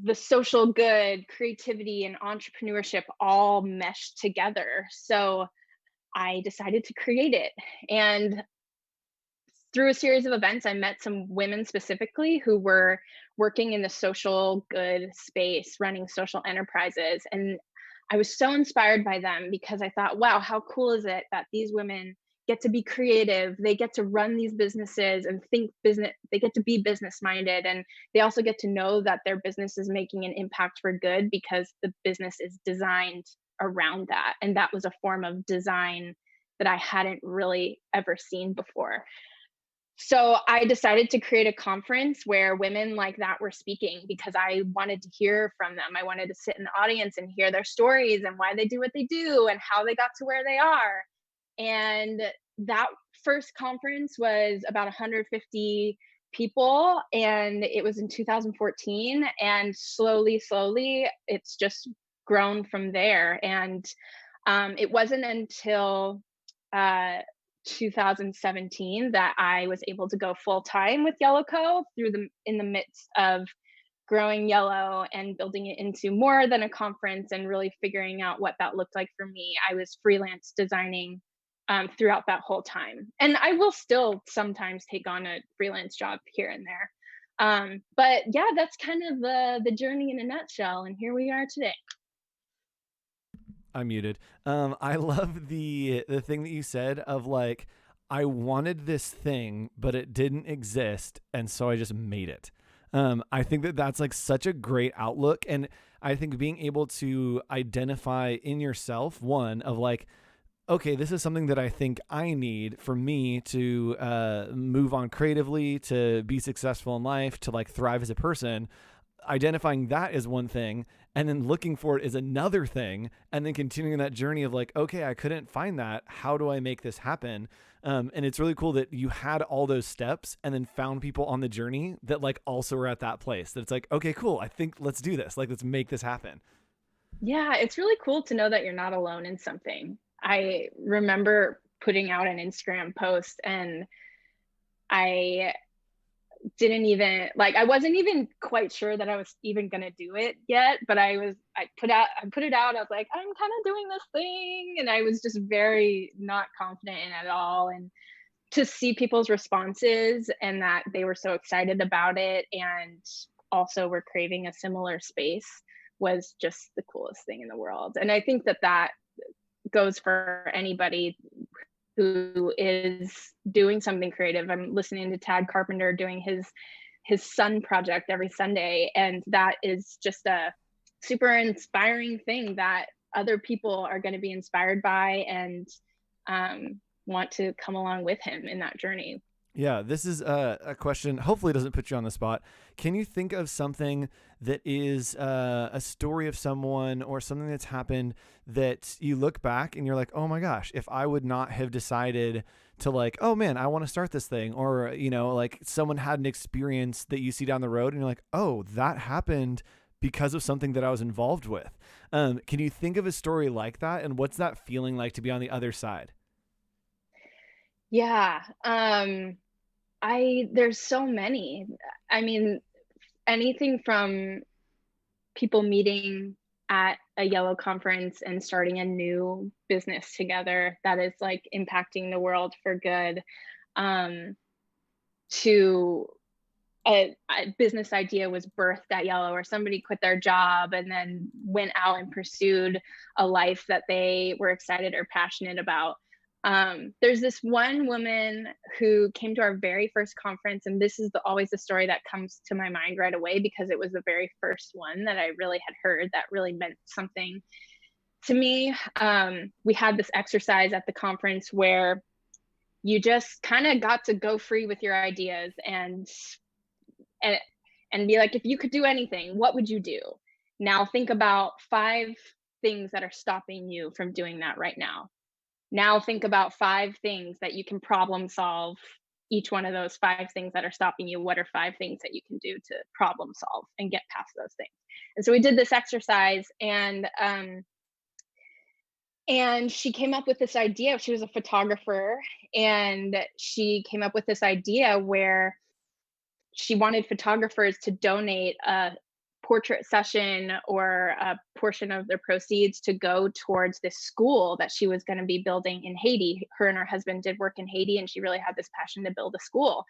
the social good, creativity, and entrepreneurship all meshed together. So I decided to create it. And through a series of events, I met some women specifically who were working in the social good space, running social enterprises. And I was so inspired by them because I thought, wow, how cool is it that these women get to be creative, they get to run these businesses and think business, they get to be business minded, and they also get to know that their business is making an impact for good because the business is designed around that. And that was a form of design that I hadn't really ever seen before. So I decided to create a conference where women like that were speaking because I wanted to hear from them. I wanted to sit in the audience and hear their stories and why they do what they do and how they got to where they are. And that first conference was about 150 people, and it was in 2014. And slowly, it's just grown from there. And it wasn't until 2017 that I was able to go full time with Yellow Co. in the midst of growing Yellow and building it into more than a conference and really figuring out what that looked like for me. I was freelance designing throughout that whole time. And I will still sometimes take on a freelance job here and there. But yeah, that's kind of the journey in a nutshell. And here we are today. I'm muted. I love the thing that you said of like, I wanted this thing, but it didn't exist. And so I just made it. I think that that's like such a great outlook. And I think being able to identify in yourself, one of like, okay, this is something that I think I need for me to move on creatively, to be successful in life, to like thrive as a person. Identifying that is one thing, and then looking for it is another thing, and then continuing that journey of like, okay, I couldn't find that. How do I make this happen? And it's really cool that you had all those steps and then found people on the journey that like also were at that place. That it's like, okay, cool. I think let's do this. Like, let's make this happen. Yeah, it's really cool to know that you're not alone in something. I remember putting out an Instagram post and I wasn't even quite sure that I was even going to do it yet, but I put it out. I was like, I'm kind of doing this thing. And I was just very not confident in it at all. And to see people's responses and that they were so excited about it and also were craving a similar space was just the coolest thing in the world. And I think that goes for anybody who is doing something creative. I'm listening to Tad Carpenter doing his Sun project every Sunday, and that is just a super inspiring thing that other people are going to be inspired by and want to come along with him in that journey. Yeah, this is a question, hopefully it doesn't put you on the spot. Can you think of something that is a story of someone or something that's happened that you look back and you're like, oh my gosh, if I would not have decided to like, oh man, I want to start this thing, or, you know, like someone had an experience that you see down the road and you're like, oh, that happened because of something that I was involved with. Can you think of a story like that? And what's that feeling like to be on the other side? Yeah. There's so many. I mean, anything from people meeting at a Yellow conference and starting a new business together that is like impacting the world for good, to a business idea was birthed at Yellow, or somebody quit their job and then went out and pursued a life that they were excited or passionate about. There's this one woman who came to our very first conference, and this is always the story that comes to my mind right away because it was the very first one that I really had heard that really meant something to me. We had this exercise at the conference where you just kind of got to go free with your ideas and be like, if you could do anything, what would you do? Now think about 5 things that are stopping you from doing that right now. now think about 5 things that you can problem solve. Each one of those 5 things that are stopping you, what are 5 things that you can do to problem solve and get past those things? And so we did this exercise, and she came up with this idea. She was a photographer, and she came up with this idea where she wanted photographers to donate a portrait session or a portion of their proceeds to go towards this school that she was going to be building in Haiti. Her and her husband did work in Haiti, and she really had this passion to build a school.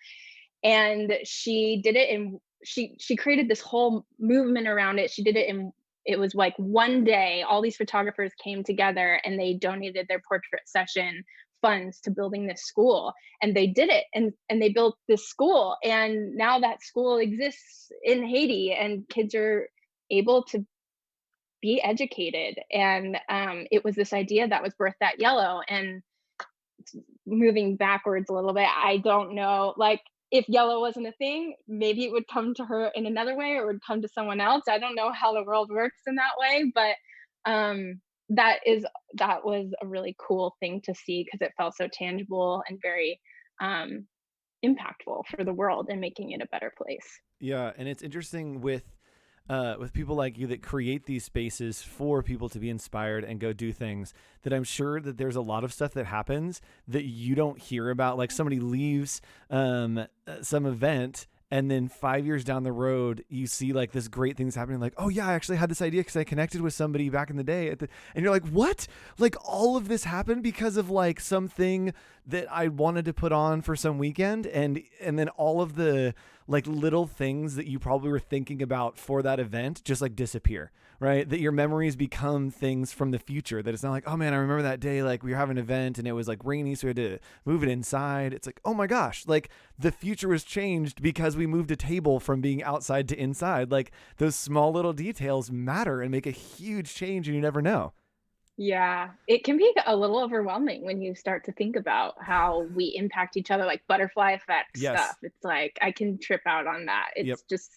And she did it, and she created this whole movement around it. She did it in, it was like one day, all these photographers came together and they donated their portrait session funds to building this school, and they did it, and they built this school, and now that school exists in Haiti, and kids are able to be educated. And it was this idea that was birthed at Yellow. And moving backwards a little bit, I don't know, like, if Yellow wasn't a thing, maybe it would come to her in another way, or would come to someone else. I don't know how the world works in that way, but that was a really cool thing to see, because it felt so tangible and very impactful for the world and making it a better place. Yeah, and it's interesting with people like you that create these spaces for people to be inspired and go do things, that I'm sure that there's a lot of stuff that happens that you don't hear about. Like somebody leaves some event, and then 5 years down the road, you see like this great thing's happening. Like, oh yeah, I actually had this idea because I connected with somebody back in the day. And you're like, what? Like all of this happened because of like something that I wanted to put on for some weekend. And then all of the like little things that you probably were thinking about for that event just like disappear, right? That your memories become things from the future, that it's not like, oh man, I remember that day, like we were having an event and it was like rainy, so we had to move it inside. It's like, oh my gosh, like the future was changed because we moved a table from being outside to inside. Like those small little details matter and make a huge change, and you never know. Yeah, it can be a little overwhelming when you start to think about how we impact each other, like butterfly effect stuff. It's like, I can trip out on that. It's just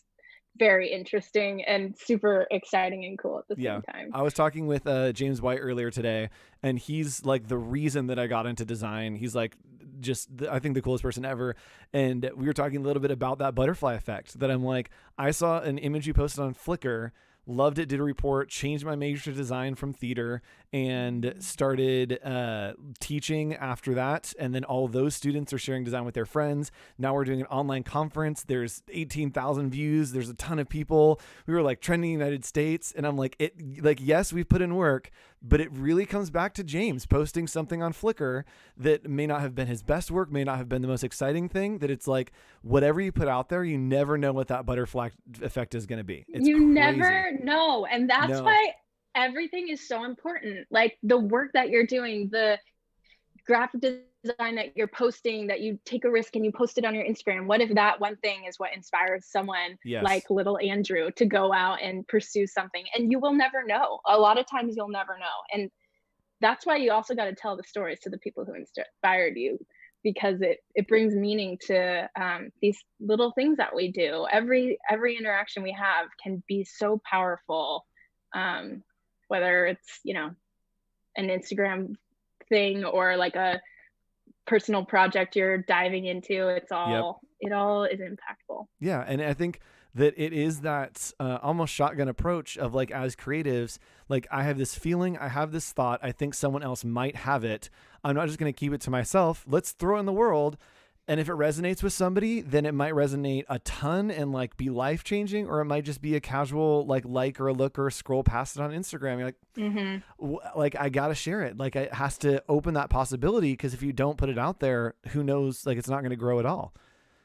very interesting and super exciting and cool at the same time. I was talking with James White earlier today, and he's like the reason that I got into design. He's like I think the coolest person ever. And we were talking a little bit about that butterfly effect, that I'm like, I saw an image you posted on Flickr, loved it, did a report, changed my major to design from theater, and started teaching after that. And then all those students are sharing design with their friends. Now we're doing an online conference. There's 18,000 views. There's a ton of people. We were like trending in the United States. And I'm like, yes, we've put in work, but it really comes back to James posting something on Flickr that may not have been his best work, may not have been the most exciting thing, that it's like, whatever you put out there, you never know what that butterfly effect is going to be. It's you crazy. Never know. And that's why everything is so important. Like the work that you're doing, the graphic design that you're posting, that you take a risk and you post it on your Instagram. What if that one thing is what inspires someone like little Andrew to go out and pursue something? And you will never know. A lot of times you'll never know. And that's why you also got to tell the stories to the people who inspired you, because it brings meaning to these little things that we do. Every interaction we have can be so powerful, whether it's, an Instagram thing or like a personal project you're diving into. It all is impactful. Yeah, and I think that it is that almost shotgun approach of like, as creatives, like I have this feeling, I have this thought, I think someone else might have it. I'm not just going to keep it to myself. Let's throw it in the world. And if it resonates with somebody, then it might resonate a ton and like be life-changing, or it might just be a casual like or a look or a scroll past it on Instagram. You're like, like I got to share it. Like it has to open that possibility, because if you don't put it out there, who knows, like it's not going to grow at all.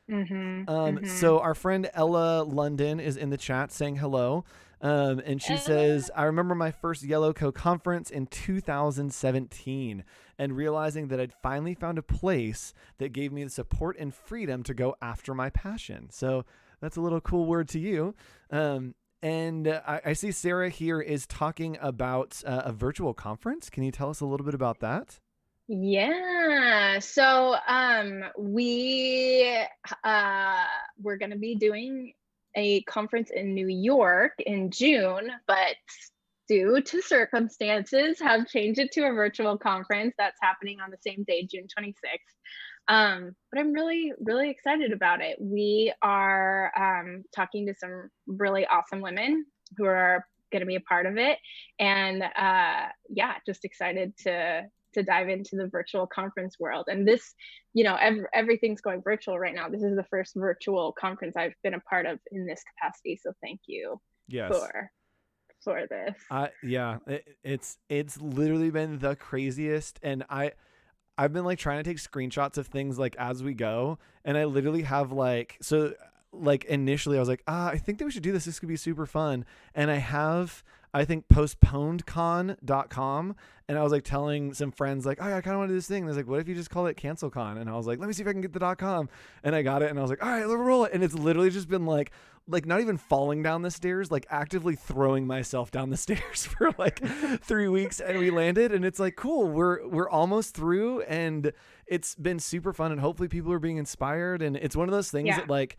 So our friend Ella London is in the chat saying hello. And she says, I remember my first Yellow Co conference in 2017 and realizing that I'd finally found a place that gave me the support and freedom to go after my passion. So that's a little cool word to you. And I see Sarah here is talking about a virtual conference. Can you tell us a little bit about that? Yeah. So we're going to be doing a conference in New York in June, but due to circumstances, have changed it to a virtual conference that's happening on the same day, June 26th. But I'm really, really excited about it. We are talking to some really awesome women who are going to be a part of it. And yeah, just excited to dive into the virtual conference world. And this, you know, everything's going virtual right now. This is the first virtual conference I've been a part of in this capacity. So thank you for this. Yeah, it's literally been the craziest. And I've been like trying to take screenshots of things like as we go. And I literally have like initially I was like, I think that we should do this. This could be super fun. And I think postponedcon.com. And I was like telling some friends like, I kind of want to do this thing. And I was like, what if you just call it CancelCon? And I was like, let me see if I can get the .com. And I got it. And I was like, all right, let's roll it. And it's literally just been like not even falling down the stairs, like actively throwing myself down the stairs for like 3 weeks. And we landed and it's like, cool. We're almost through and it's been super fun. And hopefully people are being inspired. And it's one of those things that like,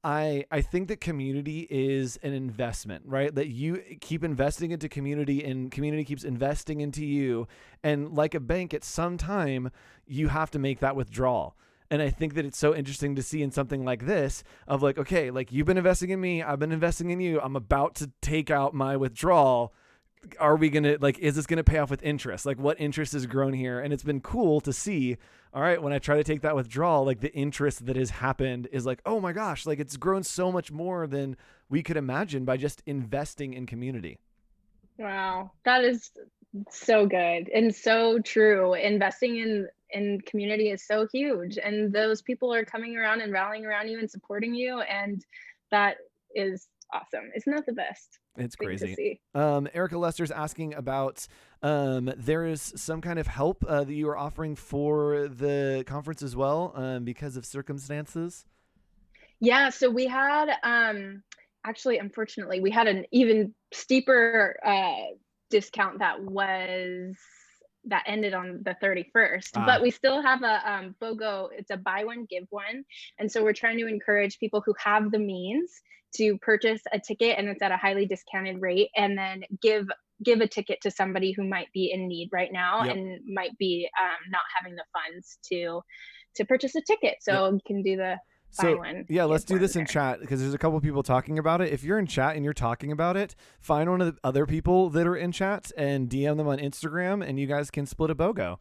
I think that community is an investment, right? That you keep investing into community and community keeps investing into you. And like a bank, at some time, you have to make that withdrawal. And I think that it's so interesting to see in something like this of like, okay, like you've been investing in me, I've been investing in you. I'm about to take out my withdrawal. Are we going to is this going to pay off with interest? Like what interest has grown here? And it's been cool to see, all right, when I try to take that withdrawal, like the interest that has happened is like, oh my gosh, like it's grown so much more than we could imagine by just investing in community. Wow. That is so good and so true. Investing in community is so huge. And those people are coming around and rallying around you and supporting you. And that is awesome. Isn't that the best? It's crazy. Erica Lester's asking about there is some kind of help that you are offering for the conference as well because of circumstances. Yeah, so we had actually, unfortunately, we had an even steeper discount that ended on the 31st, but we still have a BOGO. It's a buy one, give one. And so we're trying to encourage people who have the means to purchase a ticket, and it's at a highly discounted rate, and then give a ticket to somebody who might be in need right now and might be not having the funds to purchase a ticket. So you can do the buy one. Yeah, let's do this in chat because there's a couple of people talking about it. If you're in chat and you're talking about it, find one of the other people that are in chat and DM them on Instagram, and you guys can split a BOGO.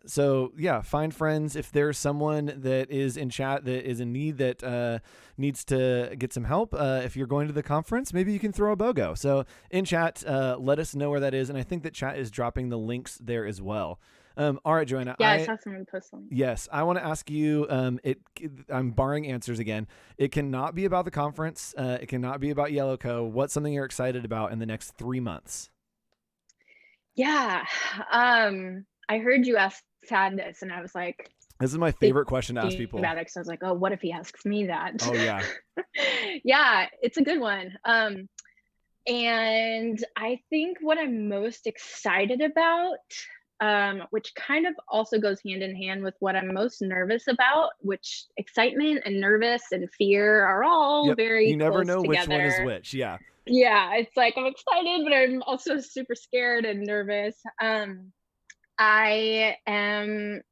So yeah, find friends. If there's someone that is in chat that is in need that needs to get some help, if you're going to the conference, maybe you can throw a BOGO. So in chat, let us know where that is. And I think that chat is dropping the links there as well. All right, Joanna. Yeah, I saw someone post them. Yes, I want to ask you. I'm barring answers again. It cannot be about the conference. It cannot be about Yellow Co. What's something you're excited about in the next 3 months? Yeah, I heard you ask Tad this, and I was like, this is my favorite question to ask people. About it, so I was like, oh, what if he asks me that? Oh yeah. Yeah, it's a good one. And I think what I'm most excited about, which kind of also goes hand in hand with what I'm most nervous about, which excitement and nervous and fear are all very you never close know together. Which one is which. Yeah. Yeah, it's like I'm excited, but I'm also super scared and nervous. I'm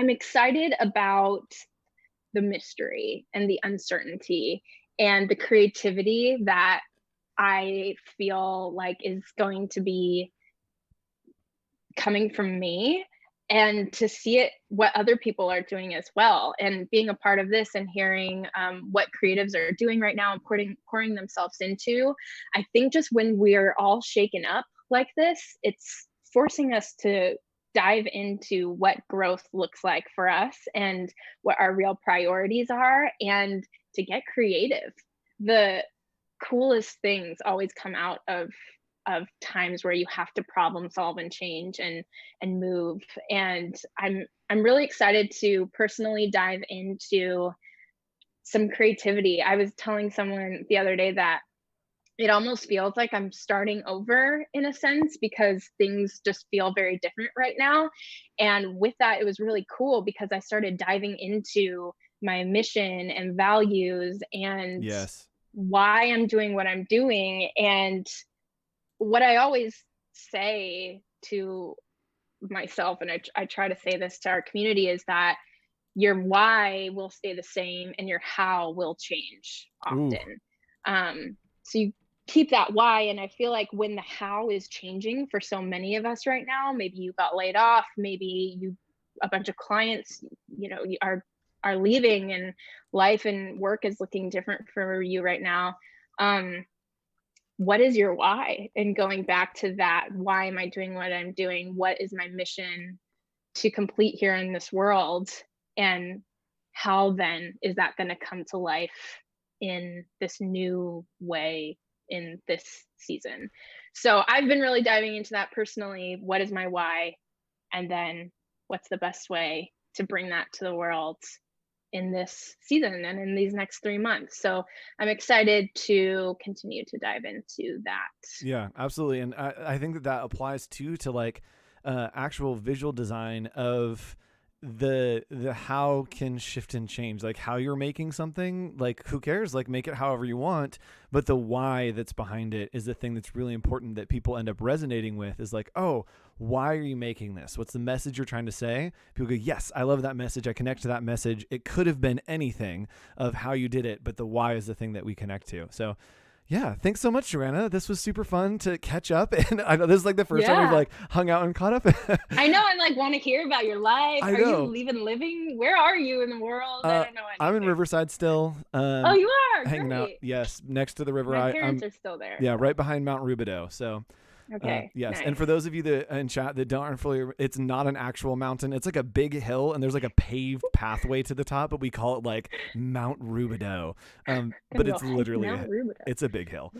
excited about the mystery and the uncertainty and the creativity that I feel like is going to be coming from me, and to see it, what other people are doing as well, and being a part of this and hearing what creatives are doing right now and pouring themselves into. I think just when we're all shaken up like this, it's forcing us to dive into what growth looks like for us and what our real priorities are, and to get creative. The coolest things always come out of times where you have to problem solve and change and move. And I'm really excited to personally dive into some creativity. I was telling someone the other day that it almost feels like I'm starting over in a sense, because things just feel very different right now. And with that, it was really cool because I started diving into my mission and values and why I'm doing what I'm doing. And what I always say to myself, and I try to say this to our community, is that your why will stay the same and your how will change often. So you keep that why, and I feel like when the how is changing for so many of us right now, maybe you got laid off, maybe a bunch of clients, you know, are leaving, and life and work is looking different for you right now. What is your why? And going back to that, why am I doing what I'm doing? What is my mission to complete here in this world? And how then is that going to come to life in this new way in this season? So I've been really diving into that personally. What is my why? And then what's the best way to bring that to the world in this season and in these next 3 months? So I'm excited to continue to dive into that. Yeah, absolutely. And I think that applies too to like actual visual design of the how can shift and change, like how you're making something, like who cares, like make it however you want, but the why that's behind it is the thing that's really important that people end up resonating with, is like, oh, why are you making this? What's the message you're trying to say? People go, yes, I love that message, I connect to that message. It could have been anything of how you did it, but the why is the thing that we connect to. So yeah, thanks so much, Joanna. This was super fun to catch up. And I know this is like the first time we've like hung out and caught up. I know. I like want to hear about your life. I are know. you even living? Where are you in the world? I don't know anything. I'm in Riverside still. Oh, you are? Hanging Great. out. Yes, next to the river. My parents are still there. Yeah, right behind Mount Rubidoux. So. Okay. Yes. Nice. And for those of you that in chat that aren't familiar, it's not an actual mountain. It's like a big hill, and there's like a paved pathway to the top, but we call it like Mount Rubidoux. But it's literally it's a big hill.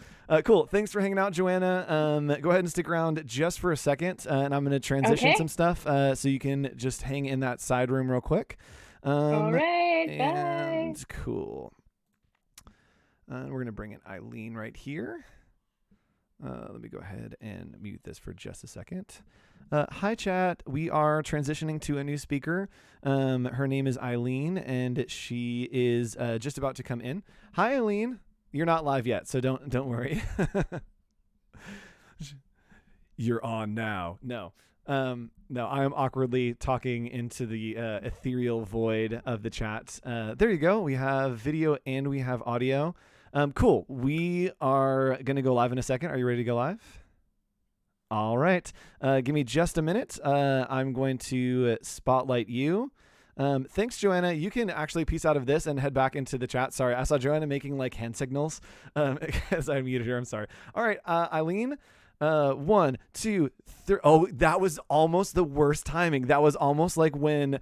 Cool. Thanks for hanging out, Joanna. Go ahead and stick around just for a second, and I'm going to transition some stuff so you can just hang in that side room real quick. All right. And bye. Cool. We're going to bring in Eileen right here. Let me go ahead and mute this for just a second. Hi, chat. We are transitioning to a new speaker. Her name is Eileen, and she is just about to come in. Hi, Eileen. You're not live yet, so don't worry. You're on now. No, I am awkwardly talking into the ethereal void of the chat. There you go. We have video and we have audio. Cool. We are going to go live in a second. Are you ready to go live? All right. Give me just a minute. I'm going to spotlight you. Thanks, Joanna. You can actually piece out of this and head back into the chat. Sorry, I saw Joanna making like hand signals as I muted her. I'm sorry. All right, Eileen. 1, 2, 3. Oh, that was almost the worst timing. That was almost like when...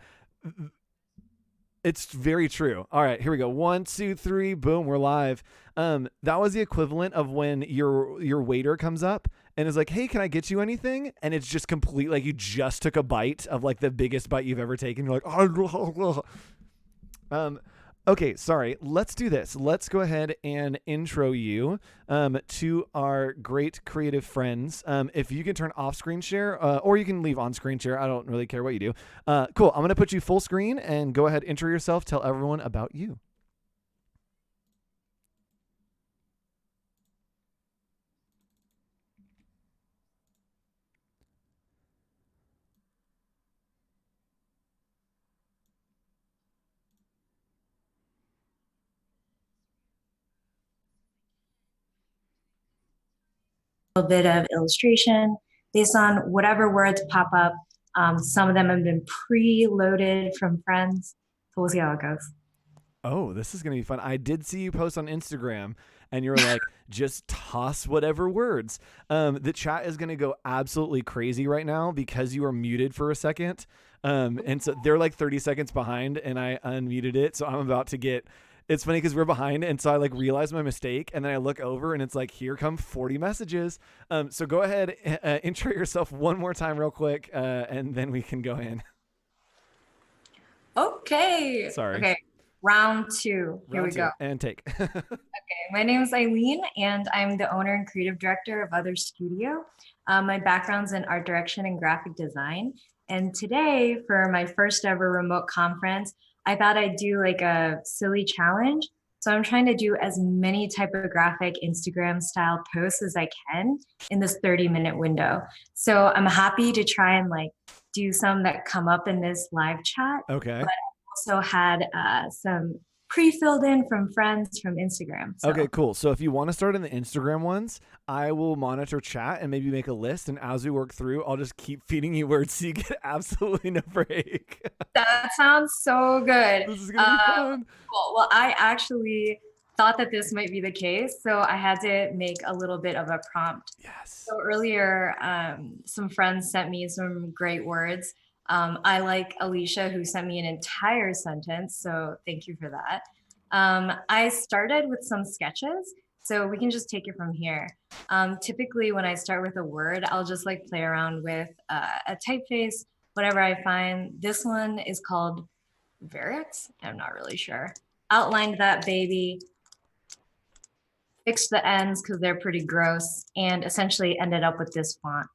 It's very true. All right, here we go. 1, 2, 3. Boom, we're live. That was the equivalent of when your waiter comes up and is like, "Hey, can I get you anything?" And it's just complete, like you just took a bite of like the biggest bite you've ever taken. You're like, okay, sorry. Let's do this. Let's go ahead and intro you to our great creative friends. If you can turn off screen share, or you can leave on screen share. I don't really care what you do. Cool. I'm going to put you full screen and go ahead, intro yourself. Tell everyone about you. A bit of illustration based on whatever words pop up. Some of them have been pre-loaded from friends. So we'll see how it goes. Oh, this is going to be fun. I did see you post on Instagram and you're like, just toss whatever words. The chat is going to go absolutely crazy right now because you are muted for a second. And so they're like 30 seconds behind and I unmuted it. So I'm about to get... It's funny because we're behind, and so I like realize my mistake, and then I look over, and it's like, here come 40 messages. So go ahead, intro yourself one more time real quick, and then we can go in. Okay. Sorry. Okay. Round 2. Here we go. And take. Okay. My name is Eileen, and I'm the owner and creative director of Other Studio. My background's in art direction and graphic design. And today, for my first ever remote conference, I thought I'd do like a silly challenge So I'm trying to do as many typographic Instagram style posts as I can in this 30-minute window. So I'm happy to try and like do some that come up in this live chat. Okay. But I also had some pre-filled in from friends from Instagram. So. Okay, cool. So if you want to start in the Instagram ones, I will monitor chat and maybe make a list. And as we work through, I'll just keep feeding you words so you get absolutely no break. That sounds so good. This is going to be fun. Cool. Well, I actually thought that this might be the case. So I had to make a little bit of a prompt. Yes. So earlier, some friends sent me some great words. I like Alicia, who sent me an entire sentence. So thank you for that. I started with some sketches. So we can just take it from here. Typically, when I start with a word, I'll just like play around with a typeface, whatever I find. This one is called Varix. I'm not really sure. Outlined that baby, fixed the ends because they're pretty gross, and essentially ended up with this font.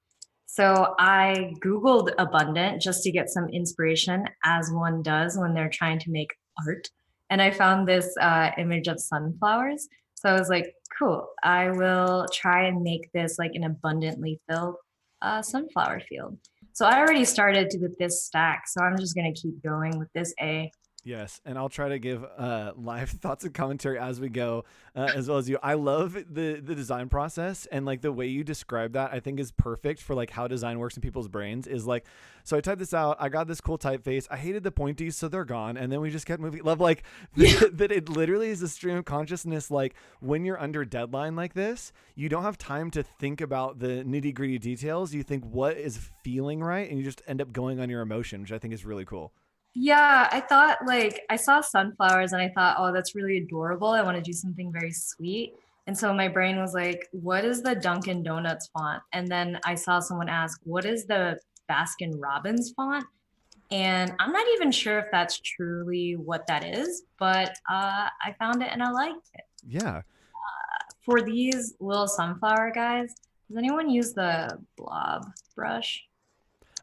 So I Googled abundant just to get some inspiration, as one does when they're trying to make art. And I found this image of sunflowers. So I was like, cool, I will try and make this like an abundantly filled sunflower field. So I already started with this stack. So I'm just going to keep going with this A. Yes, and I'll try to give live thoughts and commentary as we go, as well as you. I love the design process, and like the way you describe that, I think is perfect for like how design works in people's brains. Is like, so I typed this out, I got this cool typeface, I hated the pointies, so they're gone, and then we just kept moving. Love like that it literally is a stream of consciousness. Like when you're under deadline like this, you don't have time to think about the nitty gritty details. You think what is feeling right, and you just end up going on your emotion, which I think is really cool. Yeah, I thought like I saw sunflowers and I thought, oh, that's really adorable. I want to do something very sweet. And so my brain was like, what is the Dunkin' Donuts font? And then I saw someone ask, what is the Baskin Robbins font? And I'm not even sure if that's truly what that is, but I found it and I liked it. Yeah. For these little sunflower guys, does anyone use the blob brush?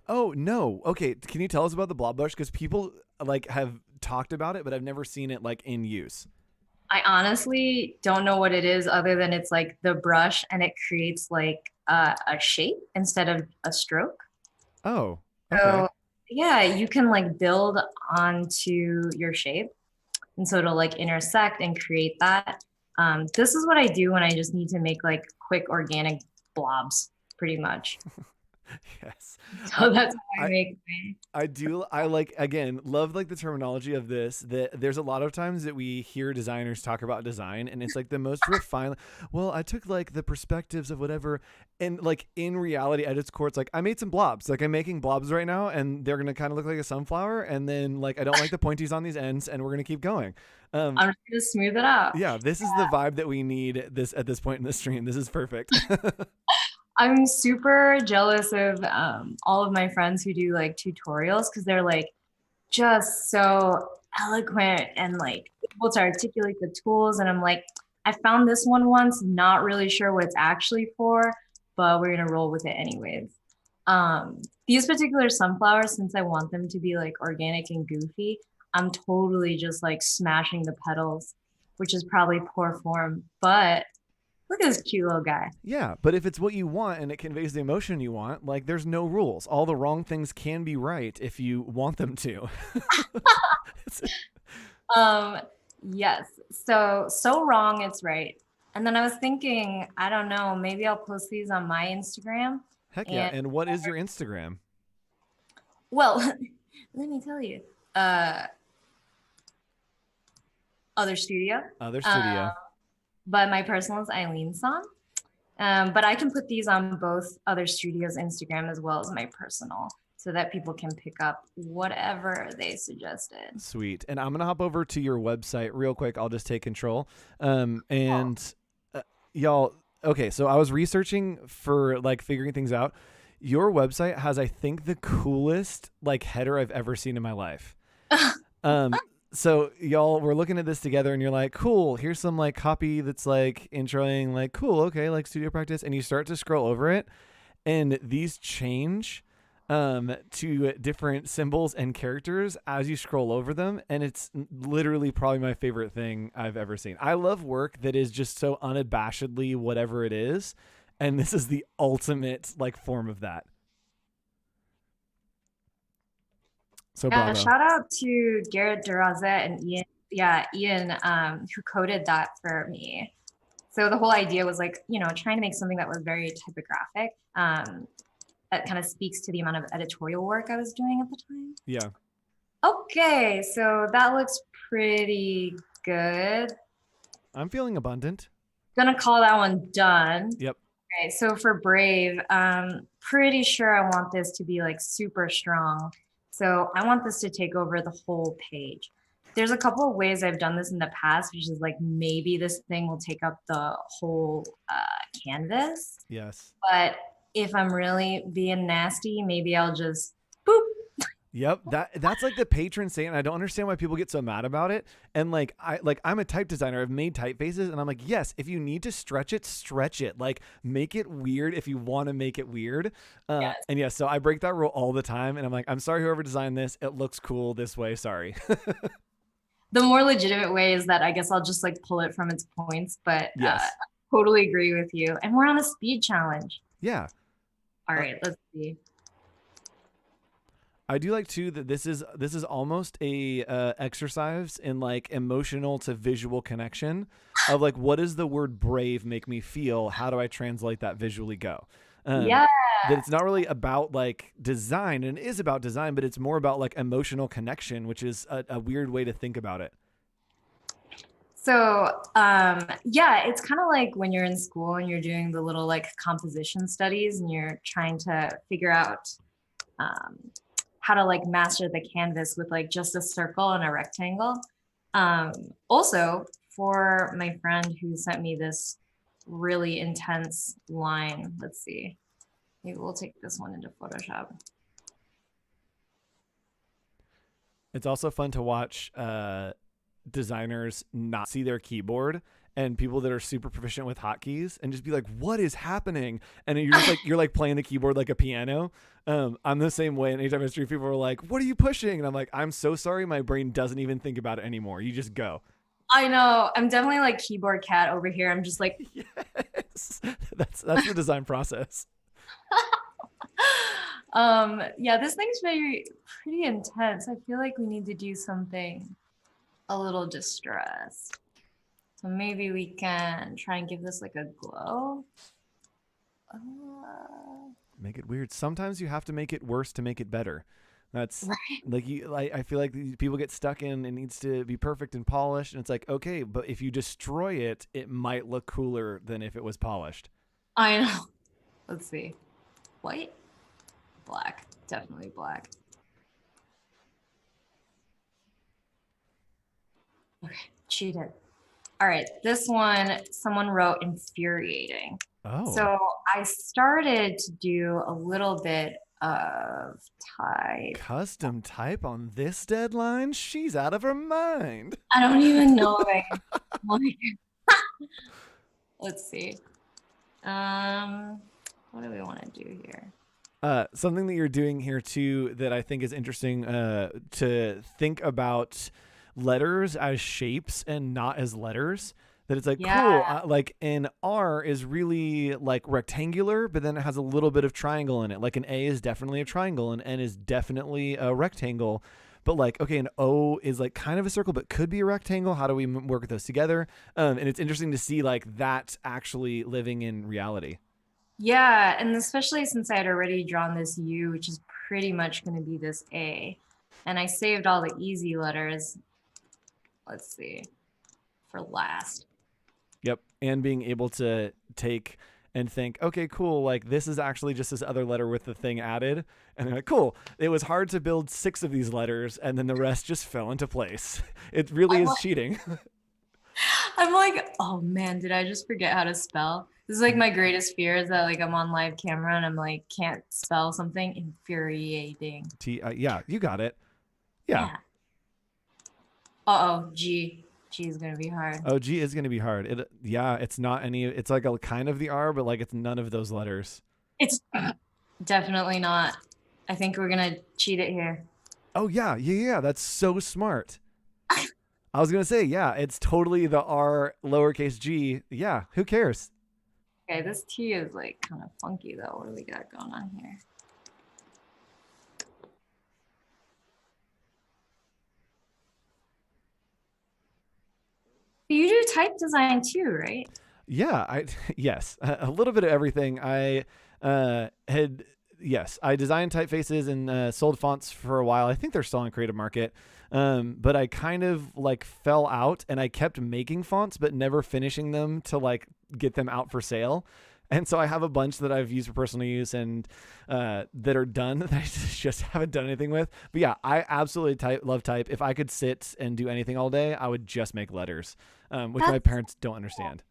Oh, no. Okay. Can you tell us about the blob brush? Because people like have talked about it, but I've never seen it like in use. I honestly don't know what it is other than it's like the brush and it creates like a shape instead of a stroke. Oh, okay. So yeah, you can like build onto your shape. And so it'll like intersect and create that. This is what I do when I just need to make like quick organic blobs pretty much. Yes. So that's how I make I like, again, love like the terminology of this, that there's a lot of times that we hear designers talk about design and it's like the most refined. Well, I took like the perspectives of whatever. And like in reality at its core, it's like I made some blobs. Like I'm making blobs right now and they're going to kind of look like a sunflower. And then like, I don't like the pointies on these ends and we're going to keep going. I'm just going to smooth it out. Yeah. This is the vibe that we need at this point in the stream. This is perfect. I'm super jealous of all of my friends who do like tutorials because they're like just so eloquent and like able to articulate the tools. And I'm like, I found this one once, not really sure what it's actually for, but we're gonna roll with it anyways. These particular sunflowers, since I want them to be like organic and goofy, I'm totally just like smashing the petals, which is probably poor form, but look at this cute little guy. Yeah, but if it's what you want and it conveys the emotion you want, like there's no rules. All the wrong things can be right if you want them to. Yes. So wrong it's right. And then I was thinking, I don't know, maybe I'll post these on my Instagram. Heck yeah. And what is your Instagram? Well, let me tell you. Other studio. But my personal is Eileen Song. But I can put these on both Other Studios Instagram as well as my personal so that people can pick up whatever they suggested. Sweet. And I'm going to hop over to your website real quick. I'll just take control. Y'all, okay, so I was researching for like figuring things out. Your website has, I think, the coolest like header I've ever seen in my life. So y'all, we're looking at this together and you're like, cool, here's some like copy that's like introing, like, cool, okay, like studio practice. And you start to scroll over it and these change to different symbols and characters as you scroll over them, and it's literally probably my favorite thing I've ever seen. I love work that is just so unabashedly whatever it is, and this is the ultimate like form of that. So yeah, bravo. shout out to Garrett DeRosa and Ian. Yeah, Ian, who coded that for me. So the whole idea was like, you know, trying to make something that was very typographic. That kind of speaks to the amount of editorial work I was doing at the time. Yeah. Okay, so that looks pretty good. I'm feeling abundant. Gonna call that one done. Yep. Okay, so for Brave, pretty sure I want this to be like super strong. So I want this to take over the whole page. There's a couple of ways I've done this in the past, which is like maybe this thing will take up the whole canvas. Yes. But if I'm really being nasty, maybe I'll just boop. Yep, that's like the patron saint, and I don't understand why people get so mad about it. And I'm a type designer. I've made typefaces, and I'm like, yes, if you need to stretch it, stretch it. Like, make it weird if you want to make it weird. Yes. And yeah, so I break that rule all the time, and I'm like, I'm sorry, whoever designed this, it looks cool this way. Sorry. The more legitimate way is that I guess I'll just like pull it from its points. But Yes. totally agree with you. And we're on a speed challenge. Yeah. All right, let's see. I do like too that this is almost a exercise in like emotional to visual connection of like, what does the word brave make me feel? How do I translate that visually go? Yeah. That it's not really about like design, and it is about design, but it's more about like emotional connection, which is a weird way to think about it. So yeah, it's kind of like when you're in school and you're doing the little like composition studies and you're trying to figure out how to like master the canvas with like just a circle and a rectangle. Also, for my friend who sent me this really intense line, let's see, maybe we'll take this one into Photoshop. It's also fun to watch designers not see their keyboard, and people that are super proficient with hotkeys and just be like, what is happening? And you're just like, you're like playing the keyboard like a piano. I'm the same way. And anytime I see people are like, what are you pushing? And I'm like, I'm so sorry. My brain doesn't even think about it anymore. You just go. I know. I'm definitely like keyboard cat over here. I'm just like, yes, that's the design process. yeah, this thing's pretty intense. I feel like we need to do something a little distressed. So maybe we can try and give this like a glow. Make it weird. Sometimes you have to make it worse to make it better. That's right. Like I feel like people get stuck in it needs to be perfect and polished, and it's like, okay, but if you destroy it, it might look cooler than if it was polished. I know. Let's see. White, black, definitely black. Okay, cheated. All right, this one, someone wrote infuriating. Oh. So I started to do a little bit of type. Custom type on this deadline? She's out of her mind. I don't even know if I can. Let's see. What do we want to do here? Something that you're doing here too that I think is interesting to think about letters as shapes and not as letters. That it's like, cool, like an R is really like rectangular, but then it has a little bit of triangle in it. Like an A is definitely a triangle, and N is definitely a rectangle. But like, okay, an O is like kind of a circle, but could be a rectangle. How do we work with those together? And it's interesting to see like that actually living in reality. Yeah, and especially since I had already drawn this U, which is pretty much going to be this A. And I saved all the easy letters. Let's see, for last. Yep. And being able to take and think, okay, cool. Like this is actually just this other letter with the thing added. And they're like, cool. It was hard to build 6 of these letters, and then the rest just fell into place. It really is cheating. I'm like, oh man, did I just forget how to spell? This is like my greatest fear is that like I'm on live camera and I'm like, can't spell something. Infuriating. Yeah, you got it. Yeah. Uh-oh, G. G is going to be hard. Oh, G is going to be hard. It's not any, it's like a kind of the R, but like it's none of those letters. It's definitely not. I think we're gonna cheat it here. Oh yeah. That's so smart. I was gonna say, yeah, it's totally the R lowercase g. Yeah, who cares? Okay, this T is like kind of funky though. What do we got going on here? You do type design too, right? Yeah, yes, a little bit of everything. I designed typefaces and sold fonts for a while. I think they're still on Creative Market. But I kind of like fell out and I kept making fonts, but never finishing them to like get them out for sale. And so I have a bunch that I've used for personal use and that are done that I just haven't done anything with. But yeah, I absolutely love type. If I could sit and do anything all day, I would just make letters, which my parents don't understand.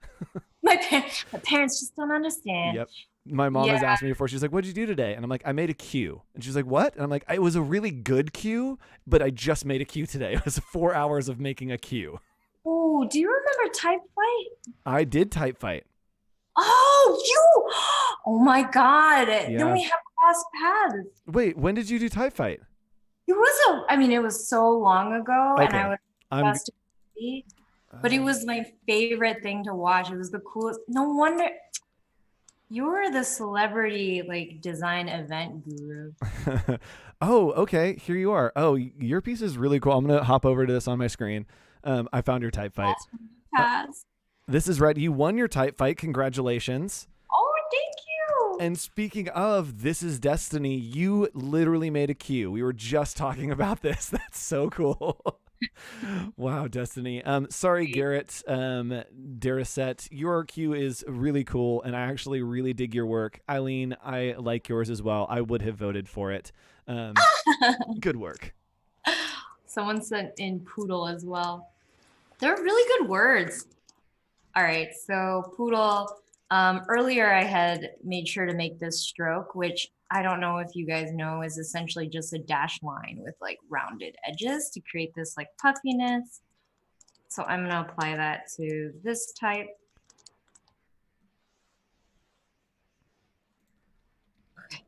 My parents just don't understand. Yep. My mom has asked me before. She's like, "What'd you do today?" And I'm like, "I made a Q." And she's like, "What?" And I'm like, "It was a really good Q, but I just made a Q today. It was 4 hours of making a Q." Oh, do you remember Type Fight? I did type fight. Oh my God. Yeah. Then we have crossed paths. Wait, when did you do type fight? It was so long ago, and I was just but it was my favorite thing to watch. It was the coolest. No wonder you were the celebrity like design event guru. Oh, okay. Here you are. Oh, your piece is really cool. I'm gonna hop over to this on my screen. I found your type fight. This is right. You won your type fight. Congratulations. Oh, thank you. And speaking of, this is Destiny. You literally made a Q. We were just talking about this. That's so cool. Wow, Destiny. Sorry, Garrett. Daraset, your Q is really cool, and I actually really dig your work. Eileen, I like yours as well. I would have voted for it. Good work. Someone sent in poodle as well. They're really good words. All right, so poodle. Earlier I had made sure to make this stroke, which I don't know if you guys know is essentially just a dashed line with like rounded edges to create this like puffiness. So I'm gonna apply that to this type. Okay.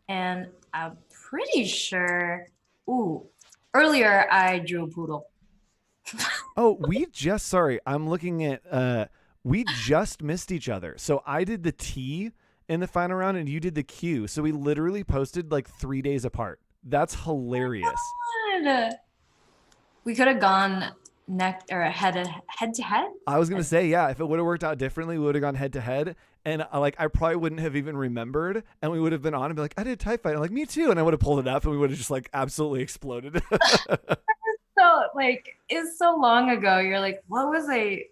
And I'm pretty sure, earlier I drew a poodle. Oh, I'm looking at, we just missed each other. So I did the T in the final round and you did the Q. So we literally posted like 3 days apart. That's hilarious. God. We could have gone head to head. I was going to say, yeah, if it would have worked out differently, we would have gone head to head. And I probably wouldn't have even remembered. And we would have been on and be like, I did type fight. I'm like, me too. And I would have pulled it up and we would have just like absolutely exploded. So like, it's so long ago. You're like, what was I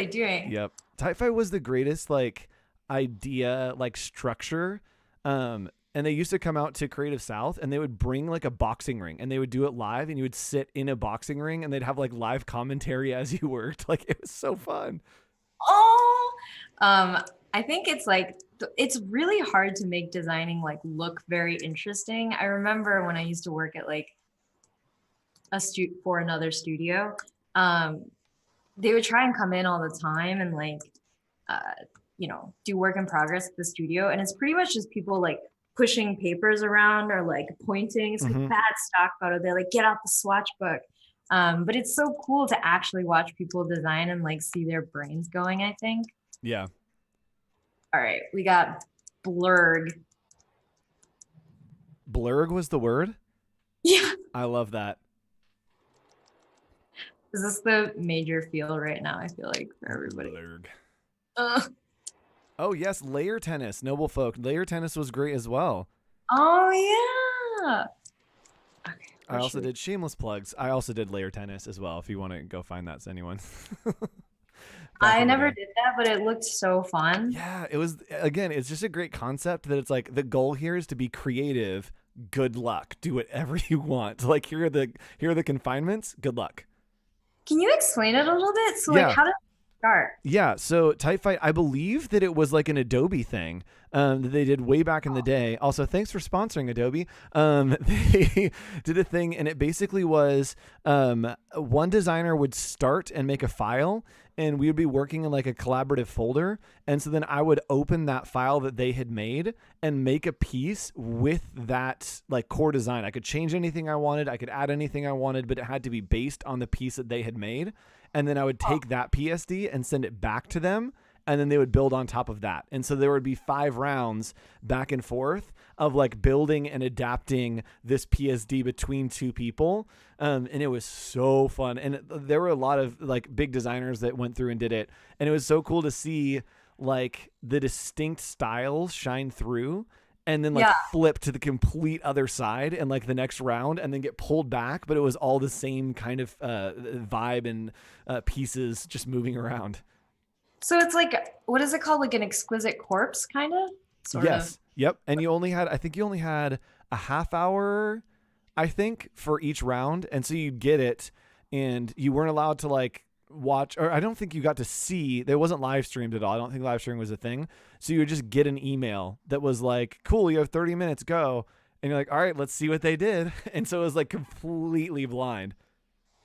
doing? Yep. Type fight was the greatest like idea, like structure. And they used to come out to Creative South and they would bring like a boxing ring and they would do it live and you would sit in a boxing ring and they'd have like live commentary as you worked. Like it was so fun. I think it's really hard to make designing like look very interesting. I remember when I used to work at like for another studio, they would try and come in all the time and like do work in progress at the studio, and it's pretty much just people like pushing papers around or like pointing. It's like bad stock photo. They like get out the swatch book, but it's so cool to actually watch people design and like see their brains going, I think. Yeah. All right, we got blurg. Blurg was the word? Yeah. I love that. Is this the major field right now? I feel like for everybody. Blurg. Oh yes, layer tennis, noble folk. Layer tennis was great as well. Oh yeah. Okay. I also did shameless plugs. I also did layer tennis as well. If you want to go find that, anyone. I never did that, but it looked so fun. Yeah, it was. Again, it's just a great concept that it's like the goal here is to be creative. Good luck. Do whatever you want. Like here are the confinements. Good luck. Can you explain it a little bit? So like, start? Yeah, so Type Fight, I believe that it was like an Adobe thing that they did way back in the day. Also, thanks for sponsoring Adobe. They did a thing, and it basically was one designer would start and make a file, and we would be working in like a collaborative folder. And so then I would open that file that they had made and make a piece with that like core design. I could change anything I wanted. I could add anything I wanted, but it had to be based on the piece that they had made. And then I would take that PSD and send it back to them, and then they would build on top of that. And so there would be 5 rounds back and forth of like building and adapting this PSD between 2 people. And it was so fun. And there were a lot of like big designers that went through and did it. And it was so cool to see like the distinct styles shine through and then like flip to the complete other side and like the next round and then get pulled back. But it was all the same kind of vibe and pieces just moving around. So it's like, what is it called? Like an exquisite corpse kind of? Sort of. Yep. And I think you only had a half hour, I think, for each round. And so you'd get it and you weren't allowed to like watch, or I don't think you got to see, there wasn't live streamed at all. I don't think live streaming was a thing. So you would just get an email that was like, cool, you have 30 minutes, go. And you're like, all right, let's see what they did. And so it was like completely blind.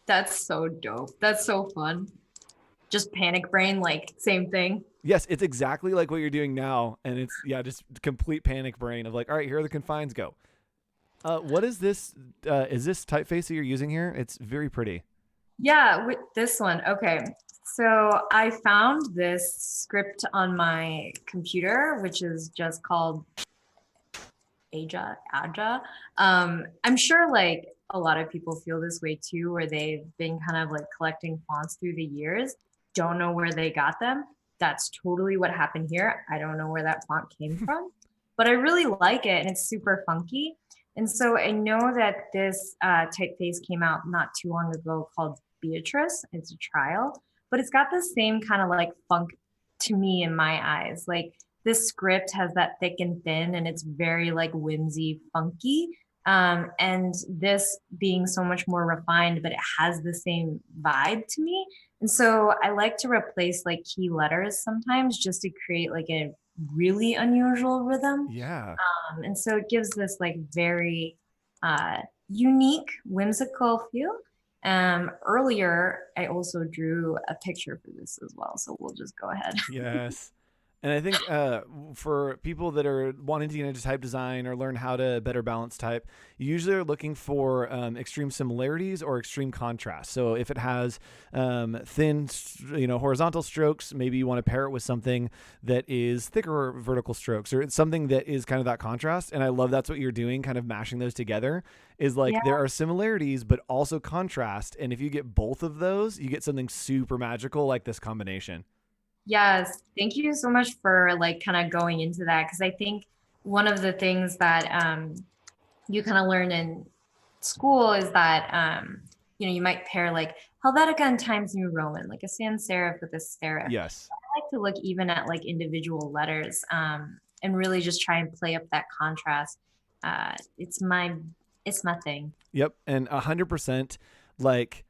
That's so dope. That's so fun. Just panic brain, like same thing. Yes, it's exactly like what you're doing now. And it's, just complete panic brain of like, all right, here are the confines, go. What is this? Is this typeface that you're using here? It's very pretty. Yeah, with this one. Okay. So I found this script on my computer, which is just called Aja. I'm sure like a lot of people feel this way too, where they've been kind of like collecting fonts through the years, don't know where they got them. That's totally what happened here. I don't know where that font came from, but I really like it and it's super funky. And so I know that this typeface came out not too long ago called Beatrice. It's a trial, but it's got the same kind of like funk to me in my eyes. Like this script has that thick and thin and it's very like whimsy, funky. And this being so much more refined, but it has the same vibe to me. And so I like to replace like key letters sometimes just to create like a really unusual rhythm. Yeah. And so it gives this like very unique, whimsical feel. Earlier, I also drew a picture for this as well. So we'll just go ahead. Yes. And I think for people that are wanting to get into type design or learn how to better balance type, you usually are looking for extreme similarities or extreme contrast. So if it has thin, horizontal strokes, maybe you want to pair it with something that is thicker vertical strokes, or it's something that is kind of that contrast. And I love that's what you're doing, kind of mashing those together. Is like there are similarities, but also contrast. And if you get both of those, you get something super magical like this combination. Yes. Thank you so much for like kind of going into that. Cause I think one of the things that you kind of learn in school is that, you might pair like Helvetica and Times New Roman, like a sans serif with a serif. Yes. I like to look even at like individual letters and really just try and play up that contrast. It's my thing. Yep. And 100% like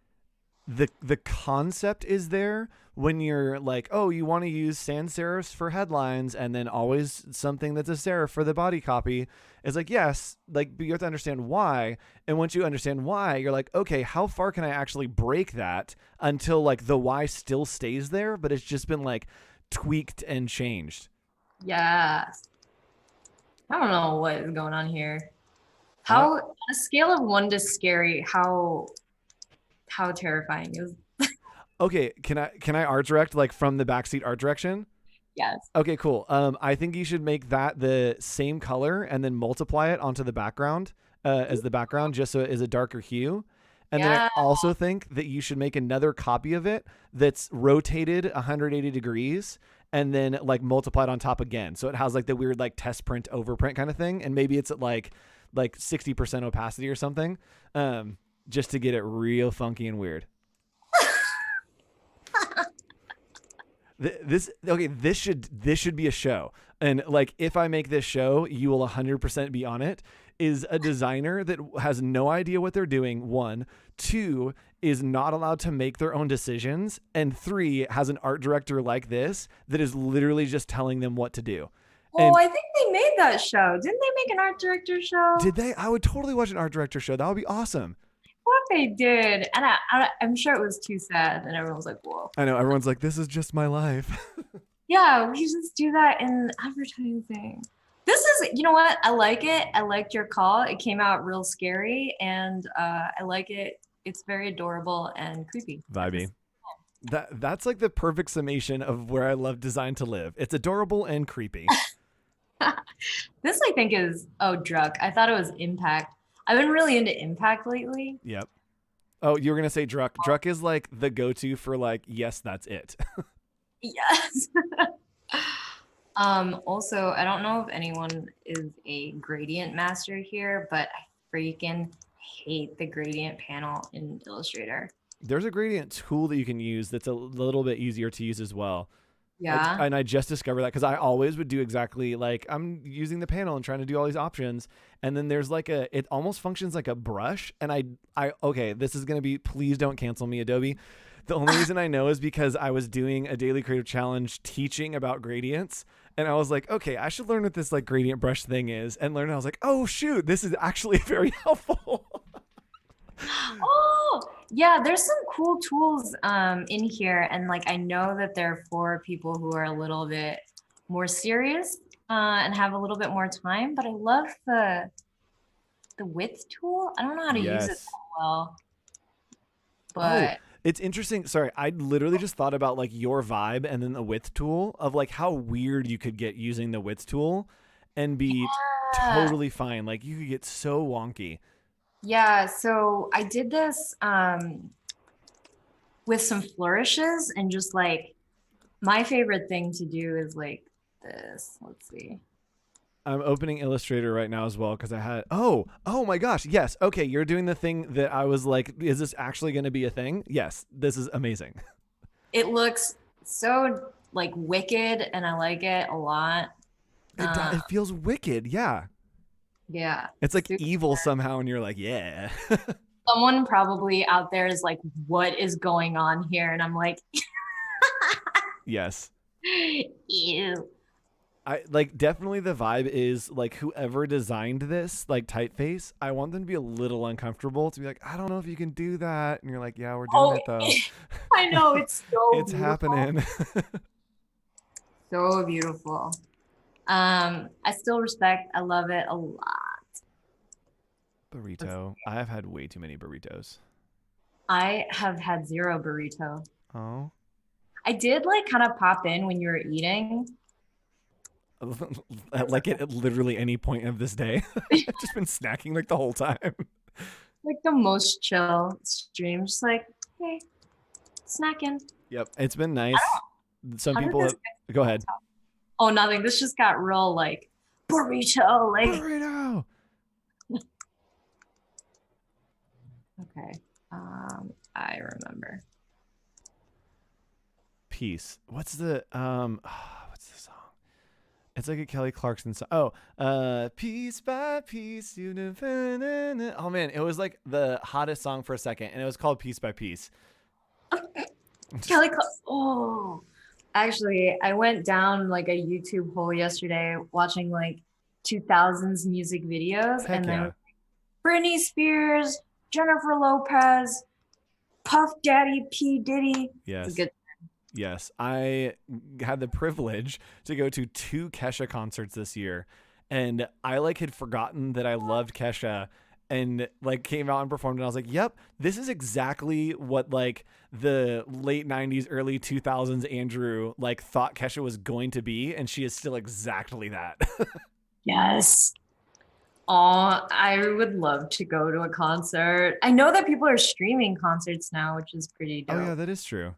the concept is there when you're like, oh, you want to use sans serifs for headlines and then always something that's a serif for the body copy. It's like, yes, like, but you have to understand why. And once you understand why, you're like, okay, how far can I actually break that until like the why still stays there, but it's just been like tweaked and changed. Yes. I don't know what is going on here. On a scale of 1 to scary, how terrifying is? Okay, can I art direct like from the backseat art direction? Yes. Okay, cool. I think you should make that the same color and then multiply it onto the background as the background, just so it is a darker hue. And then I also think that you should make another copy of it that's rotated 180 degrees and then like multiplied on top again. So it has like the weird like test print overprint kind of thing. And maybe it's at like 60% opacity or something, just to get it real funky and weird. This should be a show. And like, if I make this show, you will 100% be on it. Is a designer that has no idea what they're doing. 1, 2 is not allowed to make their own decisions, and 3 has an art director like this that is literally just telling them what to do. Oh, And I think they made that show. Didn't they make an art director show? did they? I would totally watch an art director show. That would be awesome. What they did, and I'm sure it was too sad, and everyone was like, "Whoa." I know, everyone's like, this is just my life. Yeah, we just do that in advertising. This is, you know what? I like it. I liked your call. It came out real scary, and I like it. It's very adorable and creepy. Vibey. That's like the perfect summation of where I love design to live. It's adorable and creepy. This, I think, is Druck. I thought it was Impact. I've been really into Impact lately. Yep. Oh, you were gonna say Druck. Druck is like the go-to for like, yes, that's it. Yes. Also, I don't know if anyone is a gradient master here, but I freaking hate the gradient panel in Illustrator. There's a gradient tool that you can use that's a little bit easier to use as well. Yeah. And I just discovered that because I always would do exactly like, I'm using the panel and trying to do all these options. And then there's like it almost functions like a brush. And okay, this is going to be, please don't cancel me, Adobe. The only reason I know is because I was doing a daily creative challenge teaching about gradients. And I was like, okay, I should learn what this like gradient brush thing is, and learn. I was like, oh shoot, this is actually very helpful. Oh, yeah, there's some cool tools in here, and like I know that they're for people who are a little bit more serious and have a little bit more time. But I love the width tool. I don't know how to use it that well, but. It's interesting. Sorry, I literally just thought about like your vibe and then the width tool of like how weird you could get using the width tool and be totally fine. Like you could get so wonky. Yeah, so I did this with some flourishes, and just like my favorite thing to do is like this. Let's see. I'm opening Illustrator right now as well because I had oh my gosh, yes, okay, you're doing the thing that I was like, is this actually going to be a thing? Yes, this is amazing. It looks so like wicked, and I like it a lot. It feels wicked, yeah. Yeah. It's like evil somehow, and you're like, yeah. Someone probably out there is like, what is going on here? And I'm like, yes. Ew. I like, definitely the vibe is like whoever designed this like typeface, I want them to be a little uncomfortable, to be like, I don't know if you can do that, and you're like, yeah, we're doing it though. I know, it's so it's beautiful. Happening. So beautiful. I still respect, I love it a lot. Burrito. I have had way too many burritos. I have had 0 burrito. Oh. I did like kind of pop in when you were eating. Like at literally any point of this day. I've just been snacking like the whole time. Like the most chill stream, just like, hey, snacking. Yep, it's been nice. Some people have, go ahead. Oh, nothing. This just got real like burrito, like burrito. Okay. I remember. Peace. What's the what's the song? It's like a Kelly Clarkson song. Oh, piece by piece, you know. Oh man, it was like the hottest song for a second, and it was called Piece by Piece. Kelly oh. Actually, I went down like a YouTube hole yesterday watching like 2000s music videos. Heck and then yeah. Britney Spears, Jennifer Lopez, Puff Daddy, P. Diddy. Yes. It's a good. Yes, I had the privilege to go to 2 Kesha concerts this year, and I like had forgotten that I loved Kesha, and like came out and performed, and I was like, yep, this is exactly what like the late 90s, early 2000s Andrew like thought Kesha was going to be, and she is still exactly that. Yes. Oh, I would love to go to a concert. I know that people are streaming concerts now, which is pretty dope. Oh yeah, that is true.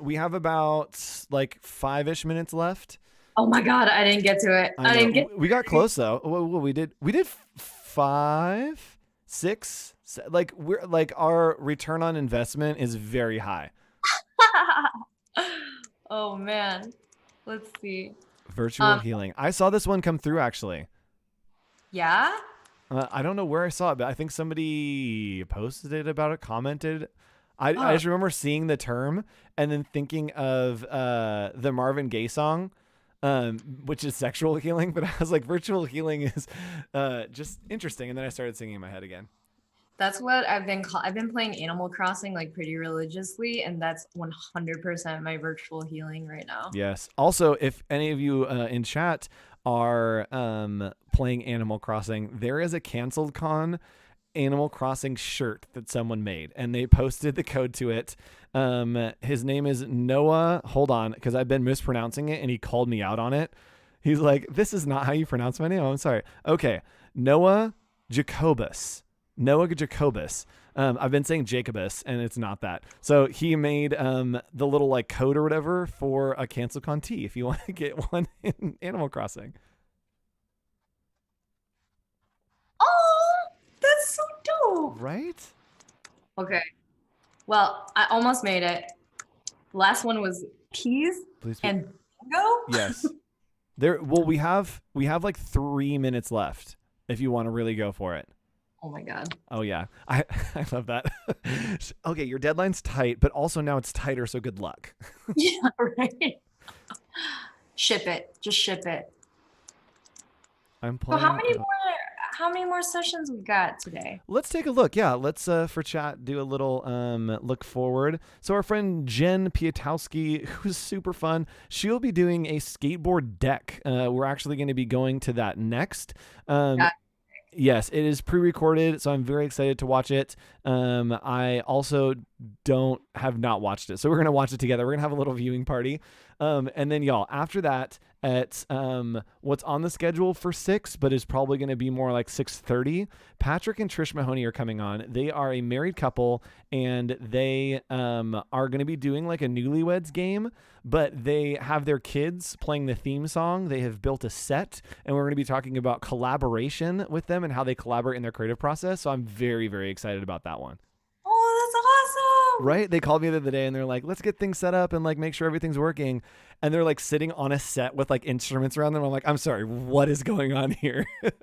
We have about like 5-ish minutes left. Oh my God, I didn't get to it. I didn't get. We got close though. Well, we did 5, 6. Like we're like our return on investment is very high. Oh man. Let's see. Virtual healing. I saw this one come through actually. Yeah? I don't know where I saw it, but I think somebody posted it about it, commented. I just remember seeing the term and then thinking of the Marvin Gaye song, which is sexual healing. But I was like, virtual healing is just interesting. And then I started singing in my head again. That's what I've been playing Animal Crossing like pretty religiously, and that's 100% my virtual healing right now. Yes. Also, if any of you in chat are playing Animal Crossing, there is a CanceledCon Animal Crossing shirt that someone made, and they posted the code to it. His name is Noah. Hold on, because I've been mispronouncing it, and he called me out on it. He's like, "This is not how you pronounce my name." Oh, I'm sorry. Okay, Noah Jacobus. Noah Jacobus. I've been saying Jacobus, and it's not that. So he made the little like code or whatever for a CanceledCon tee if you want to get one in Animal Crossing. Oh, that's so dope. Right? Okay. Well, I almost made it. Last one was peas and bingo. Yes. Well, we have like 3 minutes left if you want to really go for it. Oh my God. Oh yeah. I love that. Okay, your deadline's tight, but also now it's tighter, so good luck. Yeah, right. Ship it. Just ship it. I'm So playing. how many more sessions we got today? Let's take a look. Yeah, let's for chat do a little look forward. So our friend Jenn Piatkowski, who's super fun, she'll be doing a skateboard deck. We're actually going to be going to that next. Yes, it is pre-recorded, so I'm very excited to watch it. I also have not watched it, so we're going to watch it together. We're going to have a little viewing party. And then, y'all, after that, at what's on the schedule for 6, but is probably going to be more like 6:30, Patrick and Trish Mahoney are coming on. They are a married couple, and they are going to be doing like a newlyweds game, but they have their kids playing the theme song. They have built a set, and we're going to be talking about collaboration with them and how they collaborate in their creative process. So I'm very, very excited about that one. Oh, that's awesome. Right? They called me the other day and they're like, let's get things set up and like make sure everything's working. And they're like sitting on a set with like instruments around them. I'm like, I'm sorry, what is going on here? Like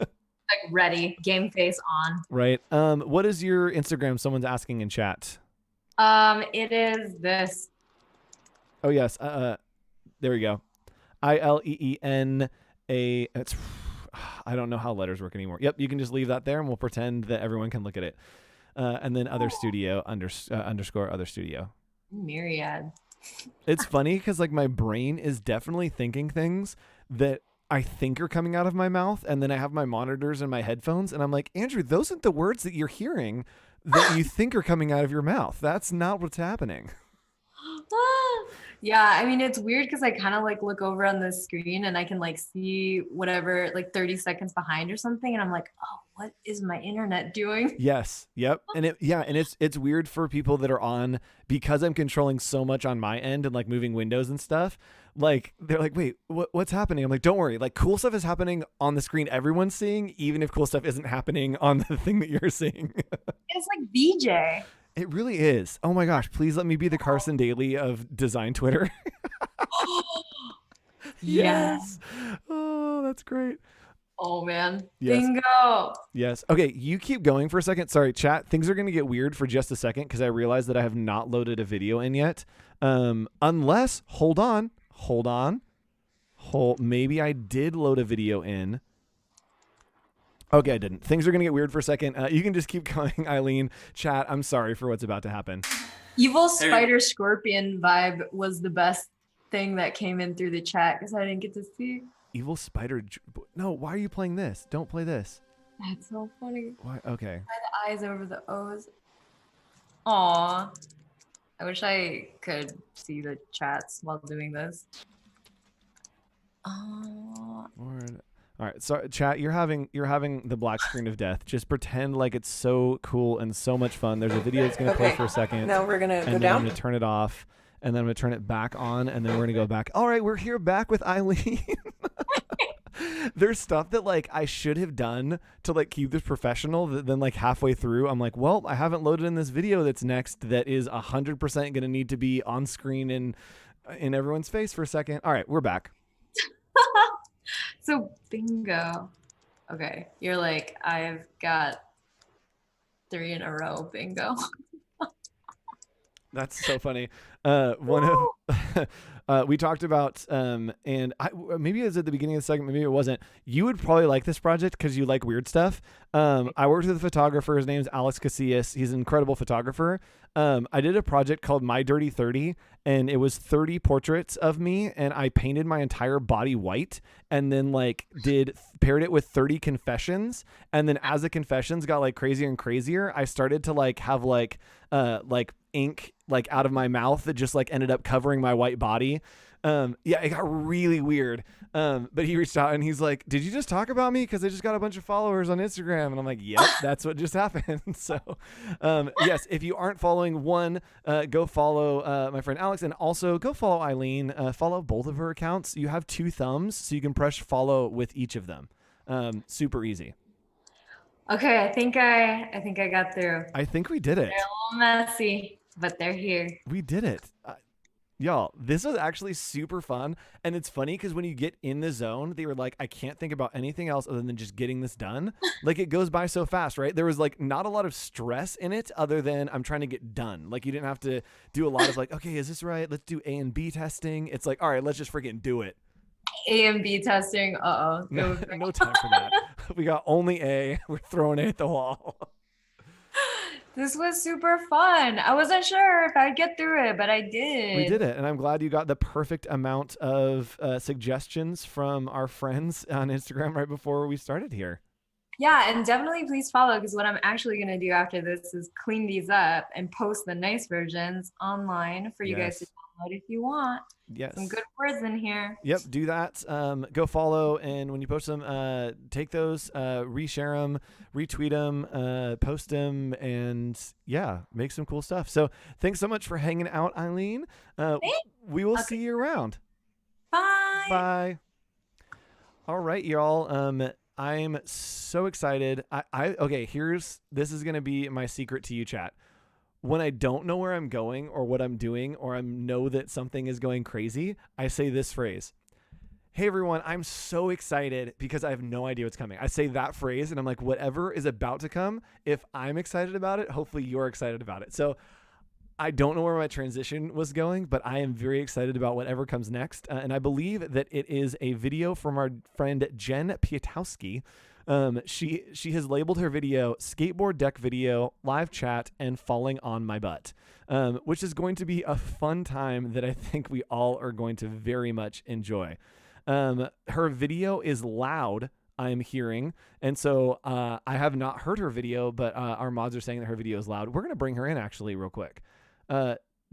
ready, game face on. Right. What is your Instagram? Someone's asking in chat. It is this. Oh yes. There we go. ILEENA. It's I don't know how letters work anymore. Yep, you can just leave that there and we'll pretend that everyone can look at it. And then other studio underscore other studio. Myriad. It's funny because like my brain is definitely thinking things that I think are coming out of my mouth, and then I have my monitors and my headphones, and I'm like, Andrew, those aren't the words that you're hearing that you think are coming out of your mouth. That's not what's happening. Yeah, I mean, it's weird because I kind of like look over on the screen and I can like see whatever like 30 seconds behind or something, and I'm like, oh, what is my internet doing? Yes. Yep. And it's weird for people that are on, because I'm controlling so much on my end and like moving windows and stuff. Like they're like, wait, what's happening? I'm like, don't worry. Like cool stuff is happening on the screen everyone's seeing, even if cool stuff isn't happening on the thing that you're seeing. It's like VJ. It really is. Oh my gosh, please let me be the Carson Daly of design Twitter. Yes. Oh, that's great. Oh man. Yes. Bingo. Yes. Okay, you keep going for a second. Sorry, chat. Things are going to get weird for just a second because I realized that I have not loaded a video in yet. Unless, hold on. Maybe I did load a video in. Okay, I didn't. Things are going to get weird for a second. You can just keep going, Eileen. Chat, I'm sorry for what's about to happen. Evil spider scorpion vibe was the best thing that came in through the chat because I didn't get to see. Evil spider. No, why are you playing this? Don't play this. That's so funny. Why? Okay. By the eyes over the O's. Aw. I wish I could see the chats while doing this. Lord. All right, so chat, you're having the black screen of death. Just pretend like it's so cool and so much fun. There's a video that's gonna play for a second. Now we're gonna go then down. I'm gonna turn it off, and then I'm gonna turn it back on, and then we're gonna go back. All right, we're here back with Eileen. There's stuff that like I should have done to like keep this professional. That then like halfway through, I'm like, well, I haven't loaded in this video that's next. That is 100% gonna need to be on screen and in everyone's face for a second. All right, we're back. So bingo. Okay, you're like, I've got 3 in a row. Bingo. That's so funny. One of we talked about and maybe it was at the beginning of the segment, maybe it wasn't. You would probably like this project because you like weird stuff. I worked with a photographer. His name's Alex Casillas. He's an incredible photographer. I did a project called My Dirty 30, and it was 30 portraits of me, and I painted my entire body white, and then like paired it with 30 confessions, and then as the confessions got like crazier and crazier, I started to like have like ink like out of my mouth that just like ended up covering my white body. Yeah, it got really weird. But he reached out and he's like, "Did you just talk about me? Because I just got a bunch of followers on Instagram." And I'm like, "Yep, that's what just happened." So, yes, if you aren't following one, go follow my friend Alex, and also go follow Eileen. Follow both of her accounts. You have 2 thumbs, so you can press follow with each of them. Super easy. Okay, I think I got through. I think we did it. They're a little messy, but they're here. We did it. Y'all, this was actually super fun. And it's funny because when you get in the zone, they were like, I can't think about anything else other than just getting this done. Like, it goes by so fast, right? There was like not a lot of stress in it other than I'm trying to get done. Like, you didn't have to do a lot of like, okay, is this right? Let's do A and B testing. It's like, all right, let's just freaking do it. A and B testing. No time for that. We got only A. We're throwing A at the wall. This was super fun. I wasn't sure if I'd get through it, but I did. We did it, and I'm glad you got the perfect amount of suggestions from our friends on Instagram right before we started here. Yeah, and definitely please follow, because what I'm actually going to do after this is clean these up and post the nice versions online for you guys to download if you want. Yes. Some good words in here. Yep, do that. Go follow, and when you post them, take those, reshare them, retweet them, post them, and yeah, make some cool stuff. So thanks so much for hanging out, Eileen. We will see you around. Bye. Bye. All right, y'all. I'm so excited. Okay, this is going to be my secret to you, chat. When I don't know where I'm going or what I'm doing, or I know that something is going crazy, I say this phrase. Hey everyone, I'm so excited because I have no idea what's coming. I say that phrase and I'm like, whatever is about to come, if I'm excited about it, hopefully you're excited about it. So I don't know where my transition was going, but I am very excited about whatever comes next. And I believe that it is a video from our friend Jenn Piatkowski. She has labeled her video Skateboard Deck Video, Live Chat, and Falling on My Butt, which is going to be a fun time that I think we all are going to very much enjoy. Her video is loud, I'm hearing, and so I have not heard her video, but our mods are saying that her video is loud. We're going to bring her in actually real quick.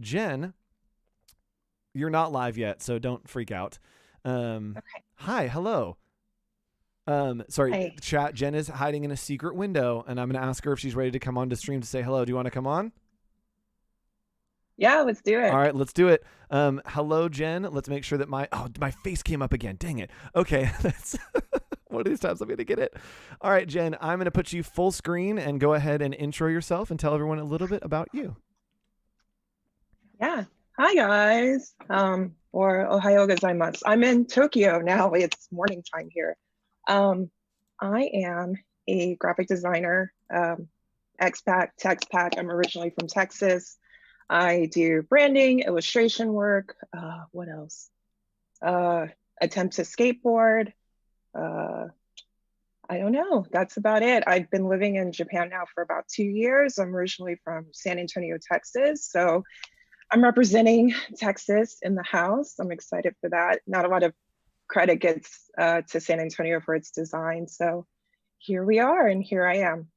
Jenn, you're not live yet, so don't freak out. Okay. Hi, hello. Sorry, Hi. Chat. Jenn is hiding in a secret window, and I'm going to ask her if she's ready to come on to stream to say hello. Do you want to come on? Yeah, let's do it. All right, let's do it. Hello, Jenn. Let's make sure that my face came up again. Dang it. Okay, that's one of these times I'm going to get it. All right, Jenn, I'm going to put you full screen and go ahead and intro yourself and tell everyone a little bit about you. Yeah. Hi, guys. Or Ohayo gozaimasu. I'm in Tokyo now. It's morning time here. I am a graphic designer, expat, texpat. I'm originally from Texas. I do branding, illustration work. What else? Attempt to skateboard. I don't know. That's about it. I've been living in Japan now for about 2 years. I'm originally from San Antonio, Texas. So I'm representing Texas in the house. I'm excited for that. Not a lot of credit gets to San Antonio for its design. So here we are, and here I am.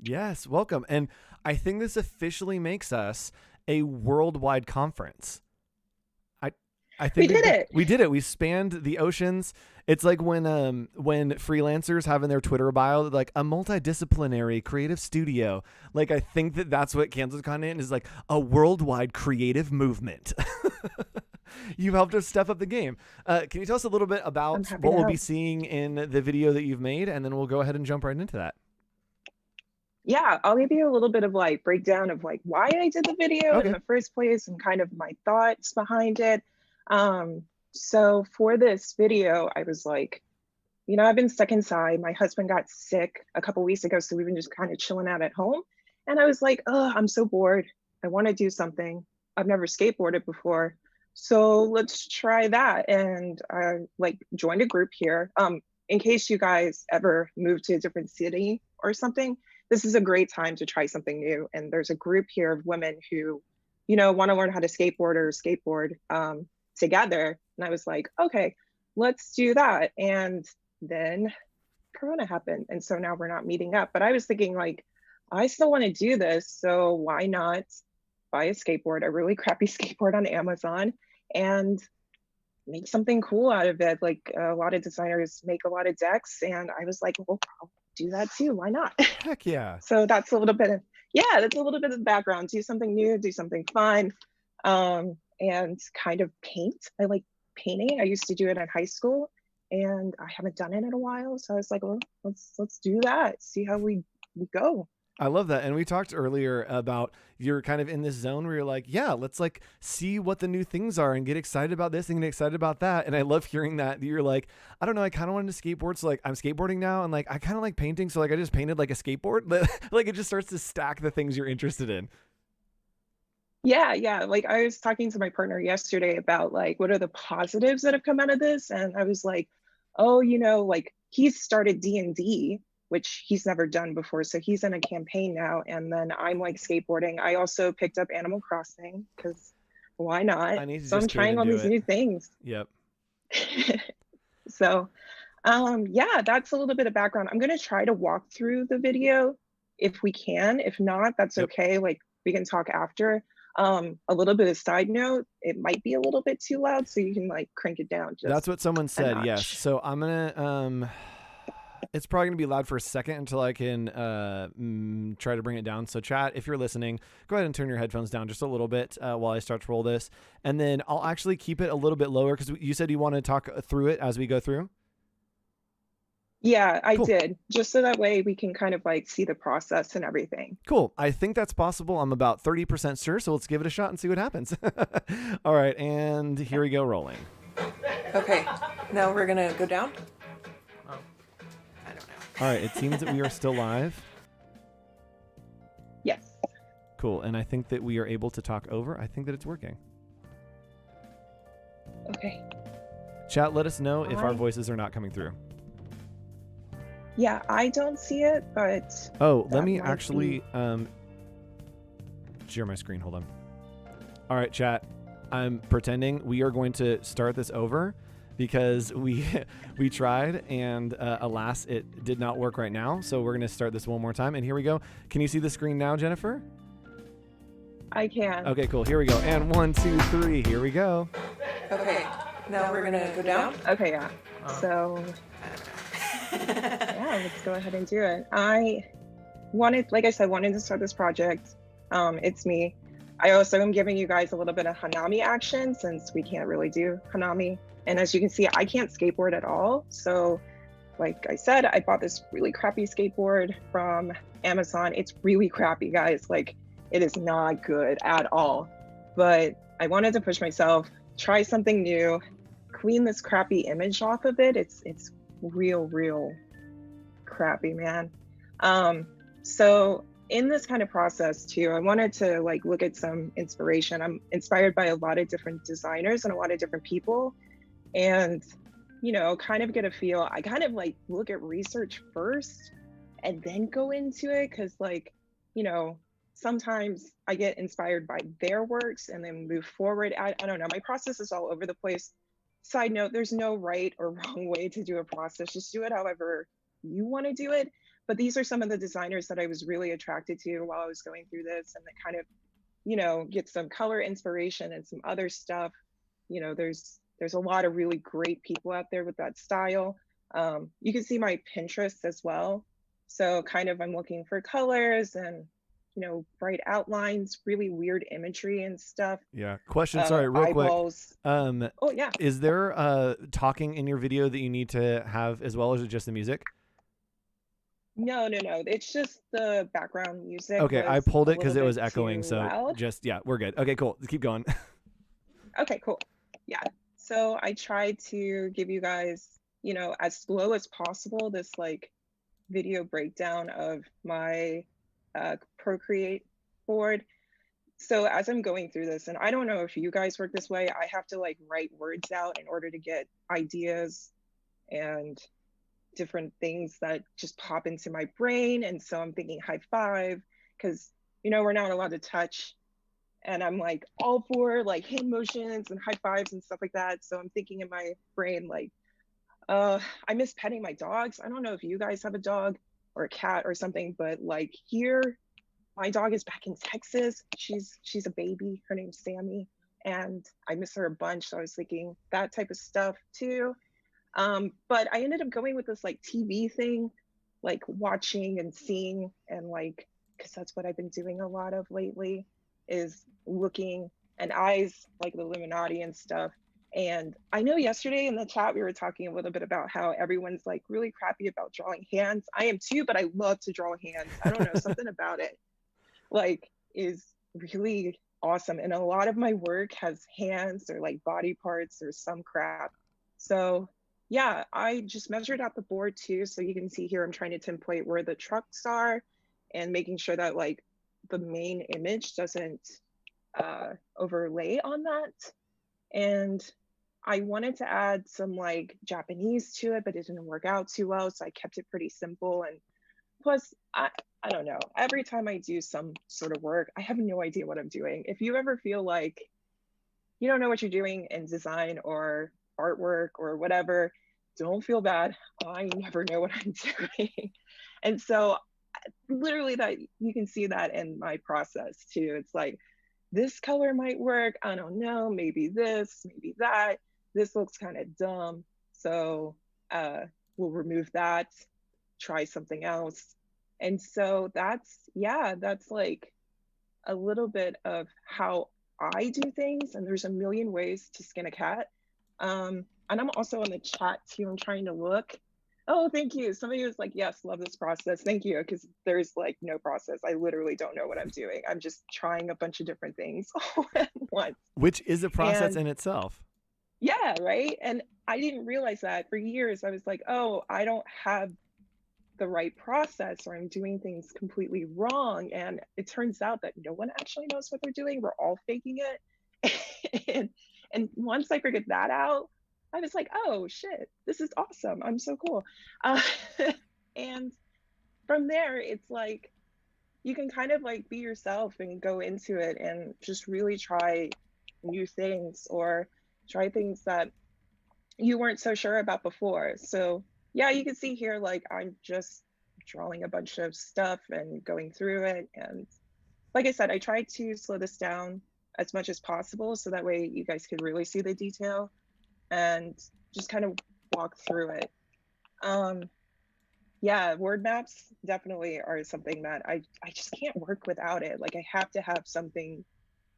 Yes, welcome. And I think this officially makes us a worldwide conference. I think we did it. We spanned the oceans. It's like when freelancers have in their Twitter bio like a multidisciplinary creative studio. Like, I think that's what CanceledCon is, like a worldwide creative movement. You've helped us step up the game. Can you tell us a little bit about what we'll be seeing in the video that you've made, and then we'll go ahead and jump right into that. Yeah, I'll give you a little bit of like breakdown of like why I did the video in the first place and kind of my thoughts behind it. So for this video, I was like, you know, I've been stuck inside. My husband got sick a couple weeks ago, so we've been just kind of chilling out at home. And I was like, oh, I'm so bored. I want to do something. I've never skateboarded before, so let's try that. And I like joined a group here. In case you guys ever move to a different city or something, this is a great time to try something new. And there's a group here of women who, you know, want to learn how to skateboard or skateboard together. And I was like, okay, let's do that. And then Corona happened. And so now we're not meeting up. But I was thinking like, I still want to do this. So why not buy a skateboard, a really crappy skateboard on Amazon, and make something cool out of it. Like a lot of designers make a lot of decks. And I was like, well, I'll do that too. Why not? Heck yeah. So that's a little bit of, that's a little bit of the background. Do something new, do something fun, and kind of paint. I like painting. I used to do it in high school and I haven't done it in a while. So I was like, well, let's do that. See how we go. I love that. And we talked earlier about you're kind of in this zone where you're like, yeah, let's like see what the new things are and get excited about this and get excited about that. And I love hearing that you're like, I don't know, I kind of wanted to skateboard. So like I'm skateboarding now and like, I kind of like painting. So like I just painted like a skateboard, but like it just starts to stack the things you're interested in. Yeah. Like I was talking to my partner yesterday about like, what are the positives that have come out of this? And I was like, oh, you know, like he's started D&D, which he's never done before. So he's in a campaign now. And then I'm like skateboarding. I also picked up Animal Crossing because why not? So I'm trying all these new things. Yep. So yeah, that's a little bit of background. I'm going to try to walk through the video if we can. If not, that's okay. Like we can talk after. A little bit of side note, it might be a little bit too loud, so you can like crank it down. That's what someone said. Yes. So I'm going to, it's probably going to be loud for a second until I can try to bring it down. So chat, if you're listening, go ahead and turn your headphones down just a little bit while I start to roll this. And then I'll actually keep it a little bit lower because you said you want to talk through it as we go through. Yeah, I did. Just so that way we can kind of like see the process and everything. Cool. I think that's possible. I'm about 30% sure. So let's give it a shot and see what happens. All right. And here we go rolling. Okay. Now we're going to go down. All right, it seems that we are still live. Yes. Cool, and I think that we are able to talk over. I think that it's working. Okay. Chat, let us know if our voices are not coming through. Yeah, I don't see it, but... Oh, let me actually share my screen. Hold on. All right, chat. I'm pretending we are going to start this over because we tried and alas, it did not work right now. So we're going to start this one more time. And here we go. Can you see the screen now, Jennifer? I can. Okay, cool. Here we go. And 1, 2, 3. Here we go. Okay. Now we're going to go down. Okay, yeah. So, yeah, let's go ahead and do it. I wanted to start this project. It's me. I also am giving you guys a little bit of Hanami action since we can't really do Hanami. And as you can see, I can't skateboard at all. So like I said, I bought this really crappy skateboard from Amazon. It's really crappy, guys. Like it is not good at all. But I wanted to push myself, try something new, clean this crappy image off of it. It's real crappy, man. So in this kind of process too, I wanted to like look at some inspiration. I'm inspired by a lot of different designers and a lot of different people. And, you know, kind of get a feel. I kind of like look at research first and then go into it. Cause like, you know, sometimes I get inspired by their works and then move forward. I don't know, my process is all over the place. Side note, there's no right or wrong way to do a process. Just do it however you want to do it. But these are some of the designers that I was really attracted to while I was going through this, and that kind of, you know, get some color inspiration and some other stuff. You know, there's a lot of really great people out there with that style. You can see my Pinterest as well. So kind of I'm looking for colors and, you know, bright outlines, really weird imagery and stuff. Yeah. Question, sorry, real eyeballs. Quick. Oh yeah. Is there talking in your video that you need to have as well, or is it just the music? No. It's just the background music. Okay, I pulled it because it was too echoing. So loud. just, yeah, we're good. Okay, cool. Keep going. Okay, cool. Yeah. So I tried to give you guys, you know, as slow as possible, this like video breakdown of my Procreate board. So as I'm going through this, and I don't know if you guys work this way, I have to like write words out in order to get ideas and different things that just pop into my brain. And so I'm thinking high five, because, you know, we're not allowed to touch. And I'm like all for like hand motions and high fives and stuff like that. So I'm thinking in my brain, like, I miss petting my dogs. I don't know if you guys have a dog or a cat or something, but like here, my dog is back in Texas. She's a baby. Her name's Sammy, and I miss her a bunch. So I was thinking that type of stuff too. But I ended up going with this like TV thing, like watching and seeing, and like, because that's what I've been doing a lot of lately, is looking, and eyes, like the Illuminati and stuff. And I know yesterday in the chat we were talking a little bit about how everyone's like really crappy about drawing hands. I am too, but I love to draw hands. I don't know, something about it like is really awesome. And a lot of my work has hands or like body parts or some crap. So yeah, I just measured out the board too. So you can see here, I'm trying to template where the trucks are and making sure that like the main image doesn't overlay on that. And I wanted to add some like Japanese to it, but it didn't work out too well. So I kept it pretty simple. And plus, I don't know, every time I do some sort of work, I have no idea what I'm doing. If you ever feel like you don't know what you're doing in design or artwork or whatever, don't feel bad. I never know what I'm doing. And so literally that you can see that in my process too. It's like, this color might work. I don't know, maybe this, maybe that. This looks kind of dumb. So we'll remove that, try something else. And so that's like a little bit of how I do things. And there's a million ways to skin a cat. And I'm also in the chat too. I'm trying to look. Oh, thank you. Somebody was like, yes, love this process. Thank you. Because there's like no process. I literally don't know what I'm doing. I'm just trying a bunch of different things all at once. Which is a process in itself. Yeah, right. And I didn't realize that for years. I was like, oh, I don't have the right process, or I'm doing things completely wrong. And it turns out that no one actually knows what they're doing. We're all faking it. and once I figured that out, I was like, oh shit, this is awesome. I'm so cool. And from there, it's like, you can kind of like be yourself and go into it and just really try new things or try things that you weren't so sure about before. So yeah, you can see here, like I'm just drawing a bunch of stuff and going through it. And like I said, I tried to slow this down as much as possible so that way you guys could really see the detail and just kind of walk through it. Yeah, word maps definitely are something that I just can't work without it. Like I have to have something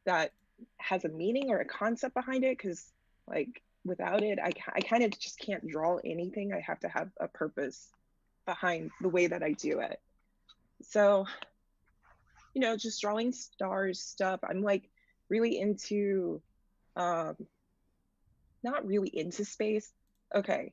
that has a meaning or a concept behind it, because like without it, I kind of just can't draw anything. I have to have a purpose behind the way that I do it. So, you know, just drawing stars stuff. I'm like really into, not really into space. Okay,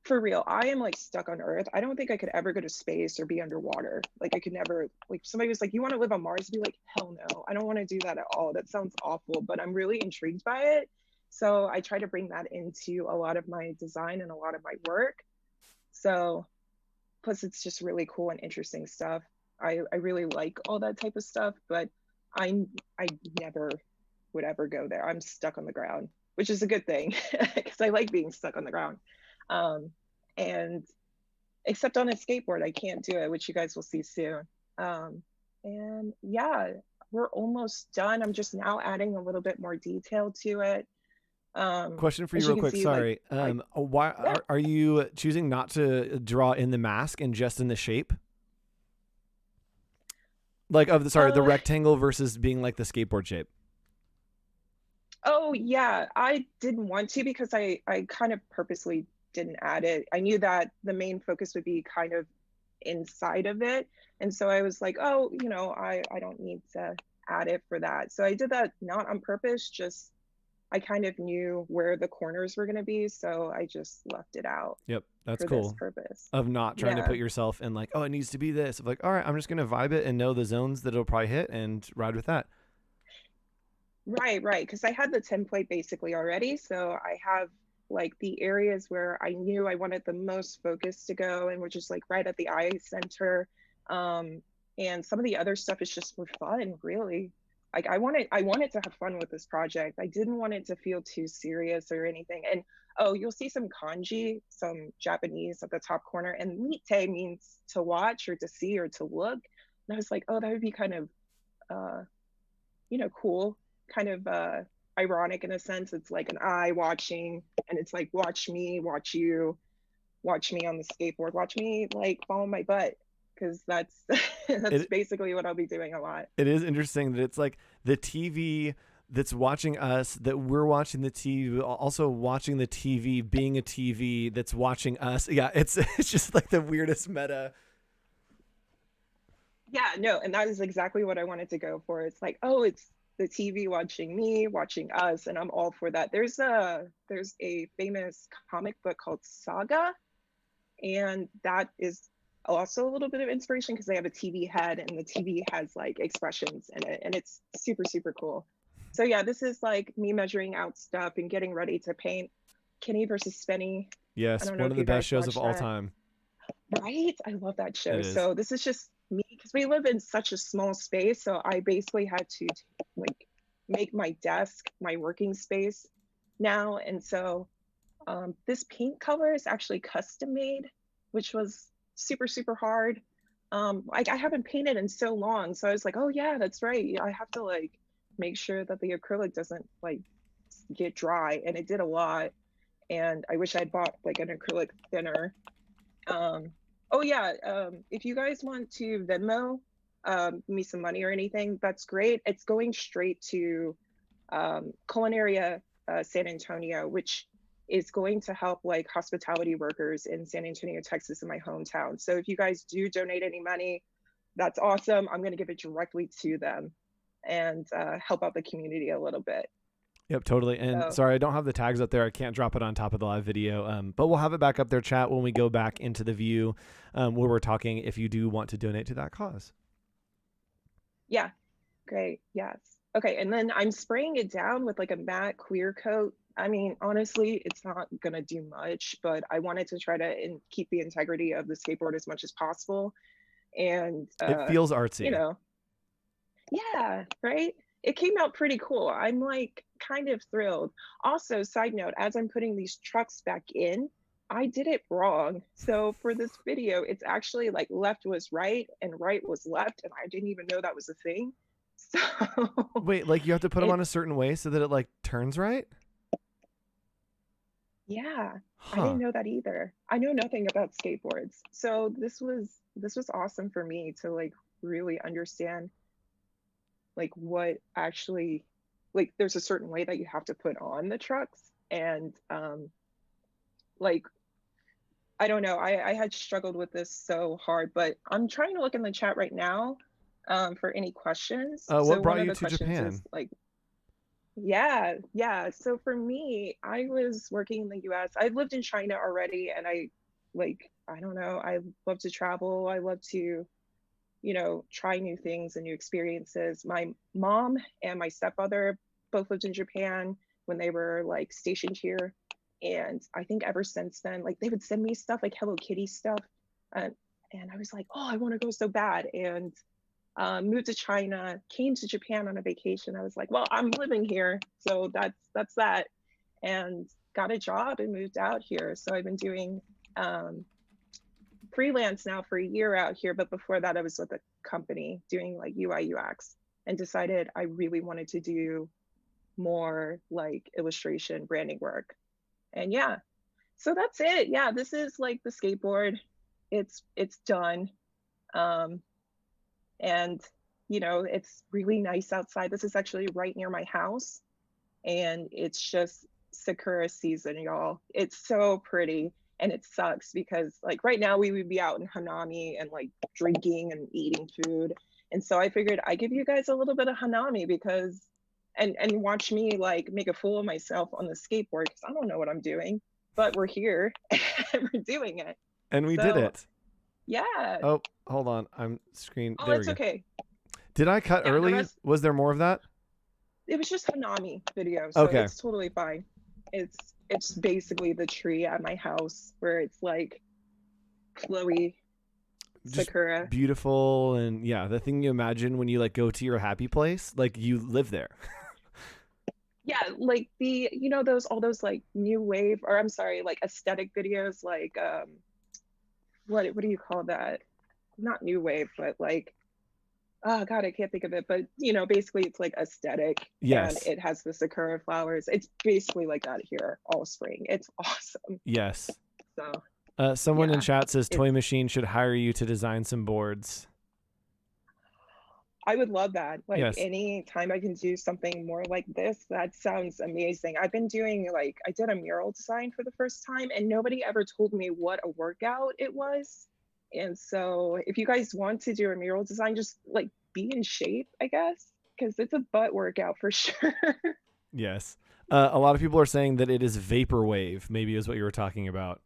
for real, I am like stuck on Earth. I don't think I could ever go to space or be underwater. Like I could never, like somebody was like, you want to live on Mars? I'd be like, hell no, I don't want to do that at all. That sounds awful, but I'm really intrigued by it. So I try to bring that into a lot of my design and a lot of my work. So plus it's just really cool and interesting stuff. I really like all that type of stuff, but I never would ever go there. I'm stuck on the ground, which is a good thing because I like being stuck on the ground. And except on a skateboard, I can't do it, which you guys will see soon. And yeah, we're almost done. I'm just now adding a little bit more detail to it. Question for you real quick. Sorry. Why are you choosing not to draw in the mask and just in the shape? Like of the rectangle versus being like the skateboard shape. Oh yeah, I didn't want to because I kind of purposely didn't add it. I knew that the main focus would be kind of inside of it. And so I was like, oh, you know, I don't need to add it for that. So I did that not on purpose, just I kind of knew where the corners were going to be, so I just left it out. Yep, that's for cool. This purpose of not trying to Yeah. put yourself in like, oh, it needs to be this. Of like, all right, I'm just gonna vibe it and know the zones that it'll probably hit and ride with that. Right, because I had the template basically already, so I have like the areas where I knew I wanted the most focus to go, and which is like right at the eye center. And some of the other stuff is just for fun, really. Like I wanted to have fun with this project. I didn't want it to feel too serious or anything. And oh, you'll see some kanji, some Japanese at the top corner, and mite means to watch or to see or to look. And I was like, oh, that would be kind of cool, kind of ironic in a sense. It's like an eye watching, and it's like, watch me, watch you, watch me on the skateboard, watch me like follow my butt, because that's basically what I'll be doing a lot. It is interesting that it's like the TV that's watching us, that we're watching the TV, also watching the TV being a TV that's watching us. Yeah, it's just like the weirdest meta. Yeah, no, and that is exactly what I wanted to go for. It's like, oh, it's the TV watching me, watching us, and I'm all for that. There's a famous comic book called Saga, and that is also a little bit of inspiration because they have a TV head, and the TV has like expressions in it, and it's super, super cool. So yeah, this is like me measuring out stuff and getting ready to paint Kenny versus Spenny. Yes, one of the best shows of all time. Right? I love that show. It is. So this is just me, because we live in such a small space. So I basically had to like make my desk my working space now. And so this paint color is actually custom made, which was super, super hard. Like I haven't painted in so long. So I was like, oh yeah, that's right. I have to like make sure that the acrylic doesn't like get dry. And it did a lot. And I wish I'd bought like an acrylic thinner. Oh yeah, if you guys want to Venmo me some money or anything, that's great. It's going straight to Culinaria San Antonio, which is going to help like hospitality workers in San Antonio, Texas, in my hometown. So if you guys do donate any money, that's awesome. I'm going to give it directly to them and help out the community a little bit. Yep, totally. And sorry, I don't have the tags up there. I can't drop it on top of the live video, but we'll have it back up there, chat, when we go back into the view where we're talking if you do want to donate to that cause. Yeah, great. Yes. Okay, and then I'm spraying it down with like a matte clear coat. I mean, honestly, it's not going to do much, but I wanted to try to keep the integrity of the skateboard as much as possible. And it feels artsy. You know, yeah, right? It came out pretty cool. I'm like kind of thrilled. Also, side note, as I'm putting these trucks back in, I did it wrong. So for this video, it's actually like left was right and right was left. And I didn't even know that was a thing. So wait, like you have to put them on a certain way so that it like turns right? Yeah, I didn't know that either. I know nothing about skateboards. So this was awesome for me to like really understand like what actually, like there's a certain way that you have to put on the trucks. And like, I don't know, I had struggled with this so hard, but I'm trying to look in the chat right now for any questions. What brought you to Japan? Is, like, yeah. So for me, I was working in the US. I lived in China already, and I don't know, I love to travel. I love to, you know, try new things and new experiences. My mom and my stepfather both lived in Japan when they were like stationed here. And I think ever since then, like they would send me stuff like Hello Kitty stuff. And I was like, oh, I want to go so bad. And moved to China, came to Japan on a vacation. I was like, well, I'm living here. So that's that. And got a job and moved out here. So I've been doing freelance now for a year out here. But before that, I was with a company doing like UI UX, and decided I really wanted to do more like illustration branding work. And yeah, so that's it. Yeah, this is like the skateboard. It's done. And you know, it's really nice outside. This is actually right near my house, and it's just Sakura season, y'all. It's so pretty. And it sucks because like right now we would be out in Hanami and like drinking and eating food. And so I figured I'd give you guys a little bit of Hanami, because and watch me like make a fool of myself on the skateboard because I don't know what I'm doing, but we're here and we're doing it. And we did it. Yeah. Oh, hold on. I'm screen. Oh, there it's we go. okay. Did I cut Yeah, early? Was there more of that? It was just Hanami video, so Okay. it's totally fine. It's basically the tree at my house where it's like flowy Just sakura. beautiful, and yeah, the thing you imagine when you like go to your happy place, like you live there. Yeah, like the all those like new wave, or I'm sorry, like aesthetic videos, like what do you call that? Not new wave, but like, oh god, I can't think of it, but basically it's like aesthetic. Yes. And it has the sakura flowers. It's basically like that here all spring. It's awesome. Yes. So Someone in yeah, chat says Toy Machine should hire you to design some boards. I would love that. Like Yes. any time I can do something more like this, that sounds amazing. I've been doing I did a mural design for the first time and nobody ever told me what a workout it was. And so if you guys want to do a mural design, just like be in shape, I guess, because it's a butt workout for sure. Yes. A lot of people are saying that it is vaporwave, maybe is what you were talking about.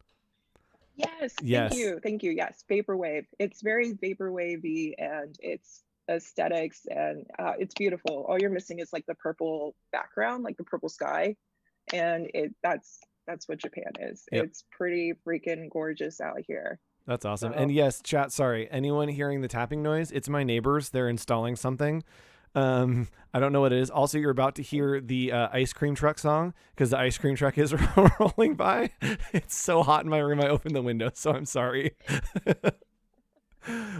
Yes. Yes. Thank you. Yes. Vaporwave. It's very vaporwavy and it's aesthetics and it's beautiful. All you're missing is like the purple background, like the purple sky. And that's what Japan is. Yep. It's pretty freaking gorgeous out here. That's awesome. So- And yes, chat, sorry. Anyone hearing the tapping noise, it's my neighbors. They're installing something. I don't know what it is. Also, you're about to hear the ice cream truck song because the ice cream truck is rolling by. It's so hot in my room. I opened the window, so I'm sorry.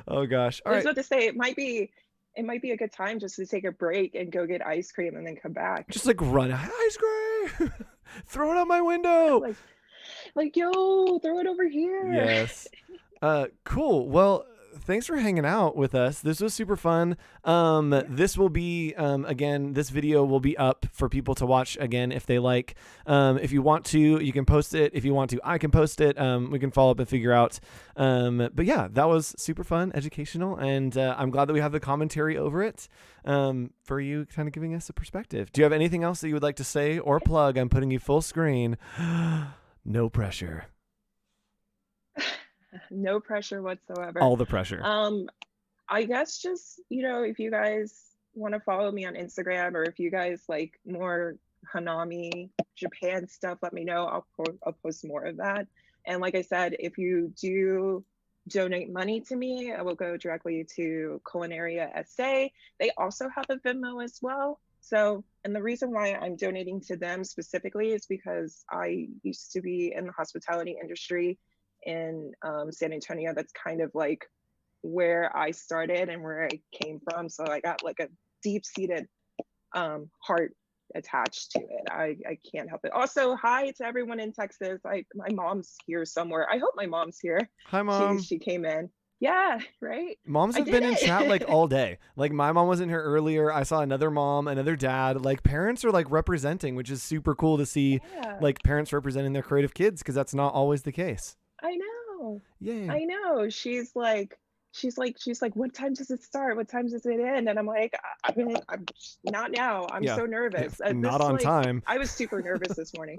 Oh gosh. All I was right. about to say it might be a good time just to take a break and go get ice cream and then come back. Just like run ice cream. Throw it out my window. Like yo, throw it over here. Yes. Cool. Well, thanks for hanging out with us. This was super fun. This will be, again, this video will be up for people to watch again if they like. If you want to, you can post it. If you want to, I can post it. We can follow up and figure out. But yeah, that was super fun, educational, and I'm glad that we have the commentary over it for you kind of giving us a perspective. Do you have anything else that you would like to say or plug? I'm putting you full screen. No pressure. No pressure whatsoever. All the pressure. I guess just, if you guys want to follow me on Instagram or if you guys like more Hanami Japan stuff, let me know. I'll post more of that. And like I said, if you do donate money to me, I will go directly to Culinaria SA. They also have a Venmo as well. So, and the reason why I'm donating to them specifically is because I used to be in the hospitality industry in San Antonio. That's kind of like where I started and where I came from. So I got like a deep-seated heart attached to it. I can't help it. Also, hi to everyone in Texas. My mom's here somewhere. I hope my mom's here. Hi, Mom. She came in. Yeah, right. Moms I have been did in it. chat like all day. Like my mom was in here earlier. I saw another mom, another dad. Like parents are like representing, which is super cool to see. Yeah. Like parents representing their creative kids because that's not always the case. I know. Yay. I know. She's like, what time does it start? What time does it end? And I'm like, I'm not now. I'm Yeah. so nervous. Not on time. I was super nervous this morning.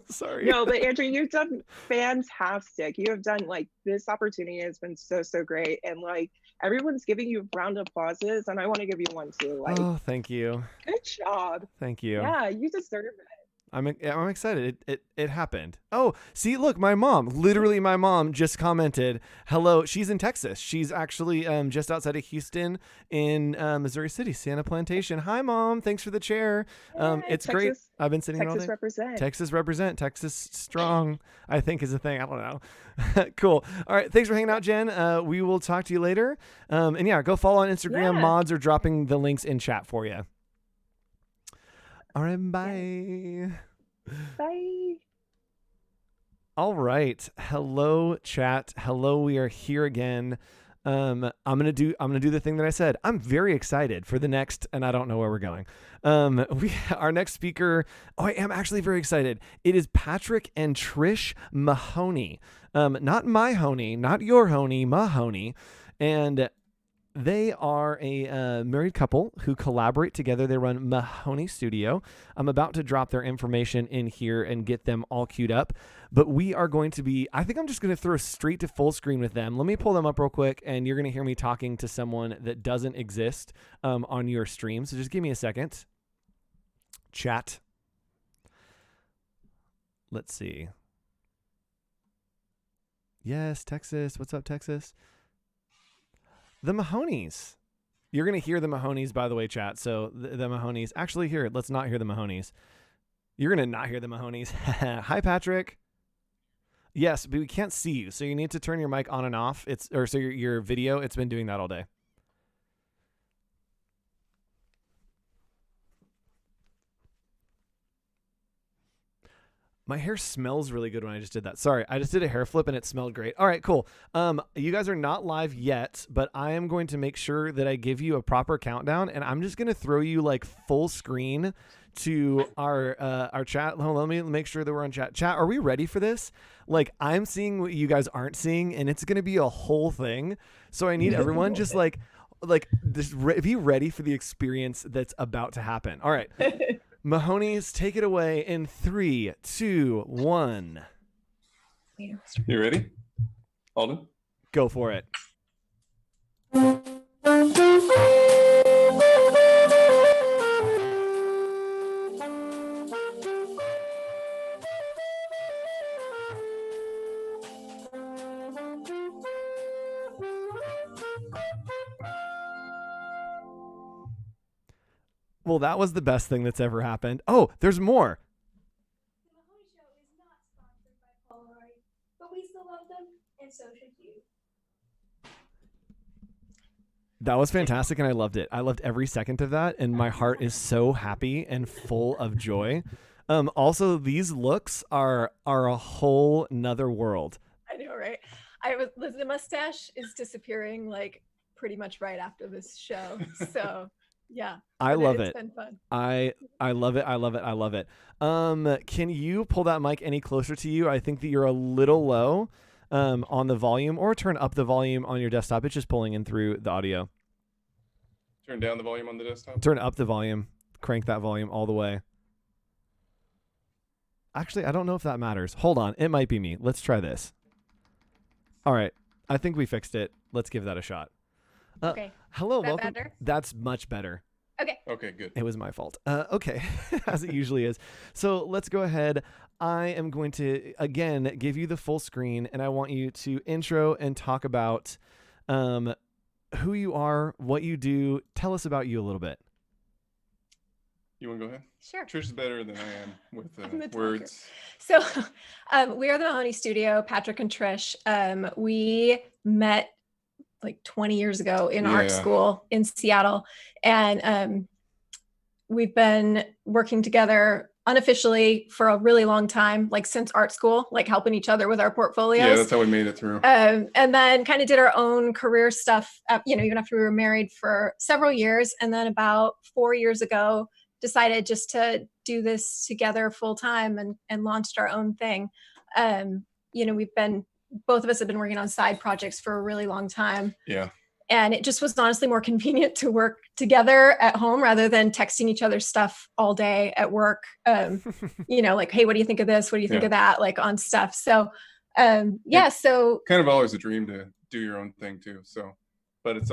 Sorry. No, but Andrew, you've done fantastic. You have done like this opportunity has been so great, and like everyone's giving you round of applauses, and I want to give you one too. Like, Oh, thank you. good job. Thank you. Yeah, you deserve it. I'm excited. It happened. Oh, see, look, my mom, literally my mom just commented, hello. She's in Texas. She's actually just outside of Houston in Missouri City, Santa Plantation. Hi, Mom. Thanks for the chair. It's great. Texas- I've been sitting here all Texas day. represent. Texas represent. Texas strong, I think is a thing. I don't know. Cool. All right. Thanks for hanging out, Jen. We will talk to you later. And yeah, go follow on Instagram. Yeah. Mods are dropping the links in chat for you. All right, bye. Bye. All right. Hello, chat. Hello, we are here again. I'm gonna do the thing that I said. I'm very excited for the next, and I don't know where we're going. Our next speaker. Oh, I am actually very excited. It is Patrick and Trish Mahoney. Not my honey, not your honey, Mahoney. And They are a married couple who collaborate together. They run Mahoney Studio. I'm about to drop their information in here and get them all queued up. But we are going to be, I think I'm just going to throw straight to full screen with them. Let me pull them up real quick, and you're going to hear me talking to someone that doesn't exist on your stream. So just give me a second. Chat. Let's see. Yes, Texas. What's up, Texas? The Mahoneys. You're going to hear the Mahoneys, by the way, chat. So the Mahoneys. Actually, here, let's not hear the Mahoneys. You're going to not hear the Mahoneys. Hi, Patrick. Yes, but we can't see you. So you need to turn your mic on and off. So your video, it's been doing that all day. My hair smells really good when I just did that. Sorry, I just did a hair flip and it smelled great. All right, cool. You guys are not live yet, but I am going to make sure that I give you a proper countdown, and I'm just going to throw you like full screen to our chat. Hold on, let me make sure that we're on chat. Chat, are we ready for this? Like, I'm seeing what you guys aren't seeing, and it's going to be a whole thing. So I need everyone just be ready for the experience that's about to happen. All right. Mahoney's, take it away in 3, 2, 1. You ready? Alden? Go for it. Well, that was the best thing that's ever happened. Oh, there's more. The Mahoney Show is not sponsored by Polaroid, but we still love them, and so should you. That was fantastic, and I loved it. I loved every second of that, and my heart is so happy and full of joy. Also, these looks are a whole nother world. I know, right? The mustache is disappearing like pretty much right after this show, so. Yeah. I love it. It's been fun. I love it. I love it. I love it. Can you pull that mic any closer to you? I think that you're a little low on the volume, or turn up the volume on your desktop. It's just pulling in through the audio. Turn down the volume on the desktop. Turn up the volume. Crank that volume all the way. Actually, I don't know if that matters. Hold on. It might be me. Let's try this. All right. I think we fixed it. Let's give that a shot. Okay. Hello, Is that welcome. better? That's much better. Okay. Okay, good. It was my fault. Okay, as it usually is. So let's go ahead. I am going to, again, give you the full screen, and I want you to intro and talk about who you are, what you do. Tell us about you a little bit. You want to go ahead? Sure. Trish is better than I am with I'm the words. So we are the Mahoney Studio, Patrick and Trish. We met like 20 years ago in art school in Seattle. And we've been working together unofficially for a really long time, like since art school, like helping each other with our portfolios. Yeah, that's how we made it through. And then kind of did our own career stuff, even after we were married for several years. And then about 4 years ago, decided just to do this together full time and launched our own thing. Both of us have been working on side projects for a really long time. Yeah. And it just was honestly more convenient to work together at home rather than texting each other stuff all day at work. Like, hey, what do you think of this? What do you think of that? Like on stuff. So, so kind of always a dream to do your own thing too. So, but it's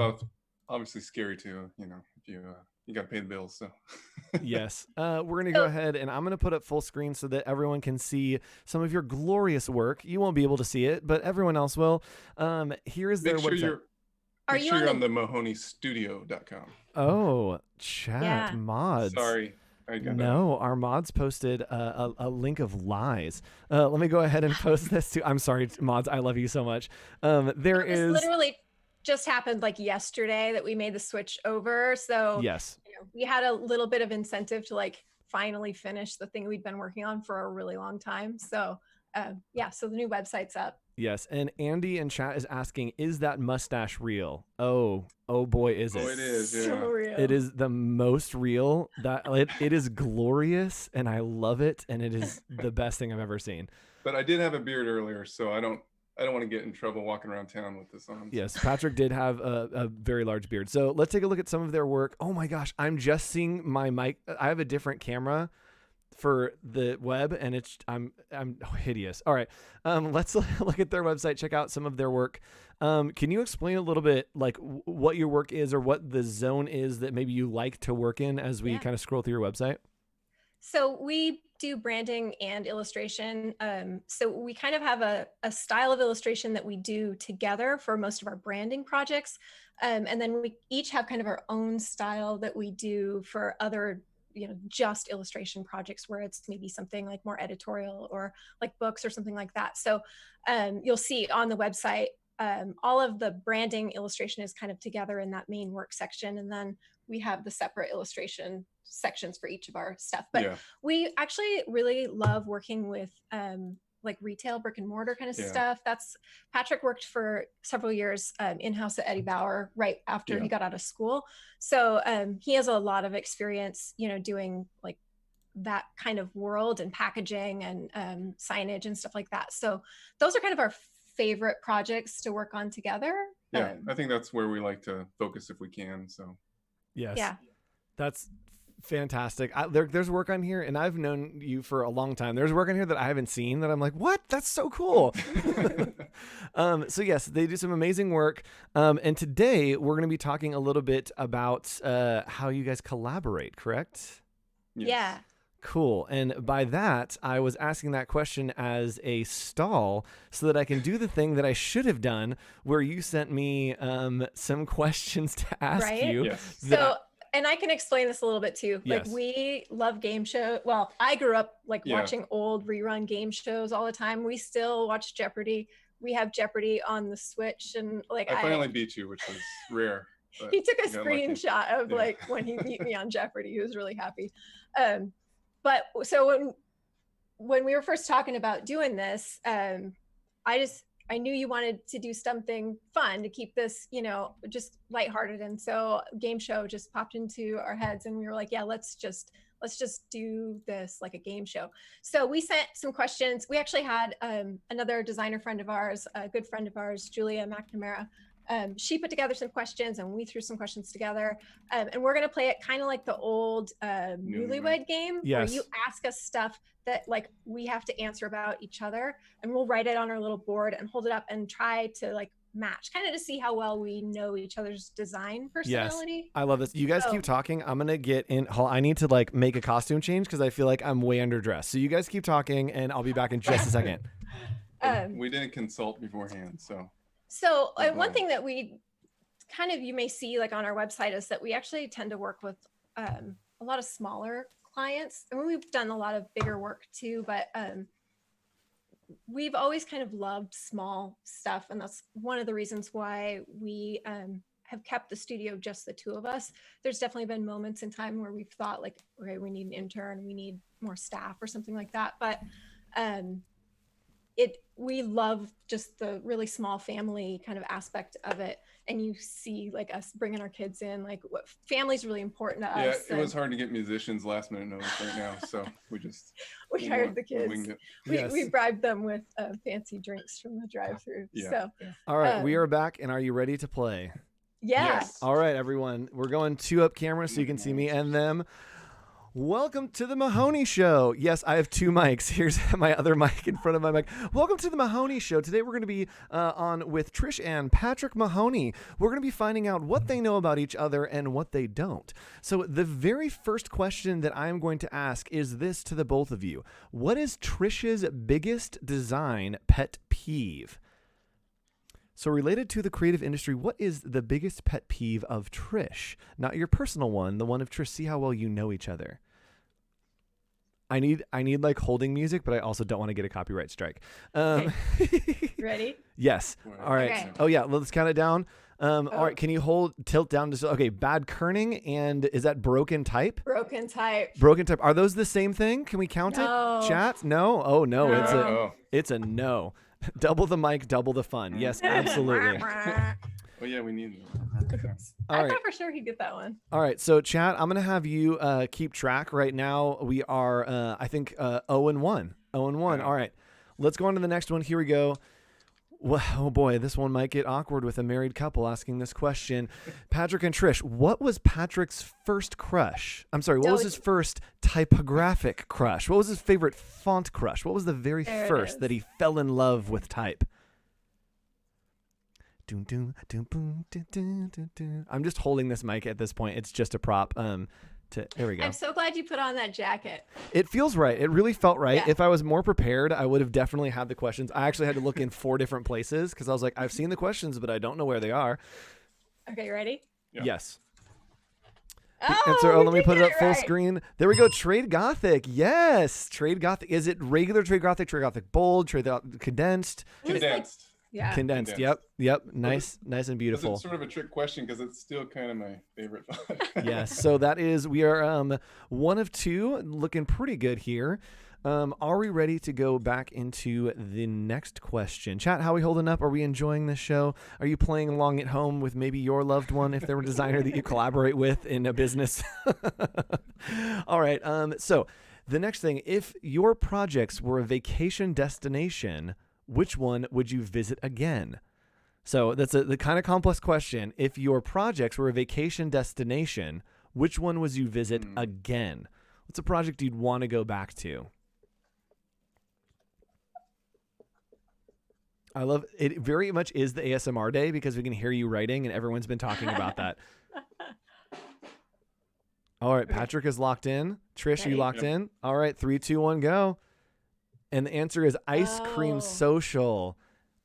obviously scary too, if you got to pay the bills. So yes, we're going to go ahead and I'm going to put up full screen so that everyone can see some of your glorious work. You won't be able to see it, but everyone else will. Here is their website. Make sure you're on the mahoneystudio.com. Oh, chat mods. Sorry. Our mods posted a link of lies. Let me go ahead and post this too. I'm sorry, mods. I love you so much. There is literally just happened like yesterday that we made the switch over. So yes, we had a little bit of incentive to like finally finish the thing we'd been working on for a really long time. So so the new website's up. Yes, and Andy in chat is asking, is that mustache real? Oh boy, is it. Oh, it is, yeah. So real. It is the most real. It is glorious, and I love it, and it is the best thing I've ever seen. But I did have a beard earlier, so I don't I don't want to get in trouble walking around town with this on. Yes, Patrick did have a very large beard. So let's take a look at some of their work. Oh my gosh, I'm just seeing my mic. I have a different camera for the web, and I'm hideous. All right, let's look at their website. Check out some of their work. Can you explain a little bit like what your work is, or what the zone is that maybe you like to work in as we kind of scroll through your website? So we do branding and illustration. So we kind of have a style of illustration that we do together for most of our branding projects. And then we each have kind of our own style that we do for other, just illustration projects where it's maybe something like more editorial or like books or something like that. So you'll see on the website, all of the branding illustration is kind of together in that main work section. And then we have the separate illustration sections for each of our stuff. But we actually really love working with like retail, brick and mortar kind of stuff. Patrick worked for several years in-house at Eddie Bauer right after he got out of school. So he has a lot of experience, doing like that kind of world and packaging and signage and stuff like that. So those are kind of our favorite projects to work on together. Yeah, I think that's where we like to focus if we can. So yes, that's fantastic. There's work on here, and I've known you for a long time. There's work on here that I haven't seen that I'm like, what? That's so cool. So yes, they do some amazing work. And today we're going to be talking a little bit about how you guys collaborate, correct? Yes. Yeah. Cool. And by that, I was asking that question as a stall so that I can do the thing that I should have done, where you sent me some questions to ask you. Yes. And I can explain this a little bit too. Like we love game show. Well, I grew up like watching old rerun game shows all the time. We still watch Jeopardy. We have Jeopardy on the Switch, and like I finally beat you, which was rare. He took a screenshot of like when he beat me on Jeopardy. He was really happy. But so when we were first talking about doing this, I knew you wanted to do something fun to keep this, just lighthearted. And so game show just popped into our heads, and we were like, yeah, let's just do this like a game show. So we sent some questions. We actually had another designer friend of ours, a good friend of ours, Julia McNamara. She put together some questions, and we threw some questions together. And we're going to play it kind of like the old Newlywed Game, where you ask us stuff that like we have to answer about each other, and we'll write it on our little board and hold it up and try to like match, kind of to see how well we know each other's design personality. Yes, I love this. You guys keep talking. I'm going to get in. I need to like make a costume change because I feel like I'm way underdressed. So you guys keep talking, and I'll be back in just a second. We didn't consult beforehand, so. So one thing that we kind of, you may see like on our website, is that we actually tend to work with a lot of smaller clients. I mean, we've done a lot of bigger work too, but we've always kind of loved small stuff. And that's one of the reasons why we have kept the studio just the two of us. There's definitely been moments in time where we've thought like, okay, we need an intern, we need more staff or something like that. But we love just the really small family kind of aspect of it. And you see like us bringing our kids in, like what family's really important to us. Yeah, it was hard to get musicians last minute notice right now. So we hired the kids. We bribed them with fancy drinks from the drive-thru. Yeah. So, all right, we are back, and are you ready to play? Yeah. Yes. All right, everyone. We're going 2-up camera so you can see me and them. Welcome to the Mahoney Show. Yes, I have two mics. Here's my other mic in front of my mic. Welcome to the Mahoney Show. Today we're going to be on with Trish and Patrick Mahoney. We're going to be finding out what they know about each other and what they don't. So the very first question that I'm going to ask is this to the both of you. What is Trish's biggest design pet peeve? So related to the creative industry, what is the biggest pet peeve of Trish? Not your personal one, the one of Trish. See how well you know each other. I need like holding music, but I also don't want to get a copyright strike. Okay. Ready? Yes. All right. Okay. Oh yeah, let's count it down. All right, can you tilt down to, okay, bad kerning, and is that broken type? Broken type. Broken type. Are those the same thing? Can we count No. it? Chat? No? Oh no, No. it's a no. Double the mic, double the fun. Yes, absolutely. Oh yeah, we need I thought for sure he'd get that one. All right, so chat, I'm gonna have you keep track. Right now we are I think 0-1. 0-1. All right, let's go on to the next one. Here we go. Well, oh boy, this one might get awkward with a married couple asking this question. Patrick and Trish, what was Patrick's first crush? I'm sorry, what was his first typographic crush? What was his favorite font crush? What was the very first that he fell in love with type? I'm just holding this mic at this point. It's just a prop. There we go. I'm so glad you put on that jacket. It feels right. It really felt right. Yeah. If I was more prepared, I would have definitely had the questions. I actually had to look in 4 different places because I was like, I've seen the questions, but I don't know where they are. Okay, you ready? Yeah. Yes. Oh, let me put it up full screen. There we go. Trade Gothic. Yes. Trade Gothic. Is it regular Trade Gothic bold, condensed? Condensed. Yeah. Condensed. Yep. Nice and beautiful. It's sort of a trick question because it's still kind of my favorite font. Yes. So we are 1 of 2, looking pretty good here. Are we ready to go back into the next question? Chat, how are we holding up? Are we enjoying this show? Are you playing along at home with maybe your loved one if they're a designer that you collaborate with in a business? All right. So the next thing, if your projects were a vacation destination, which one would you visit again? So that's the kind of complex question. If your projects were a vacation destination, which one would you visit again? What's a project you'd want to go back to? I love it. Very much is the ASMR day because we can hear you writing and everyone's been talking about that. All right. Patrick is locked in. Trish, are you locked in? All right. 3, 2, 1, go. And the answer is Ice Cream Social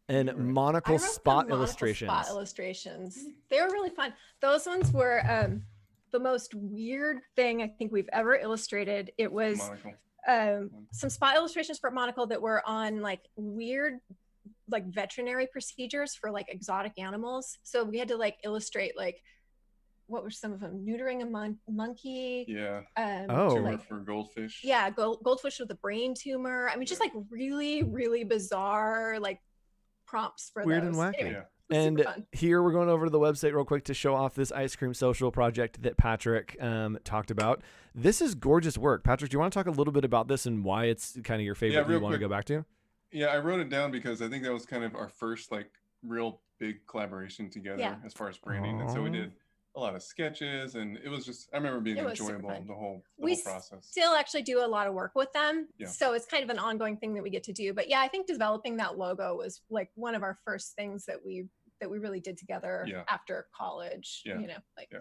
and monocle spot illustrations. Spot illustrations. They were really fun. Those ones were the most weird thing I think we've ever illustrated. It was some spot illustrations for Monocle that were on like weird like veterinary procedures for like exotic animals. So we had to like illustrate like what were some of them? Neutering a monkey. Yeah. Tumor for goldfish. Yeah, goldfish with a brain tumor. I mean, just like really, really bizarre like prompts for weird those. And wacky. Anyway, and here we're going over to the website real quick to show off this Ice Cream Social project that Patrick talked about. This is gorgeous work. Patrick, do you want to talk a little bit about this and why it's kind of your favorite that you want to go back to? Yeah, I wrote it down because I think that was kind of our first like real big collaboration together as far as branding. And so we did a lot of sketches and it was just, I remember being enjoyable, the whole process. Still actually do a lot of work with them. Yeah. So it's kind of an ongoing thing that we get to do. But yeah, I think developing that logo was like one of our first things that we really did together after college, you know, like. Yeah.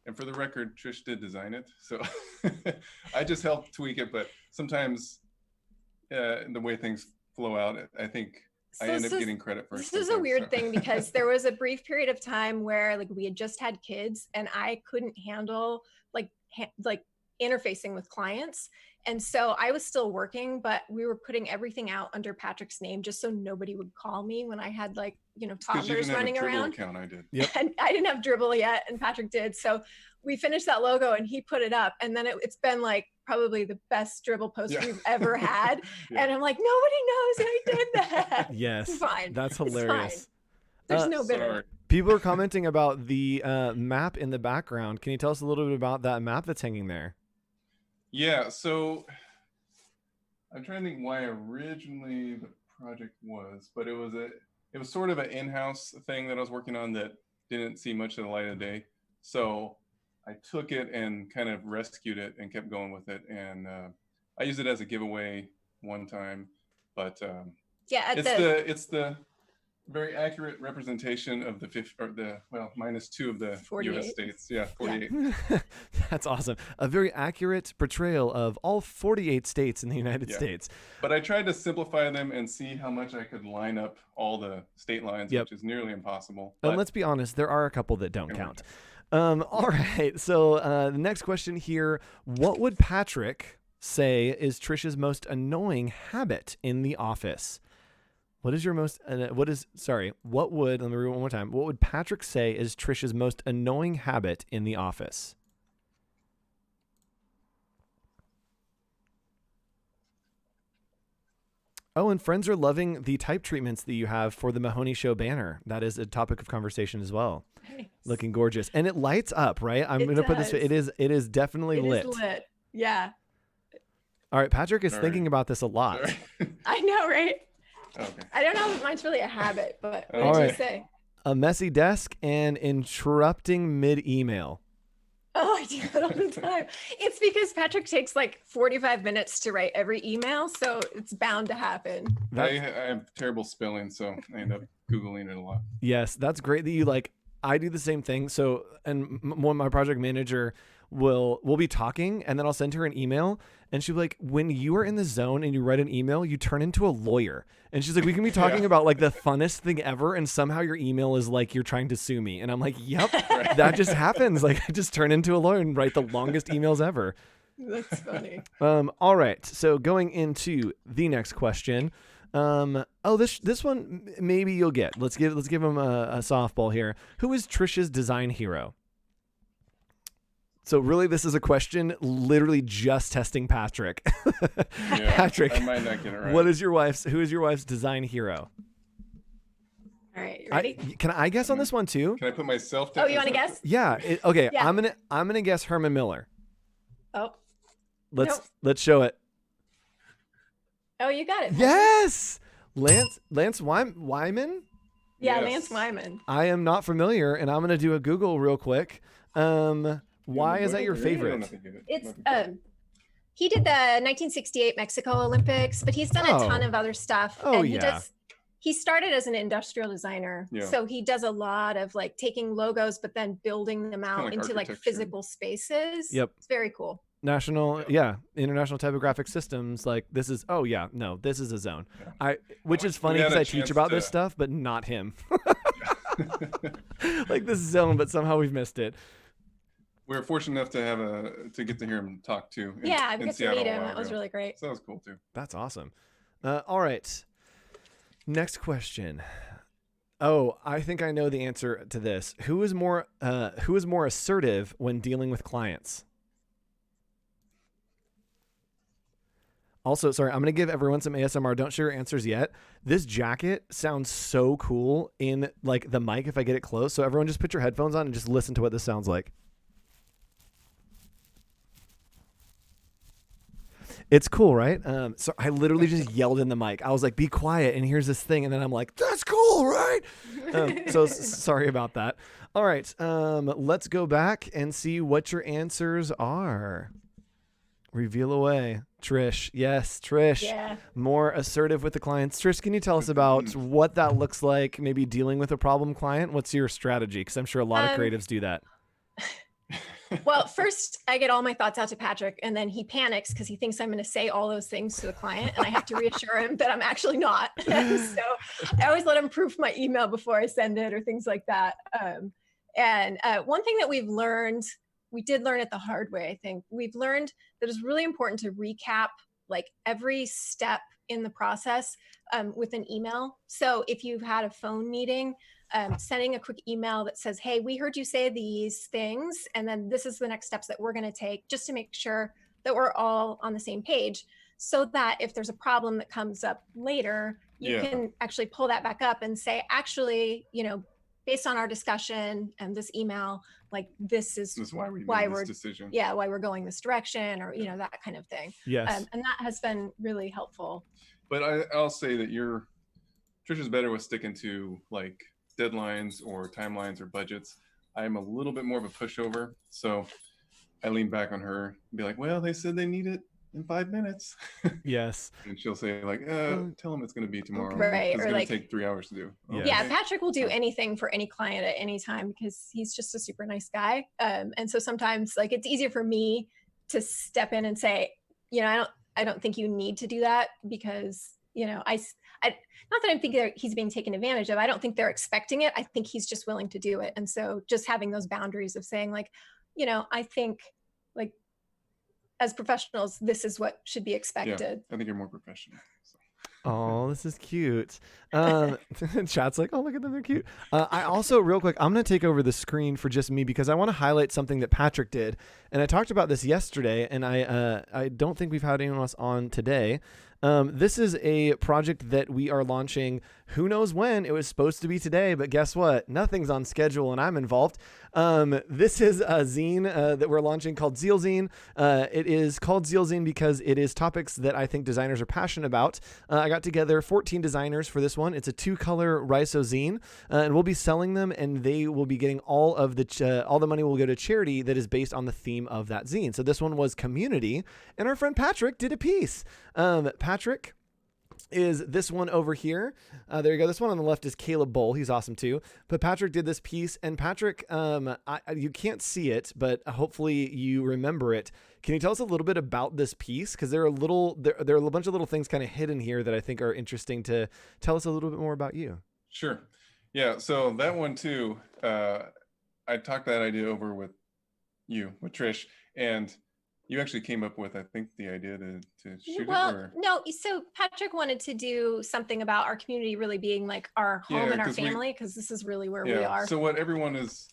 And for the record, Trish did design it. So I just helped tweak it, but sometimes the way things flow out, I think I end up getting credit for it. This is a weird thing because there was a brief period of time where like we had just had kids and I couldn't handle like interfacing with clients. And so I was still working, but we were putting everything out under Patrick's name just so nobody would call me when I had like, you know, toddlers running around. Account, I did. Yep. And I didn't have Dribble yet and Patrick did. So we finished that logo and he put it up and then it's been like probably the best Dribble post we've ever had. And I'm like, nobody knows I did that. Yes. It's fine. That's hilarious. It's fine. There's no bitter. People are commenting about the map in the background. Can you tell us a little bit about that map that's hanging there? Yeah, so I'm trying to think why originally the project was, but it was sort of an in-house thing that I was working on that didn't see much of the light of day. So I took it and kind of rescued it and kept going with it. And I used it as a giveaway one time, but it's the very accurate representation of the -2 of the 48. U.S. states. Yeah, 48. Yeah. That's awesome. A very accurate portrayal of all 48 states in the United States. But I tried to simplify them and see how much I could line up all the state lines, which is nearly impossible. And let's be honest, there are a couple that don't count. All right. So the next question here, what would Patrick say is Trish's most annoying habit in the office? What is your most, let me read it one more time. What would Patrick say is Trish's most annoying habit in the office? Oh, and friends are loving the type treatments that you have for the Mahoney Show banner. That is a topic of conversation as well. Nice. Looking gorgeous. And it lights up, right? I'm going to put this, it is definitely lit. It is lit. Yeah. All right. Patrick is thinking about this a lot. I know, right? Okay. I don't know if mine's really a habit, but what All did right. you say? A messy desk and interrupting mid-email. Oh, I do that all the time. It's because Patrick takes like 45 minutes to write every email, so it's bound to happen. I have terrible spelling, so I end up Googling it a lot. Yes, that's great that you like. I do the same thing. So, and one my project manager we'll be talking, and then I'll send her an email, and she'll be like, when you are in the zone and you write an email, you turn into a lawyer. And she's like, we can be talking about like the funnest thing ever, and somehow your email is like you're trying to sue me. And I'm like, yep, that just happens. Like, I just turn into a lawyer and write the longest emails ever. That's funny. All right. So going into the next question. This one maybe you'll get. Let's give him a softball here. Who is Trish's design hero? So really, this is a question literally just testing Patrick. Yeah, Patrick, I might not get it right. who is your wife's design hero? All right, you ready? Can I guess on this one too? Can I put myself Oh, you want to guess? Yeah. Okay. Yeah. I'm gonna guess Herman Miller. Oh. Let's show it. Oh, you got it. Yes, Lance Wyman. Yeah, Yes. Lance Wyman. I am not familiar, and I'm gonna do a Google real quick. Why is that your favorite? It's he did the 1968 Mexico Olympics, but he's done a ton of other stuff. Oh, and yeah. He started as an industrial designer, Yeah. so he does a lot of like taking logos, but then building them out like into like architecture. physical spaces. Yep. It's very cool. International typographic systems. Like this is this is a zone. Which is funny We had because a I teach chance about to- this stuff, but not him. Like this zone, but somehow we've missed it. We're fortunate enough to get to hear him talk too. Yeah, I got to meet him. That was really great. So that was cool too. That's awesome. All right. Next question. Oh, I think I know the answer to this. Who is more assertive when dealing with clients? Also, sorry, I'm going to give everyone some ASMR. Don't share your answers yet. This jacket sounds so cool in like the mic if I get it close. So everyone just put your headphones on and just listen to what this sounds like. It's cool, right? So I literally just yelled in the mic. I was like, be quiet. And here's this thing. And then I'm like, that's cool, right? Sorry about that. All right. Let's go back and see what your answers are. Reveal away. Trish. Yes, Trish. Yeah. More assertive with the clients. Trish, can you tell us about what that looks like, maybe dealing with a problem client? What's your strategy? Because I'm sure a lot of creatives do that. Well, first I get all my thoughts out to Patrick, and then he panics because he thinks I'm going to say all those things to the client, and I have to reassure him that I'm actually not. So I always let him proof my email before I send it or things like that. One thing that we did learn it the hard way, I think. We've learned that it's really important to recap like every step in the process with an email. So if you've had a phone meeting, sending a quick email that says, hey, we heard you say these things, and then this is the next steps that we're going to take, just to make sure that we're all on the same page, so that if there's a problem that comes up later, you can actually pull that back up and say, actually, based on our discussion and this email, like this is why we why made we're this decision. why we're going this direction, or that kind of thing. Yes. And that has been really helpful. But I'll say that Trish is better with sticking to like deadlines or timelines or budgets. I'm a little bit more of a pushover, so I lean back on her and be like, well, they said they need it in 5 minutes. Yes. And she'll say like, tell them it's going to be tomorrow. Right, It's or going like- to take 3 hours to do. Yeah, Patrick will do anything for any client at any time because he's just a super nice guy. And so sometimes like it's easier for me to step in and say, I don't think you need to do that because, not that I think he's being taken advantage of. I don't think they're expecting it. I think he's just willing to do it. And so just having those boundaries of saying like, I think like as professionals, this is what should be expected. Yeah, I think you're more professional. Oh, this is cute. Chat's like, oh, look at them. They're cute. I also, real quick, I'm going to take over the screen for just me because I want to highlight something that Patrick did. And I talked about this yesterday, and I don't think we've had anyone else on today. This is a project that we are launching. Who knows when? It was supposed to be today, but guess what? Nothing's on schedule and I'm involved. This is a zine that we're launching called Zeal Zine. It is called Zeal Zine because it is topics that I think designers are passionate about. I got together 14 designers for this one. It's a 2-color Riso zine, and we'll be selling them, and they will be getting all the money will go to charity that is based on the theme of that zine. So this one was community, and our friend Patrick did a piece. Patrick is this one over here. There you go. This one on the left is Caleb Bowl. He's awesome too. But Patrick did this piece, and Patrick, you can't see it, but hopefully you remember it. Can you tell us a little bit about this piece? Because there are a bunch of little things kind of hidden here that I think are interesting to tell us a little bit more about you. Sure. Yeah. So that one too, I talked that idea over with Trish, and you actually came up with, I think, the idea to shoot it? Or? No, so Patrick wanted to do something about our community really being like our home and our family, because this is really where we are. So what everyone is,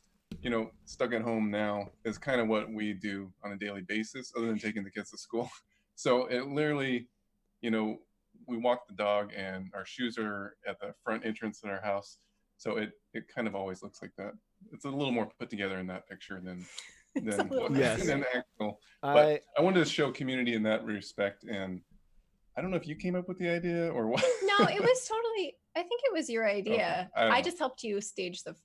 stuck at home now is kind of what we do on a daily basis, other than taking the kids to school. So it literally, we walk the dog and our shoes are at the front entrance in our house. So it kind of always looks like that. It's a little more put together in that picture than actual. But I wanted to show community in that respect, and I don't know if you came up with the idea or what. No, it was totally, I think it was your idea. Okay. I just helped you stage the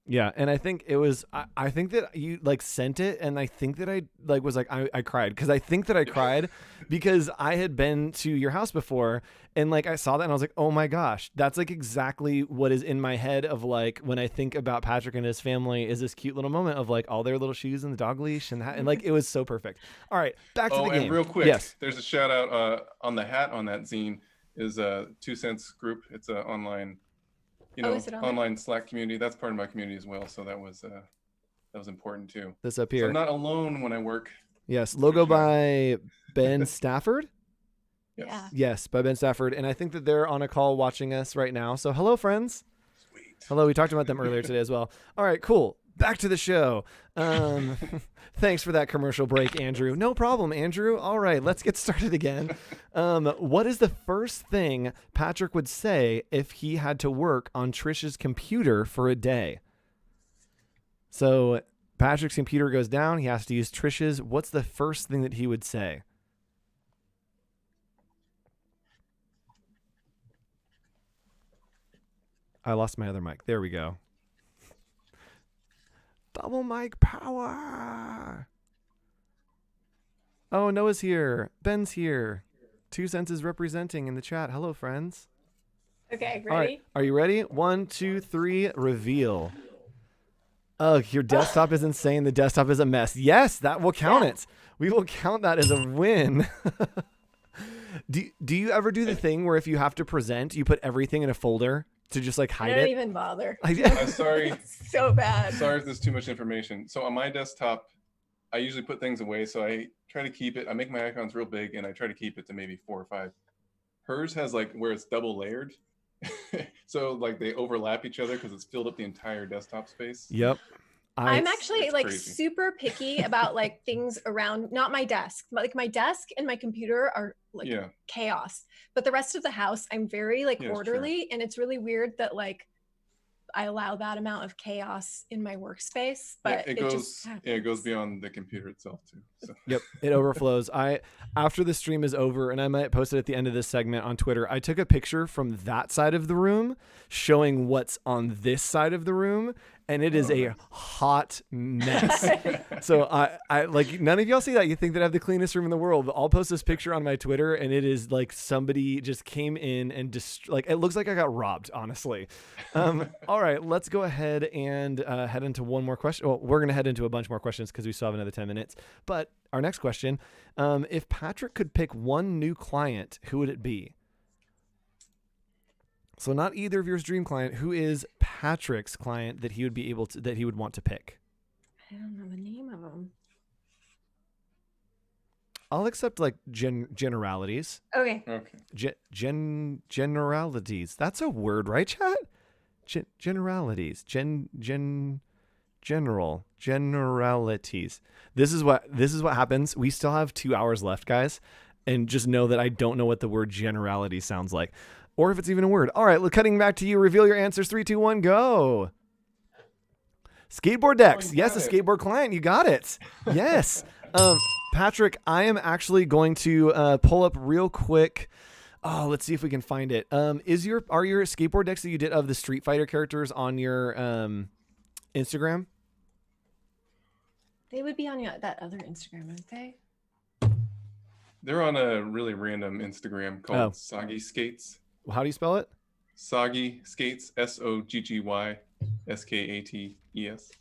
Yeah, and I think it was, I think that you sent it, and I think that I was I cried, because I think that I cried because I had been to your house before, and I saw that and I was like, oh my gosh, that's exactly what is in my head of when I think about Patrick and his family, is this cute little moment of all their little shoes and the dog leash and that, and it was so perfect. All right, back to the game. And real quick, yes, there's a shout out on the hat on that zine is a 2 Cents group. It's an online online Slack community. That's part of my community as well. So that was important too. This up here. So I'm not alone when I work. Yes. Logo by Ben Stafford. Yes. Yeah. Yes, by Ben Stafford. And I think that they're on a call watching us right now. So hello, friends. Sweet. Hello. We talked about them earlier today as well. All right, cool. Back to the show. Thanks for that commercial break, Andrew. No problem, Andrew. All right, let's get started again. What is the first thing Patrick would say if he had to work on Trish's computer for a day? So Patrick's computer goes down. He has to use Trish's. What's the first thing that he would say? I lost my other mic. There we go. Double mic power. Oh, Noah's here. Ben's here. 2 Cents is representing in the chat. Hello, friends. Okay, ready? All right. Are you ready? 1, 2, 3, reveal. Oh, your desktop is insane. The desktop is a mess. Yes, that will count it. We will count that as a win. Do you ever do the thing where if you have to present, you put everything in a folder to just hide it? I don't even bother. I'm sorry. It's so bad. Sorry if there's too much information. So on my desktop, I usually put things away. So I try to keep it. I make my icons real big and I try to keep it to maybe 4 or 5. Hers has where it's double layered. So they overlap each other because it's filled up the entire desktop space. Yep. I'm actually crazy. super picky about things around, not my desk, but my desk and my computer are chaos, but the rest of the house, I'm very orderly, and it's really weird that I allow that amount of chaos in my workspace, but it goes beyond the computer itself too. So. Yep, it overflows. After the stream is over, and I might post it at the end of this segment on Twitter, I took a picture from that side of the room showing what's on this side of the room, and it is a hot mess. So I none of y'all see that. You think that I have the cleanest room in the world, but I'll post this picture on my Twitter, and it is somebody just came in and it looks like I got robbed, honestly. All right, let's go ahead and head into one more question. Well, we're going to head into a bunch more questions because we still have another 10 minutes. But our next question, if Patrick could pick one new client, who would it be? So not either of yours dream client. Who is Patrick's client that he would be that he would want to pick? I don't know the name of them. I'll accept generalities. Okay. Generalities. That's a word, right, chat? Generalities. Generalities. This is what happens. We still have 2 hours left, guys. and just know that I don't know what the word generality sounds like, or if it's even a word. All right, cutting back to you. Reveal your answers. 3, 2, 1, go. Skateboard decks. Yes, a skateboard client. You got it. Yes. Patrick, I am actually going to pull up real quick. Oh, let's see if we can find it. Are your skateboard decks that you did of the Street Fighter characters on your Instagram? They would be on that other Instagram, aren't they? They're on a really random Instagram called Soggy Skates. How do you spell it? Soggy Skates, SOGGYSKATES.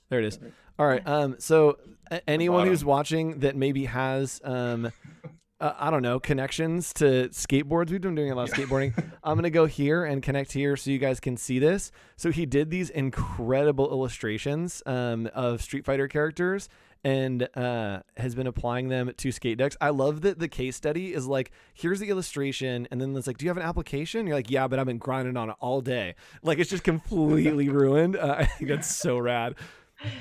There it is. All right. So anyone who's watching that maybe has I don't know, connections to skateboards. We've been doing a lot of skateboarding. I'm going to go here and connect here so you guys can see this. So he did these incredible illustrations of Street Fighter characters and has been applying them to skate decks. I love that the case study is like, here's the illustration. And then it's like, do you have an application? You're like, yeah, but I've been grinding on it all day. Like, it's just completely ruined. I think that's so rad.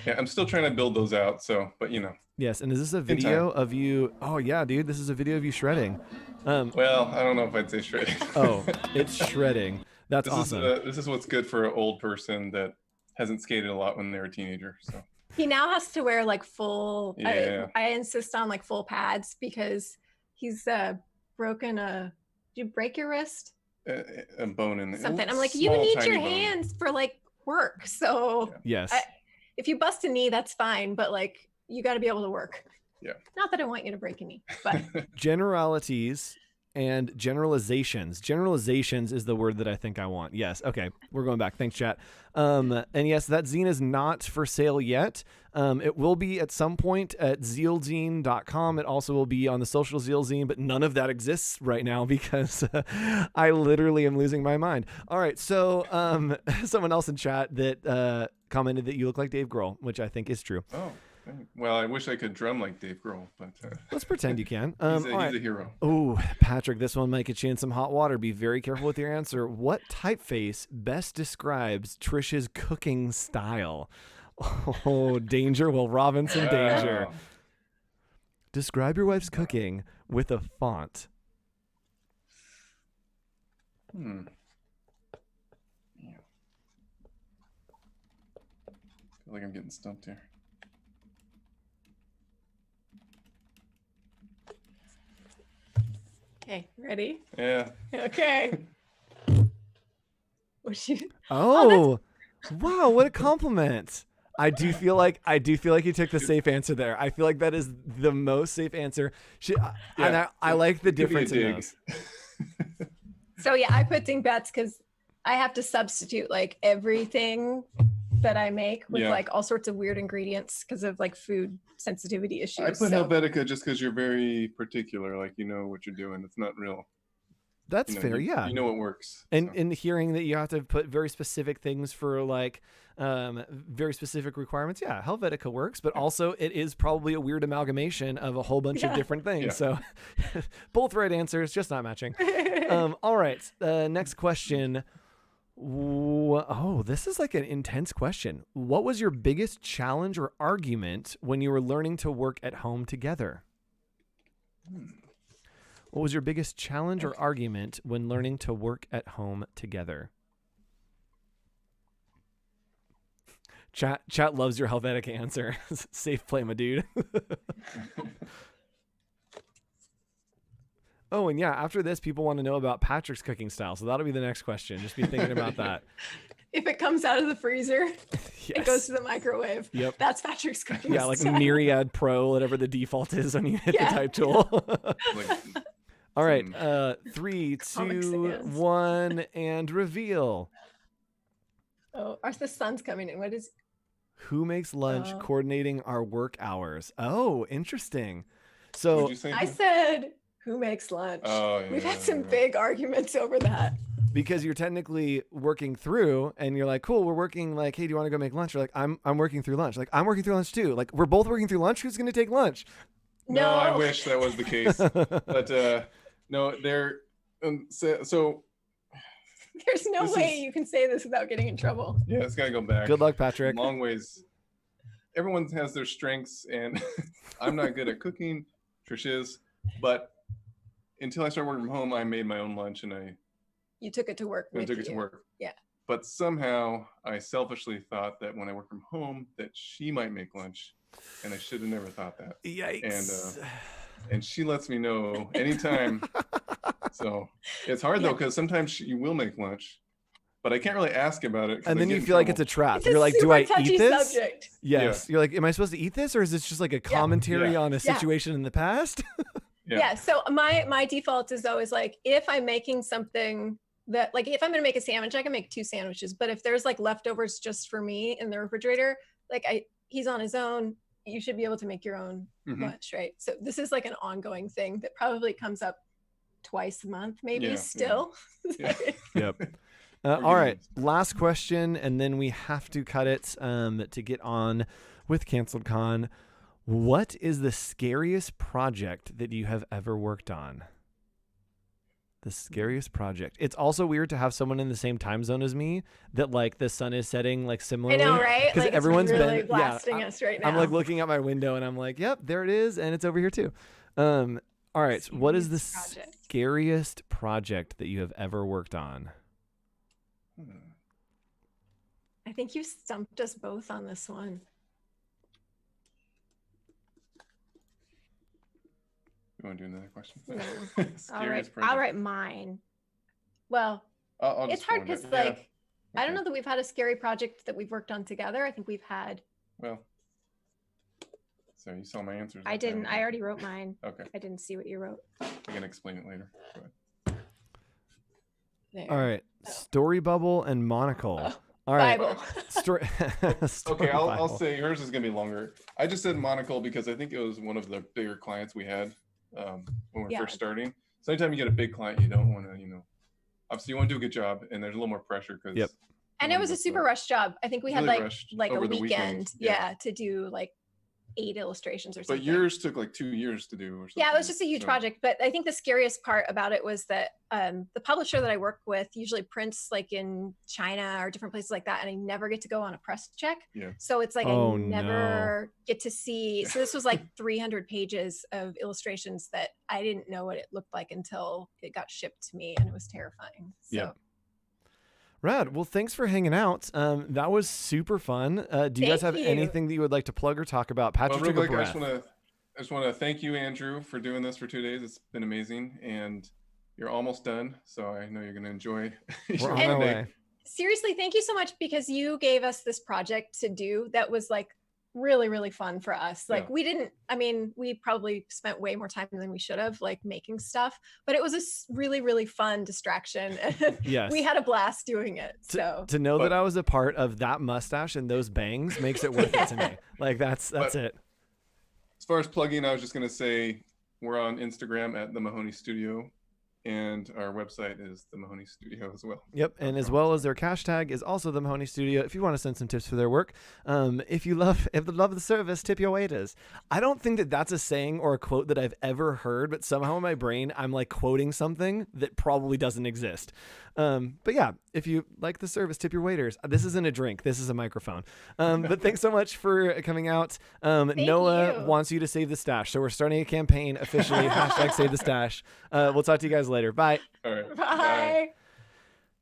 Yeah, I'm still trying to build those out. So, but you know. Yes, and is this a video of you? Oh yeah, dude, this is a video of you shredding. Well, I don't know if I'd say shredding. Oh, it's shredding. That's awesome. This is what's good for an old person that hasn't skated a lot when they were a teenager. So He now has to wear like full. Yeah. I insist on like full pads because he's broken a. Did you break your wrist? A bone in Something. I'm like, you need your hands for like work. So yes, if you bust a knee, that's fine, but like. You got to be able to work. Yeah. Not that I want you to break a knee, but generalities and generalizations. Generalizations is the word that I think I want. Yes. Okay. We're going back. Thanks, chat. And yes, that zine is not for sale yet. It will be at some point at zealzine.com. It also will be on the social Zeal Zine, but none of that exists right now because I literally am losing my mind. All right. So someone else in chat that commented that you look like Dave Grohl, which I think is true. Oh. Well, I wish I could drum like Dave Grohl, but let's pretend you can. He's a hero. Oh, Patrick, this one might get you in some hot water. Be very careful with your answer. What typeface best describes Trish's cooking style? Oh, danger. Well, Robinson, danger. Describe your wife's cooking with a font. Yeah. I feel like I'm getting stumped here. okay, ready? Yeah. Okay. Oh, wow! What a compliment. I do feel like you took the safe answer there. I feel like that is the most safe answer. And I like the difference in those. So yeah, I put dingbats because I have to substitute like everything that I make with like all sorts of weird ingredients because of like food sensitivity issues. I put Helvetica just because you're very particular, like you know what you're doing. It's not real. That's fair, yeah. You know what works. And in hearing that you have to put very specific things for like very specific requirements, yeah, Helvetica works, but also it is probably a weird amalgamation of a whole bunch of different things. Yeah. So both right answers, just not matching. All right, next question. Oh, this is like an intense question. What was your biggest challenge or argument when you were learning to work at home together? What was your biggest challenge or argument when learning to work at home together? Chat loves your Helvetica answer. Safe play, my dude. Oh, and yeah, after this, people want to know about Patrick's cooking style. So that'll be the next question. Just be thinking about that. If it comes out of the freezer, it goes to the microwave. Yep. That's Patrick's cooking Yeah, like style. Myriad Pro, whatever the default is when you hit the type tool. All right, 3, 2, 1, and reveal. Oh, the sun's coming in. What is? Who makes lunch coordinating our work hours? Oh, interesting. So I said, who makes lunch? Oh, yeah, We've had some big arguments over that. because you're technically working through and you're like, cool, we're working, like, hey, do you want to go make lunch? You're like, I'm working through lunch. Like, I'm working through lunch too. Like, we're both working through lunch. Who's going to take lunch? No, I wish that was the case. But no, there. So there's no way you can say this without getting in trouble. Yeah, it's gotta go back. Good luck, Patrick. Long ways. Everyone has their strengths, and I'm not good at cooking. Trish is, but until I started working from home, I made my own lunch and You took it to work. I took it to work. Yeah. But somehow I selfishly thought that when I work from home, that she might make lunch, and I should have never thought that. Yikes. And she lets me know anytime. So it's hard though, because sometimes she will make lunch, but I can't really ask about it. And then you feel like it's a trap. You're like, do I eat this? Subject. Yes. Yeah. You're like, am I supposed to eat this, or is this just like a commentary on a situation in the past? Yeah. So my default is always like, if I'm making something that, like, if I'm going to make a sandwich, I can make 2 sandwiches. But if there's like leftovers just for me in the refrigerator, like he's on his own, you should be able to make your own lunch, right? So this is like an ongoing thing that probably comes up twice a month, maybe still. Yep. All right. Last question, and then we have to cut it to get on with CanceledCon. What is the scariest project that you have ever worked on? The scariest project. It's also weird to have someone in the same time zone as me that like the sun is setting like similarly. I know, right? Because like everyone's really been blasting us right now. I'm like looking at my window and I'm like, yep, there it is, and it's over here too. All right. So what is the scariest project that you have ever worked on? I think you stumped us both on this one. You want to do another question? No. I'll write mine. Well, I'll it's hard because I don't know that we've had a scary project that we've worked on together. I think we've had. Well, so you saw my answers. I didn't. I already wrote mine. Okay. I didn't see what you wrote. I can explain it later. Go ahead. There. All right. Story Bubble and Monocle. All right. Bible. Story Okay, I'll Bible. say yours is going to be longer. I just said Monocle because I think it was one of the bigger clients we had when we were first starting. So anytime you get a big client, you don't want to, obviously you want to do a good job, and there's a little more pressure because. And it was a super rush job. I think we had really like a over the weekend, weekend. to do like 8 illustrations or something. But yours took like 2 years to do or something. Yeah, it was just a huge project. But I think the scariest part about it was that the publisher that I work with usually prints like in China or different places like that. And I never get to go on a press check. Yeah. So it's like I never get to see. So this was like 300 pages of illustrations that I didn't know what it looked like until it got shipped to me. And it was terrifying. So. Rad. Well, thanks for hanging out. That was super fun. Do you guys have anything that you would like to plug or talk about? Patrick, well, real took a quick, breath. I just want to thank you, Andrew, for doing this for 2 days. It's been amazing, and you're almost done, so I know you're going to enjoy your Monday. Seriously, thank you so much, because you gave us this project to do that was like really, really fun for us. Like we probably spent way more time than we should have like making stuff, but it was a really, really fun distraction. Yes. We had a blast doing it. So to know that I was a part of that mustache and those bangs makes it worth it to me. Like that's it. As far as plugging, I was just going to say we're on Instagram at The Mahoney Studio, and our website is The Mahoney Studio as well. Yep, and as well as their hashtag is also The Mahoney Studio. If you want to send some tips for their work, if you love the service, tip your waiters. I don't think that that's a saying or a quote that I've ever heard, but somehow in my brain I'm like quoting something that probably doesn't exist. But yeah, if you like the service, tip your waiters. This isn't a drink. This is a microphone. But thanks so much for coming out. Noah wants you to save the stash. So we're starting a campaign officially. Hashtag save the stash. We'll talk to you guys later. Bye. All right. Bye.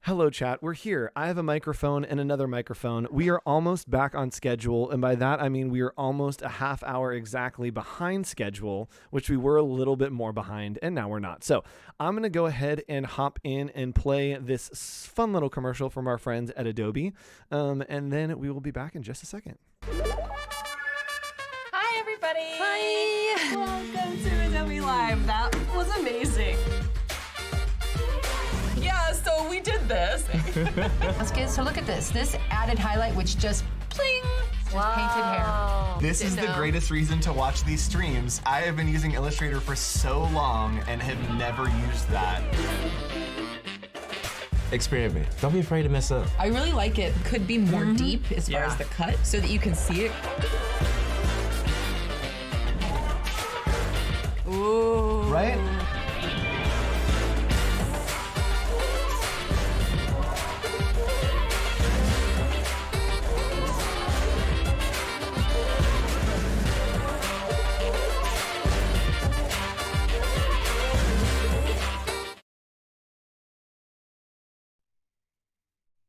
Hello, chat. We're here. I have a microphone and another microphone. We are almost back on schedule. And by that, I mean we are almost a half hour exactly behind schedule, which we were a little bit more behind, and now we're not. So I'm going to go ahead and hop in and play this fun little commercial from our friends at Adobe. And then we will be back in just a second. Hi, everybody. Hi. Welcome to Adobe Live. That was amazing. Yeah, so we did this. So look at this. This added highlight, which just pling, just painted hair. This is the greatest reason to watch these streams. I have been using Illustrator for so long and have never used that. Experiment. Don't be afraid to mess up. I really like it. Could be more deep as far as the cut so that you can see it. Ooh. Right?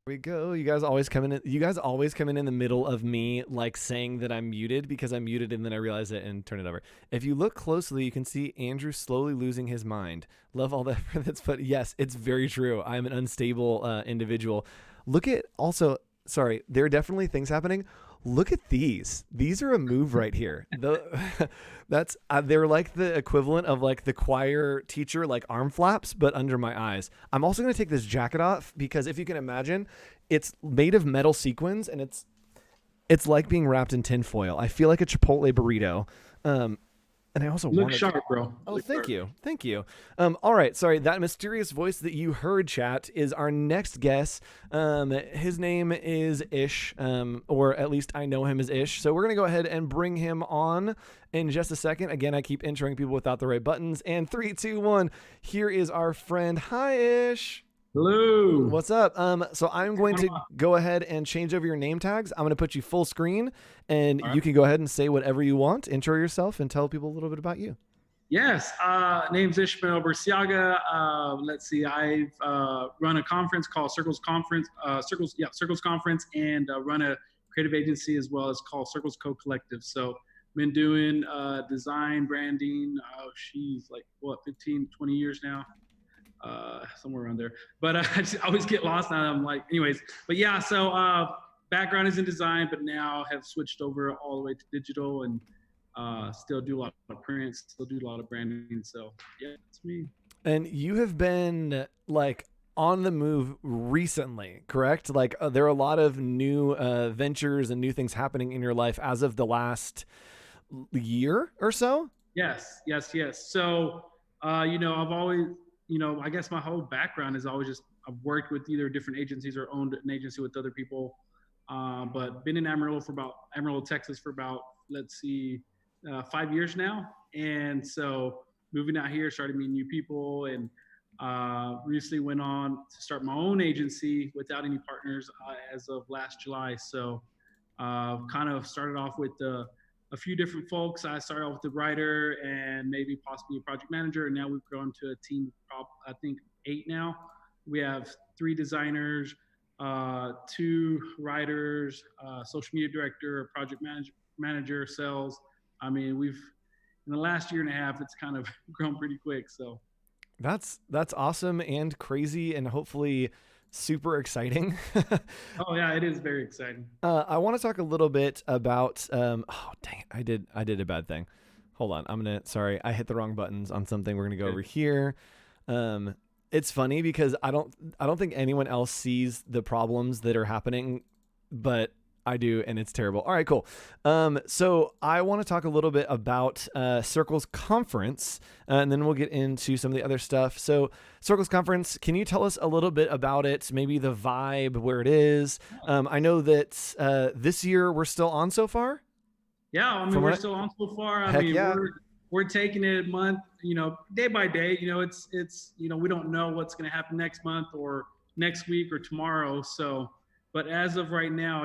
we go. You guys always come in. You guys always come in the middle of me like saying that I'm muted because I'm muted, and then I realize it and turn it over. If you look closely, you can see Andrew slowly losing his mind. Love all the effort that's put. Yes, it's very true. I'm an unstable individual. Look at also. Sorry, there are definitely things happening. Look at these. These are a move right here. That's they're like the equivalent of like the choir teacher like arm flaps, but under my eyes. I'm also going to take this jacket off because if you can imagine, it's made of metal sequins and it's like being wrapped in tinfoil. I feel like a Chipotle burrito. And I also look sharp, bro. Oh, thank you. Thank you. All right. Sorry. That mysterious voice that you heard, chat, is our next guest. His name is Ish, or at least I know him as Ish. So we're going to go ahead and bring him on in just a second. Again, I keep introing people without the right buttons. And 3, 2, 1. Here is our friend. Hi, Ish. Hello. What's up? So I'm going to go ahead and change over your name tags. I'm going to put you full screen, and you can go ahead and say whatever you want. Intro yourself and tell people a little bit about you. Yes. Name's Ismael Burciaga. Let's see. I've run a conference called Circles Conference. Circles Conference, and run a creative agency as well as called Circles Co Collective. So been doing design, branding. She's like 15, 20 years now. Somewhere around there, but I just always get lost now. I'm like, anyways, but yeah, so background is in design, but now have switched over all the way to digital, and still do a lot of prints, still do a lot of branding. So yeah, it's me. And you have been like on the move recently, correct? Like there are a lot of new ventures and new things happening in your life as of the last year or so. Yes. So I've always, I guess my whole background is always just I've worked with either different agencies or owned an agency with other people, but been in Amarillo, Texas for about, 5 years now. And so moving out here, started meeting new people, and recently went on to start my own agency without any partners as of last July. So kind of started off with a few different folks. I started off with the writer and maybe possibly a project manager, and now we've grown to a team of, I think, 8 now. We have 3 designers, 2 writers, social media director, a project manager, sales. I mean, in the last year and a half, it's kind of grown pretty quick. So that's awesome and crazy, and hopefully super exciting. Oh yeah, it is very exciting. I want to talk a little bit about oh dang it, I did a bad thing. Hold on, sorry, I hit the wrong buttons on something. We're gonna go over here. It's funny because I don't think anyone else sees the problems that are happening, but I do, and it's terrible. All right, cool. So I want to talk a little bit about Circles Conference, and then we'll get into some of the other stuff. So Circles Conference, can you tell us a little bit about it, maybe the vibe, where it is? I know that this year we're still on so far. Yeah, I mean, we're still on so far. I mean, we're taking it month, day by day. It's we don't know what's going to happen next month or next week or tomorrow. So, but as of right now,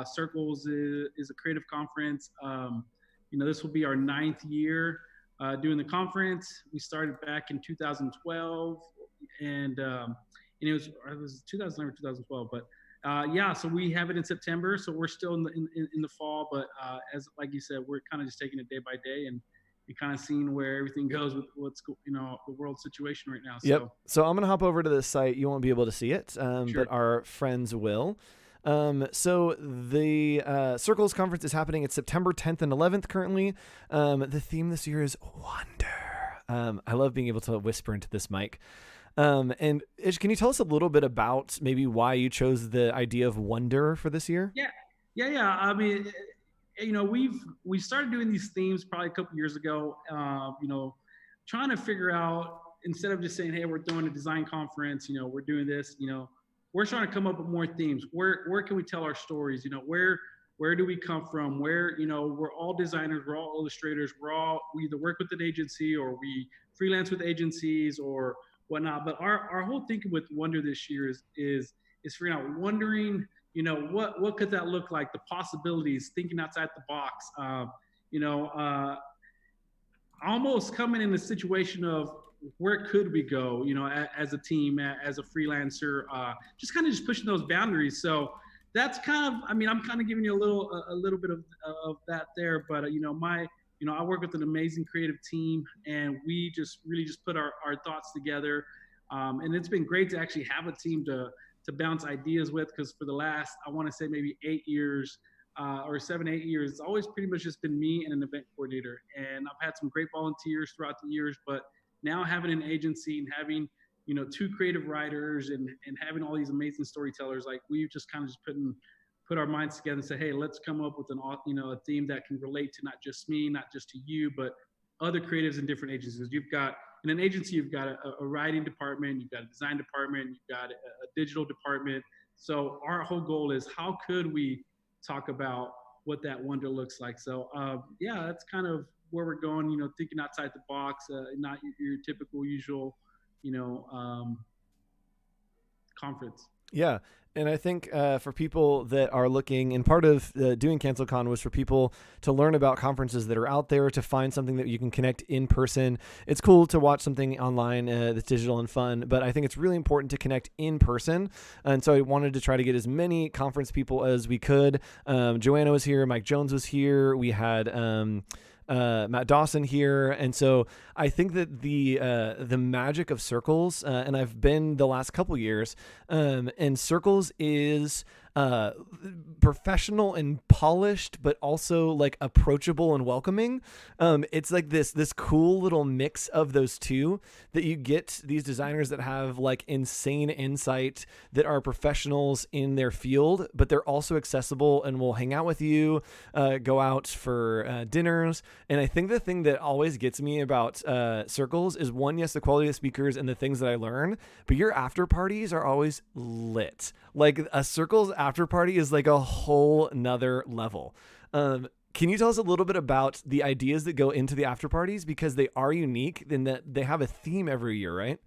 Circles is a creative conference. This will be our 9th year doing the conference. We started back in 2012, and it was 2011 or 2012. But so we have it in September. So we're still in the fall. But as like you said, we're kind of just taking it day by day and kind of seeing where everything goes with what's the world situation right now. So. Yep. So I'm gonna hop over to this site. You won't be able to see it, Sure. but our friends will. So the Circles Conference is happening. It's September 10th and 11th currently. The theme this year is wonder. I love being able to whisper into this mic. And Ish, can you tell us a little bit about maybe why you chose the idea of wonder for this year? Yeah. I mean, we started doing these themes probably a couple years ago, trying to figure out, instead of just saying, hey, we're throwing a design conference, we're doing this, we're trying to come up with more themes. Where can we tell our stories? Where do we come from? Where, we're all designers, we're all illustrators, we either work with an agency or we freelance with agencies or whatnot. But our whole thinking with Wonder this year is figuring out, wondering, what could that look like? The possibilities, thinking outside the box, almost coming in the situation of where could we go, as a team, as a freelancer, just kind of just pushing those boundaries. So that's kind of, I'm kind of giving you a little bit of that there, but I work with an amazing creative team, and we just really just put our thoughts together. And it's been great to actually have a team to bounce ideas with, because for the last, I want to say maybe 8 years, or 7, 8 years, it's always pretty much just been me and an event coordinator. And I've had some great volunteers throughout the years, but now having an agency and having, 2 creative writers and having all these amazing storytellers, like we've just kind of just put our minds together and say, hey, let's come up with a theme that can relate to not just me, not just to you, but other creatives in different agencies. In an agency, you've got a writing department, you've got a design department, you've got a digital department. So our whole goal is, how could we talk about what that wonder looks like? So that's kind of where we're going, thinking outside the box, not your typical usual, conference. Yeah. And I think for people that are looking, and part of doing CanceledCon was for people to learn about conferences that are out there, to find something that you can connect in person. It's cool to watch something online that's digital and fun, but I think it's really important to connect in person. And so I wanted to try to get as many conference people as we could. Joanna was here. Mike Jones was here. We had Matt Dawson here. And so I think that the magic of circles, and I've been the last couple years, and circles is professional and polished, but also like approachable and welcoming. It's like this cool little mix of those two, that you get these designers that have like insane insight, that are professionals in their field, but they're also accessible and will hang out with you, go out for dinners. And I think the thing that always gets me about circles is, one, yes, the quality of speakers and the things that I learn, but your after parties are always lit. Like a circles after party is like a whole nother level. Can you tell us a little bit about the ideas that go into the after parties, because they are unique in that they have a theme every year, right?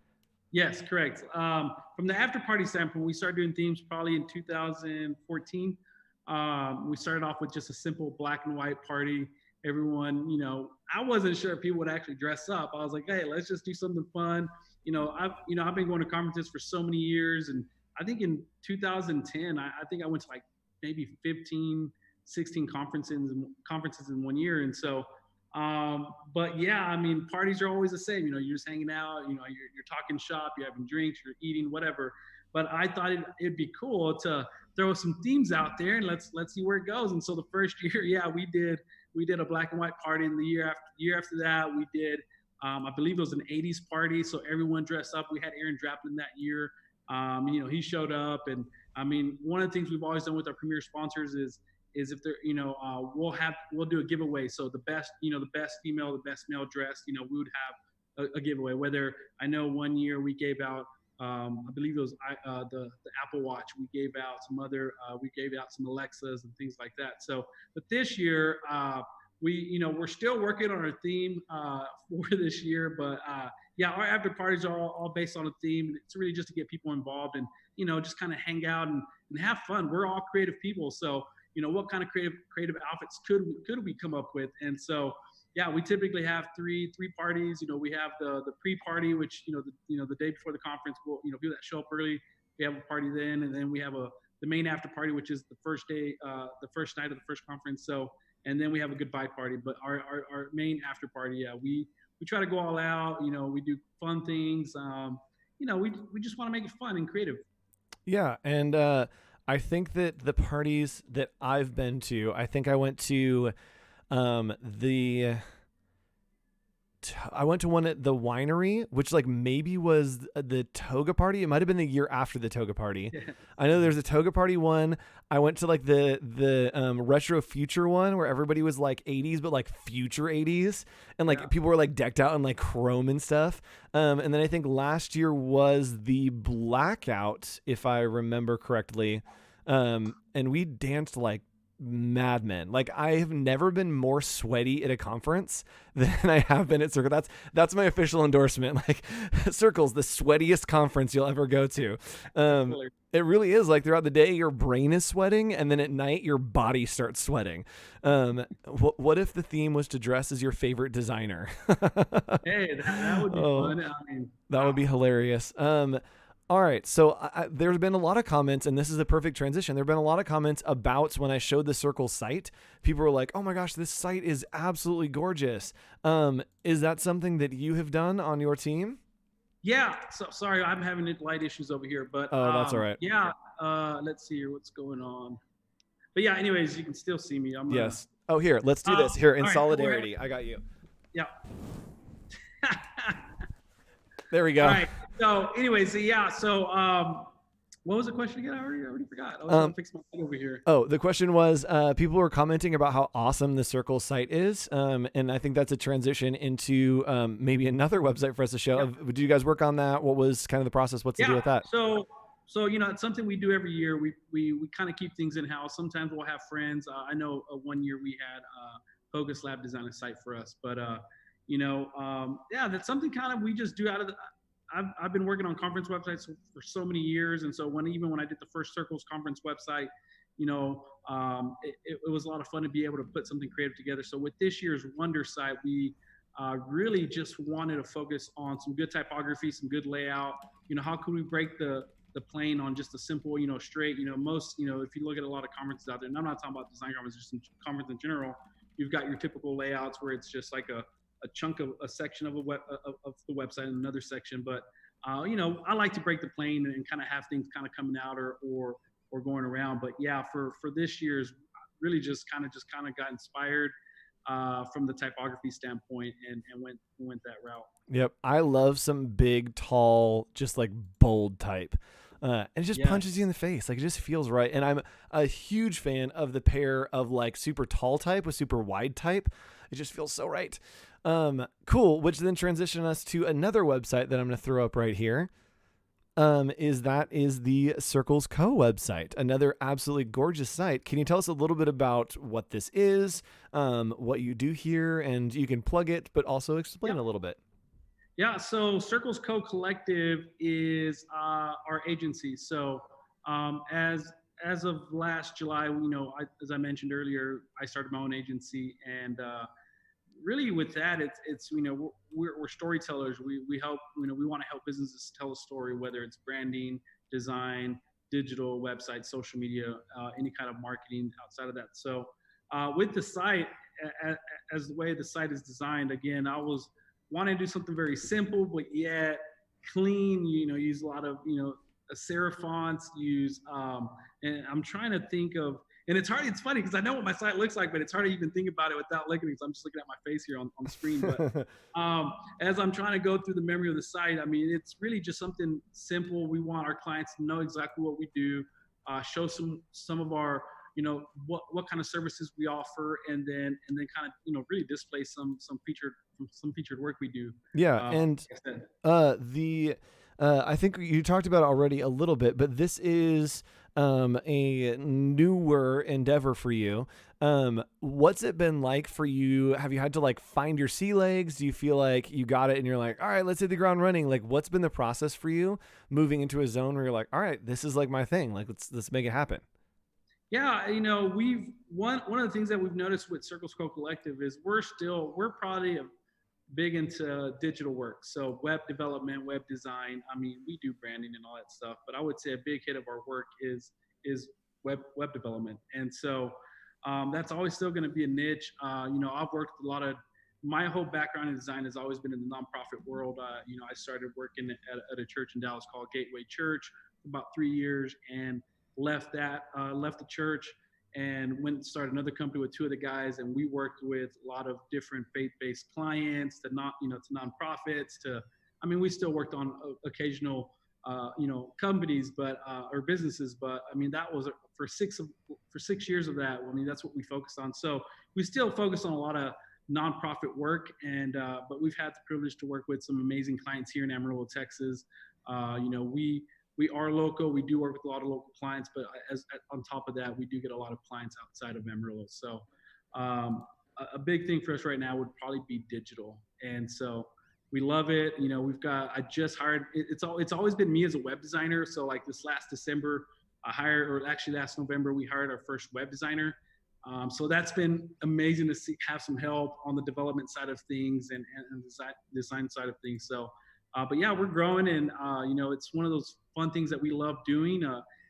Yes, correct. From the after party standpoint, we started doing themes probably in 2014. We started off with just a simple black and white party. Everyone, I wasn't sure if people would actually dress up. I was like, hey, let's just do something fun. I've been going to conferences for so many years, and I think in 2010, I think I went to like maybe 15, 16 conferences in 1 year. And so, but yeah, parties are always the same. You're just hanging out, you're talking shop, you're having drinks, you're eating, whatever. But I thought it'd be cool to throw some themes out there, and let's see where it goes. And so the first year, yeah, we did a black and white party. And the year after that, we did, I believe it was an 80s party. So everyone dressed up. We had Aaron Draplin that year. He showed up, and one of the things we've always done with our premier sponsors is if they're, we'll do a giveaway. So the best female, the best male dressed, we would have a giveaway. Whether, I know 1 year we gave out, I believe it was the Apple Watch. We gave out some Alexas and things like that. So, but this year, we're still working on our theme for this year, but yeah, our after parties are all based on a theme. It's really just to get people involved and, just kind of hang out and have fun. We're all creative people. So, what kind of creative outfits could we come up with? And so, yeah, we typically have three parties. We have the pre-party, which, the day before the conference, we'll, people that show up early, we have a party then. And then we have the main after party, which is the first day, the first night of the first conference. So, and then we have a goodbye party. But our main after party, yeah, we try to go all out. We do fun things. We just want to make it fun and creative. Yeah, and I think that the parties that I've been to, I think I went to I went to one at the winery, which like maybe was the toga party. It might have been the year after the toga party. Yeah. I know there's a toga party one. I went to like the retro future one where everybody was like 80s, but like future 80s. And like people were like decked out in like chrome and stuff. And then I think last year was the blackout, if I remember correctly. And we danced like madmen. Like, I have never been more sweaty at a conference than I have been at Circle. That's my official endorsement. Like, Circle's the sweatiest conference you'll ever go to. It really is. Like throughout the day, your brain is sweating, and then at night, your body starts sweating. What if the theme was to dress as your favorite designer? Hey, that would be fun. I mean, that would be hilarious. All right, so there's been a lot of comments, and this is a perfect transition. There have been a lot of comments about when I showed the Circle site. People were like, "Oh my gosh, this site is absolutely gorgeous." Is that something that you have done on your team? Yeah. So sorry, I'm having light issues over here, but that's all right. Yeah. Let's see here, what's going on. But yeah, anyways, you can still see me. Yes. Oh, here, let's do this. Here, in all right, solidarity, I got you. Yeah. There we go. All right. So, anyways, so what was the question again? I already forgot. I was gonna fix my thing over here. Oh, the question was, people were commenting about how awesome the Circle site is, and I think that's a transition into maybe another website for us to show. Did you guys work on that? What was kind of the process? What's the deal with that? So it's something we do every year. We kind of keep things in house. Sometimes we'll have friends. I know one year we had Focus Lab design a site for us, but that's something kind of we just do out of the. I've been working on conference websites for so many years, and so when I did the first Circles conference website, it was a lot of fun to be able to put something creative together. So with this year's Wonder site, we really just wanted to focus on some good typography, some good layout. How could we break the plane on just a simple, straight, most, if you look at a lot of conferences out there, and I'm not talking about design conferences, just in conference in general, you've got your typical layouts where it's just like a chunk of a section of of the website and another section. But, I like to break the plane and kind of have things kind of coming out or going around. But yeah, for this year's really just kind of got inspired from the typography standpoint and went that route. Yep. I love some big, tall, just like bold type. And it just punches you in the face. Like it just feels right. And I'm a huge fan of the pair of like super tall type with super wide type. It just feels so right. Cool. Which then transition us to another website that I'm going to throw up right here. Is the Circles Co website, another absolutely gorgeous site. Can you tell us a little bit about what this is, what you do here, and you can plug it, but also explain a little bit. Yeah, so Circles Co Collective is our agency. So as of last July, as I mentioned earlier, I started my own agency, and really with that, it's we're storytellers. We help, we want to help businesses tell a story, whether it's branding, design, digital, website, social media, any kind of marketing outside of that. So with the site, as the way the site is designed, again, I was wanting to do something very simple, but yet clean, use a lot of, serif fonts, and I'm trying to think of, and it's funny because I know what my site looks like, but it's hard to even think about it without looking, because I'm just looking at my face here on the screen. But as I'm trying to go through the memory of the site, I mean, it's really just something simple. We want our clients to know exactly what we do, show some of our, what kind of services we offer, and then kind of, really display some featured work we do. Yeah. And I think you talked about it already a little bit, but this is a newer endeavor for you. What's it been like for you? Have you had to like find your sea legs? Do you feel like you got it and you're like, all right, let's hit the ground running? Like, what's been the process for you moving into a zone where you're like, all right, this is like my thing. Like, let's make it happen. Yeah, we've one of the things that we've noticed with Circles Co Collective is we're probably big into digital work. So web development, web design. I mean, we do branding and all that stuff, but I would say a big hit of our work is web development. And so that's always still going to be a niche. I've worked with a lot of, my whole background in design has always been in the nonprofit world. I started working at a church in Dallas called Gateway Church for about 3 years, and left the church and went and started another company with two of the guys, and we worked with a lot of different faith-based clients to nonprofits we still worked on occasional companies, but or businesses, but I mean that was for 6 years of that. I mean, that's what we focused on. So we still focus on a lot of nonprofit work, and but we've had the privilege to work with some amazing clients here in Amarillo, Texas. We are local. We do work with a lot of local clients, but on top of that, we do get a lot of clients outside of Amarillo. So a big thing for us right now would probably be digital. And so, We love it. You know, I just hired, it's always been me as a web designer. So like this last December, last November, we hired our first web designer. So that's been amazing to have some help on the development side of things and design side of things. So, but yeah, we're growing, and you know, it's one of those fun things that we love doing.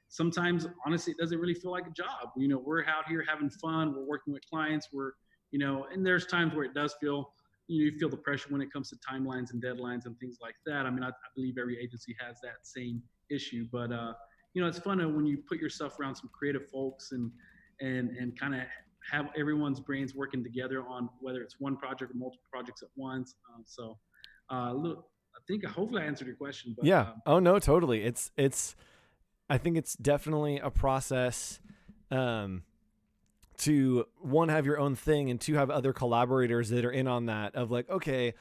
Sometimes, honestly, it doesn't really feel like a job. You know, we're out here having fun. We're working with clients. And there's times where it does feel, you feel the pressure when it comes to timelines and deadlines and things like that. I mean, I believe every agency has that same issue, but you know, it's fun when you put yourself around some creative folks and kind of have everyone's brains working together on whether it's one project or multiple projects at once. Look, hopefully I answered your question. But, yeah. Oh no, totally. I think it's definitely a process to, one, have your own thing, and two, have other collaborators that are in on that of like, okay,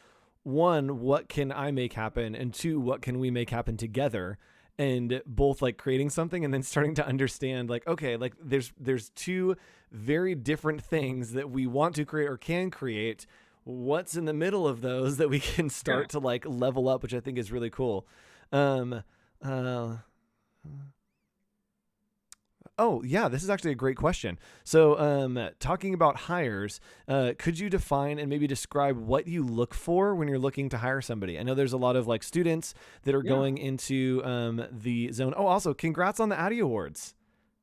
one, what can I make happen? And two, what can we make happen together? And both like creating something and then starting to understand like, okay, like there's two very different things that we want to create or can create. What's in the middle of those that we can start to like level up, which I think is really cool. Oh yeah, this is actually a great question. So, talking about hires, could you define and maybe describe what you look for when you're looking to hire somebody? I know there's a lot of like students that are going into the zone. Oh, also congrats on the Addy Awards.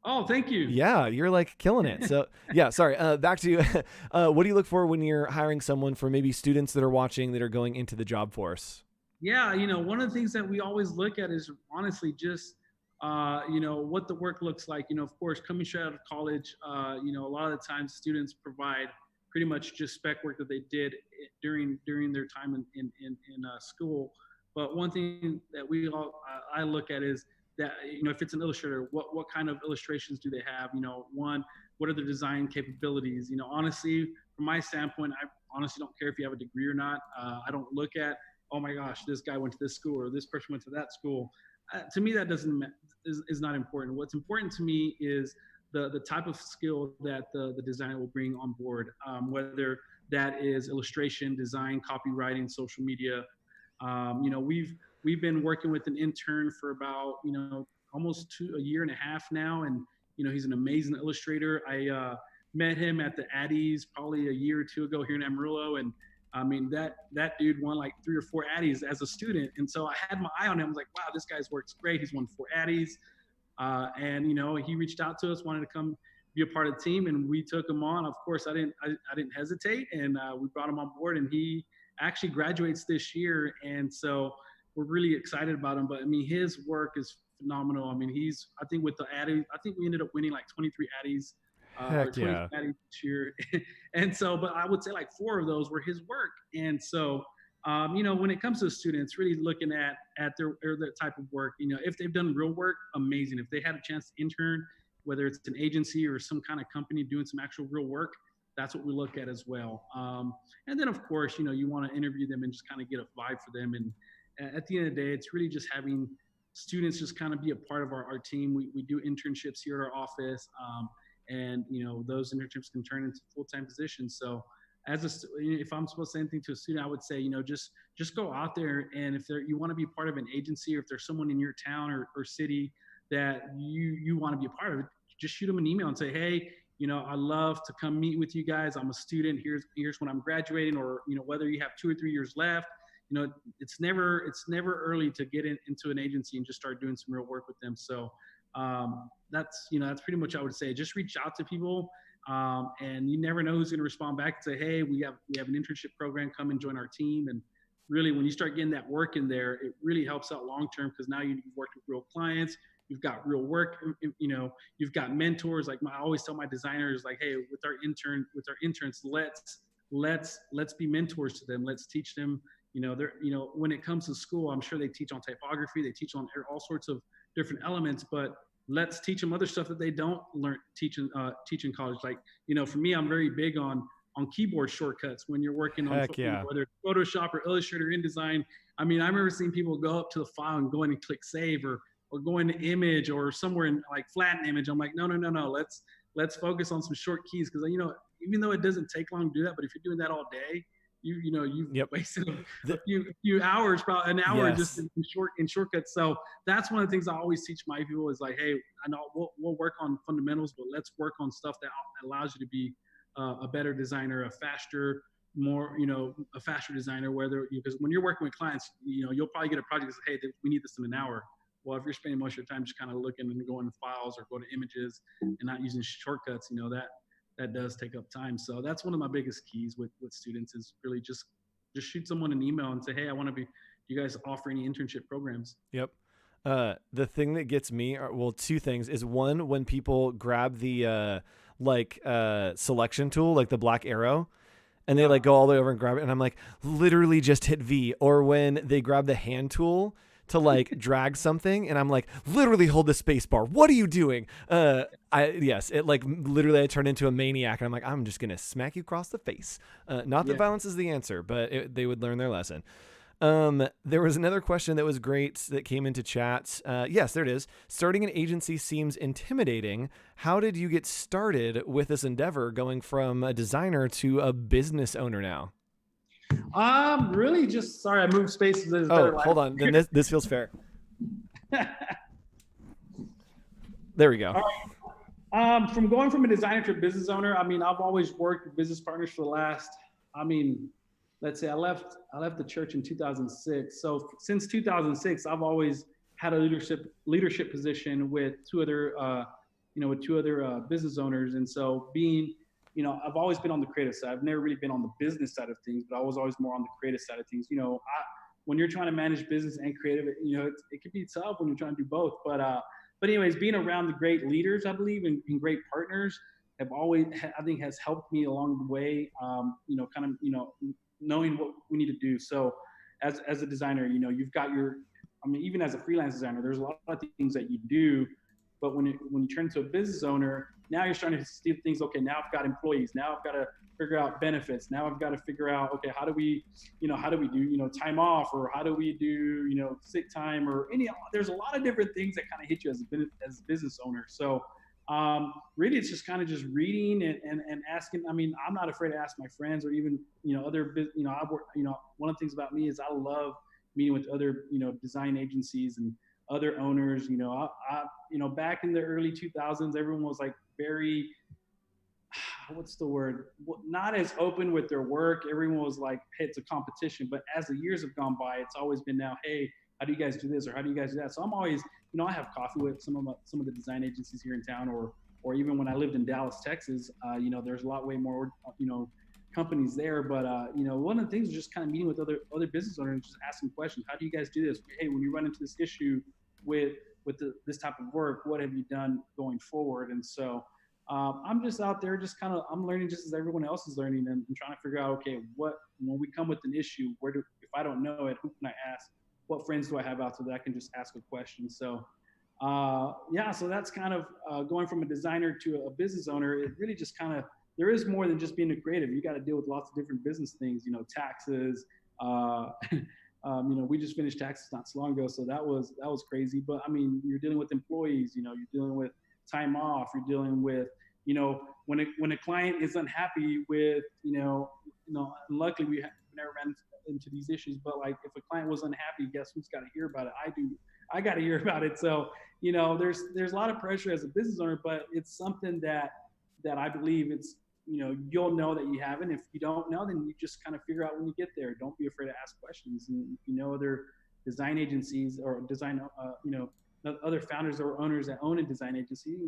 Oh, thank you. Yeah, you're like killing it. So yeah, sorry. Back to you. What do you look for when you're hiring someone for maybe students that are watching that are going into the job force? Yeah, you know, one of the things that we always look at is honestly just you know, what the work looks like. You know, of course, coming straight out of college, you know, a lot of the times students provide pretty much just spec work that they did during their time in school. But one thing that I look at is that, you know, if it's an illustrator, what kind of illustrations do they have? You know, one, what are their design capabilities? You know, honestly, from my standpoint, I honestly don't care if you have a degree or not. I don't look at, oh my gosh, this guy went to this school or this person went to that school. To me, that is not important. What's important to me is the type of skill that the designer will bring on board, whether that is illustration, design, copywriting, social media. You know, we've been working with an intern for about, you know, almost a year and a half now, and you know, he's an amazing illustrator. I met him at the Addies probably a year or two ago here in Amarillo, and I mean, that dude won like 3 or 4 Addies as a student. And so I had my eye on him. I was like, wow, this guy's work's great. He's won 4 Addies. And, you know, he reached out to us, wanted to come be a part of the team, and we took him on. Of course, I didn't hesitate, and we brought him on board, and he actually graduates this year. And so we're really excited about him. But I mean, his work is phenomenal. I mean, I think with the Addies, I think we ended up winning like 23 Addies. Heck yeah. This year. And so, but I would say like 4 of those were his work. And so, you know, when it comes to students, really looking at their type of work, you know, if they've done real work, amazing. If they had a chance to intern, whether it's an agency or some kind of company doing some actual real work, that's what we look at as well. And then of course, you know, you want to interview them and just kind of get a vibe for them. And at the end of the day, it's really just having students just kind of be a part of our team. We do internships here at our office. And, you know, those internships can turn into full-time positions. So if I'm supposed to say anything to a student, I would say, you know, just go out there. And if you want to be part of an agency, or if there's someone in your town or city that you want to be a part of it, just shoot them an email and say, hey, you know, I'd love to come meet with you guys. I'm a student. Here's when I'm graduating, or, you know, whether you have 2 or 3 years left, you know, it's never early to get into an agency and just start doing some real work with them. So, that's pretty much what I would say. Just reach out to people, and you never know who's going to respond back and say, hey, we have an internship program, come and join our team. And really, when you start getting that work in there, it really helps out long term, because now you've worked with real clients, you've got real work, you know, you've got mentors. Like I always tell my designers, like, hey, with our interns, let's be mentors to them. Let's teach them, you know, when it comes to school, I'm sure they teach on typography, they teach on all sorts of different elements, but let's teach them other stuff that they don't teach in college. Like, you know, for me, I'm very big on keyboard shortcuts when you're working on whether it's Photoshop or Illustrator, InDesign. I mean, I remember seeing people go up to the file and go in and click save, or go into image or somewhere in like flatten image. I'm like, no. Let's focus on some short keys, because, you know, even though it doesn't take long to do that, but if you're doing that all day, you've wasted a few hours, probably an hour just in shortcuts. So that's one of the things I always teach my people is like, hey, I know we'll work on fundamentals, but let's work on stuff that allows you to be a better designer, a faster designer, because when you're working with clients, you'll probably get a project that says, hey, we need this in an hour. Well, if you're spending most of your time just kind of looking and going to files or go to images and not using shortcuts, that does take up time. So that's one of my biggest keys with students is really just shoot someone an email and say, hey, you guys offer any internship programs? Yep. The thing that gets me two things is one, when people grab the selection tool, like the black arrow, and they go all the way over and grab it. And I'm like, literally just hit V. Or when they grab the hand tool to drag something, and I'm like, literally hold the space bar. What are you doing? Literally I turn into a maniac, and I'm like, I'm just going to smack you across the face. Not that violence is the answer, but they would learn their lesson. There was another question that was great that came into chat. Yes, there it is. Starting an agency seems intimidating. How did you get started with this endeavor, going from a designer to a business owner now? Really just, sorry, I moved spaces. Hold on. Then this feels fair. There we go. From going from a designer to a business owner, I've always worked with business partners for the last, let's say I left the church in 2006. So since 2006, I've always had a leadership position with two other business owners. And so I've always been on the creative side. I've never really been on the business side of things, but I was always more on the creative side of things. When you're trying to manage business and creative, it can be tough when you're trying to do both. But anyways, being around the great leaders, I believe, and great partners has helped me along the way. Knowing what we need to do. So as a designer, you've got even as a freelance designer, there's a lot of things that you do, but when you turn to a business owner, now you're starting to see things. Okay, now I've got employees. Now I've got to figure out benefits. Now I've got to figure out, okay, how do we do, time off, or how do we do, sick time, or there's a lot of different things that kind of hit you as a business owner. So really it's just kind of just reading and asking. I'm not afraid to ask my friends or even, other, one of the things about me is I love meeting with other, design agencies and other owners. Back in the early 2000s, everyone was very, what's the word? Not as open with their work. Everyone was like, hey, it's a competition. But as the years have gone by, it's always been now, hey, how do you guys do this? Or how do you guys do that? So I'm always, I have coffee with some of the design agencies here in town, or even when I lived in Dallas, Texas, there's a lot way more, companies there. But, one of the things is just kind of meeting with other business owners, just asking questions. How do you guys do this? Hey, when you run into this issue with this type of work, what have you done going forward? And so I'm just out there, I'm learning just as everyone else is learning, and trying to figure out, okay, when we come with an issue, if I don't know it, who can I ask? What friends do I have out there that I can just ask a question? So, so that's kind of going from a designer to a business owner. It really just there is more than just being a creative. You got to deal with lots of different business things, taxes. We just finished taxes not so long ago, so that was crazy. But you're dealing with employees, you're dealing with time off, you're dealing with, when a client is unhappy with, luckily we never ran into these issues, but if a client was unhappy, guess who's got to hear about it? I got to hear about it. So, there's a lot of pressure as a business owner, but it's something that I believe it's, you'll know that you haven't. If you don't know, then you just kind of figure out when you get there. Don't be afraid to ask questions. And if other design agencies or design, other founders or owners that own a design agency,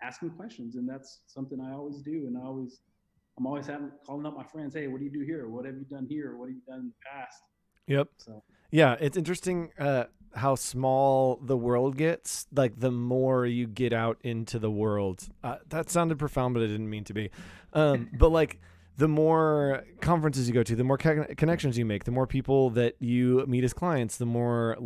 asking questions. And that's something I always do. And I'm always calling up my friends. Hey, what do you do here? What have you done here? What have you done in the past? Yep. So. Yeah, it's interesting how small the world gets, the more you get out into the world. That sounded profound, but it didn't mean to be. But the more conferences you go to, the more connections you make, the more people that you meet as clients, the more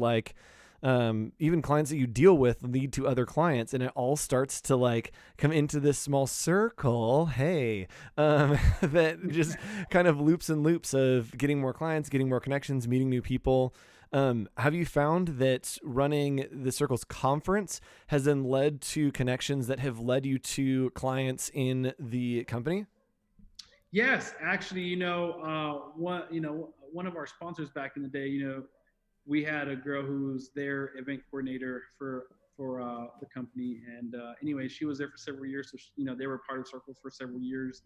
even clients that you deal with lead to other clients, and it all starts to come into this small circle. Hey, that just kind of loops and loops of getting more clients, getting more connections, meeting new people. Have you found that running the Circles conference has then led to connections that have led you to clients in the company? Yes, actually, one of our sponsors back in the day, we had a girl who was their event coordinator for the company, and anyway, she was there for several years. So they were part of Circles for several years,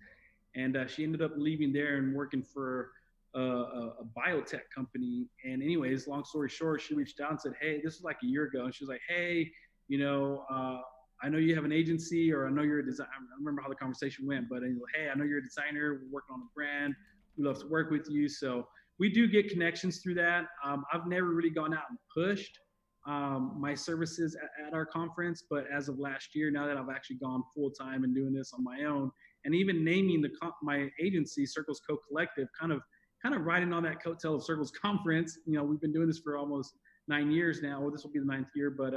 and she ended up leaving there and working for a biotech company. And anyways, long story short, she reached out and said, "Hey, this was like a year ago," and she was like, "Hey, I know you have an agency, or I know you're a designer." I don't remember how the conversation went, but hey, I know you're a designer. We're working on a brand. We love to work with you. So we do get connections through that. I've never really gone out and pushed my services at our conference, but as of last year, now that I've actually gone full time and doing this on my own, and even naming my agency, Circles Co Collective, kind of riding on that coattail of Circles Conference. We've been doing this for almost 9 years now. Well, this will be the 9th year, but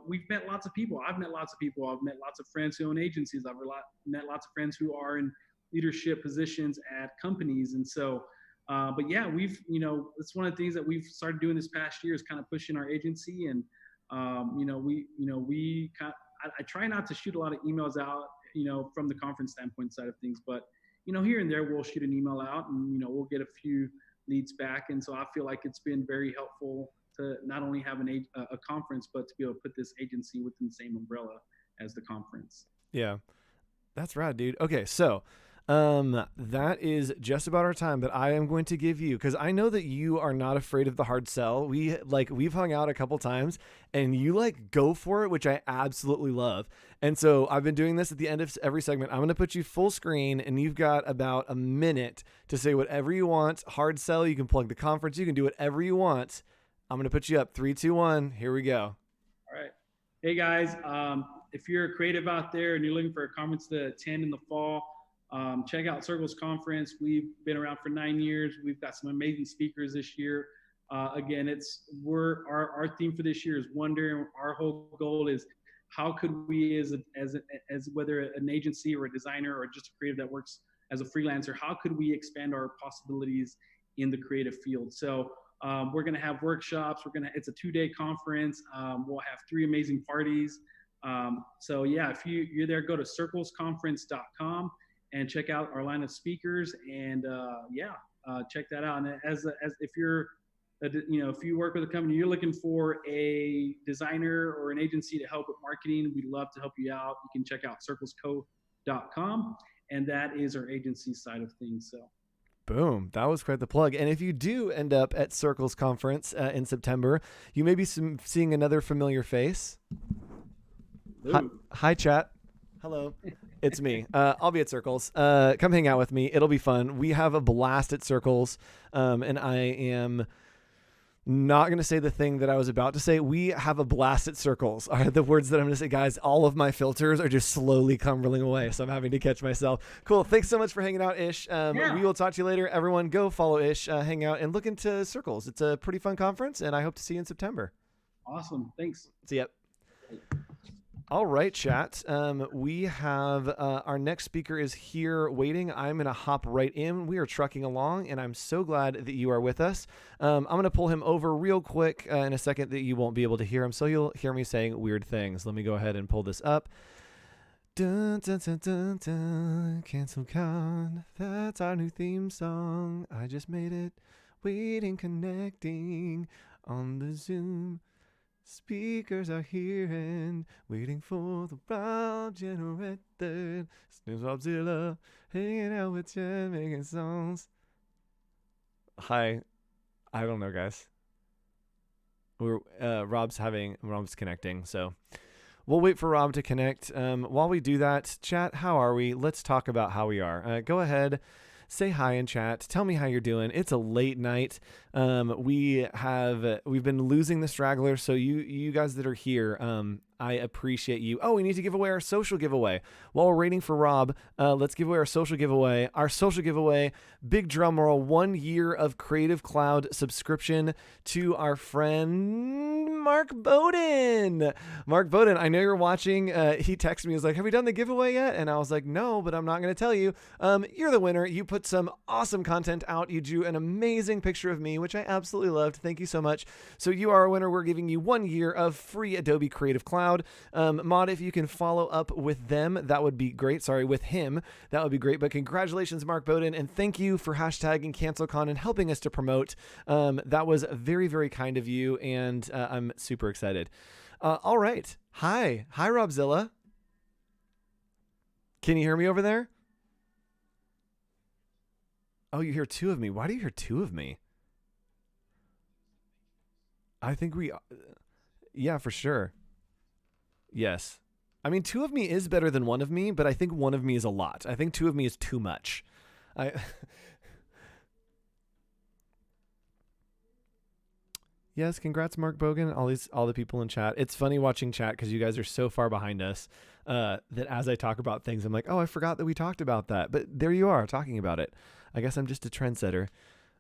we've met lots of people. I've met lots of people. I've met lots of friends who own agencies. I've met lots of friends who are in leadership positions at companies. And so, but yeah, it's one of the things that we've started doing this past year is kind of pushing our agency. And, I try not to shoot a lot of emails out, from the conference standpoint side of things, but, here and there we'll shoot an email out and, we'll get a few leads back. And so I feel like it's been very helpful to not only have a conference, but to be able to put this agency within the same umbrella as the conference. Yeah, that's rad, dude. Okay, so that is just about our time, but I am going to give you, because I know that you are not afraid of the hard sell. We've hung out a couple times and you go for it, which I absolutely love. And so I've been doing this at the end of every segment. I'm going to put you full screen and you've got about a minute to say whatever you want. Hard sell, you can plug the conference, you can do whatever you want. I'm going to put you up. 3, 2, 1. Here we go. All right. Hey guys, if you're a creative out there and you're looking for a conference to attend in the fall, check out Circles Conference. We've been around for 9 years. We've got some amazing speakers this year. Again, our theme for this year is wonder. Our whole goal is how could we, as whether an agency or a designer or just a creative that works as a freelancer, how could we expand our possibilities in the creative field? So we're going to have workshops. It's a 2-day conference. We'll have 3 amazing parties. So yeah, if you're there, go to circlesconference.com and check out our line of speakers, and check that out. And if you're, if you work with a company, you're looking for a designer or an agency to help with marketing, we'd love to help you out. You can check out circlesco.com, and that is our agency side of things. So. Boom. That was quite the plug. And if you do end up at Circles Conference in September, you may be seeing another familiar face. Hi, chat. Hello. It's me. I'll be at Circles. Come hang out with me. It'll be fun. We have a blast at Circles. And I am not going to say the thing that I was about to say. We have a blast at Circles are the words that I'm going to say, guys. All of my filters are just slowly crumbling away, so I'm having to catch myself. Cool. Thanks so much for hanging out, Ish. We will talk to you later. Everyone, go follow Ish, hang out, and look into Circles. It's a pretty fun conference, and I hope to see you in September. Awesome. Thanks. See ya. All right, chat. We have our next speaker is here waiting. I'm going to hop right in. We are trucking along, and I'm so glad that you are with us. I'm going to pull him over real quick in a second that you won't be able to hear him, so you'll hear me saying weird things. Let me go ahead and pull this up. Dun, dun, dun, dun, dun. CanceledCon. That's our new theme song. I just made it. Waiting, connecting on the Zoom. Speakers are here and waiting for the Rob generator. It's Rob Zilla hanging out with Jen, making songs. Hi, I don't know, guys. Rob's connecting, so we'll wait for Rob to connect. While we do that, chat, how are we? Let's talk about how we are. Go ahead. Say hi in chat. Tell me how you're doing. It's a late night. We've been losing the stragglers. So you guys that are here, I appreciate you. Oh, we need to give away our social giveaway. While we're waiting for Rob, let's give away our social giveaway. Our social giveaway, big drum roll, 1 year of Creative Cloud subscription to our friend Mark Bowden. Mark Bowden, I know you're watching. He texted me. He was like, have we done the giveaway yet? And I was like, no, but I'm not going to tell you. You're the winner. You put some awesome content out. You drew an amazing picture of me, which I absolutely loved. Thank you so much. So you are a winner. We're giving you 1 year of free Adobe Creative Cloud. SoundCloud. Mod, if you can follow up with them, that would be great. Sorry, with him, that would be great. But congratulations, Mark Bowden, and thank you for hashtagging CancelCon and helping us to promote. That was very, very kind of you, and I'm super excited. All right. Hi, Rob Zilla. Can you hear me over there? Oh, you hear two of me. Why do you hear two of me? I think yeah, for sure. Yes. I mean, two of me is better than one of me, but I think one of me is a lot. I think two of me is too much. Yes, congrats, Mark Bogan, all the people in chat. It's funny watching chat because you guys are so far behind us that as I talk about things, I'm like, oh, I forgot that we talked about that. But there you are talking about it. I guess I'm just a trendsetter.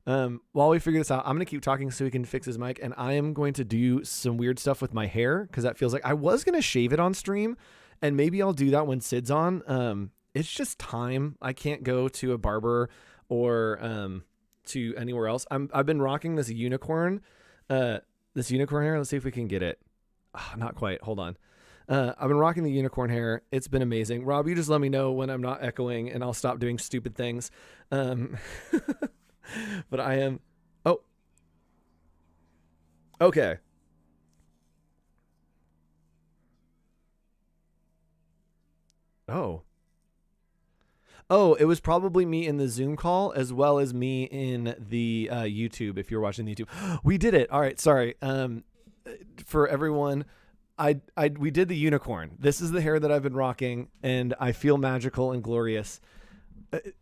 While we figure this out, I'm going to keep talking so he can fix his mic, and I am going to do some weird stuff with my hair because that feels like I was going to shave it on stream, and maybe I'll do that when Sid's on. It's just time. I can't go to a barber or to anywhere else. I've been rocking this unicorn hair. Let's see if we can get it. Oh, not quite. Hold on. I've been rocking the unicorn hair. It's been amazing. Rob, you just let me know when I'm not echoing and I'll stop doing stupid things. But I am. Oh, okay. Oh, it was probably me in the Zoom call as well as me in the YouTube. If you're watching the YouTube, we did it. All right. Sorry. For everyone, we did the unicorn. This is the hair that I've been rocking, and I feel magical and glorious.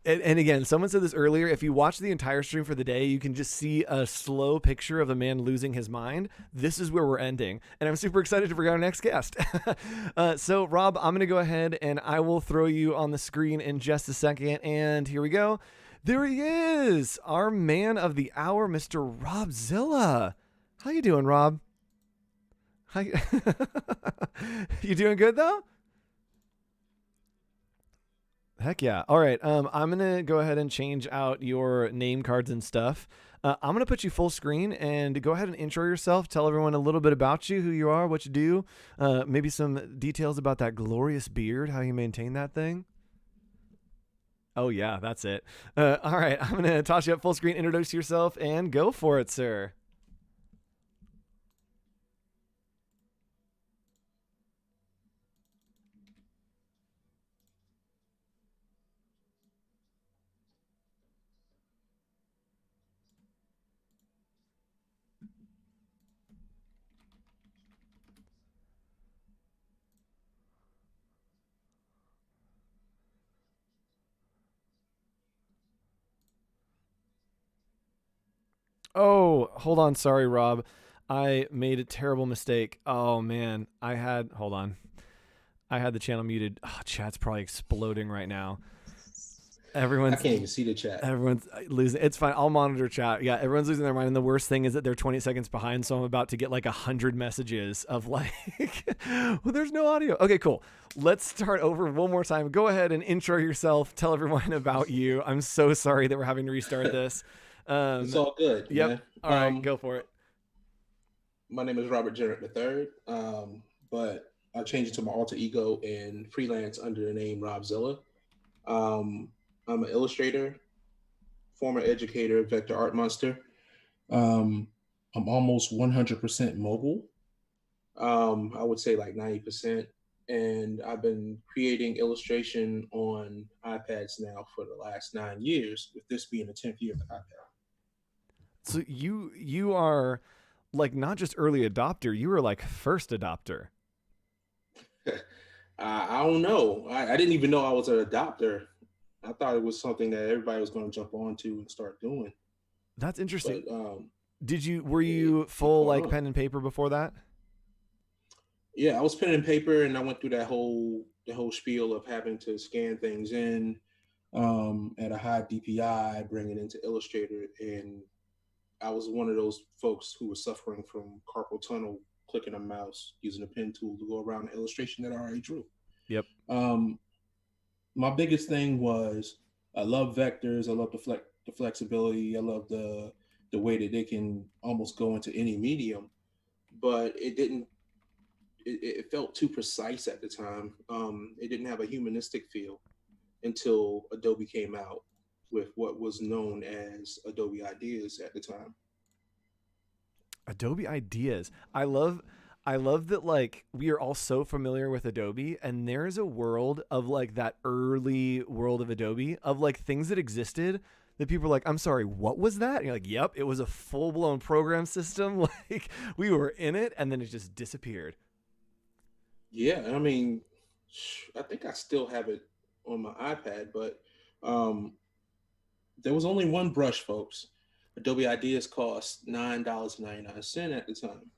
And again, someone said this earlier, if you watch the entire stream for the day, you can just see a slow picture of a man losing his mind. This is where we're ending. And I'm super excited to bring our next guest. So Rob, I'm going to go ahead and I will throw you on the screen in just a second. And here we go. There he is, our man of the hour, Mr. Rob Zilla. How you doing, Rob? Hi. You doing good though? Heck yeah. All right. I'm going to go ahead and change out your name cards and stuff. I'm going to put you full screen and go ahead and intro yourself. Tell everyone a little bit about you, who you are, what you do, maybe some details about that glorious beard, how you maintain that thing. Oh yeah, that's it. All right. I'm going to toss you up full screen, introduce yourself, and go for it, sir. Oh, hold on. Sorry, Rob. I made a terrible mistake. Oh, man. Hold on. I had the channel muted. Oh, chat's probably exploding right now. I can't even see the chat. Everyone's losing. It's fine. I'll monitor chat. Yeah, everyone's losing their mind. And the worst thing is that they're 20 seconds behind. So I'm about to get like 100 messages of like, well, there's no audio. Okay, cool. Let's start over one more time. Go ahead and intro yourself. Tell everyone about you. I'm so sorry that we're having to restart this. It's all good. Yep. Man. All right, go for it. My name is Robert Jarrett III, but I changed it to my alter ego in Freelance under the name Rob Zilla. I'm an illustrator, former educator, vector art monster. I'm almost 100% mobile. I would say like 90%. And I've been creating illustration on iPads now for the last 9 years, with this being the 10th year of the iPad. So you are like not just early adopter, you were like first adopter. I don't know. I didn't even know I was an adopter. I thought it was something that everybody was going to jump onto and start doing. That's interesting. But, were you full like pen and paper before that? Yeah, I was pen and paper, and I went through the whole spiel of having to scan things in at a high DPI, bring it into Illustrator, and I was one of those folks who was suffering from carpal tunnel, clicking a mouse, using a pen tool to go around the illustration that I already drew. Yep. My biggest thing was I love vectors. I love the flexibility. I love the way that they can almost go into any medium, but it didn't it felt too precise at the time. It didn't have a humanistic feel until Adobe came out with what was known as Adobe Ideas at the time. Adobe Ideas. I love that, like, we are all so familiar with Adobe, and there's a world of like that early world of Adobe of like things that existed that people are like, I'm sorry, what was that? And you're like, yep, it was a full-blown program system. Like, we were in it, and then it just disappeared. Yeah, I mean, I think I still have it on my iPad, but there was only one brush, folks. Adobe Ideas cost $9.99 at the time.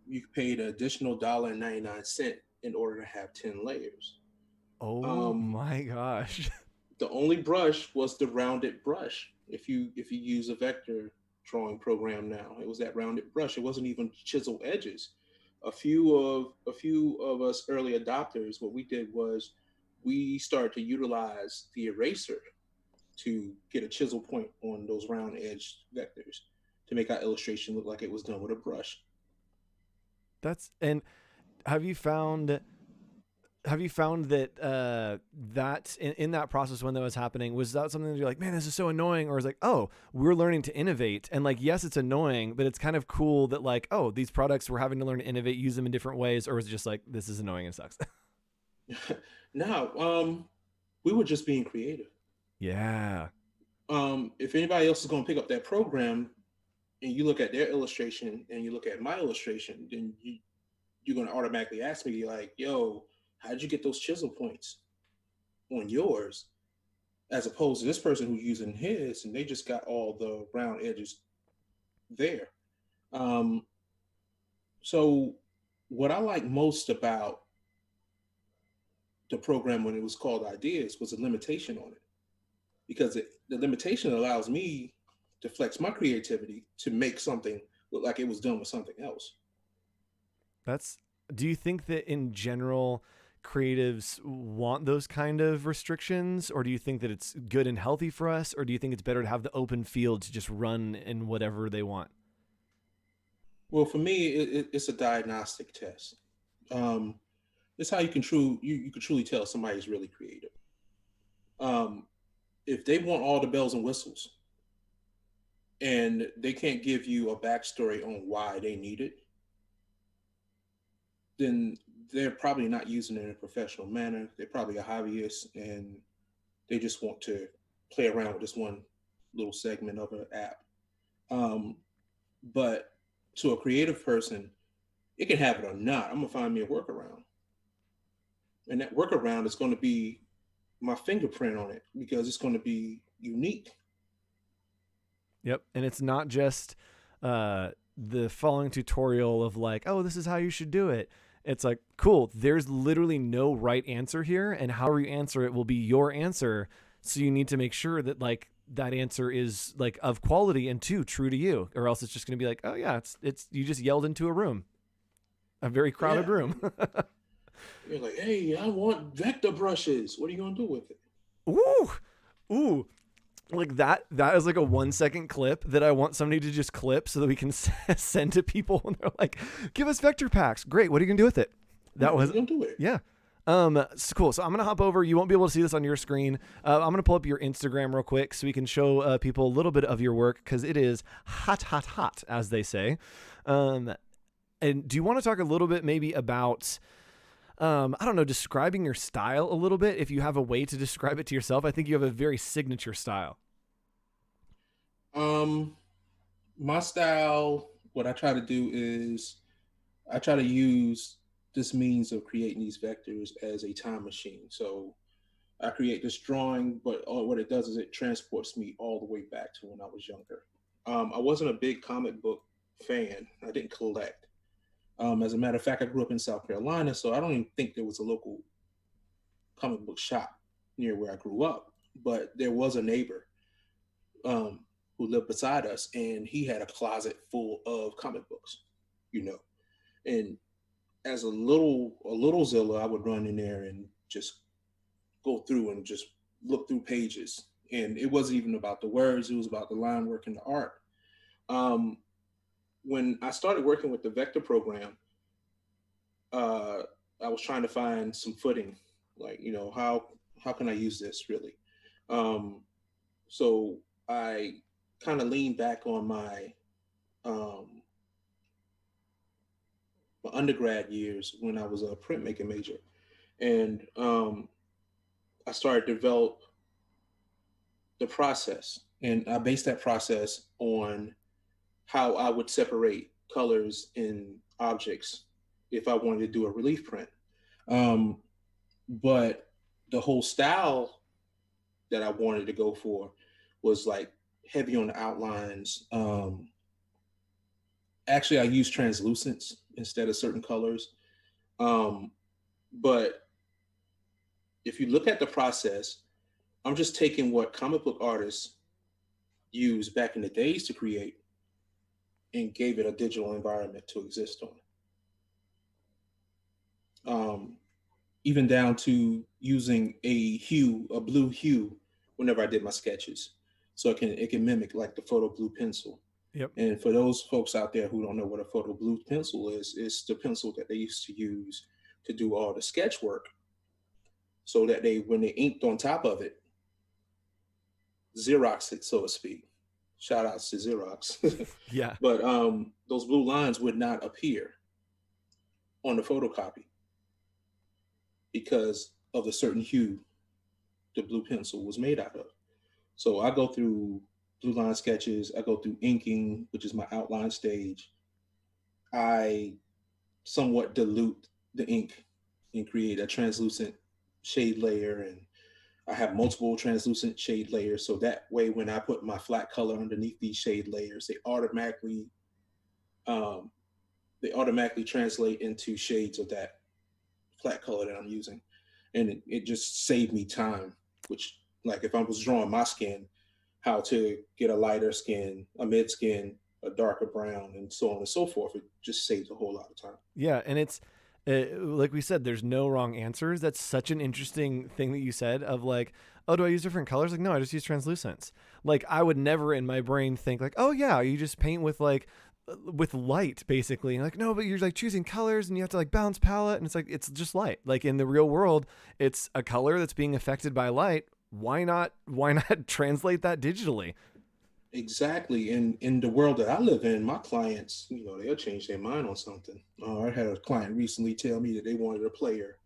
You paid an additional $1.99 in order to have 10 layers. Oh my gosh. The only brush was the rounded brush. If you use a vector drawing program now, it was that rounded brush. It wasn't even chisel edges. A few of us early adopters, what we did was we started to utilize the eraser to get a chisel point on those round edge vectors to make our illustration look like it was done with a brush. And have you found that that in that process when that was happening, was that something that you're like, man, this is so annoying? Or is like, oh, we're learning to innovate, and like, yes, it's annoying, but it's kind of cool that like, oh, these products we're having to learn to innovate, use them in different ways? Or is it just like, this is annoying and sucks? No, we were just being creative. Yeah. If anybody else is going to pick up that program and you look at their illustration and you look at my illustration, then you're going to automatically ask me like, yo, how'd you get those chisel points on yours? As opposed to this person who's using his and they just got all the round edges there. So what I like most about the program when it was called Ideas was a limitation on it, because the limitation allows me to flex my creativity to make something look like it was done with something else. Do you think that in general creatives want those kind of restrictions, or do you think that it's good and healthy for us, or do you think it's better to have the open field to just run in whatever they want? Well, for me, it's a diagnostic test. It's how you can truly tell somebody's really creative. If they want all the bells and whistles and they can't give you a backstory on why they need it, then they're probably not using it in a professional manner. They're probably a hobbyist and they just want to play around with this one little segment of an app. But to a creative person, it can have it or not. I'm gonna find me a workaround. And that workaround is going to be my fingerprint on it because it's going to be unique. Yep. And it's not just the following tutorial of like, oh, this is how you should do it. It's like, cool, there's literally no right answer here, and however you answer it will be your answer. So you need to make sure that like that answer is like of quality and true to you, or else it's just going to be like, oh yeah, it's you just yelled into a room, a very crowded room. You're like, hey, I want vector brushes. What are you going to do with it? Ooh. Like that is like a 1 second clip that I want somebody to just clip so that we can send to people when they're like, give us vector packs. Great. What are you going to do with it? That was, don't do it. Yeah. It's cool. So I'm going to hop over. You won't be able to see this on your screen. I'm going to pull up your Instagram real quick so we can show people a little bit of your work, because it is hot, as they say. And do you want to talk a little bit maybe about, I don't know, describing your style a little bit? If you have a way to describe it to yourself, I think you have a very signature style. My style, what I try to do is I try to use this means of creating these vectors as a time machine. So I create this drawing, but what it does is it transports me all the way back to when I was younger. I wasn't a big comic book fan. I didn't collect. As a matter of fact, I grew up in South Carolina, so I don't even think there was a local comic book shop near where I grew up. But there was a neighbor who lived beside us, and he had a closet full of comic books, you know. And as a little Zilla, I would run in there and just go through and just look through pages. And it wasn't even about the words; it was about the line work and the art. When I started working with the vector program, I was trying to find some footing, like, you know, how can I use this really? So I kind of leaned back on my my undergrad years when I was a printmaking major, and I started to develop the process, and I based that process on how I would separate colors in objects if I wanted to do a relief print. But the whole style that I wanted to go for was like heavy on the outlines. Actually, I use translucents instead of certain colors. But if you look at the process, I'm just taking what comic book artists used back in the days to create and gave it a digital environment to exist on. Even down to using a blue hue, whenever I did my sketches. So it can mimic like the photo blue pencil. Yep. And for those folks out there who don't know what a photo blue pencil is, it's the pencil that they used to use to do all the sketch work. So that when they inked on top of it, Xerox it, so to speak. Shout outs to Xerox. Yeah. But those blue lines would not appear on the photocopy because of the certain hue the blue pencil was made out of. So I go through blue line sketches, I go through inking, which is my outline stage. I somewhat dilute the ink and create a translucent shade layer, and I have multiple translucent shade layers, so that way when I put my flat color underneath these shade layers, they automatically translate into shades of that flat color that I'm using. And it just saved me time, which, like, if I was drawing my skin, how to get a lighter skin, a mid skin, a darker brown, and so on and so forth, it just saves a whole lot of time. Yeah, and it's like we said, there's no wrong answers. That's such an interesting thing that you said of like, oh, do I use different colors? Like, no, I just use translucents. Like, I would never in my brain think like, oh yeah, you just paint with like with light basically. And like, no, but you're like choosing colors and you have to like balance palette, and it's like, it's just light. Like in the real world, it's a color that's being affected by light. Why not translate that digitally? Exactly. And in the world that I live in, my clients, you know, they'll change their mind on something. I had a client recently tell me that they wanted a player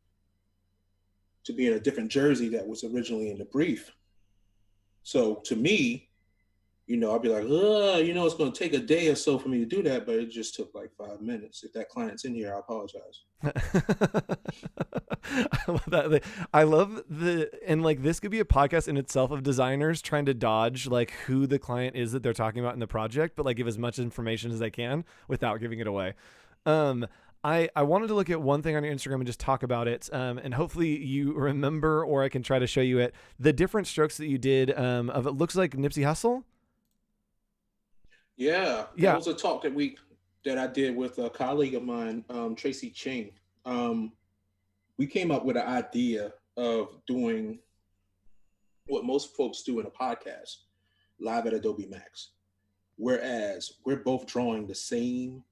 to be in a different jersey that was originally in the brief. So to me, you know, I'd be like, you know, it's going to take a day or so for me to do that, but it just took like 5 minutes. If that client's in here, I apologize. I love that. I love and like this could be a podcast in itself of designers trying to dodge like who the client is that they're talking about in the project, but like give as much information as they can without giving it away. I wanted to look at one thing on your Instagram and just talk about it. And hopefully you remember, or I can try to show you it, the different strokes that you did of, it looks like Nipsey Hussle. Yeah. That was a talk that I did with a colleague of mine, Tracy Ching. We came up with an idea of doing what most folks do in a podcast, live at Adobe Max. Whereas we're both drawing the same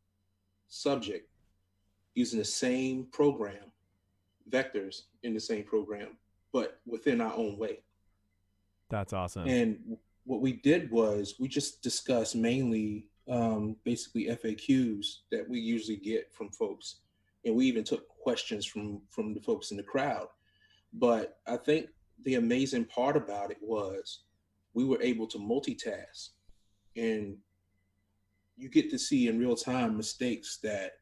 subject using the same program, vectors in the same program, but within our own way. That's awesome. And what we did was we just discussed mainly basically FAQs that we usually get from folks. And we even took questions from the folks in the crowd. But I think the amazing part about it was we were able to multitask, and you get to see in real time mistakes that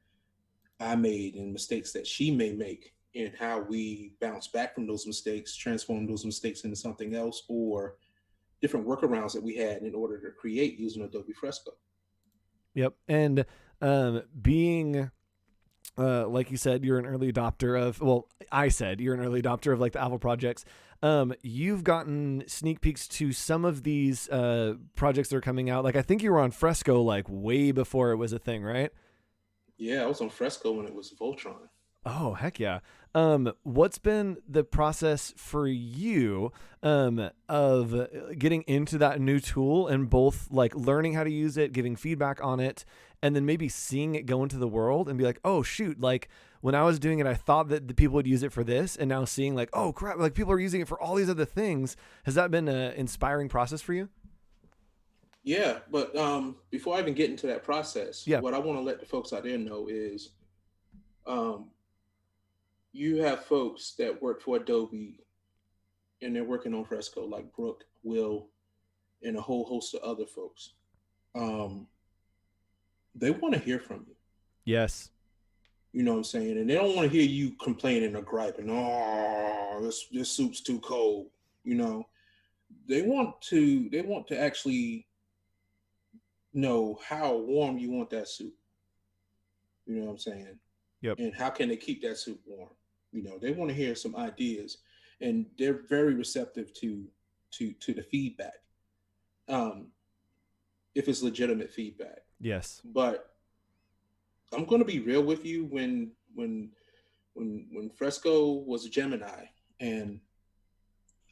I made and mistakes that she may make, and how we bounce back from those mistakes, transform those mistakes into something else, or different workarounds that we had in order to create using Adobe Fresco. Yep. And being like you said, you're an early adopter of, well, I said you're an early adopter of like the Apple projects. You've gotten sneak peeks to some of these projects that are coming out. Like, I think you were on Fresco like way before it was a thing, right? Yeah, I was on Fresco when it was Voltron. Oh, heck yeah. What's been the process for you of getting into that new tool and both like learning how to use it, giving feedback on it, and then maybe seeing it go into the world and be like, oh shoot, like when I was doing it, I thought that the people would use it for this, and now seeing like, oh crap, like people are using it for all these other things. Has that been an inspiring process for you? Yeah, but before I even get into that process, what I want to let the folks out there know is you have folks that work for Adobe and they're working on Fresco, like Brooke, Will, and a whole host of other folks. They want to hear from you. Yes. You know what I'm saying? And they don't want to hear you complaining or griping, oh, this soup's too cold. You know, they want to actually know how warm you want that soup. You know what I'm saying? Yep. And how can they keep that soup warm? You know, they want to hear some ideas, and they're very receptive to the feedback. If it's legitimate feedback. Yes. But I'm going to be real with you. When Fresco was a Gemini and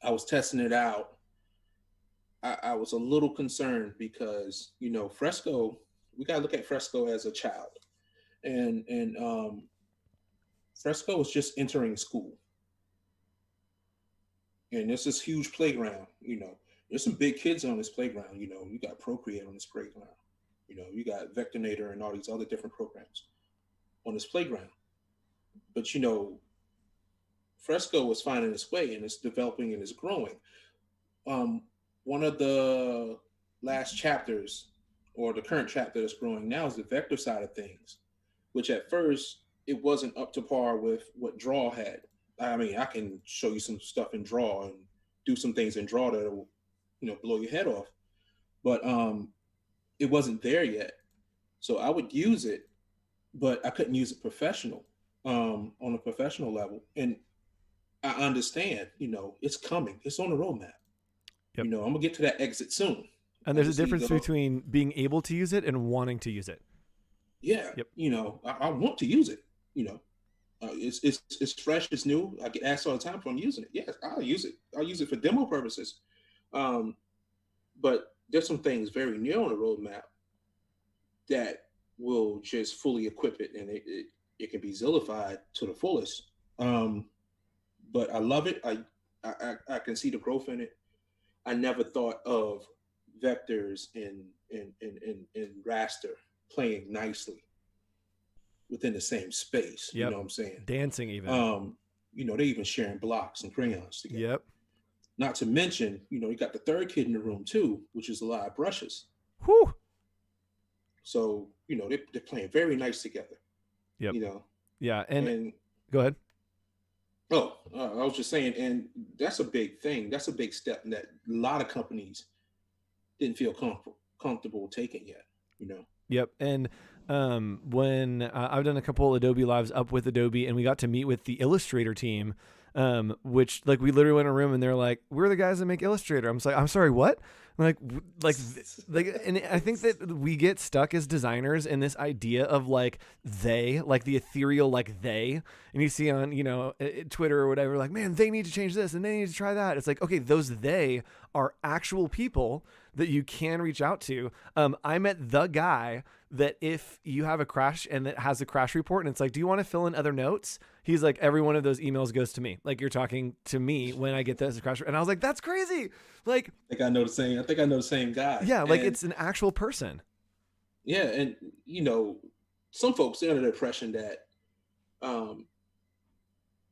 I was testing it out, I was a little concerned because, you know, Fresco, we got to look at Fresco as a child. And Fresco was just entering school. And there's this huge playground, you know. There's some big kids on this playground, you know. You got Procreate on this playground. You know, you got Vectornator and all these other different programs on this playground. But, you know, Fresco was finding its way, and it's developing and it's growing. One of the last chapters, or the current chapter that's growing now, is the vector side of things, which at first it wasn't up to par with what Draw had. I mean, I can show you some stuff in Draw and do some things in Draw that'll, you know, blow your head off. But it wasn't there yet. So I would use it, but I couldn't use it on a professional level. And I understand, you know, it's coming. It's on the roadmap. Yep. You know, I'm gonna get to that exit soon. And there's a difference between being able to use it and wanting to use it. Yeah. Yep. You know, I want to use it. You know, it's fresh, it's new. I get asked all the time if I'm using it. Yes, I'll use it. I'll use it for demo purposes. But there's some things very near on the roadmap that will just fully equip it, and it can be Zillified to the fullest. But I love it. I can see the growth in it. I never thought of vectors and raster playing nicely within the same space. Yep. You know what I'm saying? Dancing even. You know, they even sharing blocks and crayons together. Yep. Not to mention, you know, you got the third kid in the room too, which is a lot of brushes. Whew. So, you know, they're playing very nice together. Yep. You know? Yeah. And go ahead. Oh, I was just saying, and that's a big thing. That's a big step that a lot of companies didn't feel comfortable taking yet, you know? Yep. And when I've done a couple Adobe Lives up with Adobe, and we got to meet with the Illustrator team, which like we literally went in a room and they're like, we're the guys that make Illustrator. I'm just like, I'm sorry, what? I'm like, and I think that we get stuck as designers in this idea of like they, like the ethereal, like they, and you see on, you know, Twitter or whatever, like, man, they need to change this and they need to try that. It's like, okay, those they are actual people that you can reach out to. I met the guy that if you have a crash and that has a crash report and it's like, do you want to fill in other notes? He's like, every one of those emails goes to me. Like, you're talking to me when I get this crash. And I was like, that's crazy. Like, I think I know the same guy. Yeah. Like, it's an actual person. Yeah. And you know, some folks are under the impression that,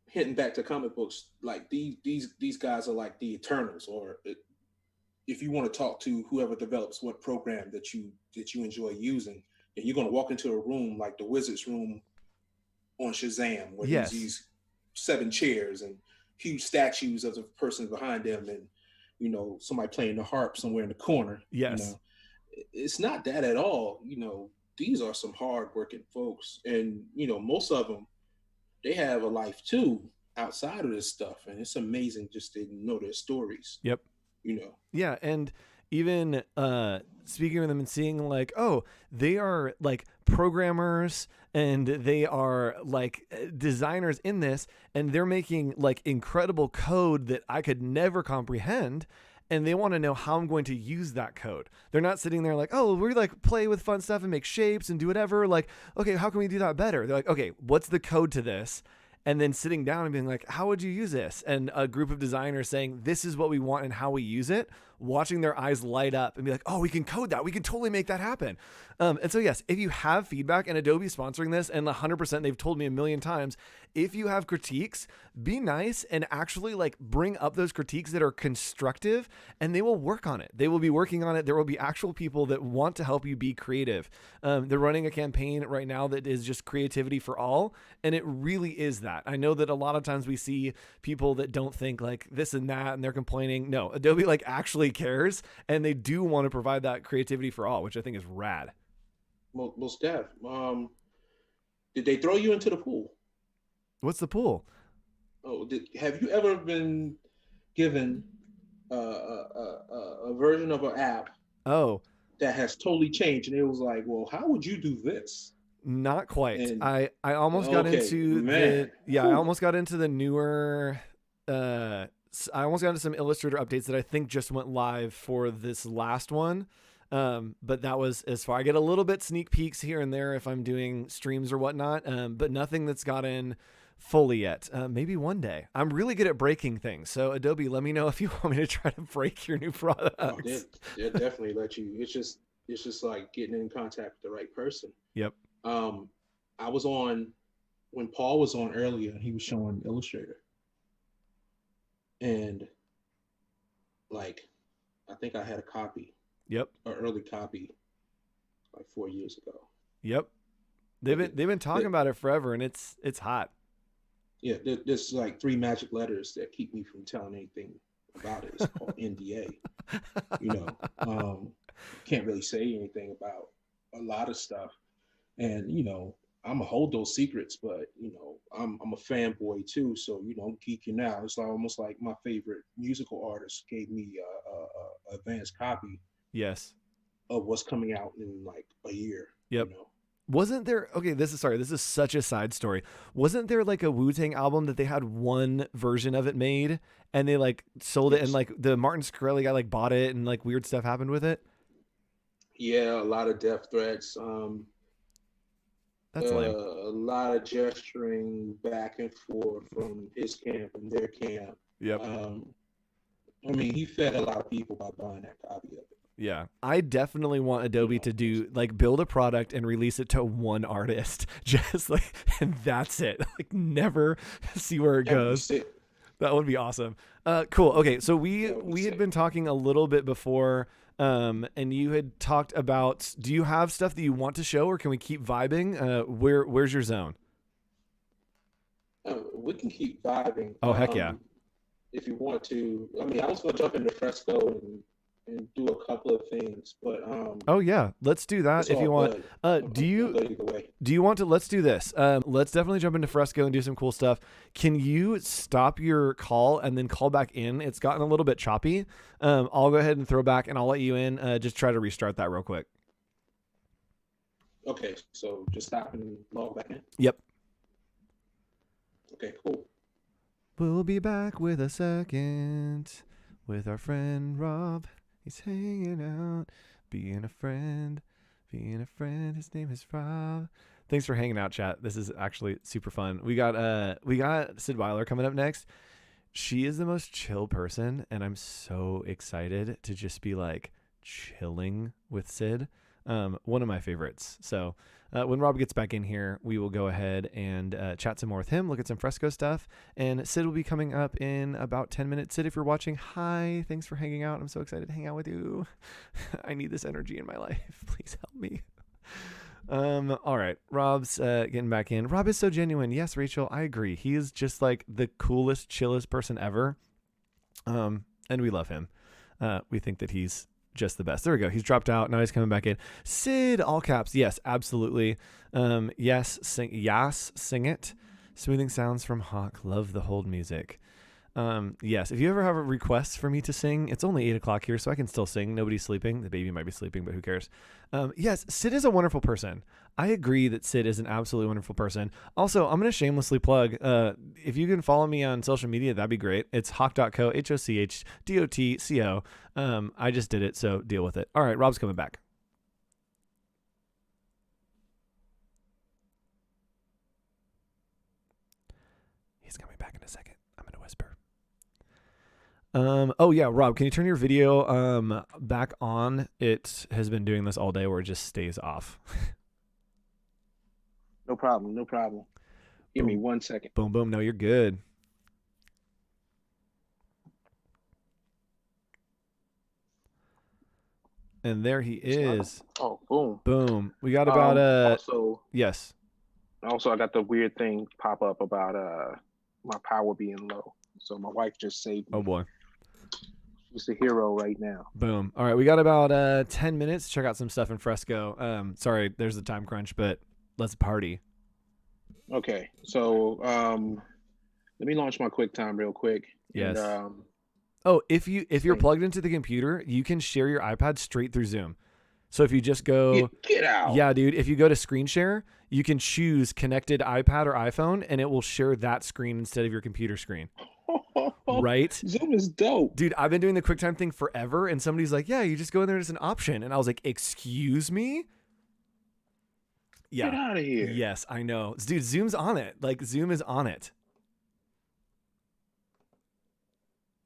hitting back to comic books, like these guys are like the Eternals, or if you want to talk to whoever develops what program that you enjoy using, and you're going to walk into a room like the Wizard's room on Shazam, where there's these 7 chairs and huge statues of the person behind them, and you know, somebody playing the harp somewhere in the corner. Yes. You know, it's not that at all. You know, these are some hardworking folks, and you know, most of them, they have a life too outside of this stuff, and it's amazing just to know their stories. Yep. You know. Yeah, and even speaking with them and seeing like, oh, they are like programmers and they are like designers in this, and they're making like incredible code that I could never comprehend. and they want to know how I'm going to use that code. They're not sitting there like, oh, we like play with fun stuff and make shapes and do whatever. Like, okay, how can we do that better? They're like, okay, what's the code to this? And then sitting down and being like, how would you use this? And a group of designers saying, this is what we want and how we use it, watching their eyes light up and be like, oh, we can code that. We can totally make that happen. And so, yes, if you have feedback, and Adobe sponsoring this, and 100% they've told me a million times, if you have critiques, be nice and actually like bring up those critiques that are constructive, and they will work on it. They will be working on it. There will be actual people that want to help you be creative. They're running a campaign right now that is just creativity for all. And it really is that. I know that a lot of times we see people that don't think like this and that, and they're complaining. No, Adobe like actually cares, and they do want to provide that creativity for all, which I think is rad. Well, Steph, did they throw you into the pool? What's the pool? Oh, have you ever been given a version of an app? Oh, that has totally changed, and it was like, well, how would you do this? Not quite. And, I almost got into I almost got into the newer. I almost got into some Illustrator updates that I think just went live for this last one. But that was as far. I get a little bit sneak peeks here and there if I'm doing streams or whatnot, but nothing that's gotten fully yet. Maybe one day. I'm really good at breaking things. So Adobe, let me know if you want me to try to break your new products. Oh, they'll definitely let you. It's just like getting in contact with the right person. Yep. I was on when Paul was on earlier. He was showing Illustrator, and like I think I had a copy. Yep. An early copy, like 4 years ago. Yep. They've been talking about it forever, and it's hot. Yeah, there's like 3 magic letters that keep me from telling anything about it. It's called NDA. You know, can't really say anything about a lot of stuff, and you know, I'm gonna hold those secrets. But you know, I'm a fanboy too, so you know, I'm geeking out. It's like, almost like my favorite musical artist gave me a advanced copy. Yes. Of what's coming out in like a year. Yep. You know? Wasn't there, okay, this is such a side story. Wasn't there like a Wu-Tang album that they had one version of it made and they like sold it, and like the Martin Shkreli guy like bought it and like weird stuff happened with it? Yeah, a lot of death threats. That's lame. A lot of gesturing back and forth from his camp and their camp. Yep. I mean, he fed a lot of people by buying that copy of it. Yeah, I definitely want Adobe to do like build a product and release it to one artist, just like, and that's it. Like never see where it goes. That would be awesome. Cool. Okay, so we had been talking a little bit before, and you had talked about. Do you have stuff that you want to show, or can we keep vibing? Where's your zone? We can keep vibing. Oh heck yeah! If you want to, I mean, I was gonna jump into Fresco and do a couple of things, but oh yeah, let's do that if you want. Do you want to? Let's do this. Let's definitely jump into Fresco and do some cool stuff. Can you stop your call and then call back in? It's gotten a little bit choppy. I'll go ahead and throw back and I'll let you in. Just try to restart that real quick. Okay, so just stop and log back in. Yep. Okay, cool. We'll be back with a second with our friend Rob. He's hanging out, being a friend. His name is Rob. Thanks for hanging out, chat. This is actually super fun. We got Syd Weiler coming up next. She is the most chill person, and I'm so excited to just be like chilling with Syd. One of my favorites. So when Rob gets back in here, we will go ahead and chat some more with him, look at some Fresco stuff, and Syd will be coming up in about 10 minutes. Syd, if you're watching, hi, thanks for hanging out. I'm so excited to hang out with you. I need this energy in my life. Please help me. All right, Rob's getting back in. Rob is so genuine. Yes, Rachel, I agree. He is just like the coolest, chillest person ever. And we love him. We think that he's just the best. There we go. He's dropped out. Now he's coming back in. Syd, all caps. Yes, absolutely. Yes, sing it. Smoothing sounds from Hawk. Love the hold music. Yes, if you ever have a request for me to sing, it's only 8 o'clock here, so I can still sing. Nobody's sleeping. The baby might be sleeping, but who cares? Yes, Syd is a wonderful person. I agree that Syd is an absolutely wonderful person. Also, I'm going to shamelessly plug, if you can follow me on social media, that'd be great. It's hoch.co, HOCHDOTCO. I just did it, so deal with it. All right, Rob's coming back. He's coming back in a second. I'm going to whisper. Oh yeah, Rob, can you turn your video back on? It has been doing this all day where it just stays off. No problem. No problem. Give me 1 second. Boom, boom. No, you're good. And there he is. Oh, boom. Boom. We got about also, yes. Also, I got the weird thing pop up about my power being low. So my wife just saved me. Oh boy. She's a hero right now. Boom. All right, we got about 10 minutes to check out some stuff in Fresco. Sorry, there's the time crunch, but let's party. Okay, so let me launch my QuickTime real quick. Yes. And, oh, if you're plugged into the computer, you can share your iPad straight through Zoom. So if you just go get out. Yeah, dude, if you go to screen share, you can choose connected iPad or iPhone and it will share that screen instead of your computer screen. Right? Zoom is dope. Dude, I've been doing the QuickTime thing forever and somebody's like, "Yeah, you just go in there as an option." And I was like, "Excuse me?" Yeah. Get out of here. Yes, I know. Dude, Zoom's on it. Like, Zoom is on it.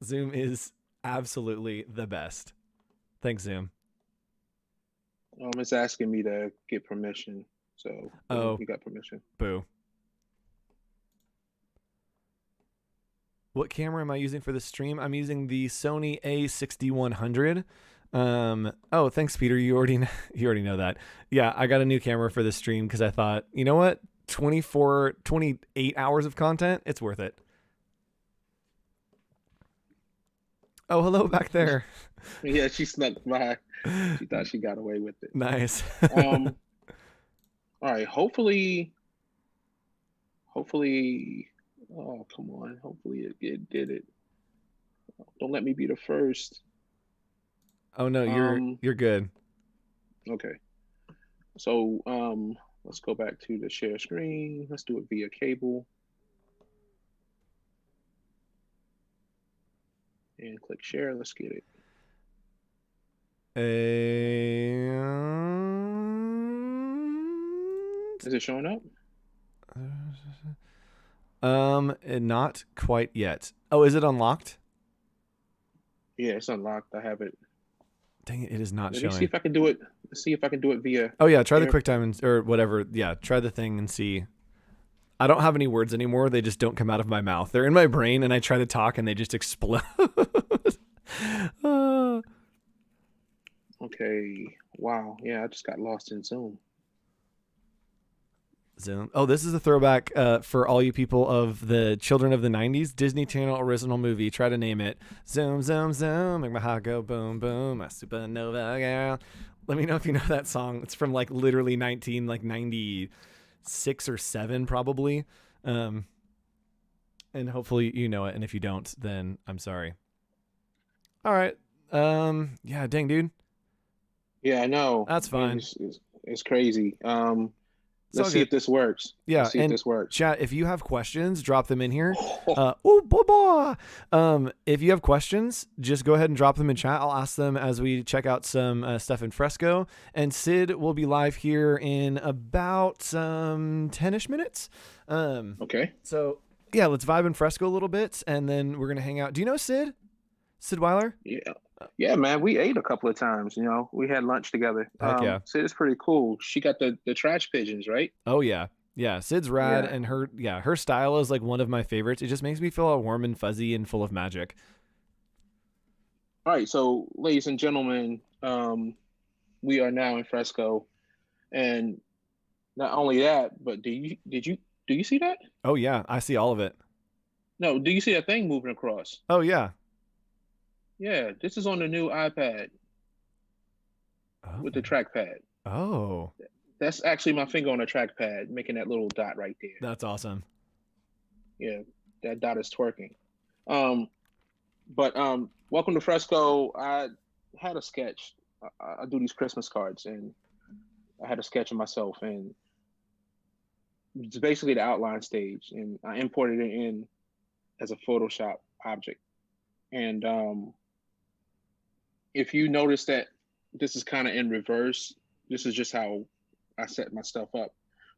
Zoom is absolutely the best. Thanks, Zoom. It's asking me to get permission. So, you got permission. Boo. What camera am I using for the stream? I'm using the Sony A6100. Oh, thanks, Peter. You already know that. Yeah, I got a new camera for the stream because I thought, you know what? 28 hours of content, it's worth it. Oh, hello back there. Yeah, she snuck by. She thought she got away with it. Nice. All right. Hopefully. Oh, come on. Hopefully it did it. Don't let me be the first. Oh no, you're good. Okay. So let's go back to the share screen. Let's do it via cable. And click share. Let's get it. Is it showing up? Not quite yet. Oh, is it unlocked? Yeah, it's unlocked. I have it. Dang it, it is not Let showing. me see if I can do it. Let's see if I can do it via. Oh yeah, try the QuickTime or whatever. Yeah, try the thing and see. I don't have any words anymore. They just don't come out of my mouth. They're in my brain, and I try to talk, and they just explode. Okay. Wow. Yeah, I just got lost in Zoom. Zoom. Oh, this is a throwback for all you people of the children of the 90s. Disney Channel original movie. Try to name it. Zoom, zoom, zoom. Make my heart go boom, boom. My supernova girl. Let me know if you know that song. It's from like literally 96 or 7 probably. And hopefully you know it. And if you don't, then I'm sorry. All right. Yeah, dang, dude. Yeah, I know. That's fine. It's crazy. Let's see if this works. Yeah, Let's see if this works. Chat, if you have questions, drop them in here. Boy. If you have questions, just go ahead and drop them in chat. I'll ask them as we check out some stuff in Fresco. And Syd will be live here in about 10-ish minutes. Okay. So, yeah, let's vibe in Fresco a little bit, and then we're going to hang out. Do you know Syd? Syd Weiler? Yeah. Yeah, man, we ate a couple of times, you know. We had lunch together. Heck yeah. Syd's pretty cool. She got the trash pigeons, right? Oh, yeah. Yeah, Syd's rad, Yeah. and her style is like one of my favorites. It just makes me feel all warm and fuzzy and full of magic. All right, so ladies and gentlemen, we are now in Fresco. And not only that, but do you see that? Oh, yeah, I see all of it. No, do you see that thing moving across? Oh, yeah. Yeah, this is on the new iPad with the trackpad. Oh. That's actually my finger on a trackpad, making that little dot right there. That's awesome. Yeah, that dot is twerking. Welcome to Fresco. I had a sketch. I do these Christmas cards, and I had a sketch of myself, and it's basically the outline stage, and I imported it in as a Photoshop object. And if you notice that this is kind of in reverse, this is just how I set my stuff up.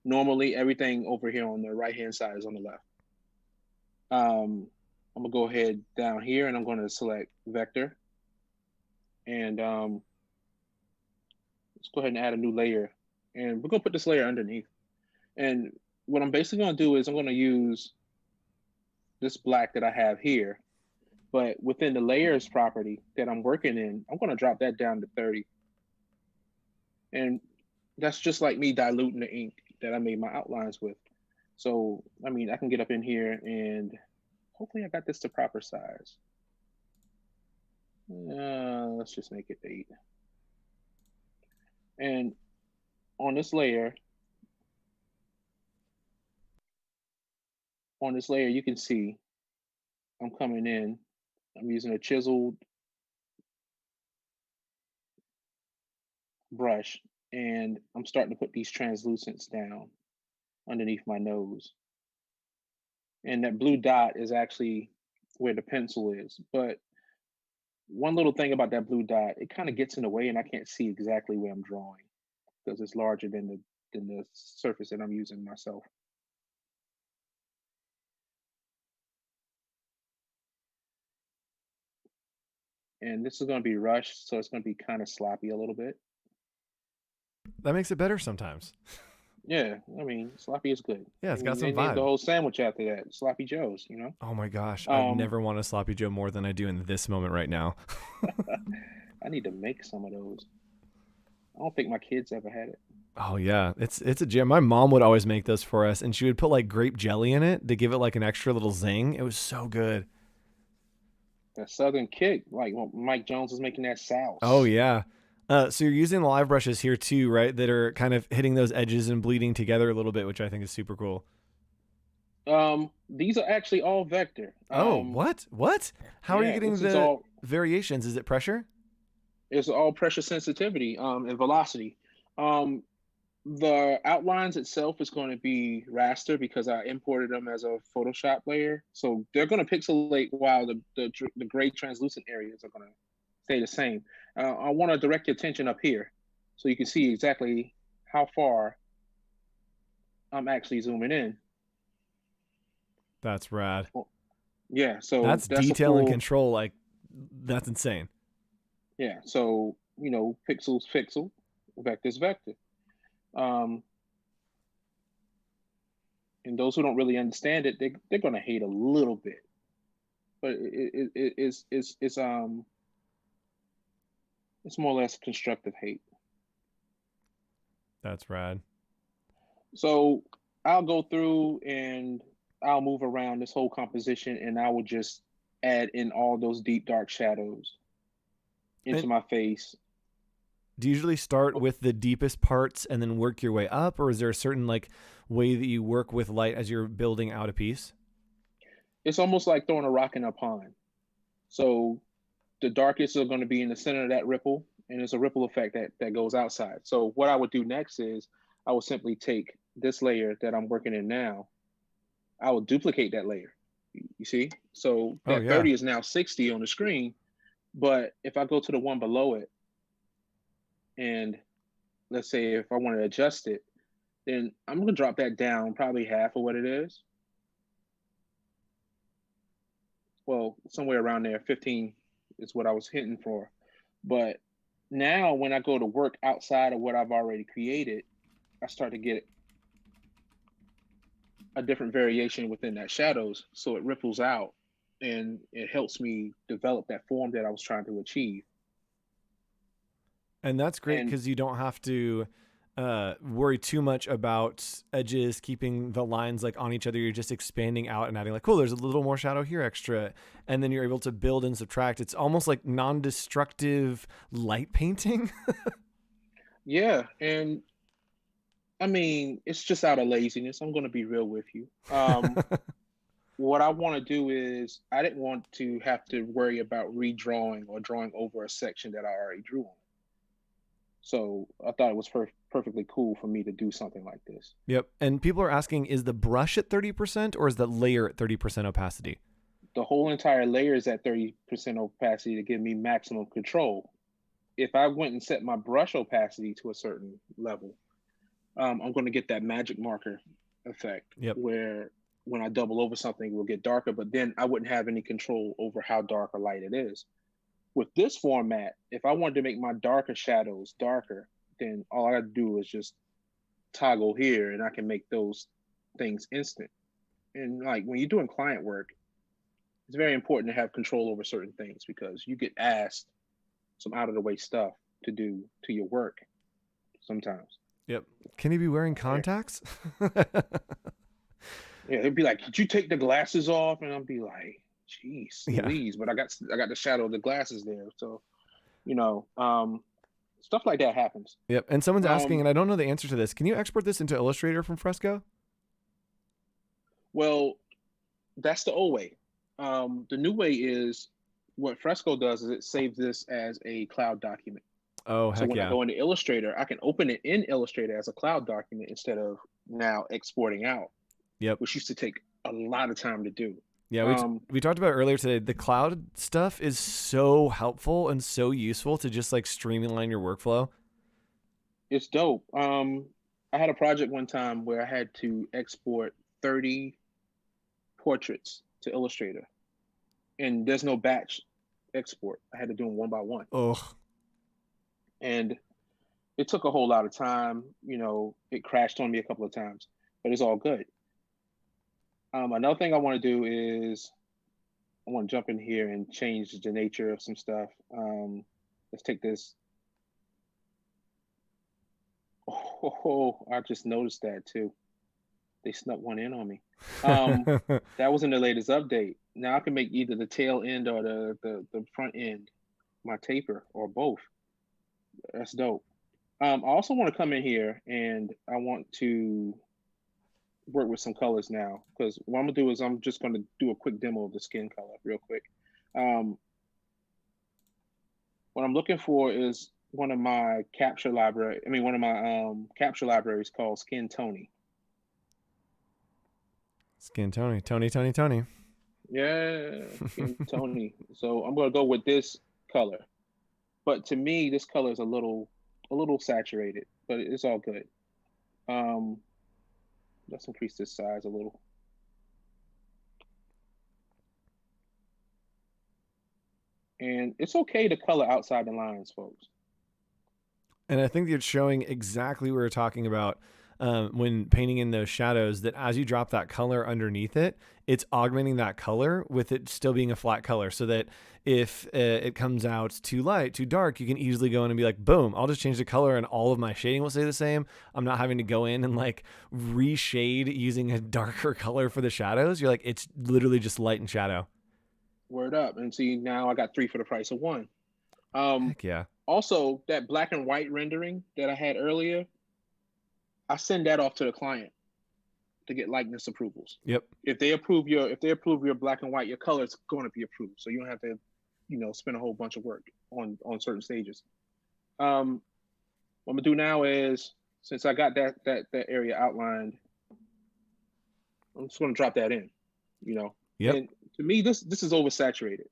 Normally, everything over here on the right-hand side is on the left. I'm gonna go ahead down here, and I'm gonna select vector. And let's go ahead and add a new layer. And we're gonna put this layer underneath. And what I'm basically gonna do is I'm gonna use this black that I have here, but within the layers property that I'm working in, I'm gonna drop that down to 30. And that's just like me diluting the ink that I made my outlines with. So, I mean, I can get up in here and hopefully I got this to proper size. Let's just make it 8. And on this layer, you can see I'm coming in. I'm using a chiseled brush, and I'm starting to put these translucents down underneath my nose. And that blue dot is actually where the pencil is. But one little thing about that blue dot, it kind of gets in the way and I can't see exactly where I'm drawing because it's larger than the surface that I'm using myself. And this is going to be rushed, so it's going to be kind of sloppy a little bit. That makes it better sometimes. Yeah, I mean, sloppy is good. Yeah, it's got some They vibe. named the whole sandwich after that, Sloppy Joe's, you know? Oh my gosh, I never want a Sloppy Joe more than I do in this moment right now. I need to make some of those. I don't think my kids ever had it. Oh yeah, it's a gem. My mom would always make those for us, and she would put like grape jelly in it to give it like an extra little zing. It was so good. That Southern kick, like when Mike Jones was making that sauce. Oh yeah. So you're using the live brushes here too, right? That are kind of hitting those edges and bleeding together a little bit, which I think is super cool. These are actually all vector. What? How are you getting the variations? Is it pressure? It's all pressure sensitivity and velocity. The outlines itself is going to be raster because I imported them as a Photoshop layer. So they're going to pixelate while the gray translucent areas are going to stay the same. I want to direct your attention up here so you can see exactly how far I'm actually zooming in. That's rad. Yeah, so that's detail and control. Like, that's insane. Yeah, so, you know, pixel's pixel, vector's vector. And those who don't really understand it, they're going to hate a little bit. But it's more or less constructive hate. That's rad. So I'll go through and I'll move around this whole composition and I will just add in all those deep, dark shadows into my face. Do you usually start with the deepest parts and then work your way up? Or is there a certain like way that you work with light as you're building out a piece? It's almost like throwing a rock in a pond. So the darkest are going to be in the center of that ripple, and it's a ripple effect that goes outside. So what I would do next is I will simply take this layer that I'm working in now. I will duplicate that layer. You see? So that 30 is now 60 on the screen. But if I go to the one below it, and let's say if I want to adjust it, then I'm going to drop that down probably half of what it is. Well, somewhere around there, 15 is what I was hitting for. But now when I go to work outside of what I've already created, I start to get a different variation within that shadows. So it ripples out and it helps me develop that form that I was trying to achieve. And that's great because you don't have to worry too much about edges, keeping the lines like on each other. You're just expanding out and adding like, cool, there's a little more shadow here extra. And then you're able to build and subtract. It's almost like non-destructive light painting. Yeah. And I mean, it's just out of laziness. I'm going to be real with you. what I want to do is I didn't want to have to worry about redrawing or drawing over a section that I already drew on. So I thought it was perfectly cool for me to do something like this. Yep. And people are asking, is the brush at 30% or is the layer at 30% opacity? The whole entire layer is at 30% opacity to give me maximum control. If I went and set my brush opacity to a certain level, I'm going to get that magic marker effect where when I double over something, it will get darker, but then I wouldn't have any control over how dark or light it is. With this format, if I wanted to make my darker shadows darker, then all I got to do is just toggle here and I can make those things instant. And like when you're doing client work, it's very important to have control over certain things because you get asked some out of the way stuff to do to your work sometimes. Yep. Can he be wearing contacts? Yeah, they'd be like, "Could you take the glasses off?" And I'll be like, "Jeez, Louise," but I got the shadow of the glasses there, so stuff like that happens. Yep. And someone's asking, and I don't know the answer to this. Can you export this into Illustrator from Fresco? Well, that's the old way. The new way is what Fresco does is it saves this as a cloud document. Oh, heck so when yeah. I go into Illustrator, I can open it in Illustrator as a cloud document instead of now exporting out. Yep. Which used to take a lot of time to do. Yeah, we talked about earlier today. The cloud stuff is so helpful and so useful to just like streamline your workflow. It's dope. I had a project one time where I had to export 30 portraits to Illustrator, and there's no batch export. I had to do them one by one. Oh. And it took a whole lot of time. It crashed on me a couple of times, but it's all good. Another thing I want to do is I want to jump in here and change the nature of some stuff. Let's take this. Oh, I just noticed that too. They snuck one in on me. That was in the latest update. Now I can make either the tail end or the front end my taper or both. That's dope. I also want to come in here and I want to work with some colors now, because what I'm gonna do is I'm just gonna do a quick demo of the skin color real quick. What I'm looking for is one of my capture libraries called Skin Tony. Skin Tony. Tony. Yeah, Skin Tony. So I'm gonna go with this color. But to me, this color is a little saturated, but it's all good. Let's increase this size a little. And it's okay to color outside the lines, folks. And I think it's showing exactly what we're talking about when painting in those shadows, that as you drop that color underneath it, it's augmenting that color with it still being a flat color, so that if it comes out too light, too dark, you can easily go in and be like, boom, I'll just change the color and all of my shading will stay the same. I'm not having to go in and like reshade using a darker color for the shadows. You're like, it's literally just light and shadow. Word up. And see, now I got 3 for the price of 1. Heck yeah. Also, that black and white rendering that I had earlier, I send that off to the client to get likeness approvals. Yep. If they approve your black and white, your color is going to be approved. So you don't have to, spend a whole bunch of work on certain stages. What I'm gonna do now is, since I got that area outlined, I'm just gonna drop that in. Yep. And to me, this is oversaturated.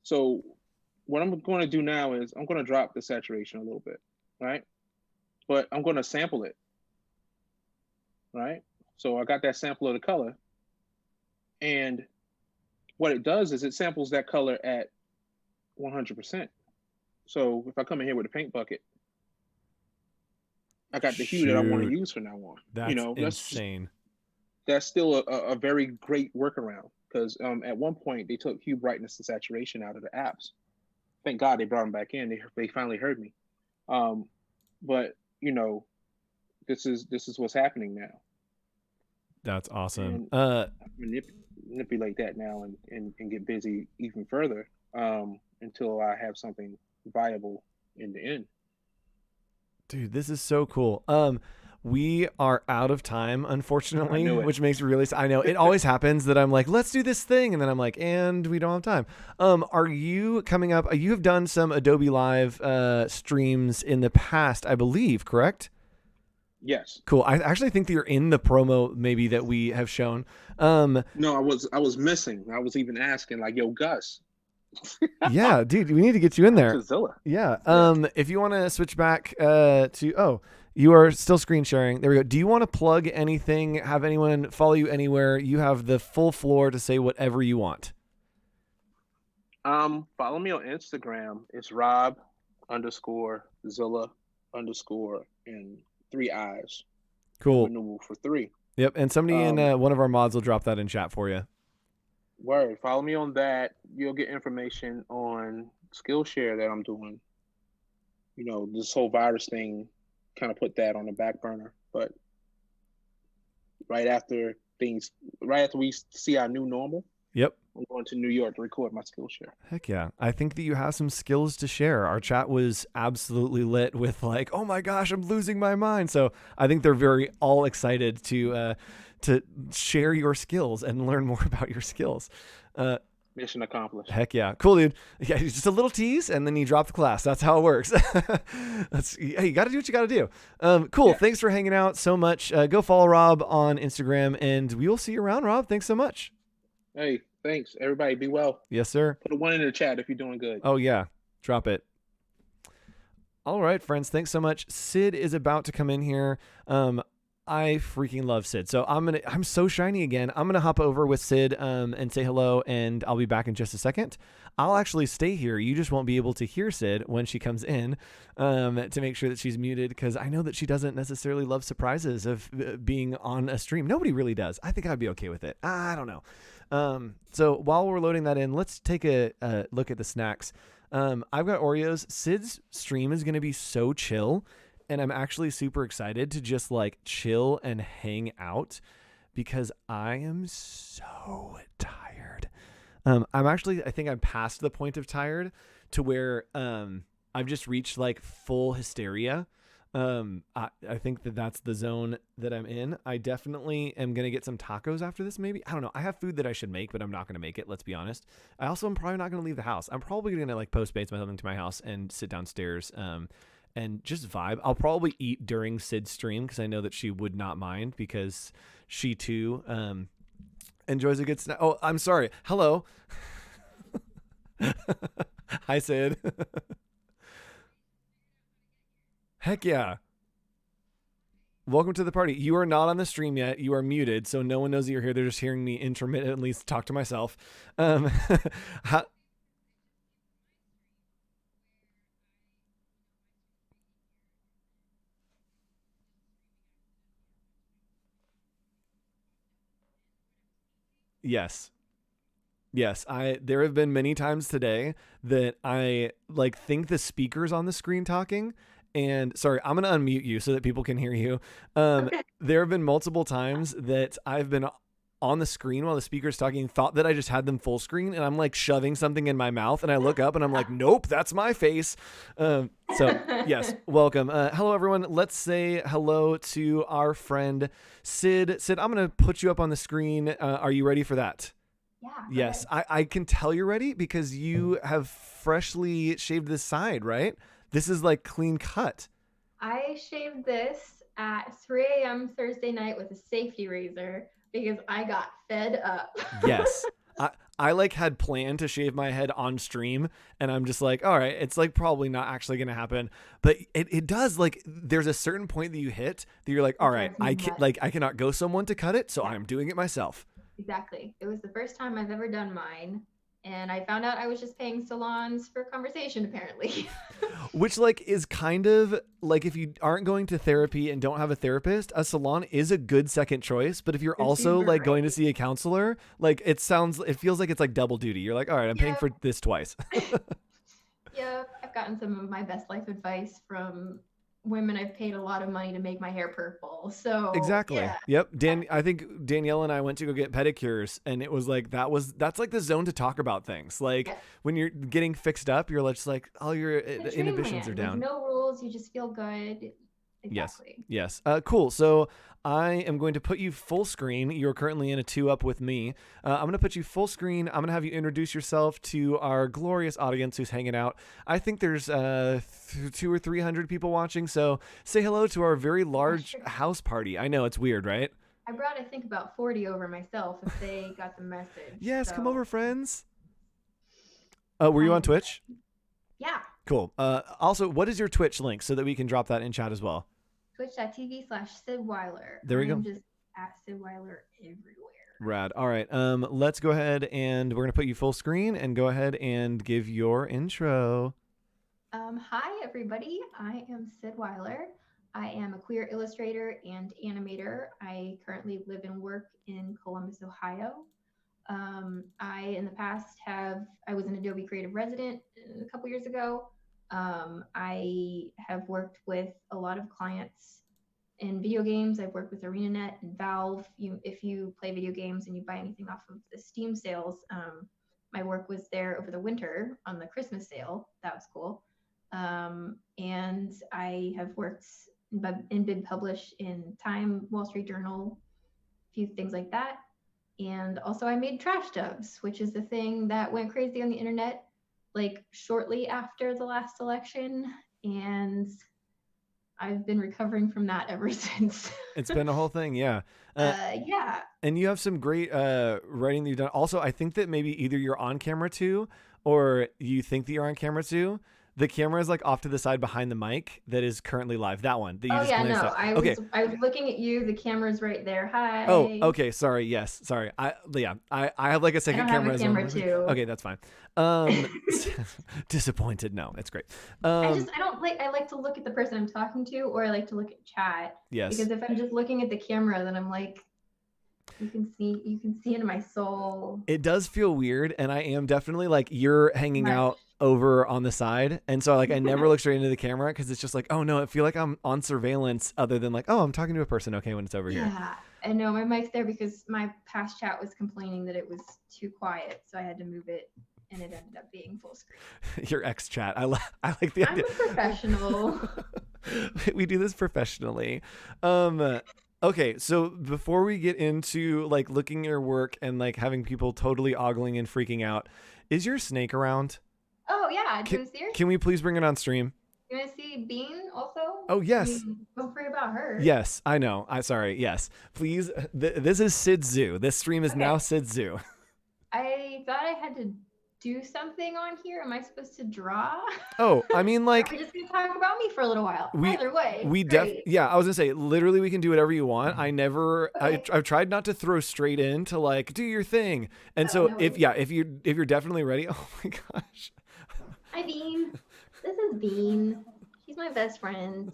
So what I'm going to do now is I'm going to drop the saturation a little bit, right? But I'm going to sample it, right? So I got that sample of the color, and what it does is it samples that color at 100%. So if I come in here with a paint bucket, I got the hue that I want to use from now on. That's insane. That's still a very great workaround, because at one point they took hue, brightness, and saturation out of the apps. Thank God they brought them back in. They finally heard me. But this is what's happening now. That's awesome. Manipulate that now and get busy even further until I have something viable in the end. Dude, this is so cool. we are out of time, unfortunately, knew it. which makes me really sad. I know it always happens that I'm like, let's do this thing. And then I'm like, and we don't have time. Are you coming up? You have done some Adobe Live streams in the past, I believe, correct? Yes. Cool. I actually think that you're in the promo maybe that we have shown. No, I was missing. I was even asking like, yo, Gus. Yeah, dude, we need to get you in there. Zilla. Yeah. If you want to switch back to you are still screen sharing. There we go. Do you want to plug anything? Have anyone follow you anywhere? You have the full floor to say whatever you want. Follow me on Instagram. It's Rob_Zilla_ and 3 eyes. Cool. Renewal for 3. Yep. And somebody in one of our mods will drop that in chat for you. Word. Follow me on that. You'll get information on Skillshare that I'm doing. You know, this whole virus thing kind of put that on the back burner. But right after we see our new normal, yep, I'm going to New York to record my Skillshare. Heck yeah. I think that you have some skills to share. Our chat was absolutely lit with like, oh my gosh, I'm losing my mind. So I think they're very all excited to share your skills and learn more about your skills. Mission accomplished. Heck yeah. Cool, dude. Yeah, just a little tease and then you drop the class. That's how it works. Hey, you got to do what you got to do. Cool. Yeah. Thanks for hanging out so much. Go follow Rob on Instagram and we will see you around, Rob. Thanks so much. Hey, thanks. Everybody be well. Yes, sir. Put a 1 in the chat if you're doing good. Oh, yeah. Drop it. All right, friends. Thanks so much. Sid is about to come in here. I freaking love Sid. So I'm so shiny again. I'm going to hop over with Sid and say hello, and I'll be back in just a second. I'll actually stay here. You just won't be able to hear Sid when she comes in to make sure that she's muted, because I know that she doesn't necessarily love surprises of being on a stream. Nobody really does. I think I'd be okay with it. I don't know. So while we're loading that in, let's take a look at the snacks. I've got Oreos. Sid's stream is going to be so chill. And I'm actually super excited to just like chill and hang out because I am so tired. I think I'm past the point of tired to where I've just reached like full hysteria. I think that's the zone that I'm in. I definitely am going to get some tacos after this, maybe. I don't know. I have food that I should make, but I'm not going to make it. Let's be honest. I also am probably not going to leave the house. I'm probably going to like Postmates something to my house and sit downstairs. And just vibe. I'll probably eat during Sid's stream because I know that she would not mind because she too enjoys a good snack. Oh, I'm sorry. Hello. Hi, Sid. Heck yeah. Welcome to the party. You are not on the stream yet. You are muted, so no one knows that you're here. They're just hearing me intermittently talk to myself. Yes. There have been many times today that I like think the speaker's on the screen talking, and sorry, I'm going to unmute you so that people can hear you. Okay. There have been multiple times that I've been on the screen while the speaker's talking, thought that I just had them full screen, and I'm like shoving something in my mouth, and I look up and I'm like, nope, that's my face. So yes, welcome. Hello everyone. Let's say hello to our friend Sid. Sid, I'm going to put you up on the screen. Are you ready for that? Yeah. Yes. I can tell you're ready because you have freshly shaved this side, right? This is like clean cut. I shaved this at 3 a.m. Thursday night with a safety razor because I got fed up. Yes. I like had planned to shave my head on stream, and I'm just like, all right, it's like probably not actually going to happen, but it does. Like there's a certain point that you hit that you're like, all right, I cannot go someone to cut it. So I'm doing it myself. Exactly. It was the first time I've ever done mine. And I found out I was just paying salons for conversation, apparently. Which like is kind of like if you aren't going to therapy and don't have a therapist, a salon is a good second choice. But if you're also like going to see a counselor, like it feels like it's like double duty. You're like, all right, I'm paying for this twice. Yep. I've gotten some of my best life advice from women I've paid a lot of money to make my hair purple. So exactly. Yeah. Yep. I think Danielle and I went to go get pedicures, and it was like that's like the zone to talk about things. Like when you're getting fixed up, you're just like all your inhibitions are down. There's no rules. You just feel good. Exactly. Yes. Cool. So I am going to put you full screen. You're currently in a 2-up with me. I'm going to put you full screen. I'm going to have you introduce yourself to our glorious audience who's hanging out. I think there's 200 or 300 people watching. So say hello to our very large house party. I know it's weird, right? I brought, I think, about 40 over myself if they got the message. Yes, so. come over, friends. Were you on Twitch? Yeah. Cool. Also, what is your Twitch link so that we can drop that in chat as well? Twitch.tv/Syd Weiler. There we go. I'm just at Syd Weiler everywhere. Rad. All right. Let's go ahead and we're going to put you full screen and go ahead and give your intro. Hi, everybody. I am Syd Weiler. I am a queer illustrator and animator. I currently live and work in Columbus, Ohio. I, in the past, I was an Adobe Creative Resident a couple years ago. I have worked with a lot of clients in video games. I've worked with ArenaNet and Valve. If you play video games and you buy anything off of the Steam sales, my work was there over the winter on the Christmas sale. That was cool. And I have worked and been published in Time, Wall Street Journal, a few things like that. And also I made trash dubs, which is the thing that went crazy on the internet like shortly after the last election. And I've been recovering from that ever since. It's been a whole thing. Yeah. Yeah. And you have some great writing that you've done. Also, I think that maybe either you're on camera too, or you think that you're on camera too. The camera is like off to the side behind the mic that is currently live. That one. That you just glanced at. I was looking at you. The camera's right there. Hi. Oh, okay. Sorry. Yes. Sorry. I have like a second camera. I have a camera too. Okay, that's fine. Disappointed. No, it's great. I like to look at the person I'm talking to, or I like to look at chat. Yes. Because if I'm just looking at the camera, then I'm like, you can see into my soul. It does feel weird, and I am definitely like you're hanging out over on the side, and so like I never look straight into the camera because it's just like, oh no, I feel like I'm on surveillance other than like, oh, I'm talking to a person. Okay, when it's over here. Yeah, I know my mic's there because my past chat was complaining that it was too quiet, so I had to move it, and it ended up being full screen. Your ex chat. I like the idea. I'm a professional. We do this professionally. Okay, so before we get into like looking at your work and like having people totally ogling and freaking out, is your snake around? Oh yeah, can we please bring it on stream? You want to see Bean also? Oh yes. Don't forget about her. Yes, I know. Sorry. Yes, please. This is Sid Zoo. This stream is now Sid Zoo. I thought I had to do something on here. Am I supposed to draw? Oh, I mean, like, we're just gonna talk about me for a little while. Either way, yeah. I was gonna say, literally, we can do whatever you want. I've tried not to throw straight in to like do your thing. And if you're definitely ready. Oh my gosh. Hi, Bean. This is Bean. She's my best friend.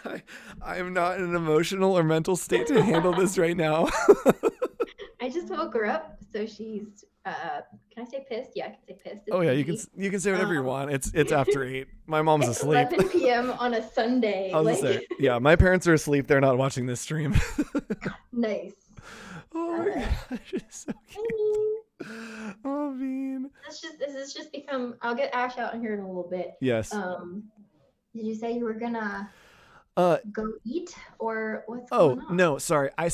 I am not in an emotional or mental state to handle this right now. I just woke her up, so she's. Can I say pissed? Yeah, I can say pissed. Oh yeah, you can say whatever you want. It's after 8. My mom's asleep. 11 p.m. on a Sunday. Yeah, my parents are asleep. They're not watching this stream. Nice. Oh my gosh, it's so cute. Oh, Bean. This has just become. I'll get Ash out in here in a little bit. Yes. Did you say you were gonna go eat, or what's going on? No, sorry. I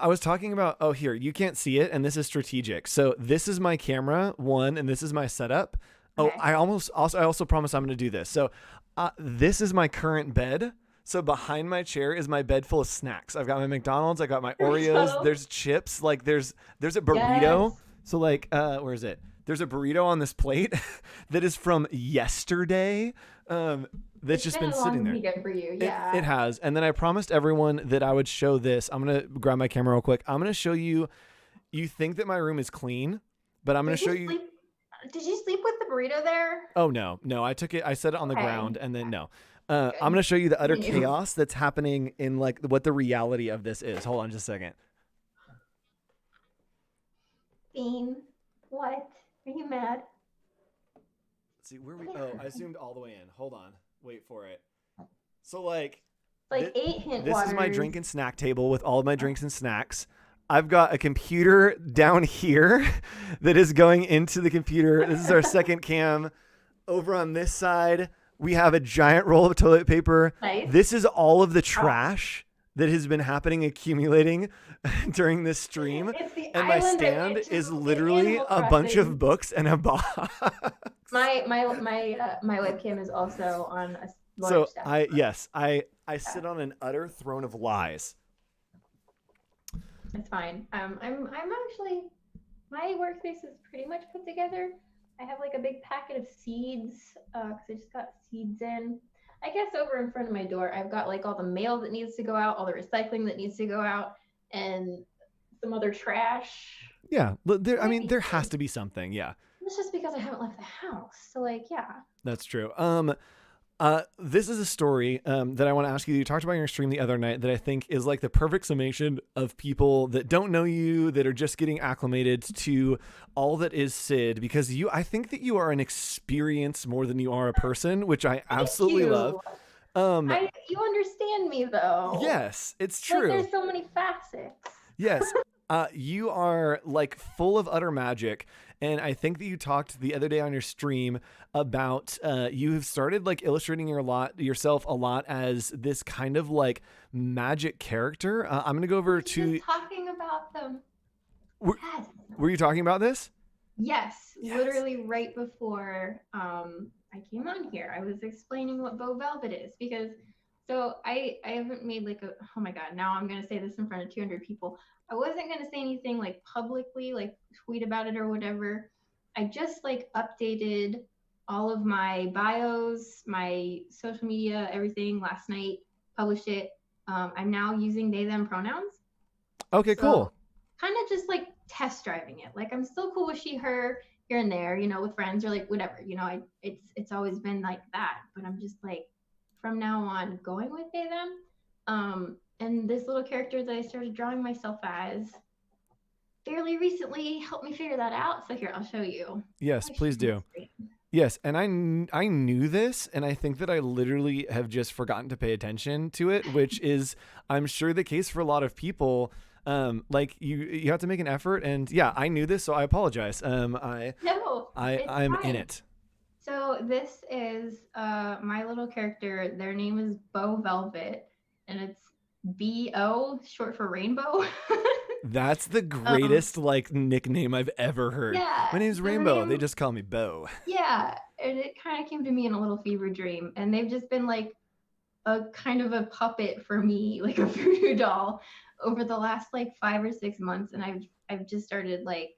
was talking about. Oh, here, you can't see it, and this is strategic. So this is my camera one, and this is my setup. Okay. Oh, I also promise I'm going to do this. So this is my current bed. So behind my chair is my bed full of snacks. I've got my McDonald's. I got my Oreos. There's chips. Like there's a burrito. Yes. So like, where is it? There's a burrito on this plate that is from yesterday. That's just been sitting there. Weekend for you. Yeah. It has. And then I promised everyone that I would show this. I'm going to grab my camera real quick. I'm going to show you. You think that my room is clean, but I'm going to show you. Did you sleep with the burrito there? Oh, no. I took it. I set it on the ground and then no. I'm going to show you the utter chaos that's happening in like what the reality of this is. Hold on just a second. Bean, what? Are you mad? Let's see, where we? Oh, I zoomed all the way in. Hold on. Wait for it. So like 8 hint This waters. is my drink and snack table with all of my drinks and snacks. I've got a computer down here that is going into the computer. This is our second cam. Over on this side, We have a giant roll of toilet paper. Nice. This is all of the trash that has been accumulating during this stream. And my stand is literally a bunch of books and a box. My webcam is also on a large So stack. I sit on an utter throne of lies. It's fine. I'm actually, my workspace is pretty much put together. I have like a big packet of seeds because I just got seeds in. I guess over in front of my door, I've got like all the mail that needs to go out, all the recycling that needs to go out, and some other trash. Yeah, there has to be something. Yeah, It's just because I haven't left the house. So like, yeah. that's true. This is a story that I want to ask you. You talked about in your stream the other night that I think is like the perfect summation of people that don't know you, that are just getting acclimated to all that is Syd, because I think that you are an experience more than you are a person, which I absolutely love. You understand me though. Yes, it's true. Like, there's so many facets. Yes. You are like full of utter magic. And I think that you talked the other day on your stream about you have started like illustrating yourself a lot as this kind of like magic character. I'm going to go over to... Talking about them. Were you talking about this? Yes, literally right before I came on here. I was explaining what Bow Velvet is because... So I haven't made like oh my God, now I'm going to say this in front of 200 people. I wasn't going to say anything like publicly, like tweet about it or whatever. I just like updated all of my bios, my social media, everything last night, published it. I'm now using they, them pronouns. Okay, cool. Kind of just like test driving it. Like I'm still cool with she, her here and there, you know, with friends or like whatever, you know, it's always been like that, but I'm just like, from now on going with they, them. And this little character that I started drawing myself as fairly recently helped me figure that out. So here, I'll show you. Yes, please do. Yes, and I knew this, and I think that I literally have just forgotten to pay attention to it, which is, I'm sure, the case for a lot of people. Like you have to make an effort, and yeah, I knew this, so I apologize. I'm in it. So this is my little character. Their name is Bow Velvet, and it's B-O, short for rainbow. That's the greatest like nickname I've ever heard. Yeah, my name's Rainbow. They just call me Bo. Yeah, and it kind of came to me in a little fever dream, and they've just been like a kind of a puppet for me, like a voodoo doll, over the last like 5 or 6 months, and I've just started like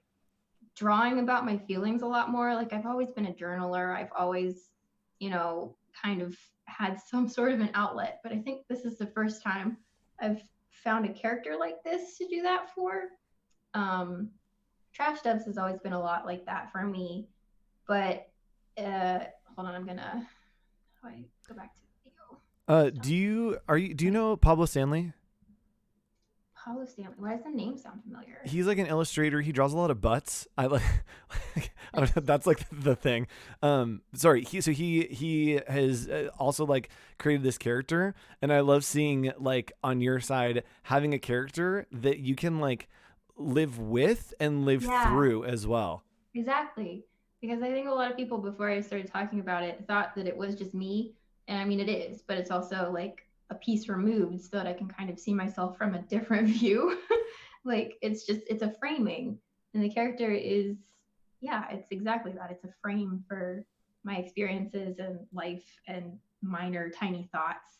drawing about my feelings a lot more. Like I've always been a journaler. I've always, you know, kind of had some sort of an outlet, but I think this is the first time I've found a character like this to do that for. Trash Dubs has always been a lot like that for me, but hold on, how do I go back to the video? Do you know Pablo Stanley? Pablo Stanley. Why does the name sound familiar? He's like an illustrator. He draws a lot of butts. I don't know. That's like the thing. Sorry. He has also like created this character, and I love seeing like on your side having a character that you can like live with and live through as well. Exactly. Because I think a lot of people before I started talking about it thought that it was just me, and I mean it is, but it's also like a piece removed so that I can kind of see myself from a different view. Like it's a framing, and the character is, it's exactly that. It's a frame for my experiences and life and minor tiny thoughts.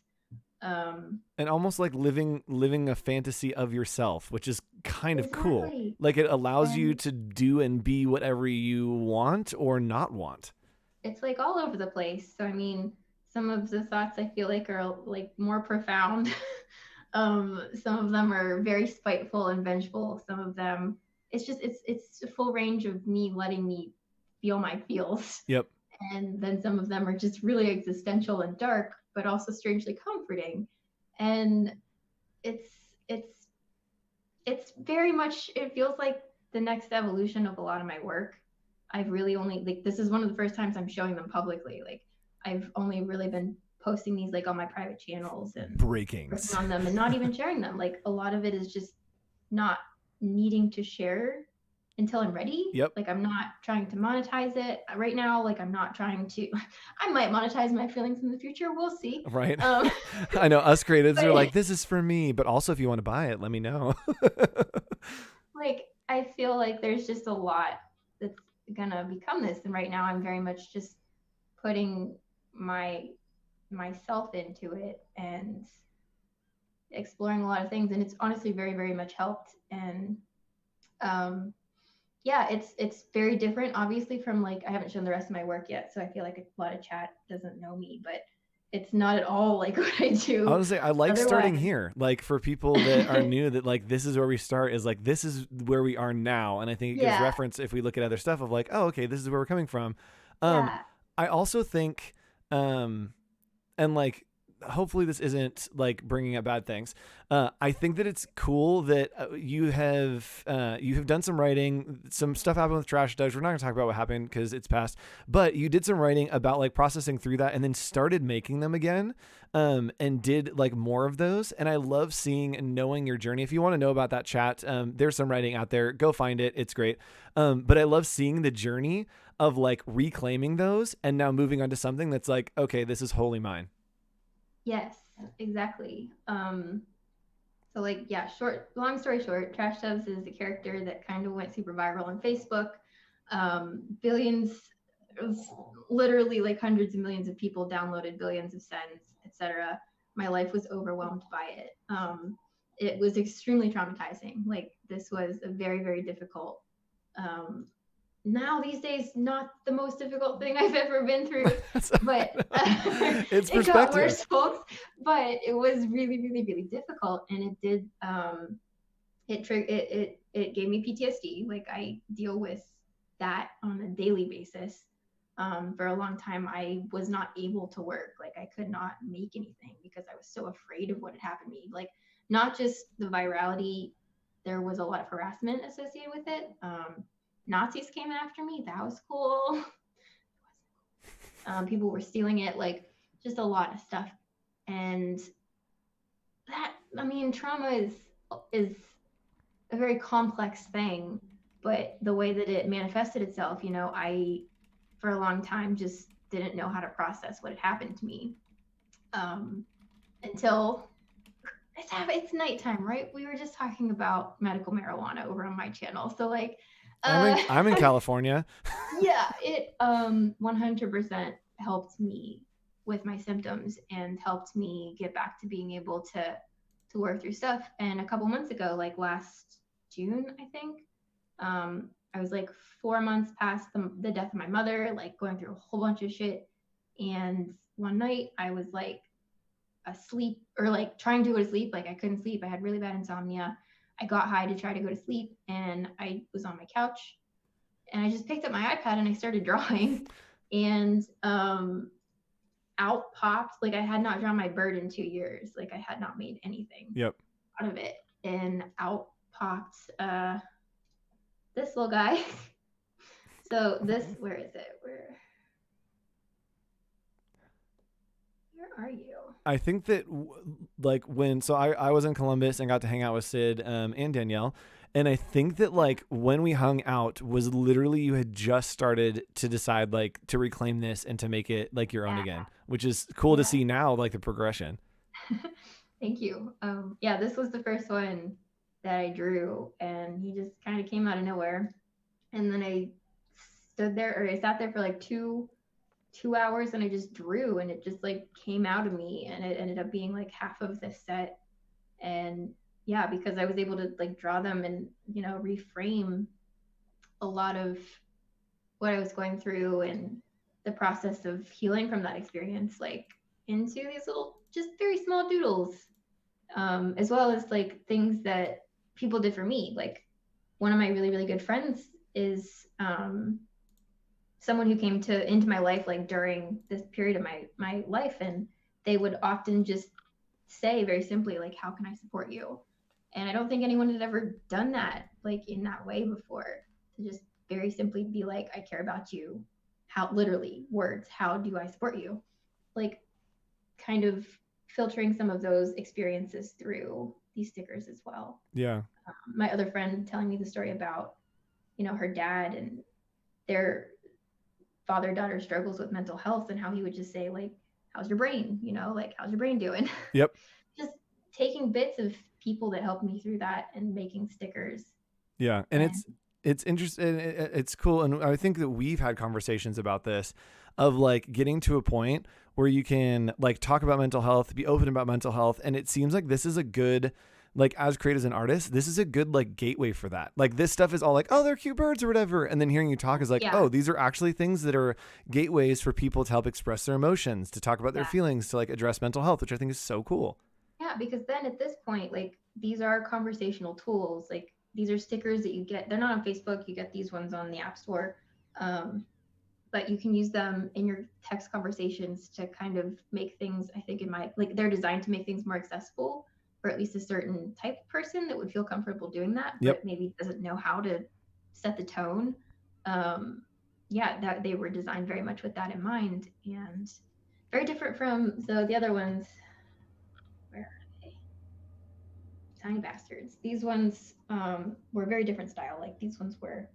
And almost like living a fantasy of yourself, which is kind of cool. Like it allows you to do and be whatever you want or not want. It's like all over the place. So I mean, some of the thoughts I feel like are like more profound. Some of them are very spiteful and vengeful. Some of them, it's a full range of me letting me feel my feels. Yep. And then some of them are just really existential and dark, but also strangely comforting. And it's very much, it feels like the next evolution of a lot of my work. I've really only, like, this is one of the first times I'm showing them publicly. Like, I've only really been posting these like on my private channels and breakings on them and not even sharing them. Like a lot of it is just not needing to share until I'm ready. Yep. Like I'm not trying to monetize it right now. Like I'm not trying to, I might monetize my feelings in the future. We'll see. Right. I know us creatives are like, this is for me, but also if you want to buy it, let me know. Like, I feel like there's just a lot that's gonna become this. And right now I'm very much just putting myself into it and exploring a lot of things. And it's honestly very, very much helped. And yeah, it's very different, obviously, from like, I haven't shown the rest of my work yet, so I feel like a lot of chat doesn't know me, but it's not at all like what I do. Honestly, I like starting here. Like for people that are new, that like this is where we start, is like this is where we are now, and I think it gives reference if we look at other stuff of like, oh, okay, this is where we're coming from. I also think, and like, hopefully this isn't like bringing up bad things. I think that it's cool that you have done some writing. Some stuff happened with Trash Dogs. We're not gonna talk about what happened because it's past, but you did some writing about like processing through that and then started making them again, and did like more of those. And I love seeing and knowing your journey. If you want to know about that, chat, there's some writing out there. Go find it. It's great. But I love seeing the journey of like reclaiming those and now moving on to something that's like, okay, this is wholly mine. Yes, exactly. So like, yeah, long story short, Trash Dubs is the character that kind of went super viral on Facebook. Billions, literally like hundreds of millions of people downloaded, billions of sends, etc. My life was overwhelmed by it. It was extremely traumatizing. Like this was a very, very difficult, now these days, not the most difficult thing I've ever been through, but it's it got worse, folks. But it was really, really, really difficult, and it did. It gave me PTSD. Like I deal with that on a daily basis. For a long time, I was not able to work. Like I could not make anything because I was so afraid of what had happened to me. Like not just the virality, there was a lot of harassment associated with it. Nazis came after me. That was cool. People were stealing it, like just a lot of stuff. And that, I mean, trauma is a very complex thing, but the way that it manifested itself, you know, I, for a long time, just didn't know how to process what had happened to me. Until it's nighttime, right? We were just talking about medical marijuana over on my channel. So like, I'm in California. Yeah, it 100% helped me with my symptoms and helped me get back to being able to work through stuff. And a couple months ago, like last June, I think, I was like 4 months past the death of my mother, like going through a whole bunch of shit. And one night I was like asleep, or like trying to go to sleep. Like I couldn't sleep. I had really bad insomnia. I got high to try to go to sleep, and I was on my couch and I just picked up my iPad and I started drawing, and out popped, like I had not drawn my bird in 2 years. Like I had not made anything out of it. And out popped this little guy. So this, where is it? Where are you? I think that like so I was in Columbus and got to hang out with Sid and Danielle. And I think that like when we hung out was literally you had just started to decide like to reclaim this and to make it like your own again, which is cool to see now, like the progression. Thank you. Yeah, this was the first one that I drew, and he just kind of came out of nowhere. And then I sat there for like two hours, and I just drew, and it just like came out of me, and it ended up being like half of this set. And yeah, because I was able to like draw them and, you know, reframe a lot of what I was going through and the process of healing from that experience, like into these little, just very small doodles, as well as like things that people did for me. Like one of my really, really good friends is someone who came into my life like during this period of my life, and they would often just say very simply, like, how can I support you? And I don't think anyone had ever done that like in that way before, to just very simply be like, I care about you. How, literally words, how do I support you? Like kind of filtering some of those experiences through these stickers as well. Yeah. My other friend telling me the story about you know, her dad and their father-daughter struggles with mental health, and how he would just say, like, how's your brain? You know, like, how's your brain doing? Yep. Just taking bits of people that helped me through that and making stickers. Yeah. And it's interesting. It's cool. And I think that we've had conversations about this, of like getting to a point where you can like talk about mental health, be open about mental health. And it seems like this is a good, like, as creators and artists, this is a good like gateway for that. Like, this stuff is all like, oh, they're cute birds or whatever. And then hearing you talk is like, oh, these are actually things that are gateways for people to help express their emotions, to talk about their feelings, to like address mental health, which I think is so cool. Yeah, because then at this point, like, these are conversational tools. Like, these are stickers that you get. They're not on Facebook. You get these ones on the App Store. But you can use them in your text conversations to kind of make things, I think, they're designed to make things more accessible, or at least a certain type of person that would feel comfortable doing that, but maybe doesn't know how to set the tone. That they were designed very much with that in mind, and very different from the other ones. Where are they? Tiny bastards. These ones were very different style. Like, these ones were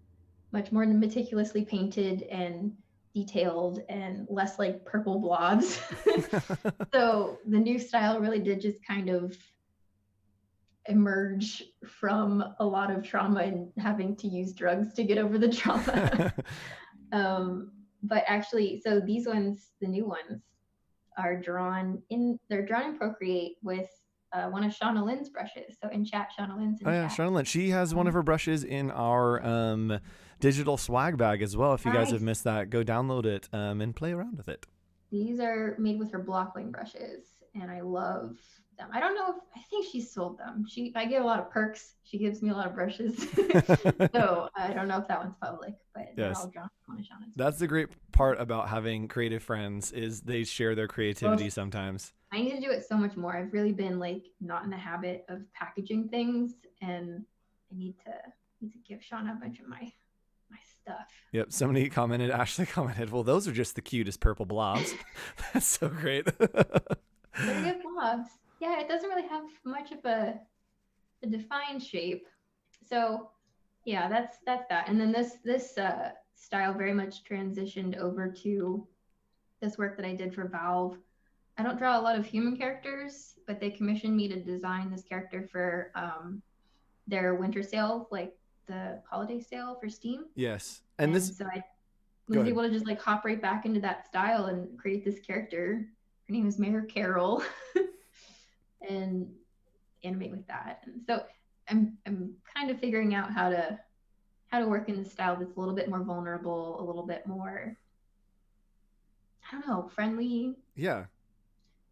much more meticulously painted and detailed and less like purple blobs. So the new style really did just kind of emerge from a lot of trauma and having to use drugs to get over the trauma. But actually, so these ones, the new ones, are drawn in Procreate with one of Shauna Lynn's brushes. So in chat, Shauna Lynn's in chat. Shauna Lynn. She has one of her brushes in our digital swag bag as well. If you guys have missed that, go download it and play around with it. These are made with her Blockling brushes, and I love them. I don't know I think she sold them. I get a lot of perks. She gives me a lot of brushes. So I don't know if that one's public, but they're all drawn on Shauna's. That's the great part about having creative friends, is they share their creativity sometimes. I need to do it so much more. I've really been like not in the habit of packaging things, and I need to give Shauna a bunch of my stuff. Yep. Ashley commented, well, those are just the cutest purple blobs. That's so great. They're good blobs. Yeah, it doesn't really have much of a defined shape. So yeah, that's that. And then this style very much transitioned over to this work that I did for Valve. I don't draw a lot of human characters, but they commissioned me to design this character for their winter sale, like the holiday sale for Steam. Yes. So I was able to just like hop right back into that style and create this character. Her name is Mayor Carol. And animate with that. And so I'm kind of figuring out how to work in the style that's a little bit more vulnerable, a little bit more, I don't know, friendly. Yeah.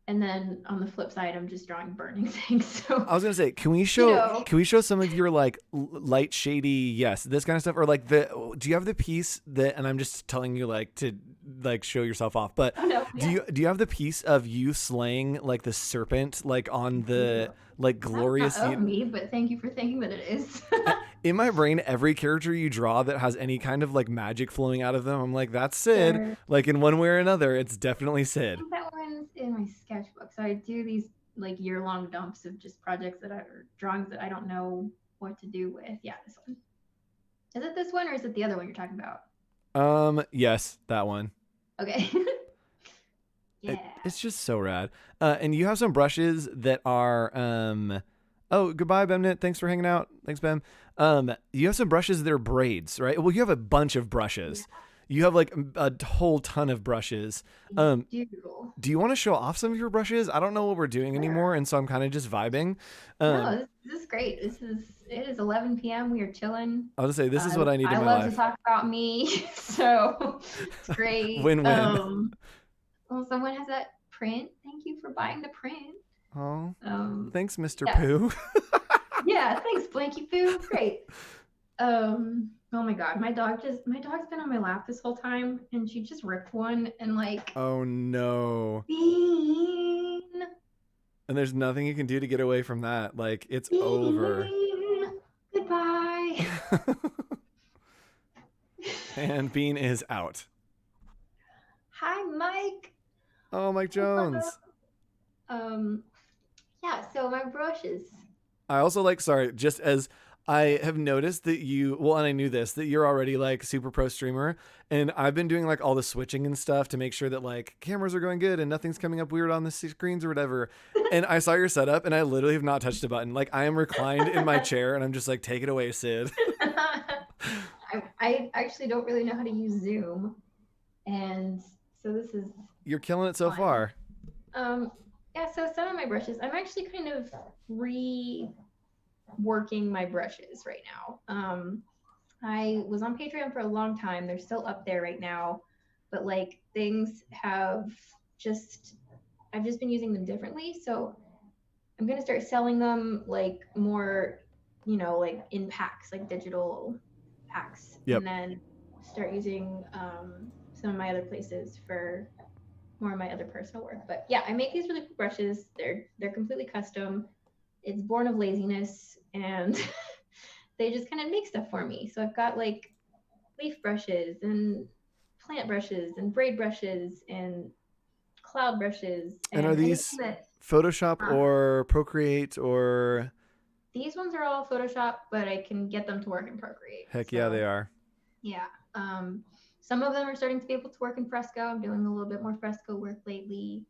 And then on the flip side, I'm just drawing burning things. So I was gonna say, can we show some of your like light shady, this kind of stuff, or like do you have the piece that? And I'm just telling you like to like show yourself off, but do you have the piece of you slaying like the serpent like on the like glorious? That's not of me, but thank you for thinking that it is. In my brain, every character you draw that has any kind of like magic flowing out of them, I'm like, that's Sid. Sure. Like in one way or another, it's definitely Sid. I think that one's in my sketchbook. So I do these like year-long dumps of just projects or drawings that I don't know what to do with. Yeah, this one. Is it this one or is it the other one you're talking about? Yes, that one. Okay. Yeah. It's just so rad. And you have some brushes that are oh, goodbye, Bemnit. Thanks for hanging out. Thanks, Bem. You have some brushes that are braids, right? Well, you have a bunch of brushes. Yeah. You have like a whole ton of brushes. Do you want to show off some of your brushes? I don't know what we're doing anymore, and so I'm kind of just vibing. No, this is great. It is 11 p.m. We are chilling. I was gonna say, this is what I need in my life. I love to talk about me, so it's great. Win-win. Well, someone has that print. Thank you for buying the print. Oh, thanks, Mr. Pooh. Yeah, thanks, Blanky Pooh. Great. Oh my God, my dog's been on my lap this whole time, and she just ripped one and like. Oh no. Bean. And there's nothing you can do to get away from that. Like it's over. Goodbye. And Bean is out. Hi, Mike. Oh, Mike Jones. Yeah, so my brushes. I also like, sorry, just as I have noticed that and I knew this, that you're already like super pro streamer, and I've been doing like all the switching and stuff to make sure that like cameras are going good and nothing's coming up weird on the screens or whatever. And I saw your setup and I literally have not touched a button. Like I am reclined in my chair and I'm just like, take it away, Sid. I actually don't really know how to use Zoom. And so this is... You're killing it so far. Yeah, so some of my brushes, I'm actually kind of reworking my brushes right now. I was on Patreon for a long time. They're still up there right now, but like things have I've just been using them differently. So I'm going to start selling them like more, like in packs, like digital packs. Yep. And then start using some of my other places for more of my other personal work. But yeah, I make these really cool brushes. They're completely custom. It's born of laziness, and they just kind of make stuff for me. So I've got like leaf brushes and plant brushes and braid brushes and cloud brushes. And are these Photoshop or Procreate or? These ones are all Photoshop, but I can get them to work in Procreate. Heck yeah, they are. Yeah. Some of them are starting to be able to work in Fresco. I'm doing a little bit more Fresco work lately.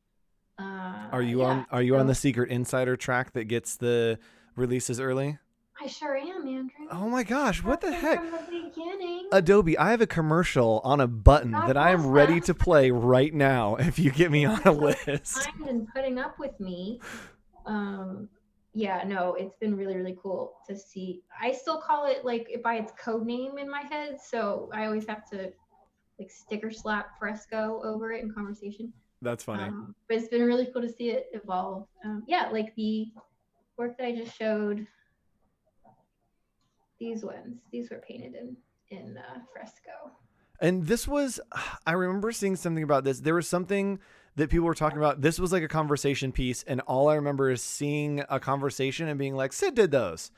Are you on the secret insider track that gets the releases early? I sure am, Andrew. Oh my gosh, what the heck? From the beginning. Adobe, I have a commercial on a button that I am ready to play right now if you get me on a list. And putting up with me. Yeah, no, it's been really, really cool to see. I still call it like by its code name in my head, so I always have to like sticker slap Fresco over it in conversation. That's funny. But it's been really cool to see it evolve. Yeah, like the work that I just showed, these were painted in Fresco. And this was, I remember seeing something about this. There was something that people were talking about. This was like a conversation piece, and all I remember is seeing a conversation and being like, Sid did those.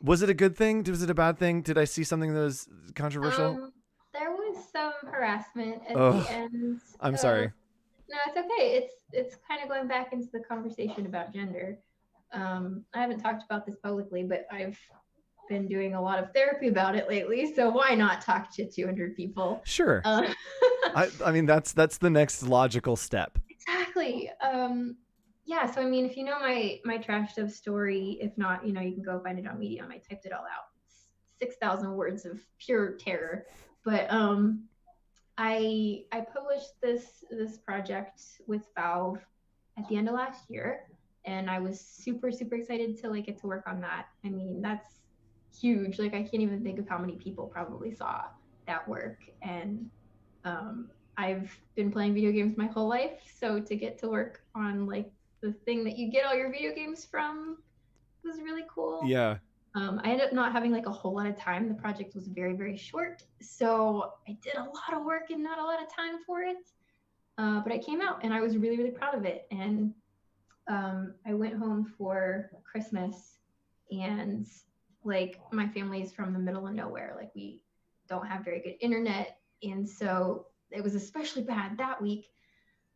Was it a good thing? Was it a bad thing? Did I see something that was controversial? There was some harassment at the end. I'm sorry. No, it's okay. It's kind of going back into the conversation about gender. I haven't talked about this publicly, but I've been doing a lot of therapy about it lately. So why not talk to 200 people? Sure. I mean, that's the next logical step. Exactly. Yeah. So I mean, if you know my trash stove story, if not, you can go find it on Medium. I typed it all out. It's 6,000 words of pure terror. But I published this project with Valve at the end of last year, and I was super, super excited to like get to work on that. I mean, that's huge. Like I can't even think of how many people probably saw that work. And I've been playing video games my whole life, so to get to work on like the thing that you get all your video games from was really cool. Yeah. I ended up not having like a whole lot of time. The project was very, very short. So I did a lot of work and not a lot of time for it. But I came out and I was really, really proud of it. And I went home for Christmas, and like my family's from the middle of nowhere. Like we don't have very good internet. And so it was especially bad that week.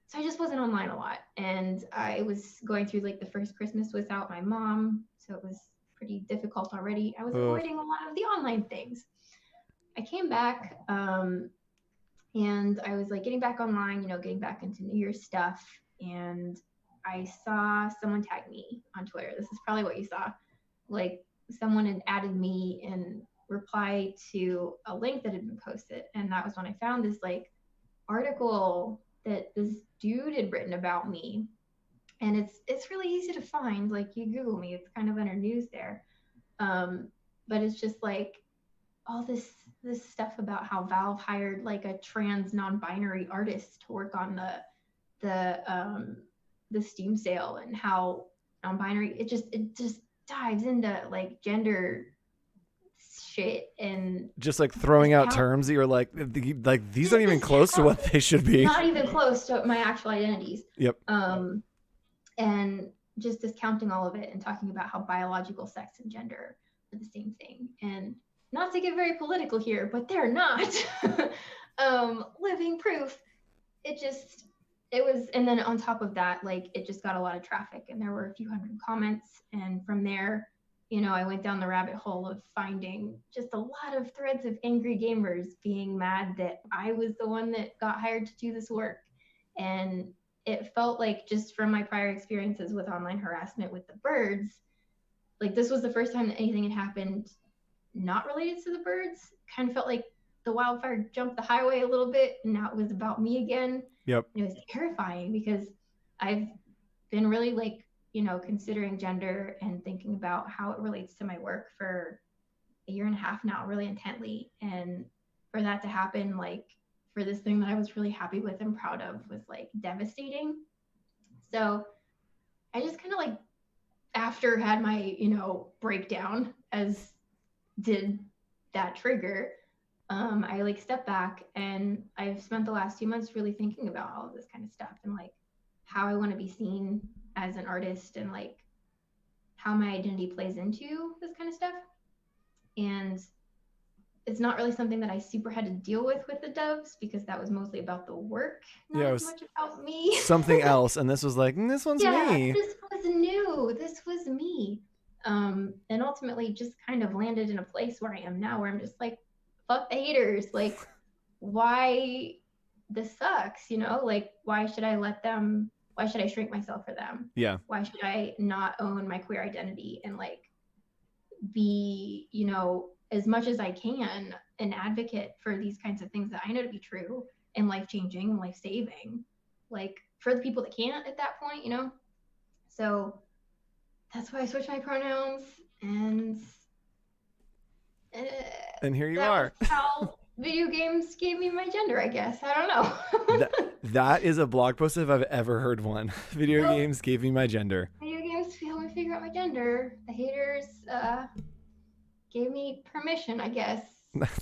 So I just wasn't online a lot. And I was going through like the first Christmas without my mom. So it was pretty difficult already. I was avoiding a lot of the online things. I came back and I was like getting back online, getting back into New Year's stuff. And I saw someone tag me on Twitter. This is probably what you saw. Like someone had added me in reply to a link that had been posted. And that was when I found this like article that this dude had written about me. And it's really easy to find. Like you Google me, it's kind of under news there. But it's just like all this stuff about how Valve hired like a trans non-binary artist to work on the Steam sale, and how non-binary it just dives into like gender shit and just like throwing out terms that you're like these aren't even close to what they should be. Not even close to my actual identities. Yep. And just discounting all of it and talking about how biological sex and gender are the same thing. And not to get very political here, but they're not. Living proof. It was, and then on top of that, like it just got a lot of traffic, and there were a few hundred comments. And from there, I went down the rabbit hole of finding just a lot of threads of angry gamers being mad that I was the one that got hired to do this work. And it felt like, just from my prior experiences with online harassment with the birds, like this was the first time that anything had happened not related to the birds. Kind of felt like the wildfire jumped the highway a little bit, and now it was about me again. Yep. And it was terrifying because I've been really like, considering gender and thinking about how it relates to my work for a year and a half now, really intently. And for that to happen, like for this thing that I was really happy with and proud of, was like devastating. So I just kind of like, after had my, breakdown, as did that trigger, I like stepped back, and I've spent the last 2 months really thinking about all of this kind of stuff and like how I want to be seen as an artist, and like how my identity plays into this kind of stuff. And it's not really something that I super had to deal with the doves, because that was mostly about the work, not Yeah, it as was much about me. something else, and this was like, this one's me. This was new. This was me. And ultimately just kind of landed in a place where I am now, where I'm just like, fuck the haters. Like, why this sucks, like, why should I shrink myself for them? Yeah. Why should I not own my queer identity and like be, as much as I can, an advocate for these kinds of things that I know to be true and life-changing and life-saving, like for the people that can't at that point, So that's why I switched my pronouns, and here you that are. was how video games gave me my gender, I guess. I don't know. That is a blog post if I've ever heard one. Video games gave me my gender. Video games helped me figure out my gender. The haters gave me permission, I guess,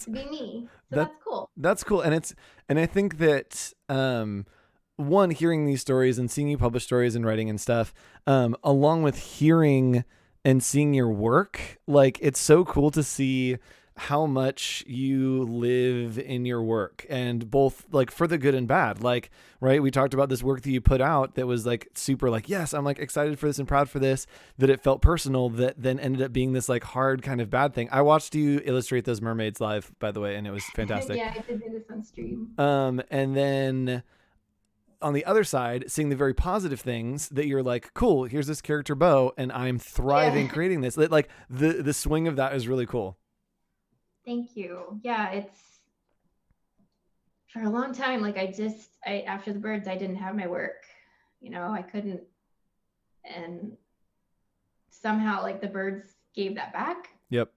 to be me. So that's cool. That's cool. And I think that one, hearing these stories and seeing you publish stories and writing and stuff, along with hearing and seeing your work, like it's so cool to see how much you live in your work, and both like for the good and bad. Like, right, we talked about this work that you put out that was like super like, yes, I'm like excited for this and proud for this, that it felt personal, that then ended up being this like hard kind of bad thing. I watched you illustrate those mermaids live, by the way, and it was fantastic. Yeah, I did do this on stream. And then on the other side, seeing the very positive things that you're like, cool, here's this character Bo, and I'm thriving creating this. Like the swing of that is really cool. Thank you. Yeah, it's for a long time, like I after the birds, I didn't have my work, I couldn't, and somehow like the birds gave that back. Yep.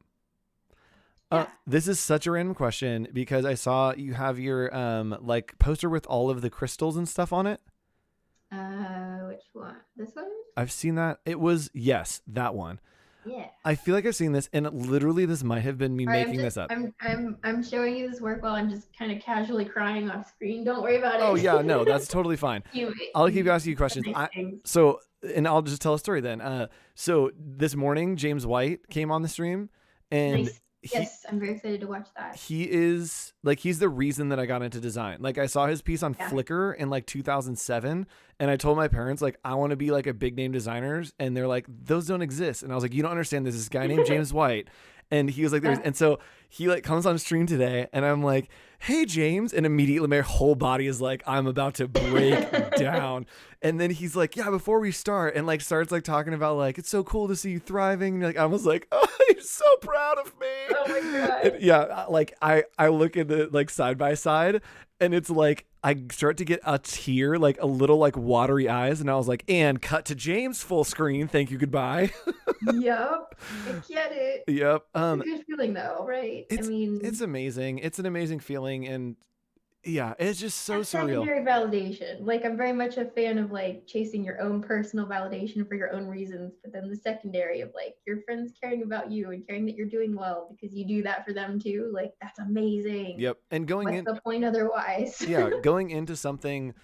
This is such a random question, because I saw you have your like poster with all of the crystals and stuff on it. Which one? This one? I've seen that. It was, yes, that one. Yeah. I feel like I've seen this, and literally this might have been me making this up. I'm showing you this work while I'm just kind of casually crying off screen. Don't worry about it. Oh yeah, no, that's totally fine. I'll keep asking you questions. And I'll just tell a story then. So this morning, James White came on the stream, and nice. Yes, I'm very excited to watch that. He is like, he's the reason that I got into design. Like I saw his piece on Flickr in like 2007, and I told my parents like, I want to be like a big name designers, and they're like, those don't exist. And I was like, you don't understand. There's this guy named James White, and he was like, and so he like comes on stream today, and I'm like, hey James, and immediately my whole body is like, I'm about to break down. And then he's like, yeah, before we start, and like starts like talking about like, it's so cool to see you thriving. And like I was like, oh, you're so proud of me. Oh my god. And yeah, like I look at the like side by side, and it's like I start to get a tear, like a little like watery eyes, and I was like, and cut to James full screen. Thank you, goodbye. Yep, I get it. Yep. It's a good feeling though, right? It's amazing. It's an amazing feeling, and yeah, it's just so surreal. Secondary validation. Like I'm very much a fan of like chasing your own personal validation for your own reasons, but then the secondary of like your friends caring about you and caring that you're doing well because you do that for them too. Like that's amazing. Yep. And What's the point otherwise? Yeah, going into something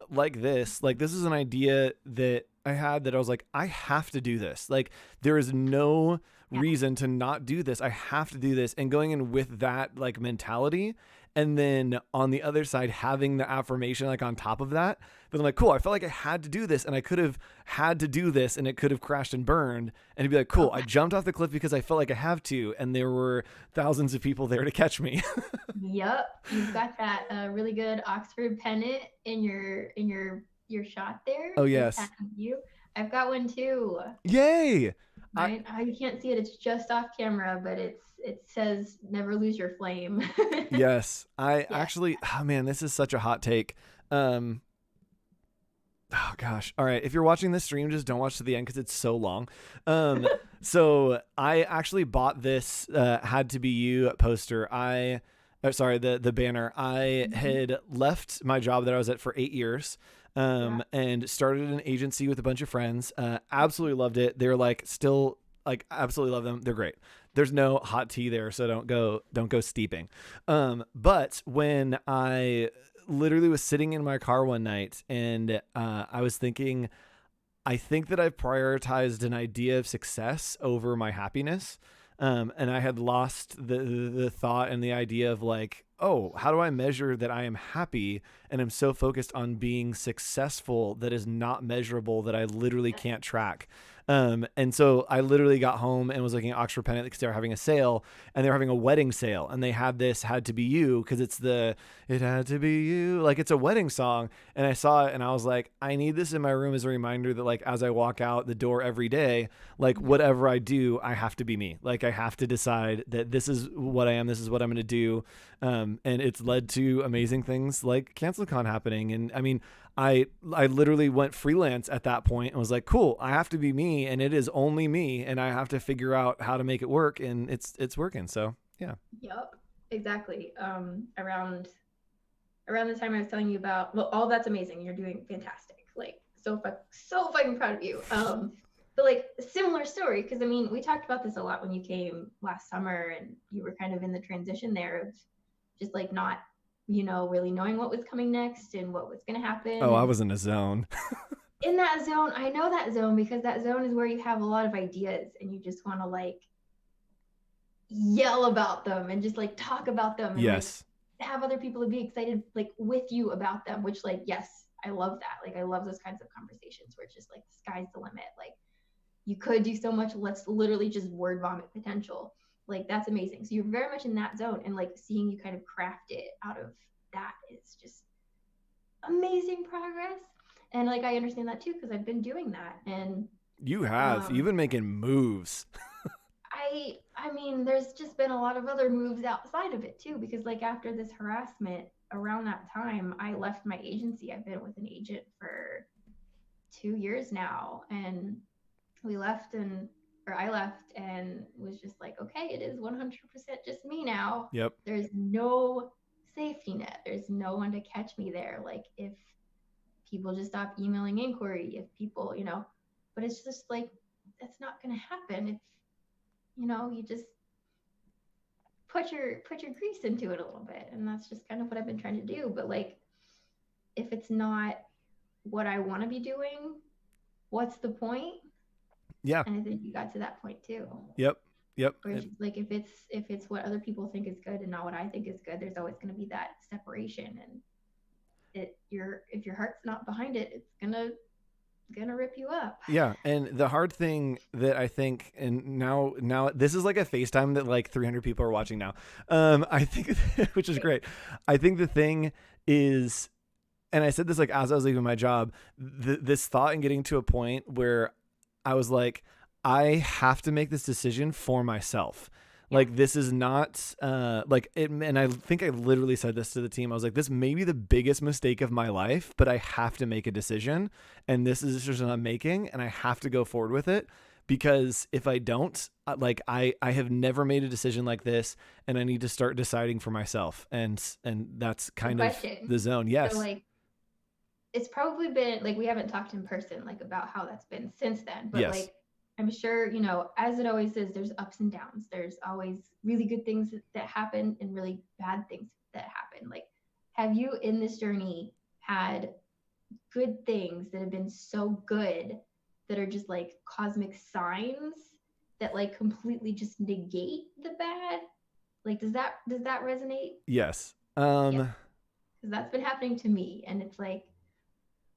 like this is an idea that I had that I was like, I have to do this. Like there is no reason to not do this. I have to do this. And going in with that like mentality, And then on the other side, having the affirmation like on top of that, but I'm like, cool, I felt like I had to do this, and I could have had to do this, and it could have crashed and burned. And it'd be like, cool, I jumped off the cliff because I felt like I have to, and there were thousands of people there to catch me. Yep, you've got that really good Oxford pennant in your shot there. Oh, yes. You. I've got one too. Yay! You can't see it. It's just off camera, but it says "Never lose your flame." Yes, actually. Oh man, this is such a hot take. Oh gosh. All right, if you're watching this stream, just don't watch to the end because it's so long. So I actually bought this "Had to Be You" poster. The banner. I had left my job that I was at for 8 years. And started an agency with a bunch of friends. Absolutely loved it. They're like still like absolutely love them. They're great. There's no hot tea there, so don't go steeping. But when I literally was sitting in my car one night and I was thinking, I think that I've prioritized an idea of success over my happiness. And I had lost the thought and the idea of like, oh, how do I measure that I am happy? And I'm so focused on being successful that is not measurable that I literally can't track. And so I literally got home and was looking at Oxford Pennant because they were having a sale and they were having a wedding sale, and they had this "Had to Be You" because it had to be you, like it's a wedding song. And I saw it and I was like, I need this in my room as a reminder that like as I walk out the door every day, like whatever I do, I have to be me. Like I have to decide that this is what I am, this is what I'm going to do. And it's led to amazing things like CanceledCon happening. And I mean, I literally went freelance at that point and was like, cool, I have to be me, and it is only me, and I have to figure out how to make it work, and it's working. So yeah. Yep, exactly. Around the time I was telling you about, well, all that's amazing. You're doing fantastic. Like so fucking proud of you. But like similar story, because I mean, we talked about this a lot when you came last summer, and you were kind of in the transition there of just like not, really knowing what was coming next and what was going to happen. Oh, I was in a zone. In that zone, I know that zone because that zone is where you have a lot of ideas and you just want to like yell about them and just like talk about them. And, yes. Like, have other people be excited like with you about them, which like, yes, I love that. Like I love those kinds of conversations where it's just like the sky's the limit. Like you could do so much. Let's literally just word vomit potential. Like that's amazing. So you're very much in that zone, and like seeing you kind of craft it out of that is just amazing progress. And like I understand that too because I've been doing that. And you have you've been making moves. I mean, there's just been a lot of other moves outside of it too, because like after this harassment around that time, I left my agency. I've been with an agent for 2 years now, and I left and was just like, okay, it is 100% just me now. Yep. There's no safety net. There's no one to catch me there. Like if people just stop emailing inquiry, if people, but it's just like, that's not going to happen if, you just put your grease into it a little bit. And that's just kind of what I've been trying to do. But like, if it's not what I want to be doing, what's the point? Yeah. And I think you got to that point too. Yep. Where it's like if it's what other people think is good and not what I think is good, there's always going to be that separation. And if your heart's not behind it, it's gonna rip you up. Yeah. And the hard thing that I think, and now this is like a FaceTime that like 300 people are watching now. I think, which is great. I think the thing is, and I said this like as I was leaving my job, this thought and getting to a point where I was like, I have to make this decision for myself. Like, this is not like it. And I think I literally said this to the team. I was like, this may be the biggest mistake of my life, but I have to make a decision. And this is a decision I'm making, and I have to go forward with it, because if I don't, like I have never made a decision like this, and I need to start deciding for myself. And that's kind of the zone. Yes. So like, it's probably been like, we haven't talked in person like about how that's been since then, but like I'm sure, as it always is, there's ups and downs. There's always really good things that happen and really bad things that happen. Like, have you in this journey had good things that have been so good that are just like cosmic signs that like completely just negate the bad? Like, does that resonate? Yes. Because that's been happening to me, and it's like,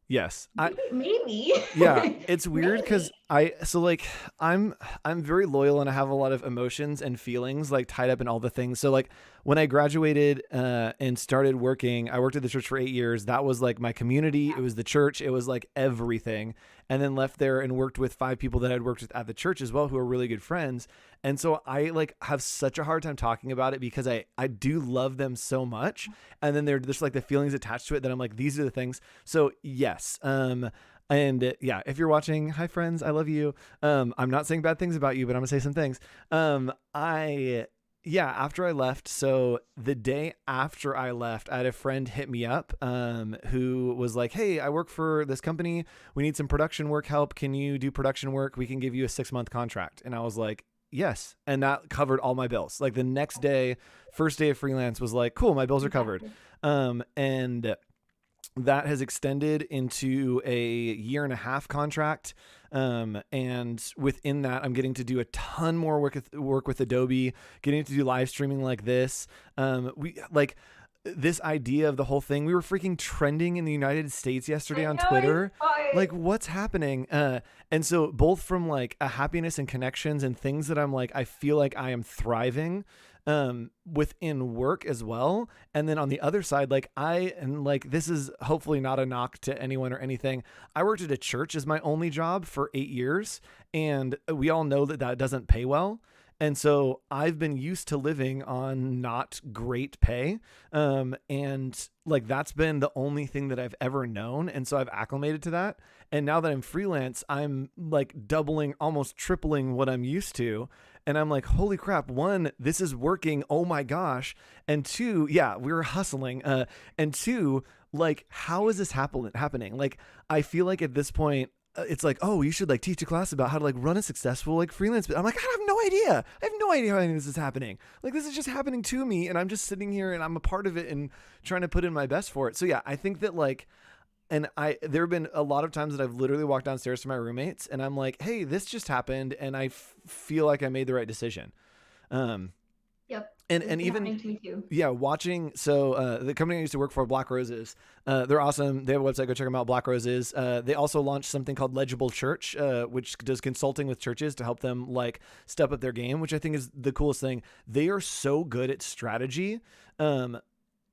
yes, maybe. Yeah, it's weird because I'm very loyal and I have a lot of emotions and feelings like tied up in all the things. So like when I graduated and started working, I worked at the church for 8 years. That was like my community. It was the church. It was like everything. And then left there and worked with 5 people that I'd worked with at the church as well, who are really good friends. And so I like have such a hard time talking about it because I do love them so much. And then they're just like the feelings attached to it that I'm like, these are the things. So yes. And yeah, if you're watching, hi friends, I love you. I'm not saying bad things about you, but I'm gonna say some things. After I left, so the day after I left, I had a friend hit me up who was like, hey, I work for this company. We need some production work help. Can you do production work? We can give you a 6-month contract. And I was like, yes. And that covered all my bills. Like the next day, first day of freelance was like, cool, my bills are covered. And that has extended into a 1.5-year contract. And within that, I'm getting to do a ton more work with Adobe, getting to do live streaming like this. We like this idea of the whole thing. We were freaking trending in the United States yesterday on Twitter. Like what's happening? And so both from like a happiness and connections and things that I'm like, I feel like I am thriving within work as well. And then on the other side, like this is hopefully not a knock to anyone or anything. I worked at a church as my only job for 8 years, and we all know that doesn't pay well. And so I've been used to living on not great pay. And like, that's been the only thing that I've ever known. And so I've acclimated to that. And now that I'm freelance, I'm like doubling, almost tripling what I'm used to. And I'm like, holy crap, 1, this is working. Oh my gosh. And 2, yeah, we were hustling. And 2, like, how is this happening? Like, I feel like at this point, it's like, oh, you should like teach a class about how to like run a successful like freelance. I'm like, I have no idea. I have no idea how any of this is happening. Like, this is just happening to me. And I'm just sitting here and I'm a part of it and trying to put in my best for it. So yeah, I think that like, and there have been a lot of times that I've literally walked downstairs to my roommates and I'm like, hey, this just happened. And I feel like I made the right decision. Yep. And even, yeah, watching. So the company I used to work for, Black Roses, they're awesome. They have a website. Go check them out, Black Roses. They also launched something called Legible Church, which does consulting with churches to help them like step up their game, which I think is the coolest thing. They are so good at strategy. And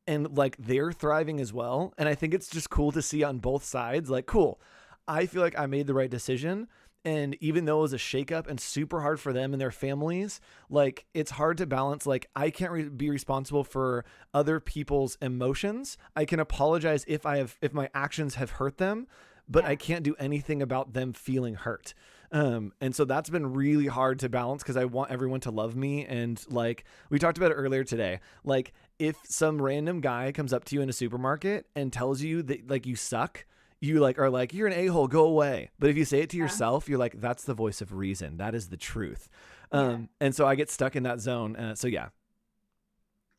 like they're thriving as well. And I think it's just cool to see on both sides, like, cool. I feel like I made the right decision. And even though it was a shakeup and super hard for them and their families, like it's hard to balance. Like I can't be responsible for other people's emotions. I can apologize if my actions have hurt them, but I can't do anything about them feeling hurt. And so that's been really hard to balance because I want everyone to love me. And like we talked about it earlier today, like if some random guy comes up to you in a supermarket and tells you that like you suck, you like are like, you're an a-hole, go away. But if you say it to yourself, you're like, that's the voice of reason. That is the truth. And so I get stuck in that zone. So yeah.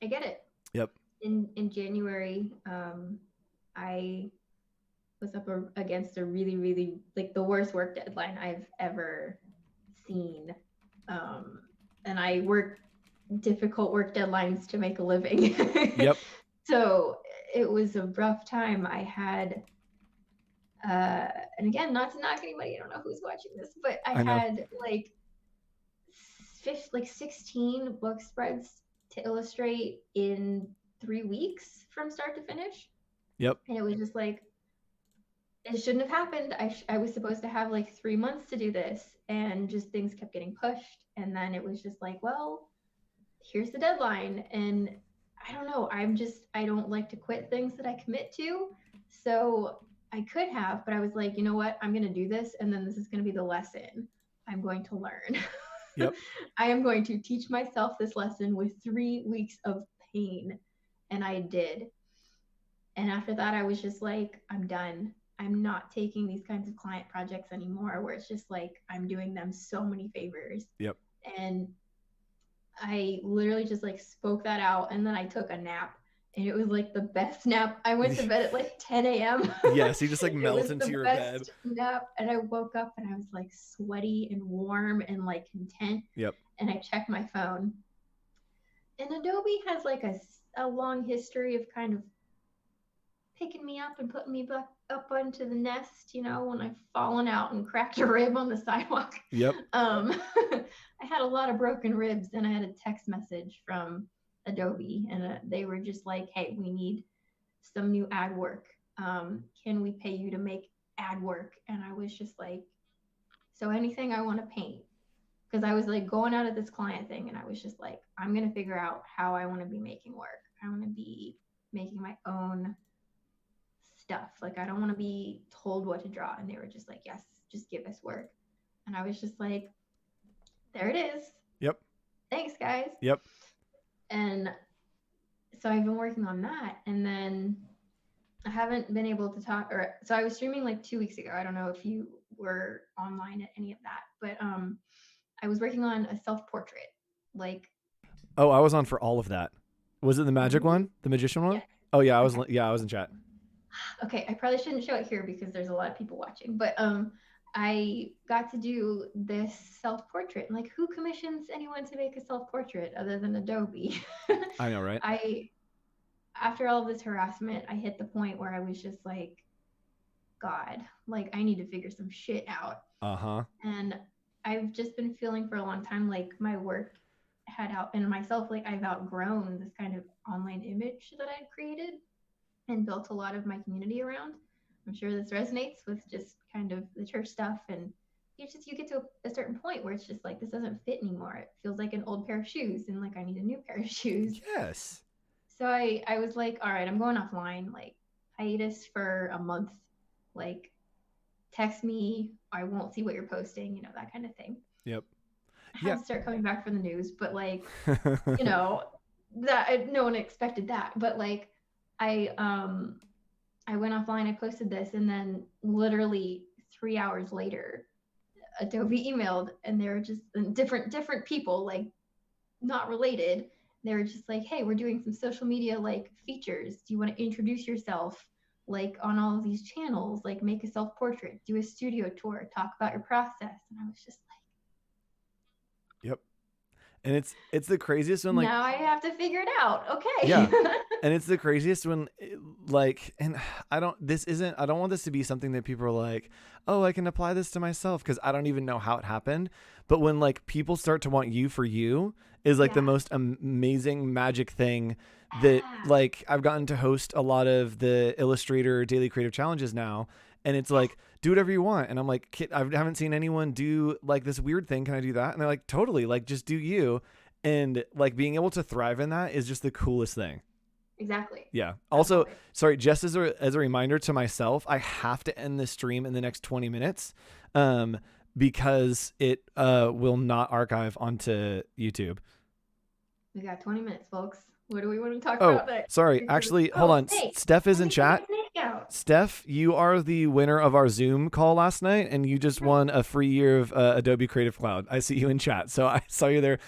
I get it. Yep. In January, I was up against a really, really like the worst work deadline I've ever seen. And I work difficult work deadlines to make a living. Yep. So it was a rough time. I had, and again, not to knock anybody, I don't know who's watching this, but I had like 16 book spreads to illustrate in 3 weeks from start to finish. Yep. And it was just like, it shouldn't have happened. I was supposed to have like 3 months to do this, and just things kept getting pushed. And then it was just like, well, here's the deadline. And I don't know. I don't like to quit things that I commit to. So I could have, but I was like, you know what? I'm going to do this. And then this is going to be the lesson I'm going to learn. Yep. I am going to teach myself this lesson with 3 weeks of pain. And I did. And after that, I was just like, I'm done. I'm not taking these kinds of client projects anymore, where it's just like, I'm doing them so many favors. Yep. And I literally just like spoke that out. And then I took a nap. And it was like the best nap. I went to bed at like 10 a.m. Yes, you just like melt into your bed. Nap, and I woke up and I was like sweaty and warm and like content. Yep. And I checked my phone. And Adobe has like a a long history of kind of picking me up and putting me back up onto the nest, you know, when I've fallen out and cracked a rib on the sidewalk. Yep. I had a lot of broken ribs, and I had a text message from Adobe, and they were just like, hey, we need some new ad work. Can we pay you to make ad work? And I was just like, so anything I want to paint. Because I was like going out of this client thing, and I was just like, I'm going to figure out how I want to be making work. I want to be making my own stuff. Like, I don't want to be told what to draw. And they were just like, yes, just give us work. And I was just like, there it is. Yep. Thanks, guys. Yep. And so I've been working on that. And then I haven't been able to talk, or so I was streaming like 2 weeks ago. I don't know if you were online at any of that, but I was working on a self-portrait. Like, oh, I was on for all of that. Was it the magic one? The magician one? Yeah. Oh yeah, I was in chat. Okay, I probably shouldn't show it here because there's a lot of people watching, but I got to do this self-portrait. Like, who commissions anyone to make a self-portrait other than Adobe? I know, right? After all of this harassment, I hit the point where I was just like, God, like, I need to figure some shit out. Uh-huh. And I've just been feeling for a long time like my work and myself, like I've outgrown this kind of online image that I'd created and built a lot of my community around. I'm sure this resonates with just kind of the church stuff, and you get to a certain point where it's just like, this doesn't fit anymore. It feels like an old pair of shoes, and like I need a new pair of shoes. Yes. So I was like, all right, I'm going offline, like hiatus for a month, like text me, I won't see what you're posting, you know, that kind of thing. Yep. I had to start coming back for the news, but like, you know, that no one expected that. But like, I went offline, I posted this, and then literally 3 hours later, Adobe emailed, and they were just different people, like not related. They were just like, hey, we're doing some social media like features. Do you want to introduce yourself like on all of these channels, like make a self-portrait, do a studio tour, talk about your process? And I was just like, yep. And it's the craziest when, like, now I have to figure it out. Okay. Yeah. And it's the craziest when, like, and I don't want this to be something that people are like, oh, I can apply this to myself, because I don't even know how it happened. But when like people start to want you for you is like the most amazing magic thing that like I've gotten to host a lot of the Illustrator Daily Creative Challenges now. And it's like, do whatever you want. And I'm like, I haven't seen anyone do like this weird thing. Can I do that? And they're like, totally, like just do you. And like being able to thrive in that is just the coolest thing. Exactly. Yeah. Also, sorry, just as a reminder to myself, I have to end this stream in the next 20 minutes because it will not archive onto YouTube. We got 20 minutes, folks. What do we want to talk about next? Sorry. Actually, hold on. Steph is in chat. Steph, you are the winner of our Zoom call last night, and you just won a free year of Adobe Creative Cloud. I see you in chat. So I saw you there.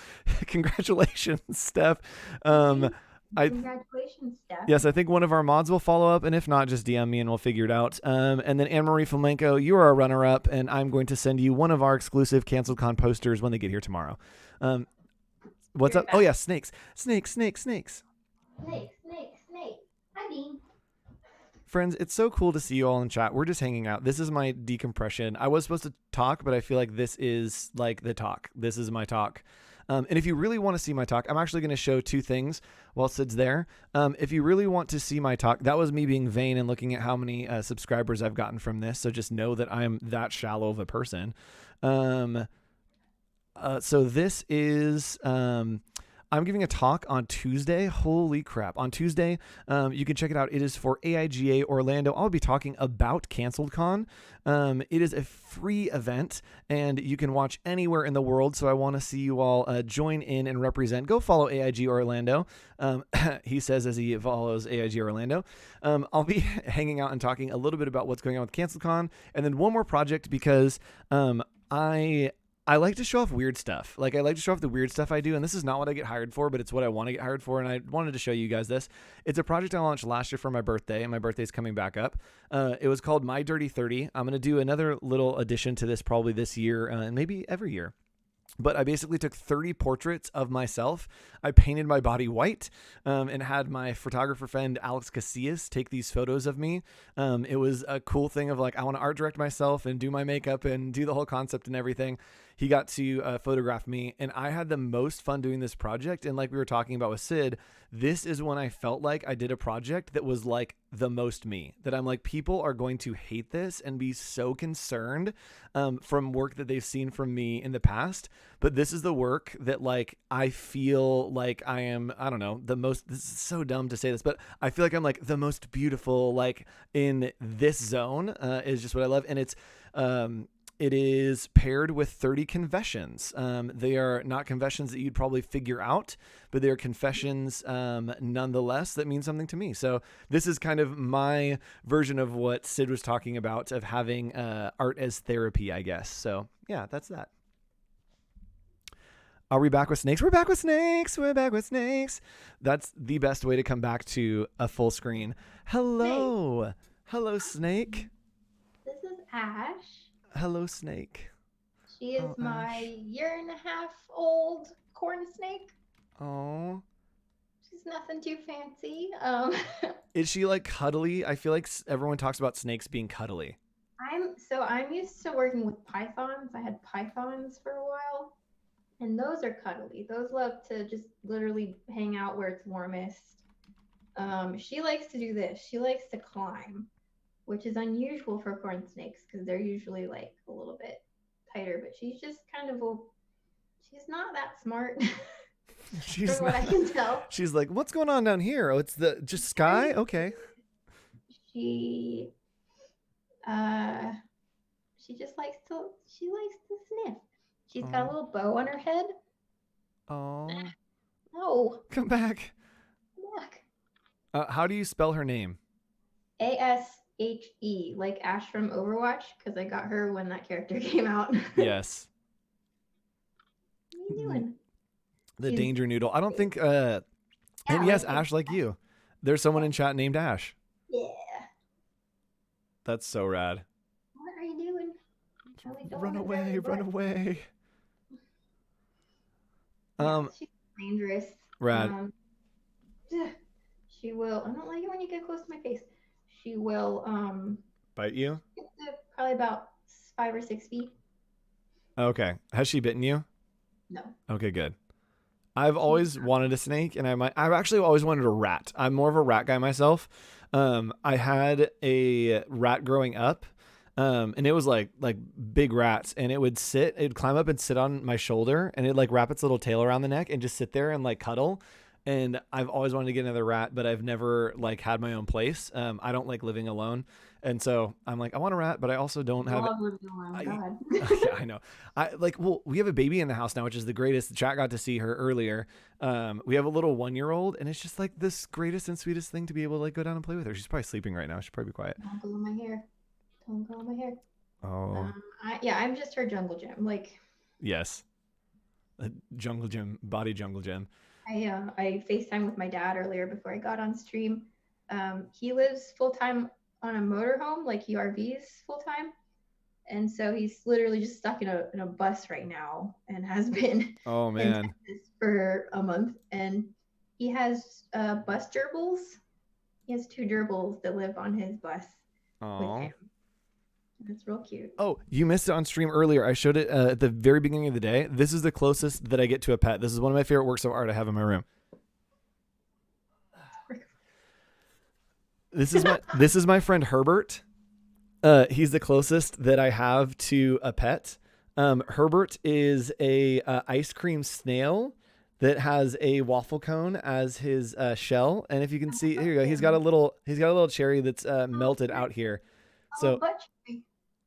Congratulations, Steph. Congratulations, Steph. Yes, I think one of our mods will follow up, and if not, just DM me and we'll figure it out. And then Anne-Marie Flamenco, you are a runner-up, and I'm going to send you one of our exclusive CanceledCon posters when they get here tomorrow. What's up? Oh, yeah, snakes. Snakes. Snake. Hi, Dean. Friends, it's so cool to see you all in chat. We're just hanging out. This is my decompression. I was supposed to talk, but I feel like this is like the talk. This is my talk. And if you really want to see my talk, I'm actually going to show two things while Sid's there. If you really want to see my talk, that was me being vain and looking at how many subscribers I've gotten from this. So just know that I'm that shallow of a person. So this is... I'm giving a talk on Tuesday. Holy crap. On Tuesday, you can check it out. It is for AIGA Orlando. I'll be talking about CanceledCon. It is a free event, and you can watch anywhere in the world. So I want to see you all join in and represent. Go follow AIG Orlando. He says as he follows AIG Orlando. I'll be hanging out and talking a little bit about what's going on with CanceledCon. And then one more project because I like to show off weird stuff. Like I like to show off the weird stuff I do. And this is not what I get hired for, but it's what I want to get hired for. And I wanted to show you guys this. It's a project I launched last year for my birthday, and my birthday's coming back up. It was called My Dirty 30. I'm going to do another little addition to this probably this year and maybe every year. But I basically took 30 portraits of myself. I painted my body white and had my photographer friend Alex Casillas take these photos of me. It was a cool thing of like, I want to art direct myself and do my makeup and do the whole concept and everything. He got to photograph me, and I had the most fun doing this project. And like we were talking about with Sid, this is when I felt like I did a project that was like the most me, that I'm like, people are going to hate this and be so concerned from work that they've seen from me in the past. But this is the work that like, I feel like I am, I don't know, the most, this is so dumb to say this, but I feel like I'm like the most beautiful, like in this zone is just what I love. And it is paired with 30 confessions. They are not confessions that you'd probably figure out, but they are confessions nonetheless that mean something to me. So this is kind of my version of what Sid was talking about, of having art as therapy, I guess. So yeah, that's that. Are we back with snakes? We're back with snakes. We're back with snakes. That's the best way to come back to a full screen. Hello. Snake. Hello, Snake. This is Ash. Hello, Snake. She is my year-and-a-half-old corn snake. Oh. She's nothing too fancy. Is she like cuddly? I feel like everyone talks about snakes being cuddly. I'm used to working with pythons. I had pythons for a while, and those are cuddly. Those love to just literally hang out where it's warmest. She likes to do this. She likes to climb, which is unusual for corn snakes because they're usually like a little bit tighter, but she's just kind of she's not that smart. She's from what I can tell. She's like, what's going on down here? Oh, it's the just sky? Okay. She just likes to sniff. She's got a little bow on her head. Oh. No. Come back. Come back. How do you spell her name? ASHE, like Ash from Overwatch, because I got her when that character came out. Yes. What are you doing? The Danger Noodle. I don't think and yes, Ash, like you. There's someone in chat named Ash. Yeah. That's so rad. What are you doing? Run away, run away. She's dangerous. Rad. She will. I don't like it when you get close to my face. She will Bite you? Probably about 5 or 6 feet. Okay. Has she bitten you? No. Okay, good. I've always wanted a snake, and I've actually always wanted a rat. I'm more of a rat guy myself. I had a rat growing up, and it was like big rats, and it'd climb up and sit on my shoulder, and it'd like wrap its little tail around the neck and just sit there and like cuddle. And I've always wanted to get another rat, but I've never like had my own place. I don't like living alone. And so I'm like, I want a rat, but I also don't have living alone. God. Yeah, I know. We have a baby in the house now, which is the greatest. The chat got to see her earlier. We have a little 1-year-old, and it's just like this greatest and sweetest thing to be able to like go down and play with her. She's probably sleeping right now. She should probably be quiet. Don't go in my hair. Don't go in my hair. Oh. I'm just her jungle gym. Like. Yes. A jungle gym, body jungle gym. I FaceTime with my dad earlier before I got on stream. He lives full-time on a motorhome, like he RVs full-time. And so he's literally just stuck in a bus right now and has been in Texas for a month. And he has bus gerbils. He has 2 gerbils that live on his bus with him. It's real cute. Oh, you missed it on stream earlier. I showed it at the very beginning of the day. This is the closest that I get to a pet. This is one of my favorite works of art I have in my room. This is my friend Herbert. He's the closest that I have to a pet. Herbert is a ice cream snail that has a waffle cone as his shell. And if you can see, here you go. He's got a little cherry that's melted out here. So.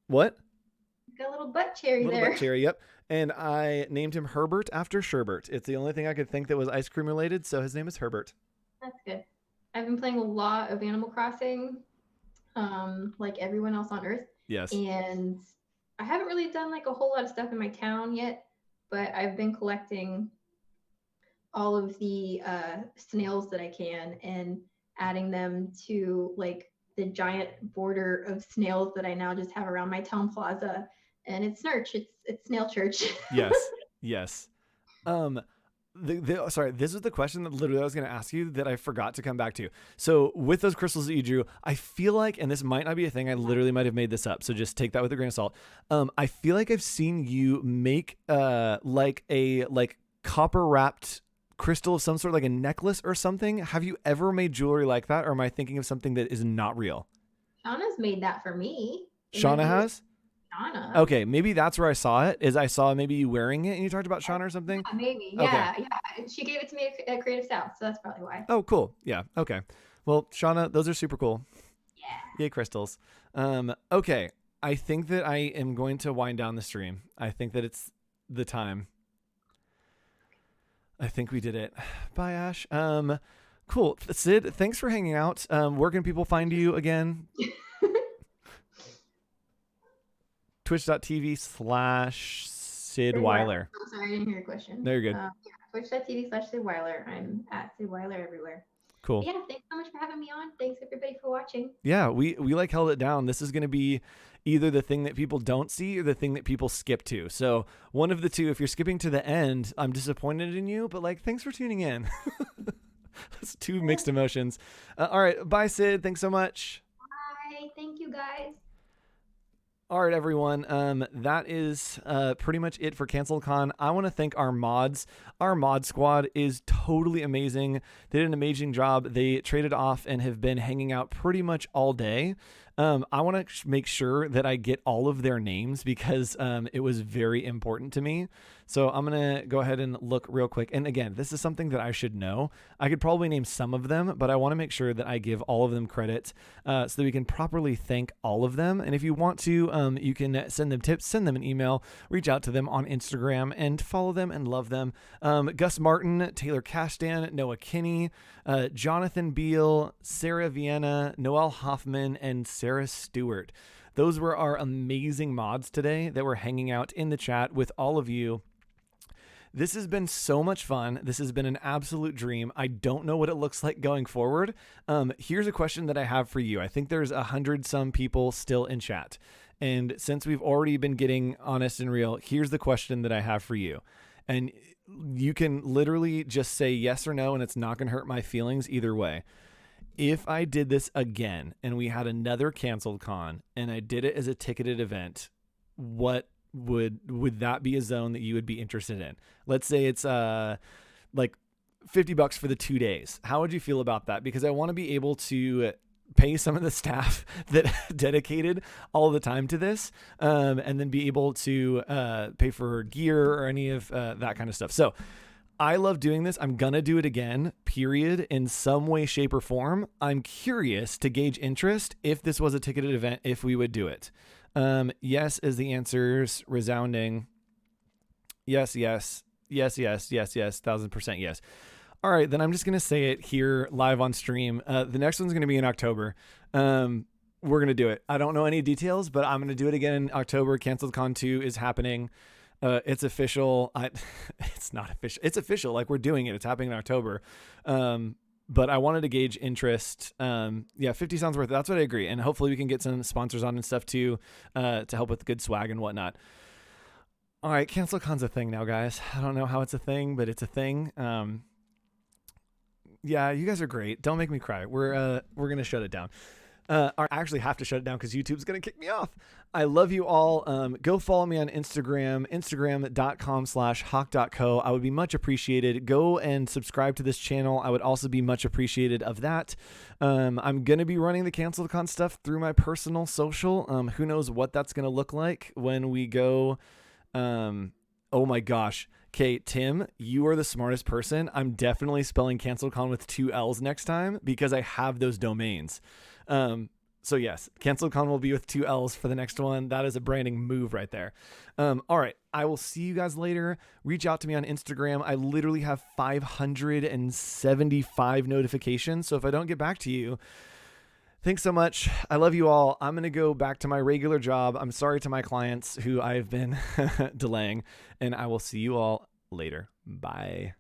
What? Got a little butt cherry there. Butt cherry, yep. And I named him Herbert after Sherbert. It's the only thing I could think that was ice cream related, so his name is Herbert. That's good. I've been playing a lot of Animal Crossing, like everyone else on Earth. Yes. And I haven't really done like a whole lot of stuff in my town yet, but I've been collecting all of the snails that I can and adding them to like the giant border of snails that I now just have around my town plaza. And it's Snurch. It's Snail Church. Yes. Yes. Sorry, this is the question that literally I was going to ask you that I forgot to come back to. So with those crystals that you drew, I feel like, and this might not be a thing, I literally might have made this up, so just take that with a grain of salt. I feel like I've seen you make like a copper wrapped crystal of some sort, like a necklace or something. Have you ever made jewelry like that, or am I thinking of something that is not real? Shauna's made that for me. Shauna has? Shauna. Okay, maybe that's where I saw it. Is I saw maybe you wearing it and you talked about Shauna or something? Yeah, maybe. Okay. Yeah. She gave it to me at Creative South, so that's probably why. Oh, cool. Yeah. Okay. Well, Shauna, those are super cool. Yeah. Yay, crystals. Okay. I think that I am going to wind down the stream. I think that it's the time. I think we did it. Bye, Ash. Cool. Sid, thanks for hanging out. Where can people find you again? Twitch.tv/Syd Weiler. I'm sorry, I didn't hear your question. There you're good. Yeah, Twitch.tv/Syd Weiler. I'm at Syd Weiler everywhere. Cool. But yeah, thanks so much for having me on. Thanks everybody for watching. Yeah, we like held it down. This is going to be either the thing that people don't see or the thing that people skip to. So one of the two. If you're skipping to the end, I'm disappointed in you, but like, thanks for tuning in. That's two mixed emotions. All right. Bye, Sid. Thanks so much. Bye. Thank you, guys. All right, everyone. That is pretty much it for CanceledCon. I want to thank our mods. Our mod squad is totally amazing. They did an amazing job. They traded off and have been hanging out pretty much all day. I want to make sure that I get all of their names because it was very important to me. So I'm going to go ahead and look real quick. And again, this is something that I should know. I could probably name some of them, but I want to make sure that I give all of them credit so that we can properly thank all of them. And if you want to, you can send them tips, send them an email, reach out to them on Instagram and follow them and love them. Gus Martin, Taylor Cashdan, Noah Kinney, Jonathan Beal, Sarah Vienna, Noel Hoffman, and Sarah Stewart. Those were our amazing mods today that were hanging out in the chat with all of you. This has been so much fun. This has been an absolute dream. I don't know what it looks like going forward. Here's a question that I have for you. I think there's 100 some people still in chat. And since we've already been getting honest and real, here's the question that I have for you. And you can literally just say yes or no, and it's not going to hurt my feelings either way. If I did this again and we had another CanceledCon and I did it as a ticketed event, what would that be a zone that you would be interested in? Let's say it's like $50 for the 2 days. How would you feel about that? Because I want to be able to pay some of the staff that dedicated all the time to this, and then be able to pay for gear or any of that kind of stuff. So I love doing this. I'm going to do it again, period, in some way, shape, or form. I'm curious to gauge interest if this was a ticketed event, if we would do it. Yes is the answers, resounding. Yes, 1000% yes. All right, then I'm just going to say it here live on stream. The next one's going to be in October. We're going to do it. I don't know any details, but I'm going to do it again in October. CanceledCon 2 is happening. It's official. It's not official. It's official. Like, we're doing it. It's happening in October. But I wanted to gauge interest. 50 sounds worth it. That's what I agree. And hopefully we can get some sponsors on and stuff too, to help with good swag and whatnot. All right. CanceledCon's a thing now, guys. I don't know how it's a thing, but it's a thing. Yeah, you guys are great. Don't make me cry. We're going to shut it down. I actually have to shut it down because YouTube's going to kick me off. I love you all. Go follow me on Instagram, instagram.com/hawk.co. I would be much appreciated. Go and subscribe to this channel. I would also be much appreciated of that. I'm going to be running the CanceledCon stuff through my personal social. Who knows what that's going to look like when we go. Oh my gosh. Okay, Tim, you are the smartest person. I'm definitely spelling CanceledCon with 2 L's next time because I have those domains. So yes, CanceledCon will be with 2 L's for the next one. That is a branding move right there. All right. I will see you guys later. Reach out to me on Instagram. I literally have 575 notifications. So if I don't get back to you, thanks so much. I love you all. I'm going to go back to my regular job. I'm sorry to my clients who I've been delaying, and I will see you all later. Bye.